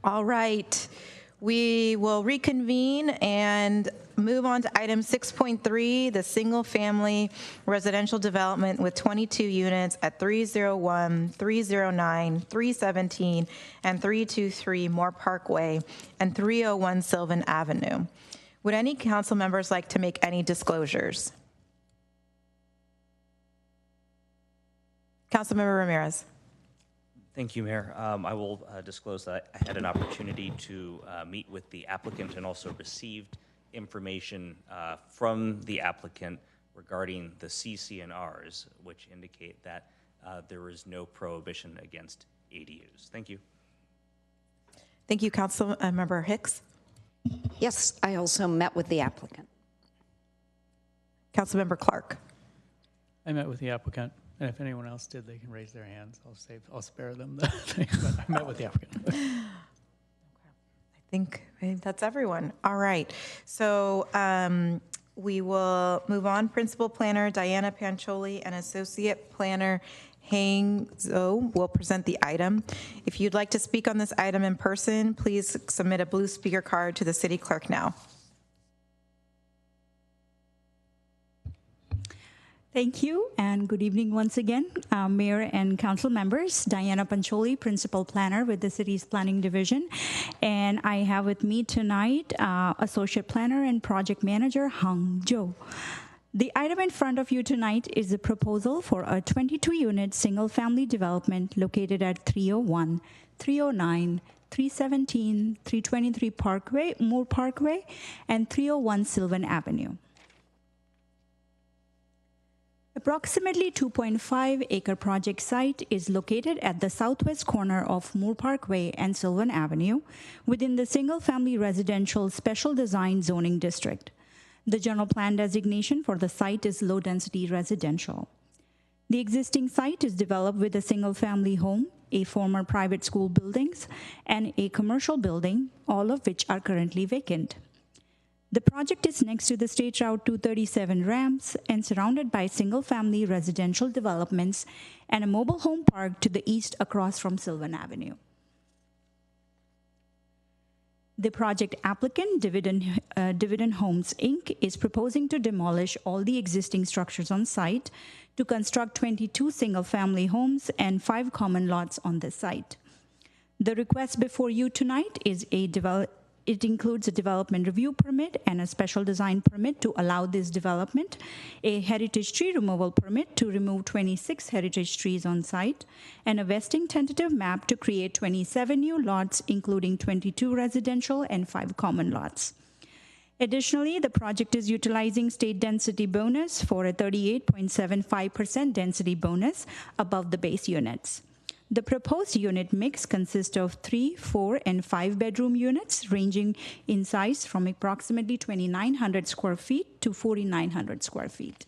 All right. We will reconvene and move on to item 6.3, the single-family residential development with 22 units at 301, 309, 317, and 323 Moore Parkway and 301 Sylvan Avenue. Would any council members like to make any disclosures? Councilmember Ramirez. Thank you, Mayor. I will disclose that I had an opportunity to meet with the applicant and also received information from the applicant regarding the CC&Rs, which indicate that there is no prohibition against ADUs. Thank you. Thank you, Councilmember Hicks. Yes, I also met with the applicant. Councilmember Clark. I met with the applicant, and if anyone else did, they can raise their hands. I'll spare them the thing, but I met with the applicant. I think that's everyone. All right. So we will move on. Principal Planner Diana Pancholi and Associate Planner Hang Zhou will present the item. If you'd like to speak on this item in person, please submit a blue speaker card to the city clerk now. Thank you, and good evening once again, Mayor and Council members. Diana Pancholi, Principal Planner with the City's Planning Division. And I have with me tonight Associate Planner and Project Manager Hang Zhou. The item in front of you tonight is a proposal for a 22-unit single-family development located at 301, 309, 317, 323 Parkway, Moore Parkway, and 301 Sylvan Avenue. Approximately 2.5-acre project site is located at the southwest corner of Moore Parkway and Sylvan Avenue within the single-family residential special design zoning district. The general plan designation for the site is low-density residential. The existing site is developed with a single-family home, a former private school buildings, and a commercial building, all of which are currently vacant. The project is next to the State Route 237 ramps and surrounded by single-family residential developments and a mobile home park to the east across from Sylvan Avenue. The project applicant, Dividend Homes, Inc., is proposing to demolish all the existing structures on site to construct 22 single-family homes and 5 common lots on this site. The request before you tonight is it includes a development review permit and a special design permit to allow this development, a heritage tree removal permit to remove 26 heritage trees on site, and a vesting tentative map to create 27 new lots, including 22 residential and 5 common lots. Additionally, the project is utilizing state density bonus for a 38.75% density bonus above the base units. The proposed unit mix consists of 3, 4, and 5 bedroom units ranging in size from approximately 2,900 square feet to 4,900 square feet.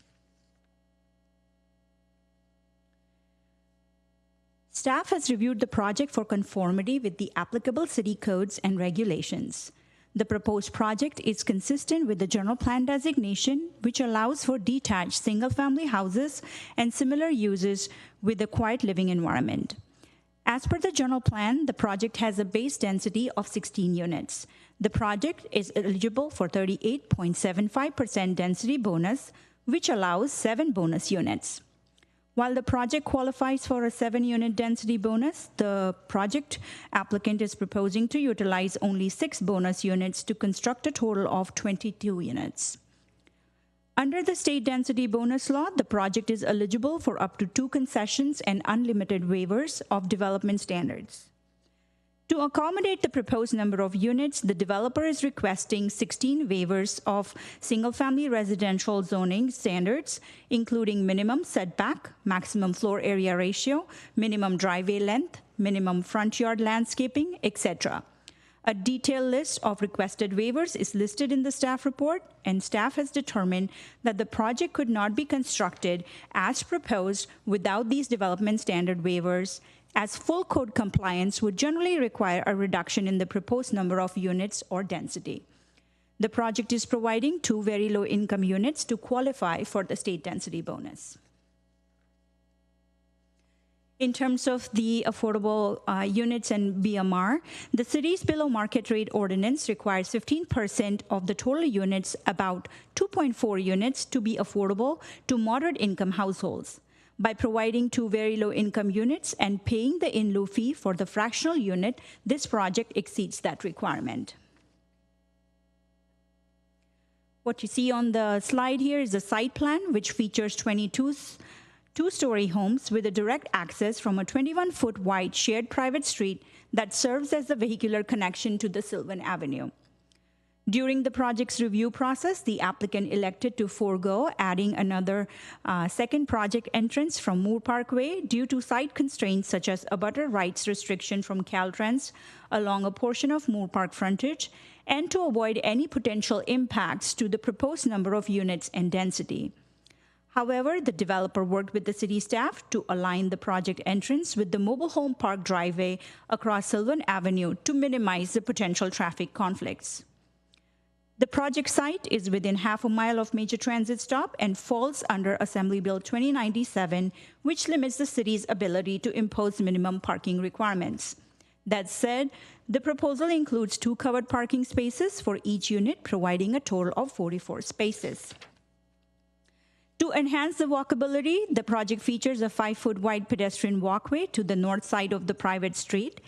Staff has reviewed the project for conformity with the applicable city codes and regulations. The proposed project is consistent with the general plan designation, which allows for detached single-family houses and similar uses with a quiet living environment. As per the general plan, the project has a base density of 16 units. The project is eligible for 38.75% density bonus, which allows 7 bonus units. While the project qualifies for a 7-unit density bonus, the project applicant is proposing to utilize only 6 bonus units to construct a total of 22 units. Under the state density bonus law, the project is eligible for up to 2 concessions and unlimited waivers of development standards. To accommodate the proposed number of units, the developer is requesting 16 waivers of single-family residential zoning standards, including minimum setback, maximum floor area ratio, minimum driveway length, minimum front yard landscaping, etc. A detailed list of requested waivers is listed in the staff report, and staff has determined that the project could not be constructed as proposed without these development standard waivers, as full code compliance would generally require a reduction in the proposed number of units or density. The project is providing 2 very low income units to qualify for the state density bonus. In terms of the affordable units and BMR, the city's below market rate ordinance requires 15% of the total units, about 2.4 units, to be affordable to moderate income households. By providing 2 very low income units and paying the in lieu fee for the fractional unit, this project exceeds that requirement. What you see on the slide here is a site plan, which features 22 two-story homes with a direct access from a 21-foot wide shared private street that serves as the vehicular connection to the Sylvan Avenue. During the project's review process, the applicant elected to forego adding another second project entrance from Moore Parkway due to site constraints such as abutter rights restriction from Caltrans along a portion of Moore Park frontage, and to avoid any potential impacts to the proposed number of units and density. However, the developer worked with the city staff to align the project entrance with the mobile home park driveway across Sylvan Avenue to minimize the potential traffic conflicts. The project site is within half a mile of major transit stop and falls under Assembly Bill 2097, which limits the city's ability to impose minimum parking requirements. That said, the proposal includes 2 covered parking spaces for each unit, providing a total of 44 spaces. To enhance the walkability, the project features a 5-foot wide pedestrian walkway to the north side of the private street,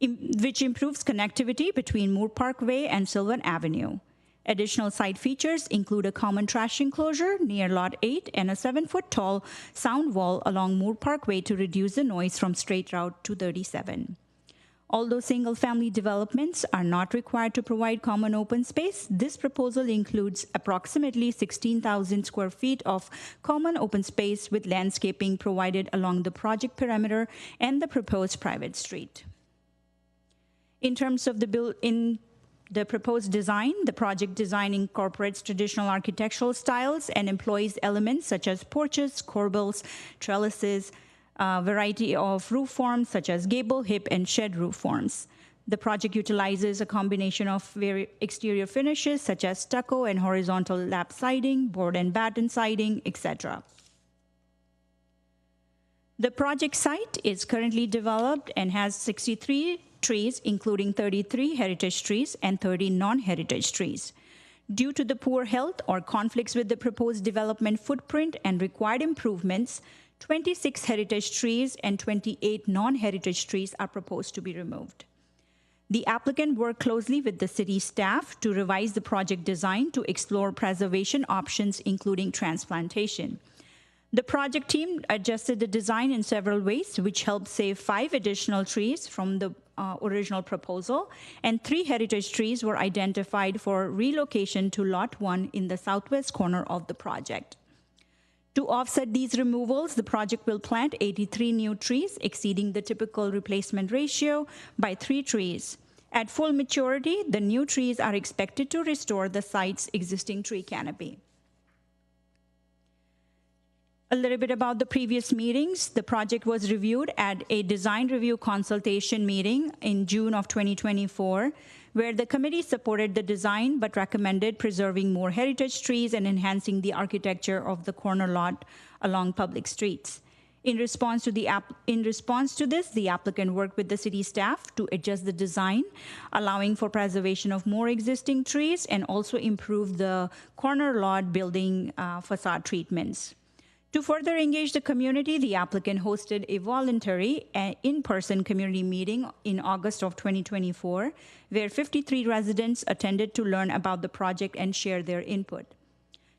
which improves connectivity between Moore Parkway and Sylvan Avenue. Additional site features include a common trash enclosure near Lot 8 and a 7-foot tall sound wall along Moore Parkway to reduce the noise from State Route 237. Although single-family developments are not required to provide common open space, this proposal includes approximately 16,000 square feet of common open space with landscaping provided along the project perimeter and the proposed private street. In terms of the proposed design, the project design incorporates traditional architectural styles and employs elements such as porches, corbels, trellises, a variety of roof forms such as gable, hip, and shed roof forms. The project utilizes a combination of exterior finishes such as stucco and horizontal lap siding, board and batten siding, etc. The project site is currently developed and has 63 trees, including 33 heritage trees and 30 non-heritage trees. Due to the poor health or conflicts with the proposed development footprint and required improvements, 26 heritage trees and 28 non-heritage trees are proposed to be removed. The applicant worked closely with the city staff to revise the project design to explore preservation options, including transplantation. The project team adjusted the design in several ways, which helped save 5 additional trees from the original proposal, and 3 heritage trees were identified for relocation to Lot 1 in the southwest corner of the project. To offset these removals, the project will plant 83 new trees, exceeding the typical replacement ratio by 3 trees. At full maturity, the new trees are expected to restore the site's existing tree canopy. A little bit about the previous meetings. The project was reviewed at a design review consultation meeting in June of 2024, where the committee supported the design but recommended preserving more heritage trees and enhancing the architecture of the corner lot along public streets. In response to this, the applicant worked with the city staff to adjust the design, allowing for preservation of more existing trees and also improve the corner lot building facade treatments. To further engage the community, the applicant hosted a voluntary in-person community meeting in August of 2024, where 53 residents attended to learn about the project and share their input.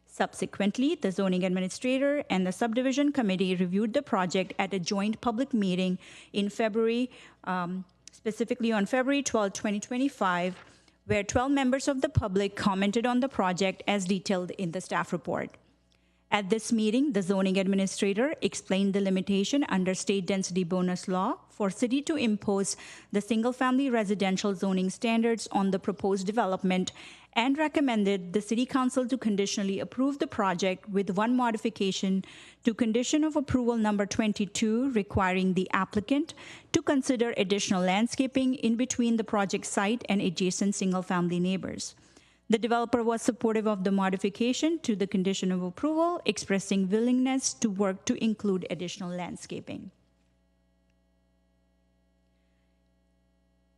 Subsequently, the zoning administrator and the subdivision committee reviewed the project at a joint public meeting in February, specifically on February 12, 2025, where 12 members of the public commented on the project as detailed in the staff report. At this meeting, the zoning administrator explained the limitation under state density bonus law for city to impose the single-family residential zoning standards on the proposed development and recommended the city council to conditionally approve the project with one modification to condition of approval number 22, requiring the applicant to consider additional landscaping in between the project site and adjacent single-family neighbors. The developer was supportive of the modification to the condition of approval, expressing willingness to work to include additional landscaping.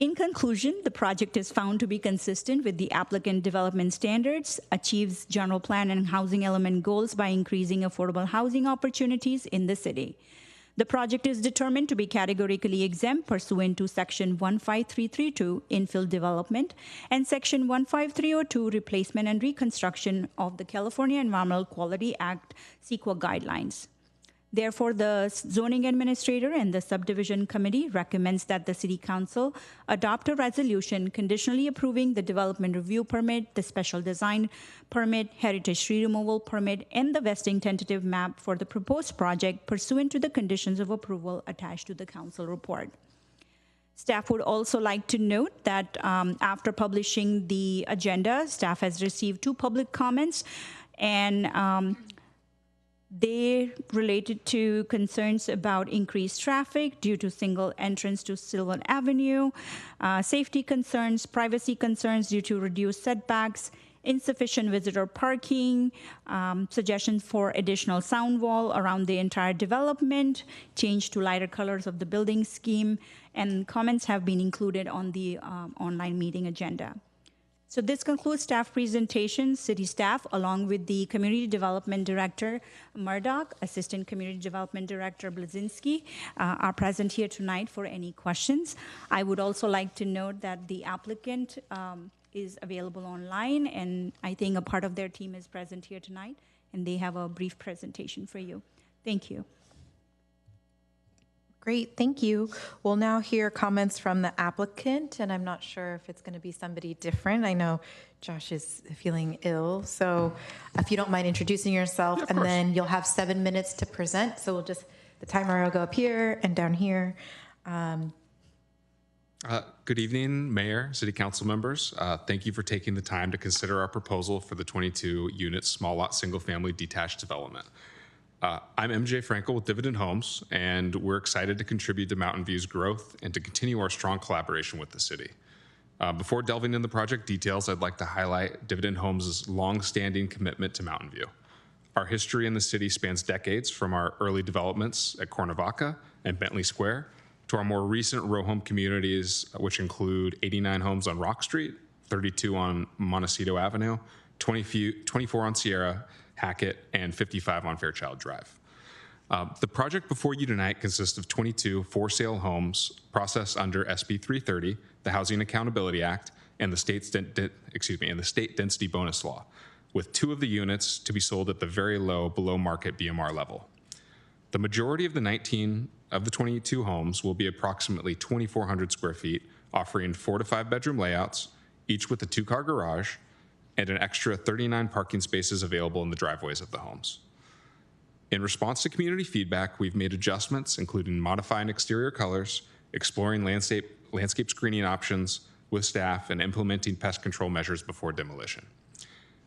In conclusion, the project is found to be consistent with the applicant development standards, achieves general plan and housing element goals by increasing affordable housing opportunities in the city. The project is determined to be categorically exempt pursuant to Section 15332, infill development, and Section 15302, replacement and reconstruction of the California Environmental Quality Act CEQA guidelines. Therefore, the zoning administrator and the subdivision committee recommends that the city council adopt a resolution conditionally approving the development review permit, the special design permit, heritage tree removal permit, and the vesting tentative map for the proposed project pursuant to the conditions of approval attached to the council report. Staff would also like to note that after publishing the agenda, staff has received 2 public comments, and they related to concerns about increased traffic due to single entrance to Sylvan Avenue, safety concerns, privacy concerns due to reduced setbacks, insufficient visitor parking, suggestions for additional sound wall around the entire development, change to lighter colors of the building scheme, and comments have been included on the online meeting agenda. So this concludes staff presentation. City staff, along with the Community Development Director, Murdoch, Assistant Community Development Director, Blazinski, are present here tonight for any questions. I would also like to note that the applicant is available online, and I think a part of their team is present here tonight, and they have a brief presentation for you. Thank you. Great, thank you. We'll now hear comments from the applicant, and I'm not sure if it's going to be somebody different. I know Josh is feeling ill, so if you don't mind introducing yourself, and then you'll have 7 minutes to present. So we'll just, the timer will go up here and down here. Good evening, Mayor, City Council members. Thank you for taking the time to consider our proposal for the 22-unit small lot single-family detached development. I'm MJ Frankel with Dividend Homes, and we're excited to contribute to Mountain View's growth and to continue our strong collaboration with the city. Before delving into the project details, I'd like to highlight Dividend Homes' long-standing commitment to Mountain View. Our history in the city spans decades, from our early developments at Cuernavaca and Bentley Square to our more recent row home communities, which include 89 homes on Rock Street, 32 on Montecito Avenue, 24 on Sierra, Hackett, and 55 on Fairchild Drive. The project before you tonight consists of 22 for-sale homes processed under SB 330, the Housing Accountability Act, and the state density bonus law, with 2 of the units to be sold at the very low, below-market BMR level. The majority of the 22 homes will be approximately 2,400 square feet, offering 4 to 5 bedroom layouts, each with a 2-car garage, and an extra 39 parking spaces available in the driveways of the homes. In response to community feedback, we've made adjustments, including modifying exterior colors, exploring landscape screening options with staff, and implementing pest control measures before demolition.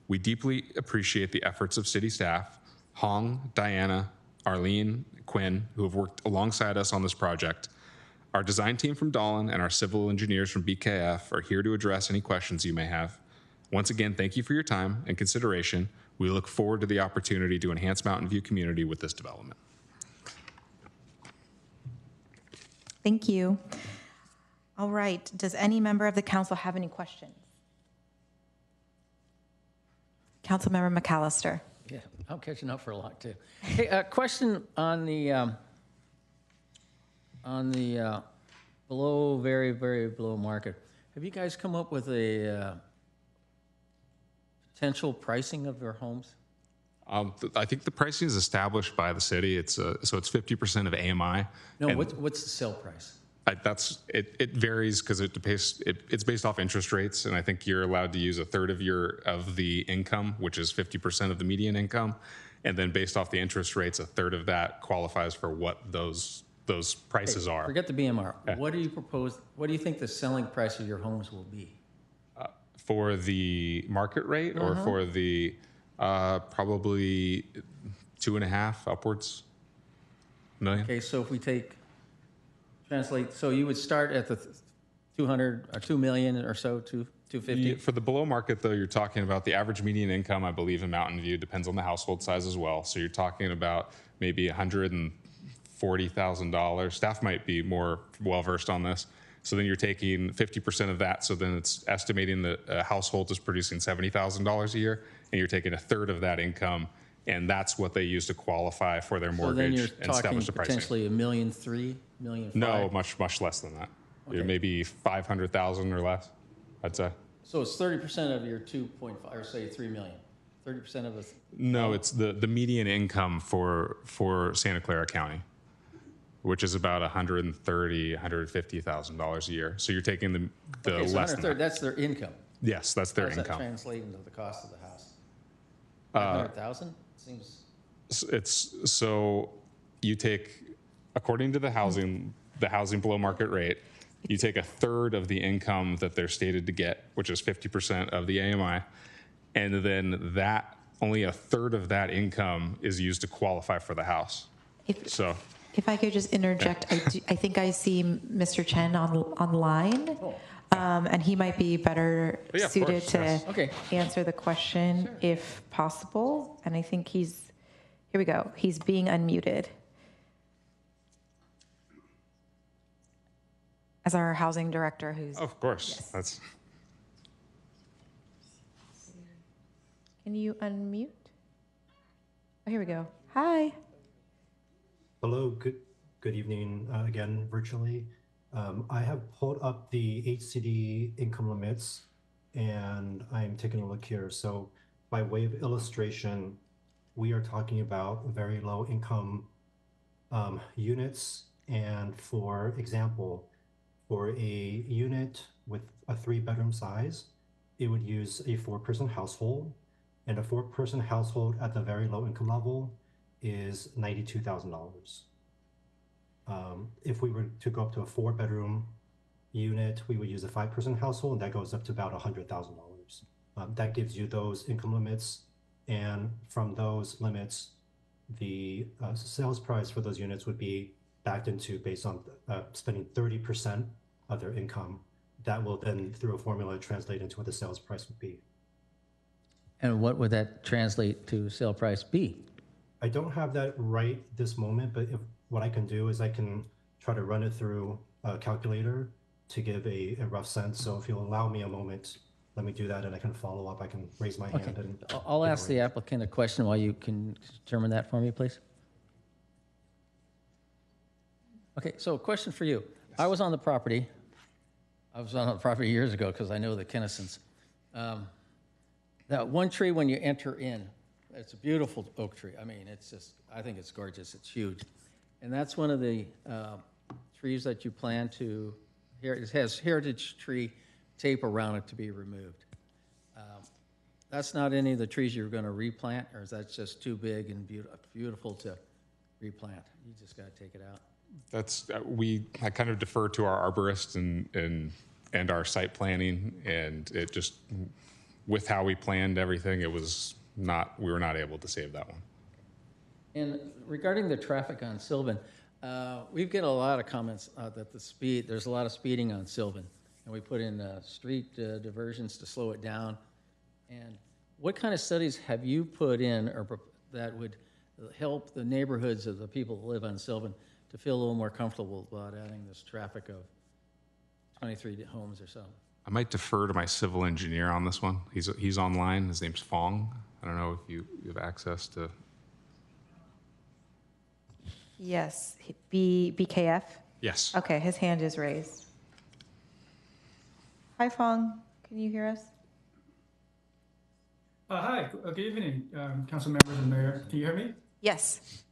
We deeply appreciate the efforts of city staff, Hong, Diana, Arlene, Quinn, who have worked alongside us on this project. Our design team from Dahlin and our civil engineers from BKF are here to address any questions you may have. Once again, thank you for your time and consideration. We look forward to the opportunity to enhance Mountain View community with this development. Thank you. All right, does any member of the council have any questions? Councilmember McAllister. Yeah, I'm catching up for a lot too. Hey, a question on the below, very, very below market. Have you guys come up with a potential pricing of their homes? I think the pricing is established by the city. So it's 50% of AMI. No, what's the sale price? It varies because it's based off interest rates, and I think you're allowed to use a third of the income, which is 50% of the median income, and then based off the interest rates, a third of that qualifies for what those prices are. Forget the BMR. Yeah. What do you propose? What do you think the selling price of your homes will be? For the market rate, or for the probably 2.5 upwards million. Okay, so if we translate, so you would start at the 200 or 2 million or so, 250. For the below market, though, you're talking about the average median income, I believe, in Mountain View depends on the household size as well. So you're talking about maybe $140,000. Staff might be more well versed on this. So then you're taking 50% of that. So then it's estimating that a household is producing $70,000 a year, and you're taking a third of that income, and that's what they use to qualify for their So then you're mortgage and talking establish the pricing. potentially $1.3 million, $1.5 million? No, much less than that. Okay. Maybe 500,000 or less, I'd say. So it's 30% of your 2.5, or say 3 million. 30% of the. No, it's the median income for Santa Clara County, which is about $150,000 a year. So you're taking the Okay, so less than that. that's their income. Yes, that's their How does income. that translate into the cost of the house? 500,000 seems. It's so you take, according to the housing below market rate, you take a third of the income that they're stated to get, which is 50% of the AMI, and then that only a third of that income is used to qualify for the house. If I could just interject, I think I see Mr. Chen online, and he might be better suited to answer the question if possible. And I think here we go. He's being unmuted. As our housing director who's. Of course, that's. Can you unmute? Oh, here we go. Hi. Hello, good evening again virtually. I have pulled up the HCD income limits and I'm taking a look here. So by way of illustration, we are talking about very low income units. And for example, for a unit with a 3-bedroom size, it would use a 4-person household, and a 4-person household at the very low income level is $92,000. If we were to go up to a 4-bedroom unit, we would use a 5-person household, and that goes up to about $100,000. That gives you those income limits, and from those limits, the sales price for those units would be backed into based on spending 30% of their income. That will then, through a formula, translate into what the sales price would be. And what would that translate to sale price be? I don't have that right this moment, but what I can do is I can try to run it through a calculator to give a rough sense. So if you'll allow me a moment, let me do that, and I can follow up. I can raise my hand. And I'll ask the applicant a question while you can determine that for me, please. Okay, so a question for you. Yes. I was on the property years ago because I know the Kennisons. That one tree when you enter in, it's a beautiful oak tree. I mean, it's just, I think it's gorgeous. It's huge. And that's one of the trees that you plan to, it has heritage tree tape around it to be removed. That's not any of the trees you're going to replant, or is that just too big and beautiful to replant? You just got to take it out. That's I kind of defer to our arborist and our site planning, and it just, with how we planned everything, we were not able to save that one. And regarding the traffic on Sylvan, we've get a lot of comments that there's a lot of speeding on Sylvan, and we put in street diversions to slow it down. And what kind of studies have you put in that would help the neighborhoods of the people that live on Sylvan to feel a little more comfortable about adding this traffic of 23 homes or so? I might defer to my civil engineer on this one. He's online. His name's Fong. I don't know if you have access to. Yes, BKF? Yes. Okay, his hand is raised. Hi, Fong. Can you hear us? Hi, good evening, council members and mayor. Can you hear me? Yes.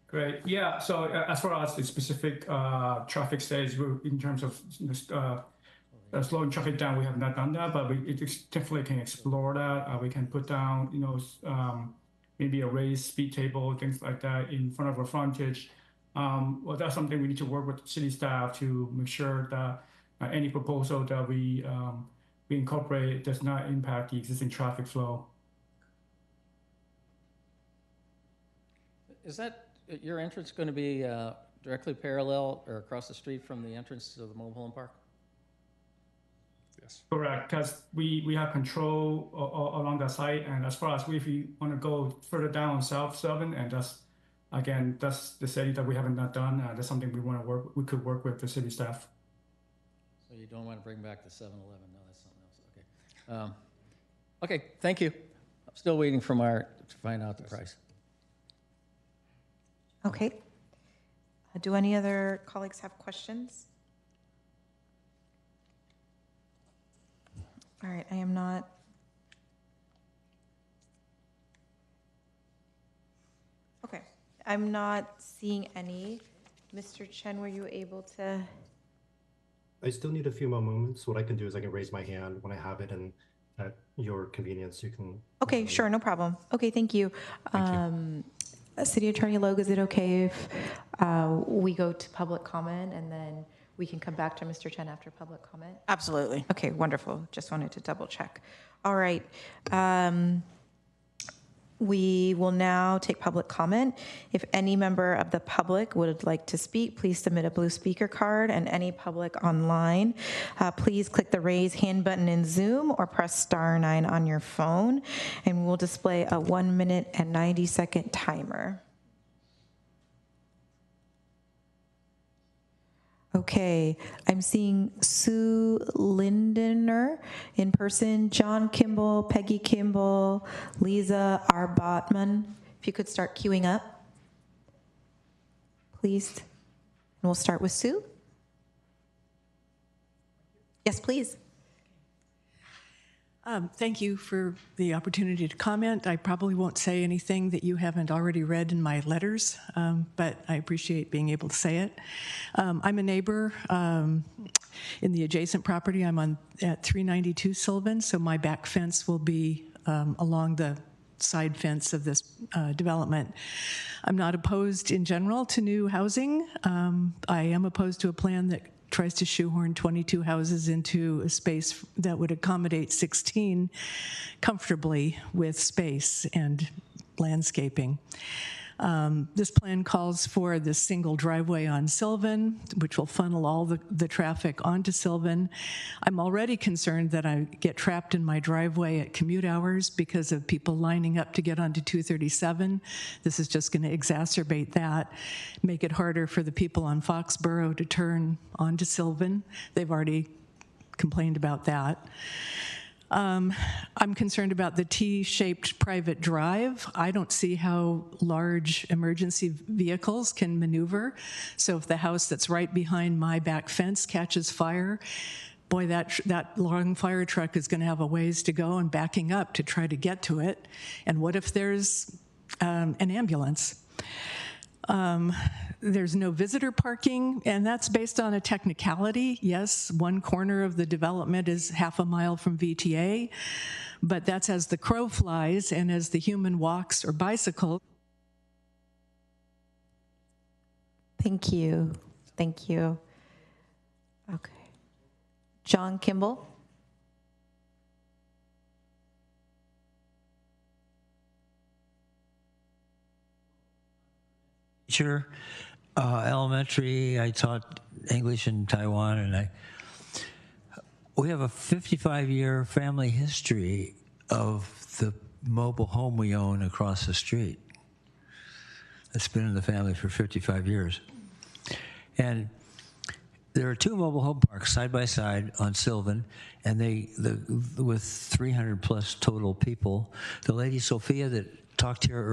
Great. Yeah, so as far as the specific traffic studies, in terms of slowing traffic down, we have not done that, but we definitely can explore that. We can put down, maybe a raised speed table, things like that in front of our frontage. Well, that's something we need to work with city staff to make sure that any proposal that we incorporate does not impact the existing traffic flow. Is that your entrance going to be directly parallel or across the street from the entrance to the mobile home park? Yes. Correct, because we have control along that site, and as far as if we want to go further down South Sylvan, and that's the city that we haven't not done. That's something we could work with the city staff. you don't want to bring back the 7-Eleven? No, that's something else. Okay. Okay, thank you. I'm still waiting for Mark to find out the price. Okay. Do any other colleagues have questions? All right, I am not. Okay, I'm not seeing any. Mr. Chen, were you able to? I still need a few more moments. What I can do is I can raise my hand when I have it, and at your convenience, you can. Okay, sure, no problem. Okay, thank you. City Attorney Logue, is it okay if we go to public comment and then we can come back to Mr. Chen after public comment? Absolutely. Okay, wonderful. Just wanted to double check. All right. We will now take public comment. If any member of the public would like to speak, please submit a blue speaker card, and any public online, please click the raise hand button in Zoom or press *9 on your phone, and we'll display a 1 minute and 90-second timer. Okay, I'm seeing Sue Lindener in person, John Kimball, Peggy Kimball, Lisa Arbotman. If you could start queuing up, please. And we'll start with Sue. Yes, please. Thank you for the opportunity to comment. I probably won't say anything that you haven't already read in my letters, but I appreciate being able to say it. I'm a neighbor in the adjacent property. I'm at 392 Sylvan, so my back fence will be along the side fence of this development. I'm not opposed in general to new housing. I am opposed to a plan that tries to shoehorn 22 houses into a space that would accommodate 16 comfortably with space and landscaping. This plan calls for the single driveway on Sylvan, which will funnel all the traffic onto Sylvan. I'm already concerned that I get trapped in my driveway at commute hours because of people lining up to get onto 237. This is just going to exacerbate that, make it harder for the people on Foxborough to turn onto Sylvan. They've already complained about that. I'm concerned about the T-shaped private drive. I don't see how large emergency vehicles can maneuver. So if the house that's right behind my back fence catches fire, boy, that long fire truck is going to have a ways to go and backing up to try to get to it. And what if there's an ambulance? There's no visitor parking, and that's based on a technicality. Yes, one corner of the development is half a mile from VTA, but that's as the crow flies and as the human walks or bicycles. Thank you. Thank you. Okay. John Kimball. Teacher, elementary, I taught English in Taiwan, and we have a 55-year family history of the mobile home we own across the street. It's been in the family for 55 years. And there are two mobile home parks side by side on Sylvan, and with 300 plus total people. The lady Sophia that talked here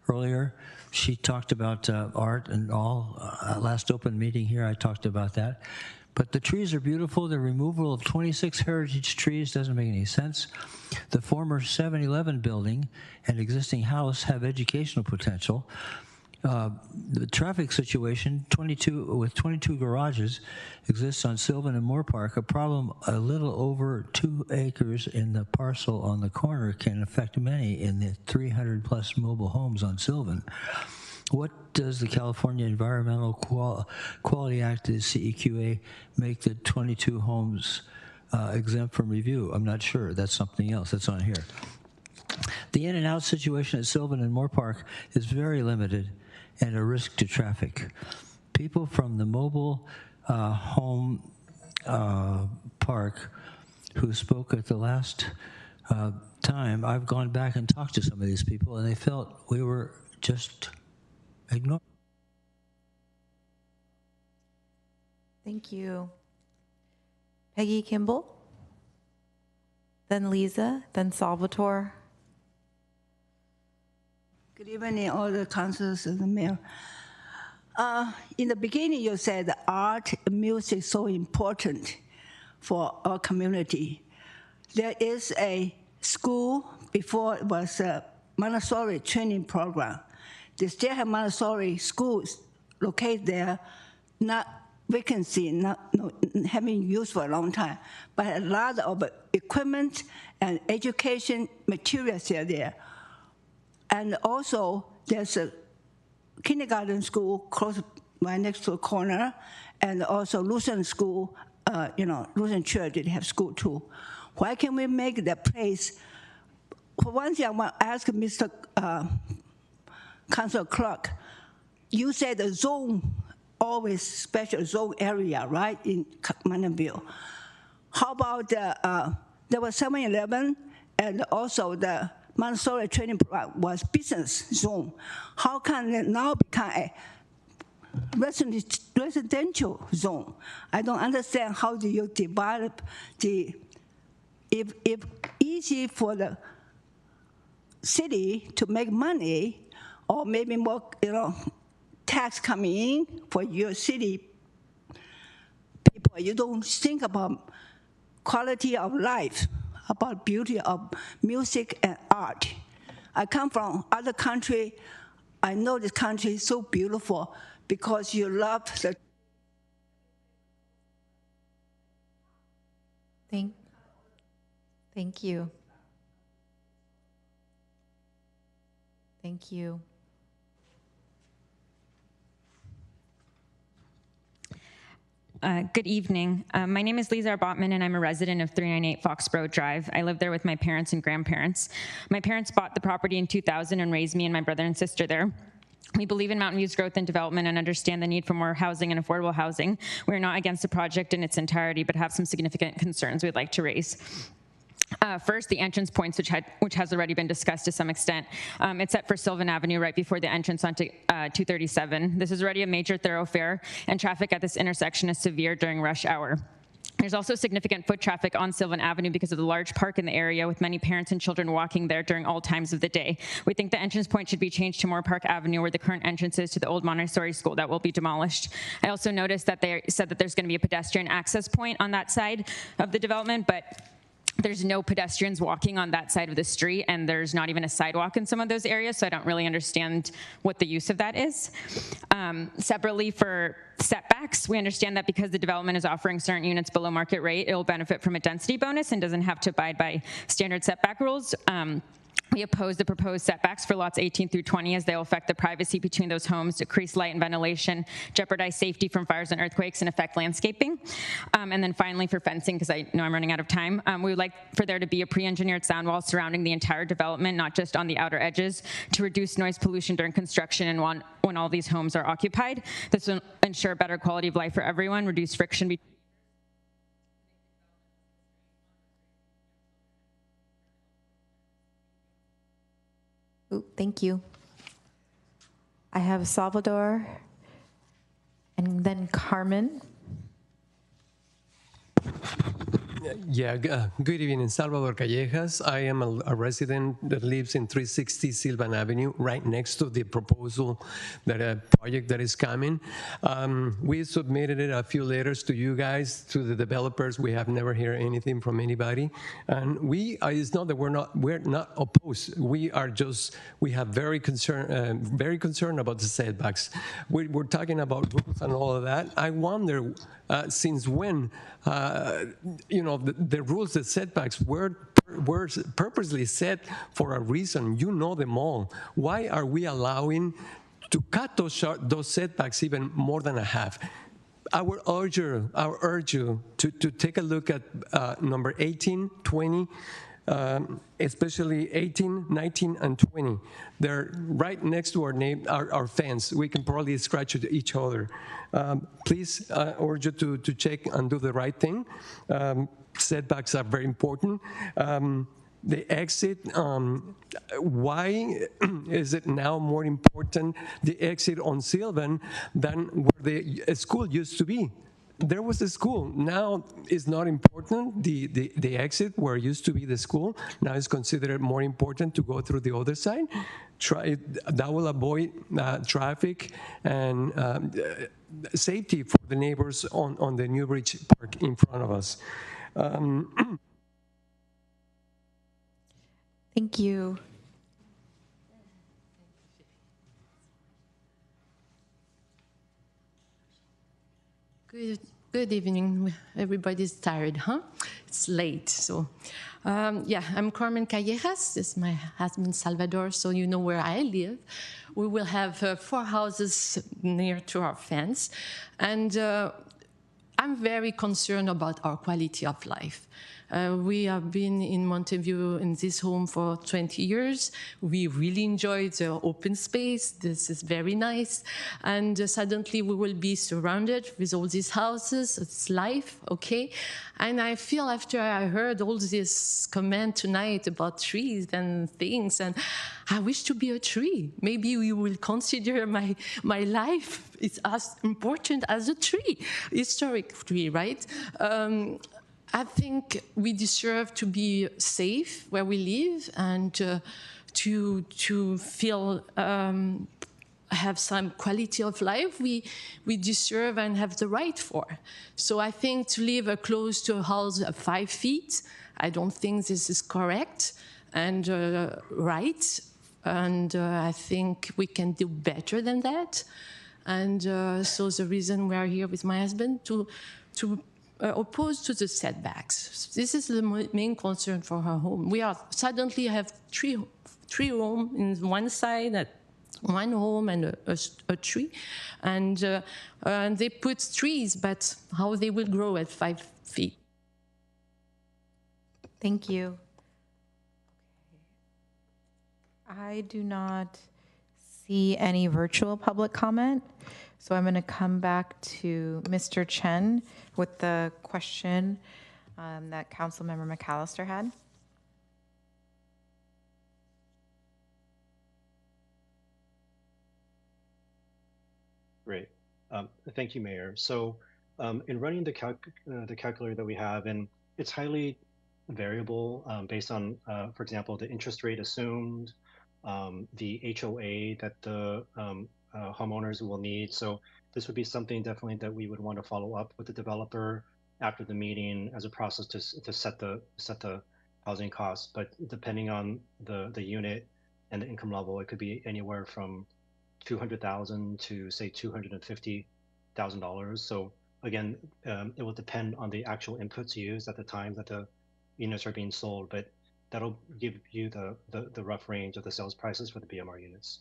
earlier, she talked about art and all. Last open meeting here, I talked about that. But the trees are beautiful. The removal of 26 heritage trees doesn't make any sense. The former 7-Eleven building and existing house have educational potential. The traffic situation, 22 garages, exists on Sylvan and Moore Park. A problem a little over 2 acres in the parcel on the corner can affect many in the 300 plus mobile homes on Sylvan. What does the California Environmental Quality Act, the CEQA, make the 22 homes exempt from review? I'm not sure. That's something else that's on here. The in and out situation at Sylvan and Moore Park is very limited and a risk to traffic. People from the mobile home park who spoke at the last time, I've gone back and talked to some of these people, and they felt we were just ignored. Thank you. Peggy Kimball, then Lisa, then Salvatore. Good evening, all the councilors and the mayor. In the beginning, you said art and music is so important for our community. There is a school, before it was a Montessori training program. They still have Montessori schools located there, not vacancy, not having used for a long time, but a lot of equipment and education materials are there. And also, there's a kindergarten school close right next to the corner, and also Lutheran school, Lutheran church, they have school too. Why can't we make that place? For one thing, I want to ask Mr. Councilor Clark, you said the zone, always special zone area, right, in Mountain View. How about there was 7-Eleven, and also the Montessori training program was business zone. How can it now become a residential zone? I don't understand how do you develop if easy for the city to make money, or maybe more, tax coming in for your city people. You don't think about quality of life, about beauty of music and art. I come from other country. I know this country is so beautiful because you love the. Thank you. Thank you. Good evening. My name is Lisa Botman, and I'm a resident of 398 Foxborough Drive. I live there with my parents and grandparents. My parents bought the property in 2000 and raised me and my brother and sister there. We believe in Mountain View's growth and development and understand the need for more housing and affordable housing. We are not against the project in its entirety, but have some significant concerns we'd like to raise. First, the entrance points, which has already been discussed to some extent. It's set for Sylvan Avenue right before the entrance onto 237. This is already a major thoroughfare, and traffic at this intersection is severe during rush hour. There's also significant foot traffic on Sylvan Avenue because of the large park in the area, with many parents and children walking there during all times of the day. We think the entrance point should be changed to Moore Park Avenue, where the current entrance is to the old Montessori school that will be demolished. I also noticed that they said that there's going to be a pedestrian access point on that side of the development, but there's no pedestrians walking on that side of the street, and there's not even a sidewalk in some of those areas, so I don't really understand what the use of that is. Separately, for setbacks, we understand that because the development is offering certain units below market rate, it will benefit from a density bonus and doesn't have to abide by standard setback rules. We oppose the proposed setbacks for lots 18 through 20 as they will affect the privacy between those homes, decrease light and ventilation, jeopardize safety from fires and earthquakes, and affect landscaping. And then finally, for fencing, because I know I'm running out of time, we would like for there to be a pre-engineered sound wall surrounding the entire development, not just on the outer edges, to reduce noise pollution during construction and when all these homes are occupied. This will ensure better quality of life for everyone, reduce friction between. Thank you. I have Salvador and then Carmen. Yeah, good evening, Salvador Callejas. I am a resident that lives in 360 Sylvan Avenue, right next to the proposal that a project that is coming. We submitted a few letters to you guys, to the developers. We have never heard anything from anybody, and it's not that we're not opposed. We have very concerned about the setbacks. We're talking about rules and all of that. I wonder since when, the rules, the setbacks were purposely set for a reason. You know them all. Why are we allowing to cut those setbacks even more than a half? I would urge you to take a look at number 18, 20, especially 18, 19, and 20. They're right next to our fence. We can probably scratch each other. Please urge you to check and do the right thing. Setbacks are very important. The exit, why is it now more important, the exit on Sylvan, than where the school used to be? there was a school. Now it's not important. The exit where it used to be the school now is considered more important to go through the other side. That will avoid traffic and safety for the neighbors on the Newbridge Park in front of us. Thank you. Good evening. Everybody's tired, huh? It's late, so. Yeah, I'm Carmen Callejas. This is my husband, Salvador, so you know where I live. We will have 4 houses near to our fence, and I'm very concerned about our quality of life. We have been in Monteview in this home for 20 years. We really enjoy the open space. This is very nice. And suddenly we will be surrounded with all these houses. It's life, okay? And I feel after I heard all this comment tonight about trees and things, and I wish to be a tree. Maybe we will consider my life is as important as a tree, historic tree, right? I think we deserve to be safe where we live and to feel have some quality of life we deserve and have the right for. So I think to live close to a house of 5 feet, I don't think this is correct and right. And I think we can do better than that. And so the reason we are here with my husband to opposed to the setbacks. This is the main concern for her home. We are suddenly have three homes in one side, one home and a tree, and they put trees, but how they will grow at 5 feet? Thank you. I do not see any virtual public comment. So I'm going to come back to Mr. Chen with the question that Councilmember McAllister had. Great. Thank you, Mayor. So in running the calculator that we have, and it's highly variable based on, for example, the interest rate assumed, the HOA that the homeowners will need. So this would be something definitely that we would want to follow up with the developer after the meeting as a process to set the housing costs. But depending on the unit and the income level, it could be anywhere from $200,000 to say $250,000. So again, it will depend on the actual inputs used at the time that the units are being sold, but that'll give you the rough range of the sales prices for the BMR units.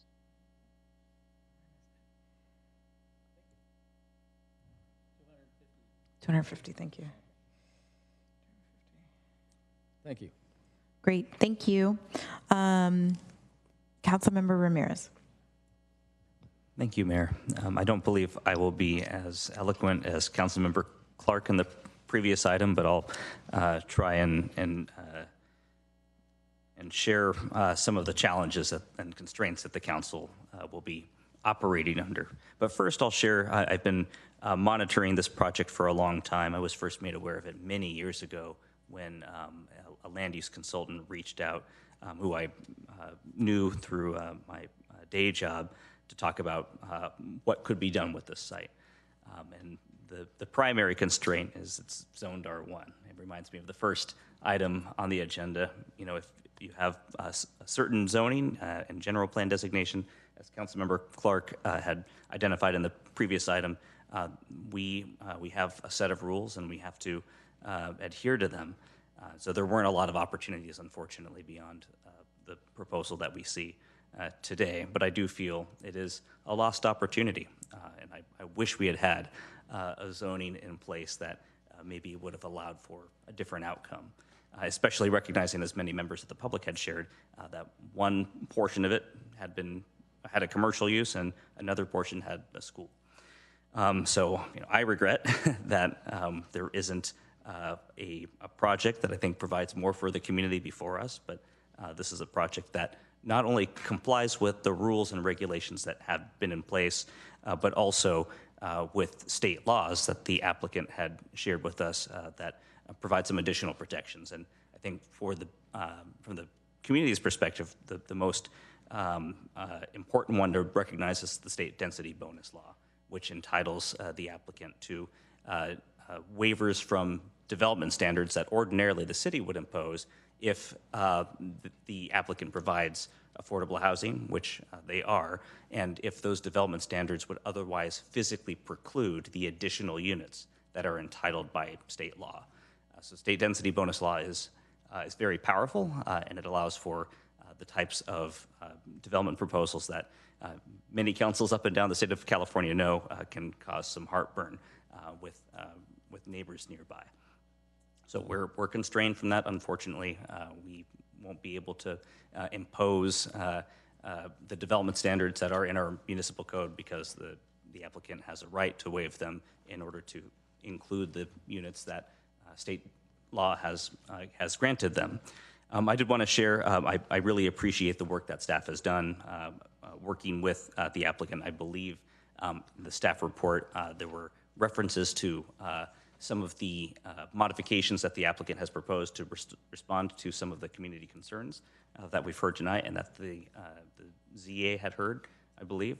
$250, thank you. Thank you. Great, thank you. Councilmember Ramirez. Thank you, Mayor. I don't believe I will be as eloquent as Councilmember Clark in the previous item, but I'll try and share some of the challenges and constraints that the council will be operating under. But first I'll share, I've been monitoring this project for a long time. I was first made aware of it many years ago when a land use consultant reached out, who I knew through my day job, to talk about what could be done with this site. And the primary constraint is it's zoned R1. It reminds me of the first item on the agenda. You know, if you have a certain zoning and general plan designation, as Councilmember Clark had identified in the previous item, we have a set of rules and we have to adhere to them. So there weren't a lot of opportunities, unfortunately, beyond the proposal that we see today. But I do feel it is a lost opportunity, and I wish we had had a zoning in place that maybe would have allowed for a different outcome, especially recognizing, as many members of the public had shared, that one portion of it had a commercial use and another portion had a school. So I regret that there isn't a project that I think provides more for the community before us, but this is a project that not only complies with the rules and regulations that have been in place, but also with state laws that the applicant had shared with us that provide some additional protections. And I think for the from the community's perspective, the most important one to recognize is the state density bonus law, which entitles the applicant to waivers from development standards that ordinarily the city would impose if the applicant provides affordable housing, which they are, and if those development standards would otherwise physically preclude the additional units that are entitled by state law. So state density bonus law is very powerful, and it allows for the types of development proposals that many councils up and down the state of California know can cause some heartburn with neighbors nearby. So we're constrained from that, unfortunately. We won't be able to impose the development standards that are in our municipal code because the applicant has a right to waive them in order to include the units that state law has granted them. I did want to share, I really appreciate the work that staff has done working with the applicant. I believe in the staff report there were references to some of the modifications that the applicant has proposed to respond to some of the community concerns that we've heard tonight and that the ZA had heard, I believe.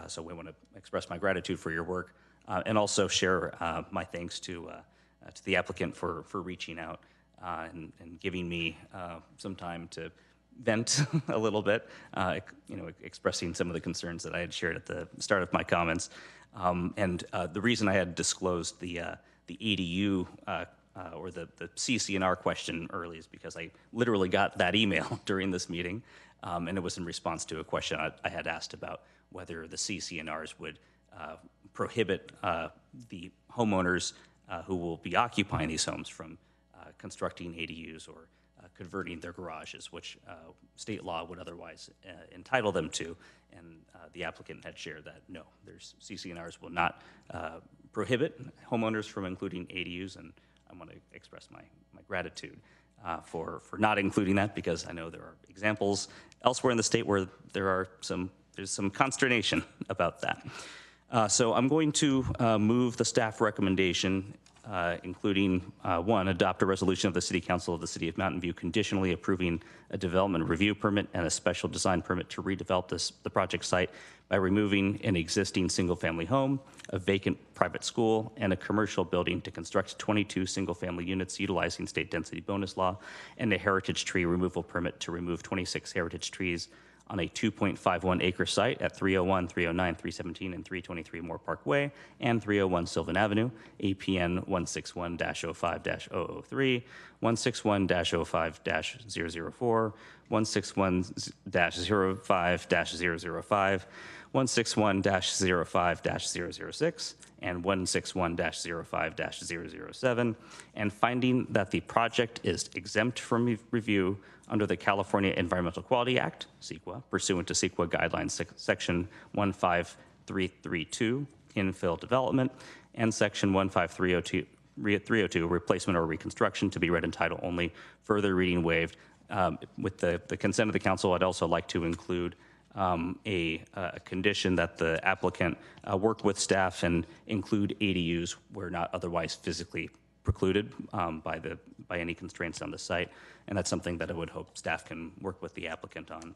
So we want to express my gratitude for your work and also share my thanks to the applicant for reaching out and giving me some time to vent a little bit, expressing some of the concerns that I had shared at the start of my comments. The reason I had disclosed the ADU or the CC&R question early is because I literally got that email during this meeting, and it was in response to a question I had asked about whether the CC&Rs would prohibit the homeowners who will be occupying these homes from constructing ADUs or converting their garages, which state law would otherwise entitle them to. And the applicant had shared that no, there's CC&Rs will not prohibit homeowners from including ADUs, and I want to express my gratitude for not including that, because I know there are examples elsewhere in the state where there's some consternation about that. So I'm going to move the staff recommendation, including one, adopt a resolution of the City Council of the City of Mountain View conditionally approving a development review permit and a special design permit to redevelop the project site by removing an existing single-family home, a vacant private school, and a commercial building to construct 22 single-family units utilizing state density bonus law, and a heritage tree removal permit to remove 26 heritage trees on a 2.51 acre site at 301, 309, 317, and 323 Moore Park Way and 301 Sylvan Avenue, APN 161-05-003, 161-05-004, 161-05-005, 161-05-006, and 161-05-007, and finding that the project is exempt from review under the California Environmental Quality Act, CEQA, pursuant to CEQA Guidelines Section 15332, infill development, and Section 15302, replacement or reconstruction, to be read in title only, further reading waived. With the consent of the council, I'd also like to include a condition that the applicant work with staff and include ADUs where not otherwise physically precluded by any constraints on the site, and that's something that I would hope staff can work with the applicant on.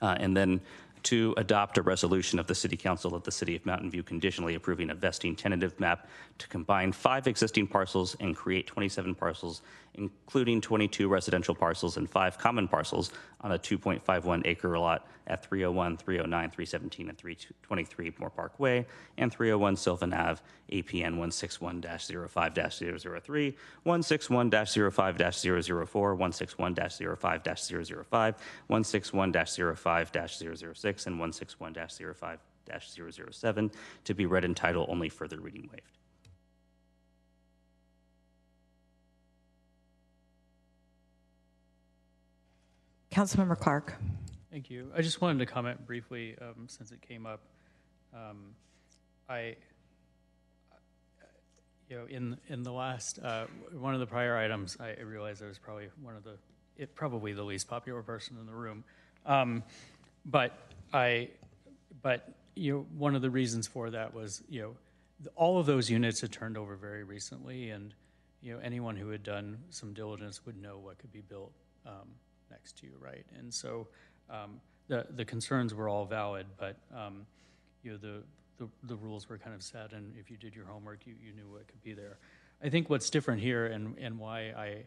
And then to adopt a resolution of the City Council of the City of Mountain View conditionally approving a vesting tentative map to combine 5 existing parcels and create 27 parcels, including 22 residential parcels and 5 common parcels on a 2.51 acre lot at 301, 309, 317, and 323 Moore Park Way and 301 Sylvan Ave, APN 161-05-003, 161-05-004, 161-05-005, 161-05-006, and 161-05-007 to be read in title only, further reading waived. Councilmember Clark. Thank you. I just wanted to comment briefly since it came up. In the last one of the prior items, I realized I was probably probably the least popular person in the room. But one of the reasons for that was, all of those units had turned over very recently, and anyone who had done some diligence would know what could be built next to you, right? And so the concerns were all valid, but the rules were kind of set, and if you did your homework, you knew what could be there. I think what's different here, and why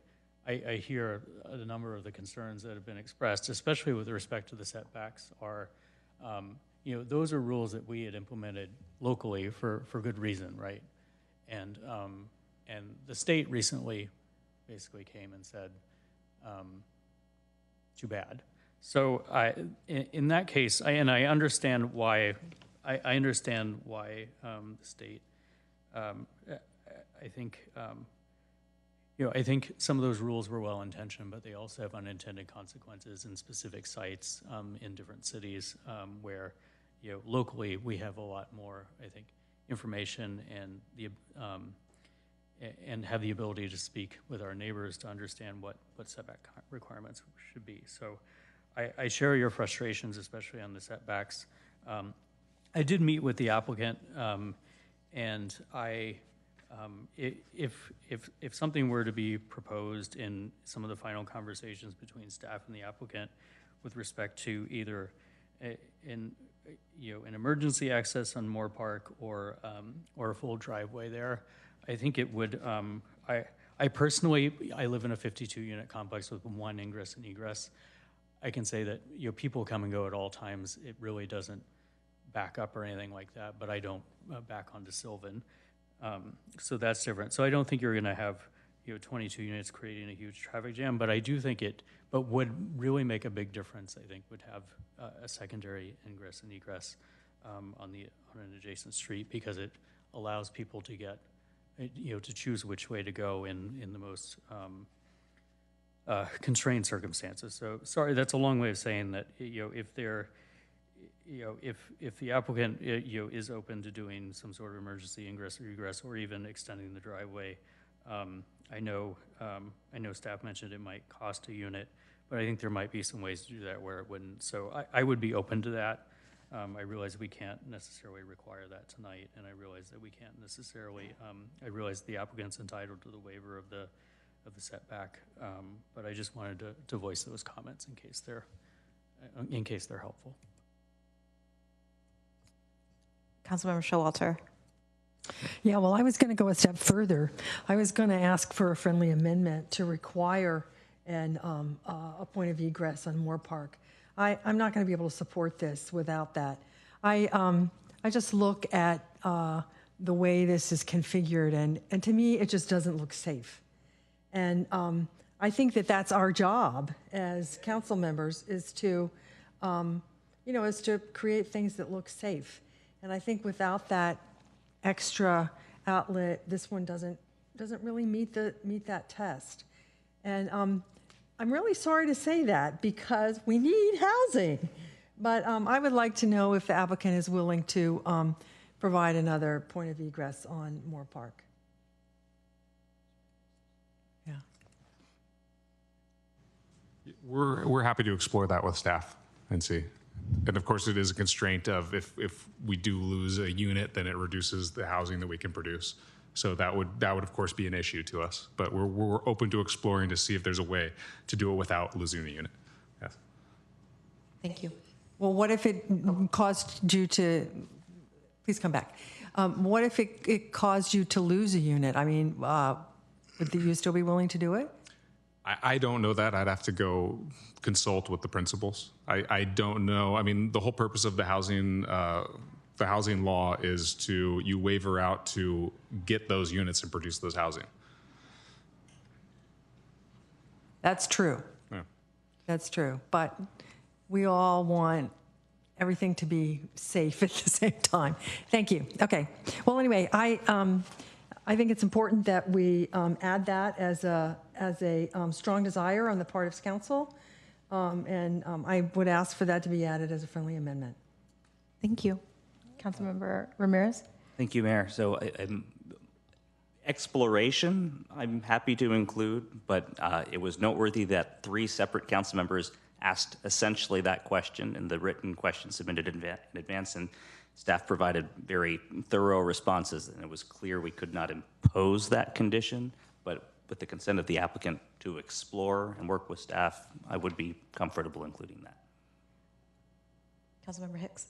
I hear a number of the concerns that have been expressed, especially with respect to the setbacks, are those are rules that we had implemented locally for good reason, right? And the state recently basically came and said, too bad. So in that case, I understand why. I understand why the state. I think. I think some of those rules were well-intentioned, but they also have unintended consequences in specific sites in different cities where, locally we have a lot more, I think, information and have the ability to speak with our neighbors to understand what setback requirements should be. So I share your frustrations, especially on the setbacks. I did meet with the applicant, and if something were to be proposed in some of the final conversations between staff and the applicant with respect to either an emergency access on Moore Park or a full driveway there, I think it would. I personally live in a 52-unit complex with one ingress and egress. I can say that people come and go at all times. It really doesn't back up or anything like that, but I don't back onto Sylvan. So that's different. So I don't think you're going to have 22 units creating a huge traffic jam, but I do think but would really make a big difference, I think, would have a secondary ingress and egress on an adjacent street, because it allows people to get, to choose which way to go in the most constrained circumstances. So sorry, that's a long way of saying that, if they're, if the applicant is open to doing some sort of emergency ingress or egress, or even extending the driveway, I know staff mentioned it might cost a unit, but I think there might be some ways to do that where it wouldn't. So I would be open to that. I realize we can't necessarily require that tonight, and I realize that we can't necessarily. I realize the applicant's entitled to the waiver of the setback, but I just wanted to voice those comments in case they're helpful. Councilmember Showalter. Yeah, well, I was going to go a step further. I was going to ask for a friendly amendment to require a point of egress on Moore Park. I'm not going to be able to support this without that. I just look at the way this is configured, and to me, it just doesn't look safe. And I think that that's our job as council members, is to create things that look safe. And I think without that extra outlet, this one doesn't really meet that test. And I'm really sorry to say that, because we need housing. But I would like to know if the applicant is willing to provide another point of egress on Moore Park. Yeah. We're happy to explore that with staff and see. And of course, it is a constraint of if we do lose a unit, then it reduces the housing that we can produce. So that would of course be an issue to us. But we're open to exploring to see if there's a way to do it without losing the unit. Yes. Thank you. Well, what if it caused you to? Please come back. What if it caused you to lose a unit? I mean, would you still be willing to do it? I don't know that. I'd have to go consult with the principals. I don't know. I mean, the whole purpose of the housing law is you waiver out to get those units and produce those housing. That's true. Yeah. That's true. But we all want everything to be safe at the same time. Thank you. Okay. Well, anyway, I think it's important that we add that as a strong desire on the part of council, and I would ask for that to be added as a friendly amendment. Thank you. Councilmember Ramirez. Thank you, Mayor. So exploration, I'm happy to include, but it was noteworthy that 3 separate council members asked essentially that question in the written question submitted in advance, and Staff provided very thorough responses, and it was clear we could not impose that condition, but with the consent of the applicant to explore and work with staff, I would be comfortable including that. Councilmember Hicks.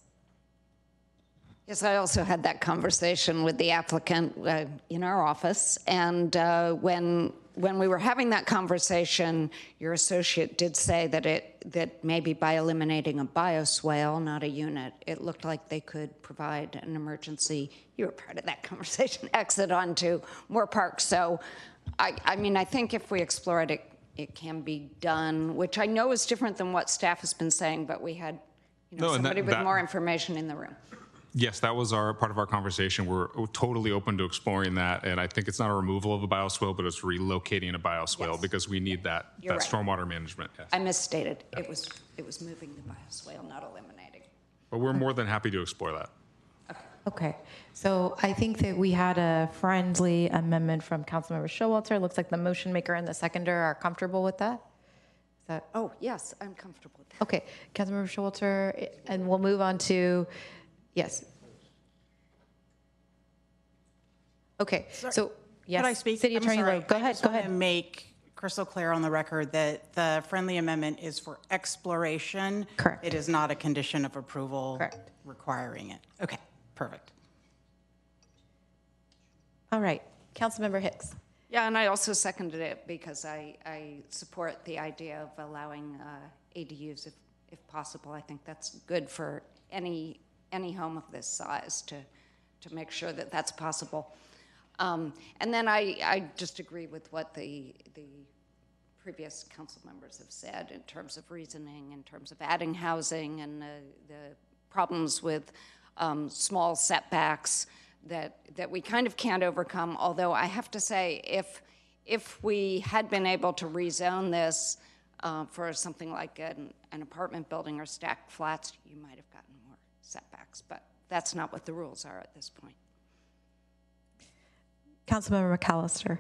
Yes, I also had that conversation with the applicant in our office, and when we were having that conversation, your associate did say that maybe by eliminating a bioswale, not a unit, it looked like they could provide an emergency, you were part of that conversation, exit onto Moore Park. So, I mean, I think if we explore it, it can be done, which I know is different than what staff has been saying, but we had somebody with more information in the room. Yes, that was part of our conversation. We're totally open to exploring that, and I think it's not a removal of a bioswale, but it's relocating a bioswale because we need that You're right. stormwater management. Yes. I misstated. Yeah. It was moving the bioswale, not eliminating. But we're more than happy to explore that. Okay, so I think that we had a friendly amendment from Councilmember Showalter. Looks like the motion maker and the seconder are comfortable with that. Is that? Oh, yes, I'm comfortable with that. Okay, Councilmember Showalter, and we'll move on to, yes. Okay, so yes. Could I speak? City Attorney Lowe, go ahead, I just want to make crystal clear on the record that the friendly amendment is for exploration. Correct. It is not a condition of approval. Correct. Requiring it. Okay, perfect. All right, Councilmember Hicks. Yeah, and I also seconded it because I support the idea of allowing ADUs if possible. I think that's good for any home of this size to make sure that that's possible. And then I just agree with what the previous council members have said in terms of reasoning, in terms of adding housing and the problems with small setbacks that we kind of can't overcome. Although I have to say, if we had been able to rezone this for something like an apartment building or stacked flats, you might have gotten more setbacks, but that's not what the rules are at this point. Councilmember McAllister.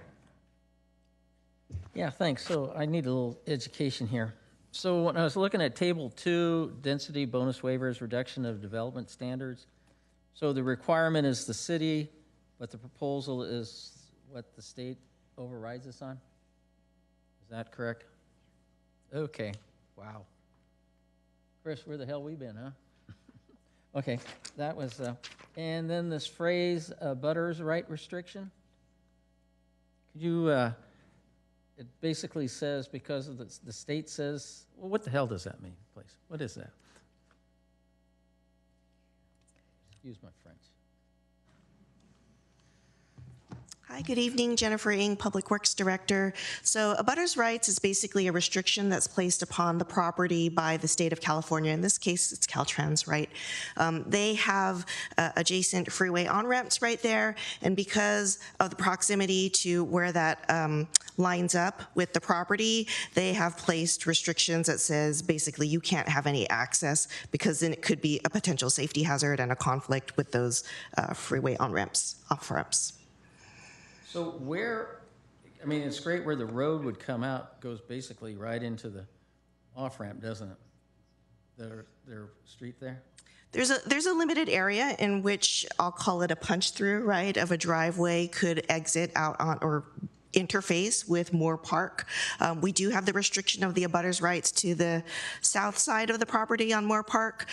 Yeah, thanks. So I need a little education here. So when I was looking at Table 2, density bonus waivers, reduction of development standards, so the requirement is the city, but the proposal is what the state overrides us on? Is that correct? Okay, wow. Chris, where the hell we been, huh? Okay, that was, and then this phrase, butters right restriction. Could you, it basically says because of the state says, well, what the hell does that mean, please? What is that? Excuse my French. Hi, good evening. Jennifer Ng, Public Works Director. So abutters' rights is basically a restriction that's placed upon the property by the state of California. In this case, it's Caltrans, right? They have adjacent freeway on-ramps right there, and because of the proximity to where that lines up with the property, they have placed restrictions that says basically you can't have any access because then it could be a potential safety hazard and a conflict with those freeway on-ramps, off-ramps. So where, I mean, it's great where the road would come out, goes basically right into the off-ramp, doesn't it? Their street there? There's a limited area in which I'll call it a punch through, right, of a driveway could exit out on or interface with Moore Park. We do have the restriction of the abutters' rights to the south side of the property on Moore Park.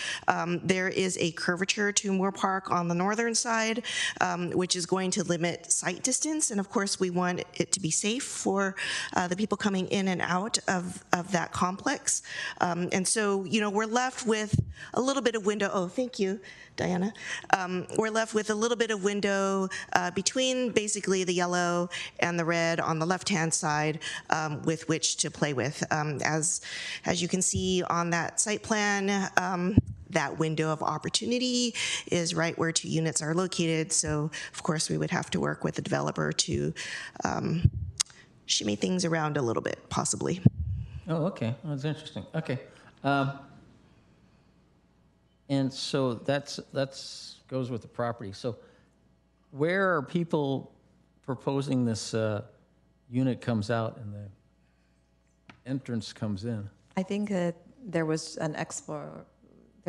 There is a curvature to Moore Park on the northern side, which is going to limit sight distance. And of course, we want it to be safe for the people coming in and out of that complex. And so, you know, we're left with a little bit of window. Oh, thank you, Diana. We're left with a little bit of window between basically the yellow and the red on the left-hand side with which to play with. As you can see on that site plan, that window of opportunity is right where two units are located. So of course we would have to work with the developer to shimmy things around a little bit, possibly. Oh, okay, that's interesting. Okay. And so that's goes with the property. So where are people proposing this unit comes out and the entrance comes in? I think that there was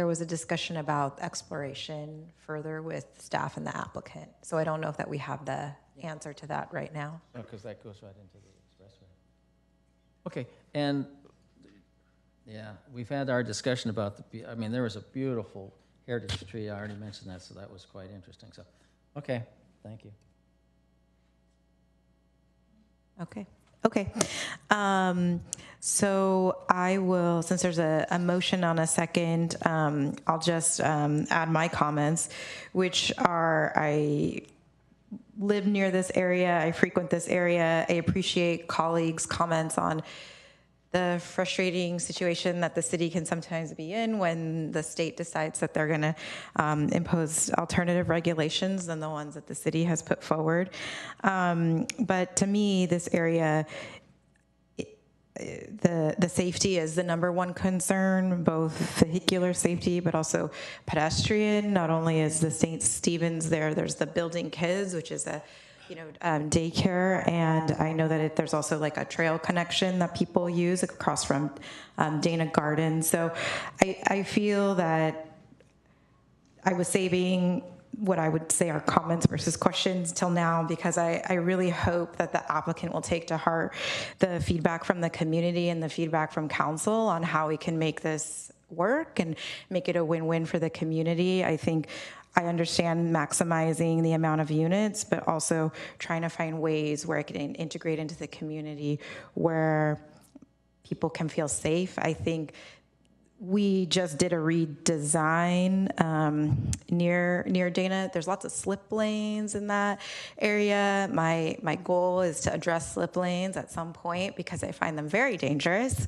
there was a discussion about exploration further with staff and the applicant. So I don't know if that we have the answer to that right now. Because that goes right into the expressway. Okay, and yeah, we've had our discussion about I mean, there was a beautiful heritage tree. I already mentioned that, so that was quite interesting. So, okay, thank you. Okay. Okay. So I will, since there's a motion on a second, I'll just add my comments, which are I live near this area. I frequent this area. I appreciate colleagues' comments on the frustrating situation that the city can sometimes be in when the state decides that they're going to impose alternative regulations than the ones that the city has put forward. But to me, this area, the safety is the number one concern, both vehicular safety, but also pedestrian. Not only is the St. Stephen's there's the Building Kids, which is a daycare, and I know that there's also like a trail connection that people use across from Dana Gardens. So I feel that I was saving what I would say are comments versus questions till now, because I really hope that the applicant will take to heart the feedback from the community and the feedback from council on how we can make this work and make it a win-win for the community. I think I understand maximizing the amount of units, but also trying to find ways where it can integrate into the community where people can feel safe. I think we just did a redesign near Dana. There's lots of slip lanes in that area. My goal is to address slip lanes at some point because I find them very dangerous.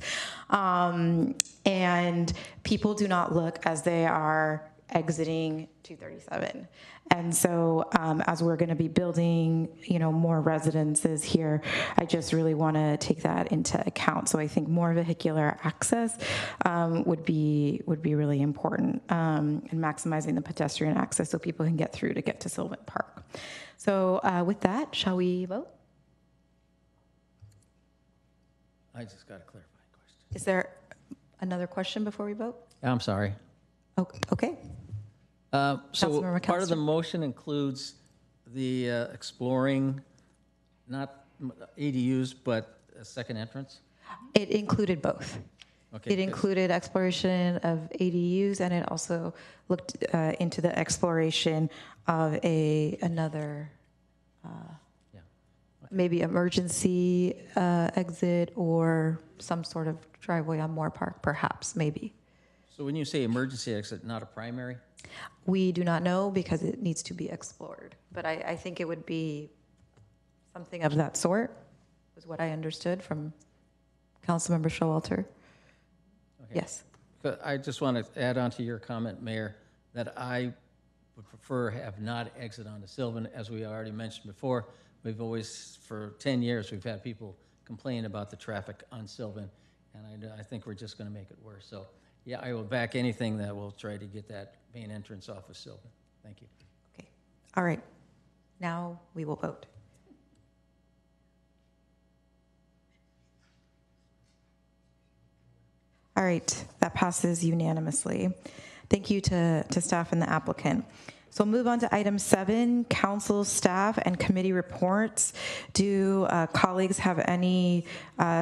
And people do not look as they are exiting 237. And so as we're going to be building, more residences here, I just really want to take that into account. So I think more vehicular access would be really important, and maximizing the pedestrian access so people can get through to get to Sylvan Park. So with that, shall we vote? I just got a clarifying question. Is there another question before we vote? I'm sorry. Okay. So part of the motion includes the exploring, not ADUs, but a second entrance? It included both. Okay, it included exploration of ADUs, and it also looked into the exploration of another maybe emergency exit or some sort of driveway on Moore Park, perhaps, maybe. So when you say emergency exit, not a primary? We do not know because it needs to be explored. But I think it would be something of that sort, was what I understood from Councilmember Showalter. Okay. Yes. But I just want to add on to your comment, Mayor, that I would prefer have not exit onto Sylvan. As we already mentioned before, we've always, for 10 years, we've had people complain about the traffic on Sylvan, and I think we're just going to make it worse. So, yeah, I will back anything that will try to get that main entrance off of Sylvan. Thank you. Okay. All right. Now we will vote. All right. That passes unanimously. Thank you to staff and the applicant. So we'll move on to item 7, council, staff, and committee reports. Do colleagues have any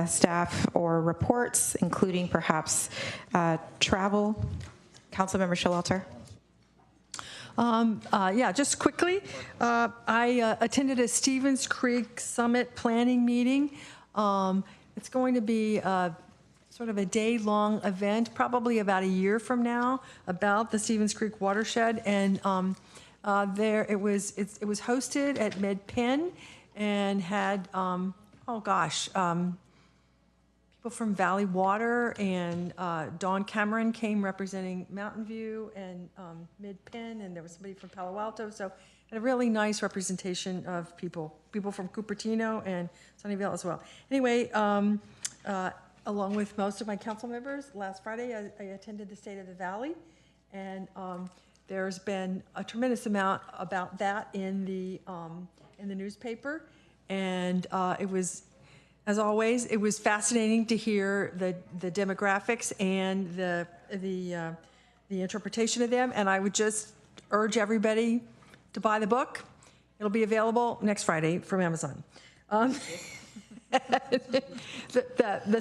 staff or reports, including perhaps travel? Councilmember Showalter. Yeah, just quickly, I attended a Stevens Creek Summit planning meeting. It's going to be sort of a day-long event, probably about a year from now, about the Stevens Creek watershed. And it was hosted at MedPenn and had people from Valley Water, and Dawn Cameron came representing Mountain View and MidPenn, and there was somebody from Palo Alto. So had a really nice representation of people from Cupertino and Sunnyvale as well. Anyway, along with most of my council members, last Friday I attended the State of the Valley, and there's been a tremendous amount about that in the newspaper, and it was, as always, it was fascinating to hear the demographics and the the interpretation of them, and I would just urge everybody to buy the book. It'll be available next Friday from Amazon. The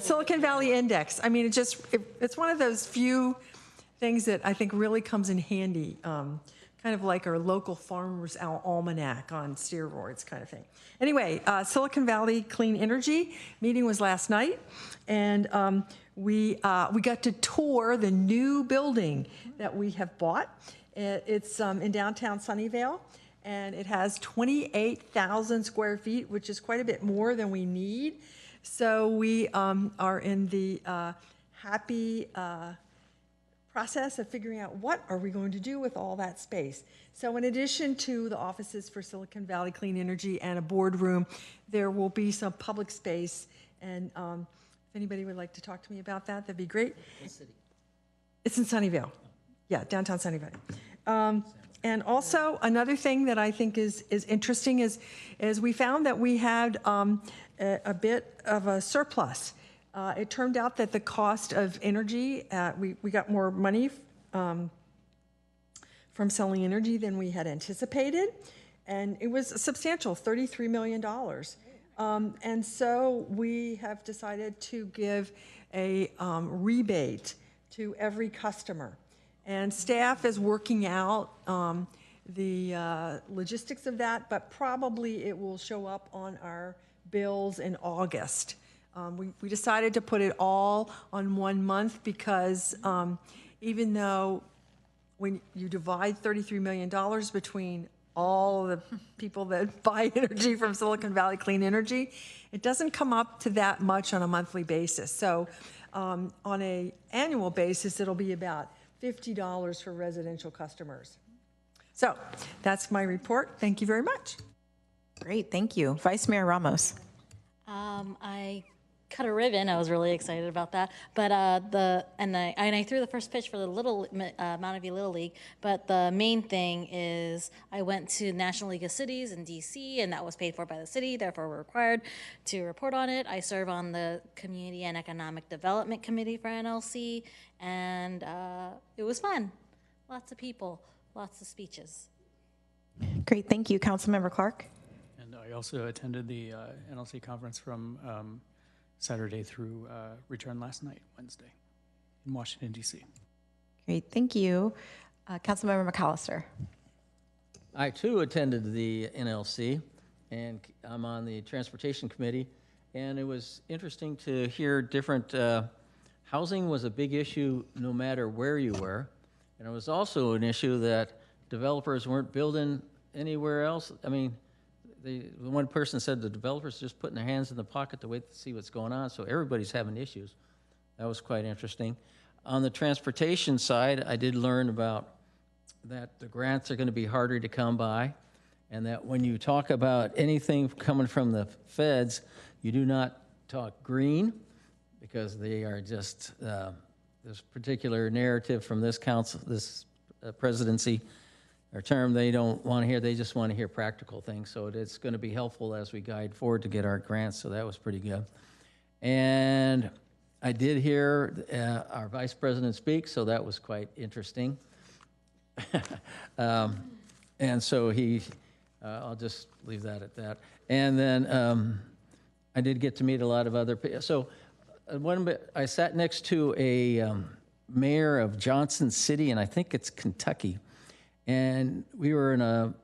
Silicon Valley Index, I mean, it's one of those few things that I think really comes in handy, kind of like our local farmer's almanac on steroids kind of thing. Anyway, Silicon Valley Clean Energy meeting was last night, and we got to tour the new building that we have bought. It's in downtown Sunnyvale, and it has 28,000 square feet, which is quite a bit more than we need. So we are in the happy process of figuring out what are we going to do with all that space. So in addition to the offices for Silicon Valley Clean Energy and a boardroom, there will be some public space. And if anybody would like to talk to me about that, that'd be great. It's in Sunnyvale. Yeah, downtown Sunnyvale. And also another thing that I think is interesting is we found that we had a bit of a surplus. It turned out that the cost of energy, we got more money from selling energy than we had anticipated, and it was substantial, $33 million. And so we have decided to give a rebate to every customer. And staff is working out the logistics of that, but probably it will show up on our bills in August. We decided to put it all on 1 month because even though when you divide $33 million between all the people that buy energy from Silicon Valley Clean Energy, it doesn't come up to that much on a monthly basis. So on an annual basis, it'll be about $50 for residential customers. So that's my report. Thank you very much. Great, thank you. Vice Mayor Ramos. I cut a ribbon. I was really excited about that. But I threw the first pitch for the Mountain View Little League. But the main thing is I went to National League of Cities in D.C. and that was paid for by the city. Therefore, we're required to report on it. I serve on the Community and Economic Development Committee for NLC, and it was fun. Lots of people, lots of speeches. Great, thank you. Councilmember Clark. And I also attended the NLC conference from Saturday through return last night, Wednesday, in Washington, D.C. Great, thank you. Councilmember McAllister. I, too, attended the NLC, and I'm on the Transportation Committee, and it was interesting to hear different, housing was a big issue no matter where you were, and it was also an issue that developers weren't building anywhere else. I mean, the one person said the developers just putting their hands in the pocket to wait to see what's going on, so everybody's having issues. That was quite interesting. On the transportation side, I did learn about that the grants are going to be harder to come by, and that when you talk about anything coming from the feds, you do not talk green, because they are just, this particular narrative from this council, this presidency, or term, they don't want to hear, they just want to hear practical things. So it's going to be helpful as we guide forward to get our grants, so that was pretty good. And I did hear our vice president speak, so that was quite interesting. And so I'll just leave that at that. And then I did get to meet a lot of other people. So I sat next to a mayor of Johnson City, and I think it's Kentucky. And we were in a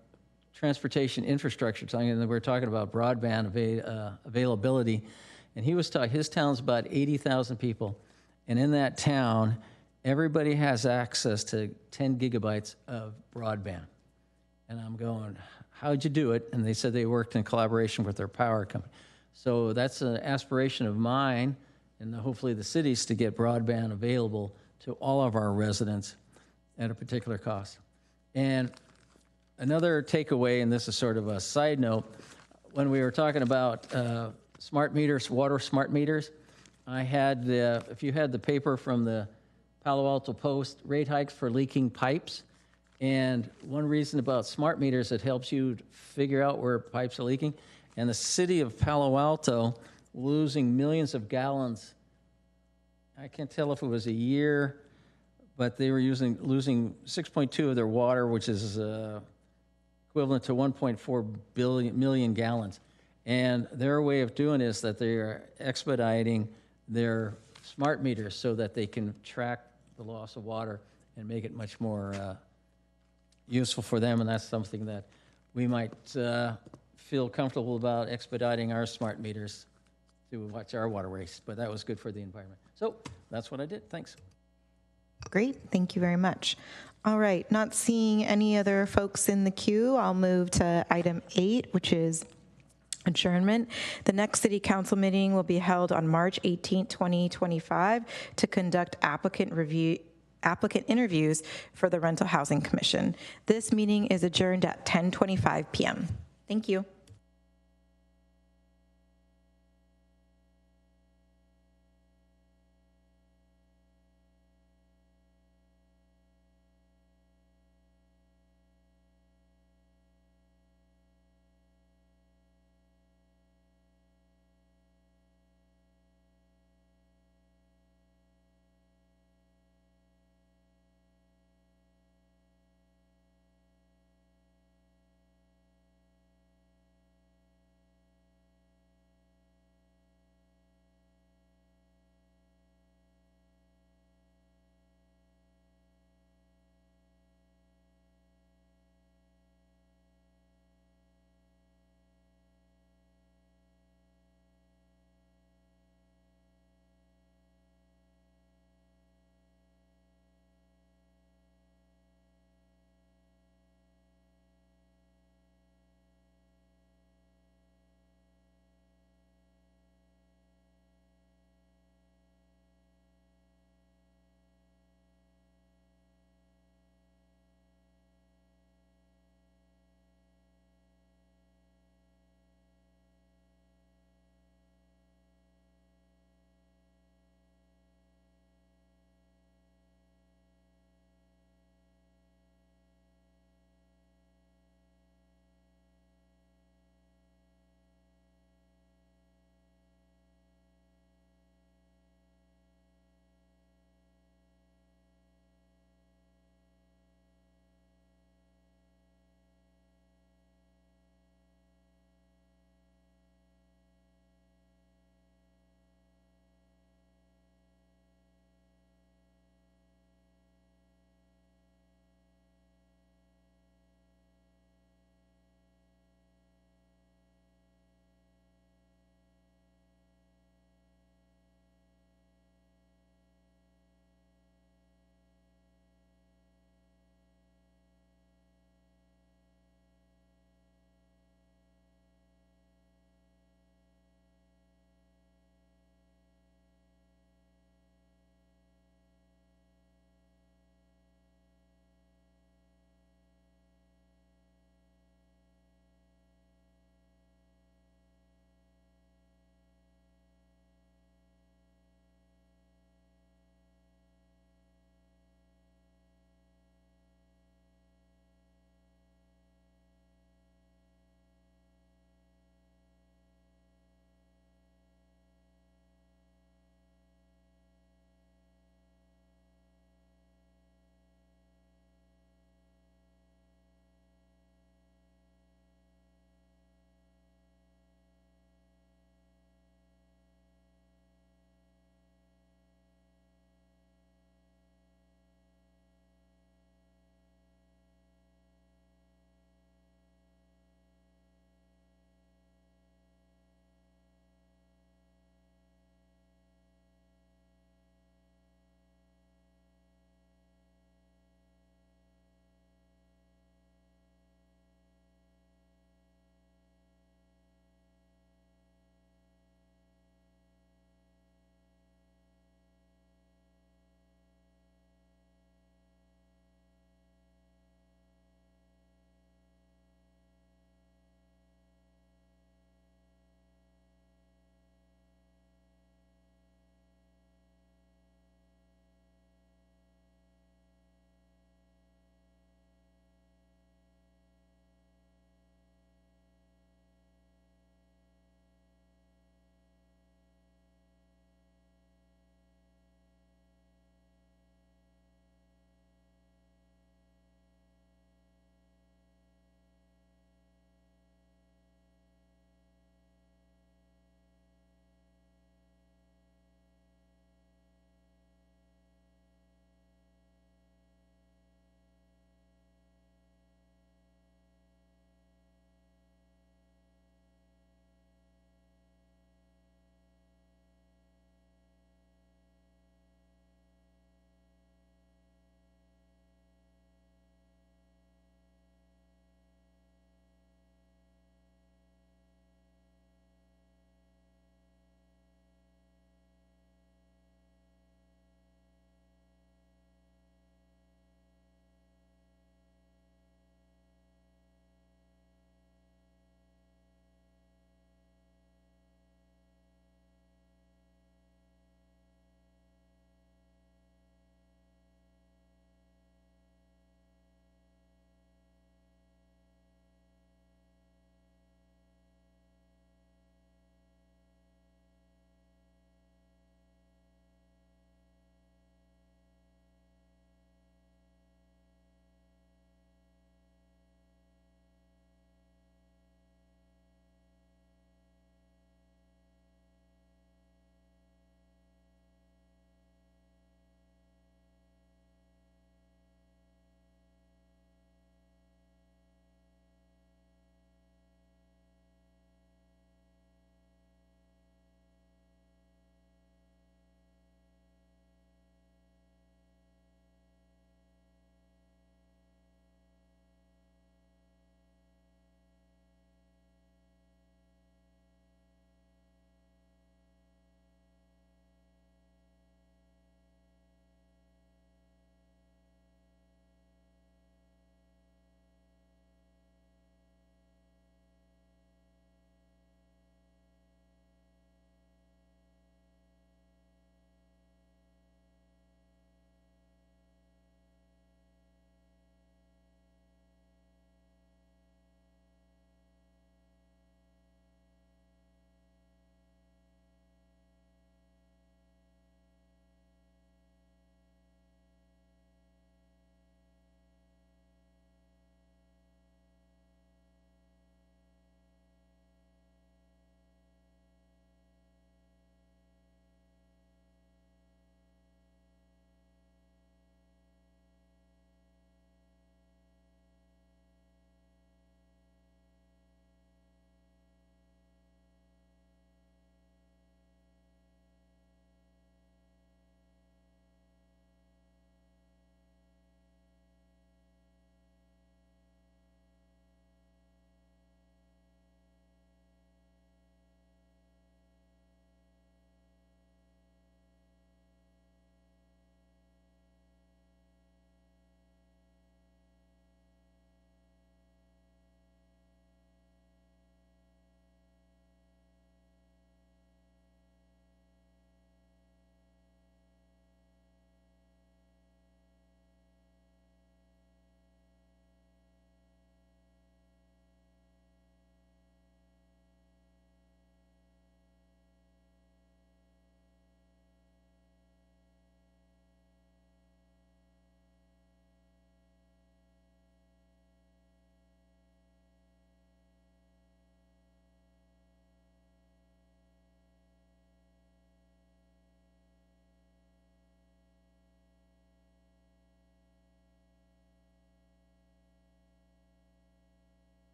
transportation infrastructure talking, and we were talking about broadband availability. And he was talking, his town's about 80,000 people. And in that town, everybody has access to 10 gigabytes of broadband. And I'm going, how'd you do it? And they said they worked in collaboration with their power company. So that's an aspiration of mine, and hopefully the cities, to get broadband available to all of our residents at a particular cost. And another takeaway, and this is sort of a side note, when we were talking about smart meters, water smart meters, I had if you had the paper from the Palo Alto Post, rate hikes for leaking pipes, and one reason about smart meters, it helps you figure out where pipes are leaking, and the city of Palo Alto losing millions of gallons. I can't tell if it was a year, but they were losing 6.2 of their water, which is equivalent to 1.4 million gallons. And their way of doing is that they are expediting their smart meters so that they can track the loss of water and make it much more useful for them. And that's something that we might feel comfortable about, expediting our smart meters to watch our water waste. But that was good for the environment. So that's what I did. Thanks. Great, thank you very much. All right, not seeing any other folks in the queue, I'll move to item 8, which is adjournment. The next City Council meeting will be held on March 18, 2025 to conduct applicant interviews for the Rental Housing Commission. This meeting is adjourned at 10:25 p.m. Thank you.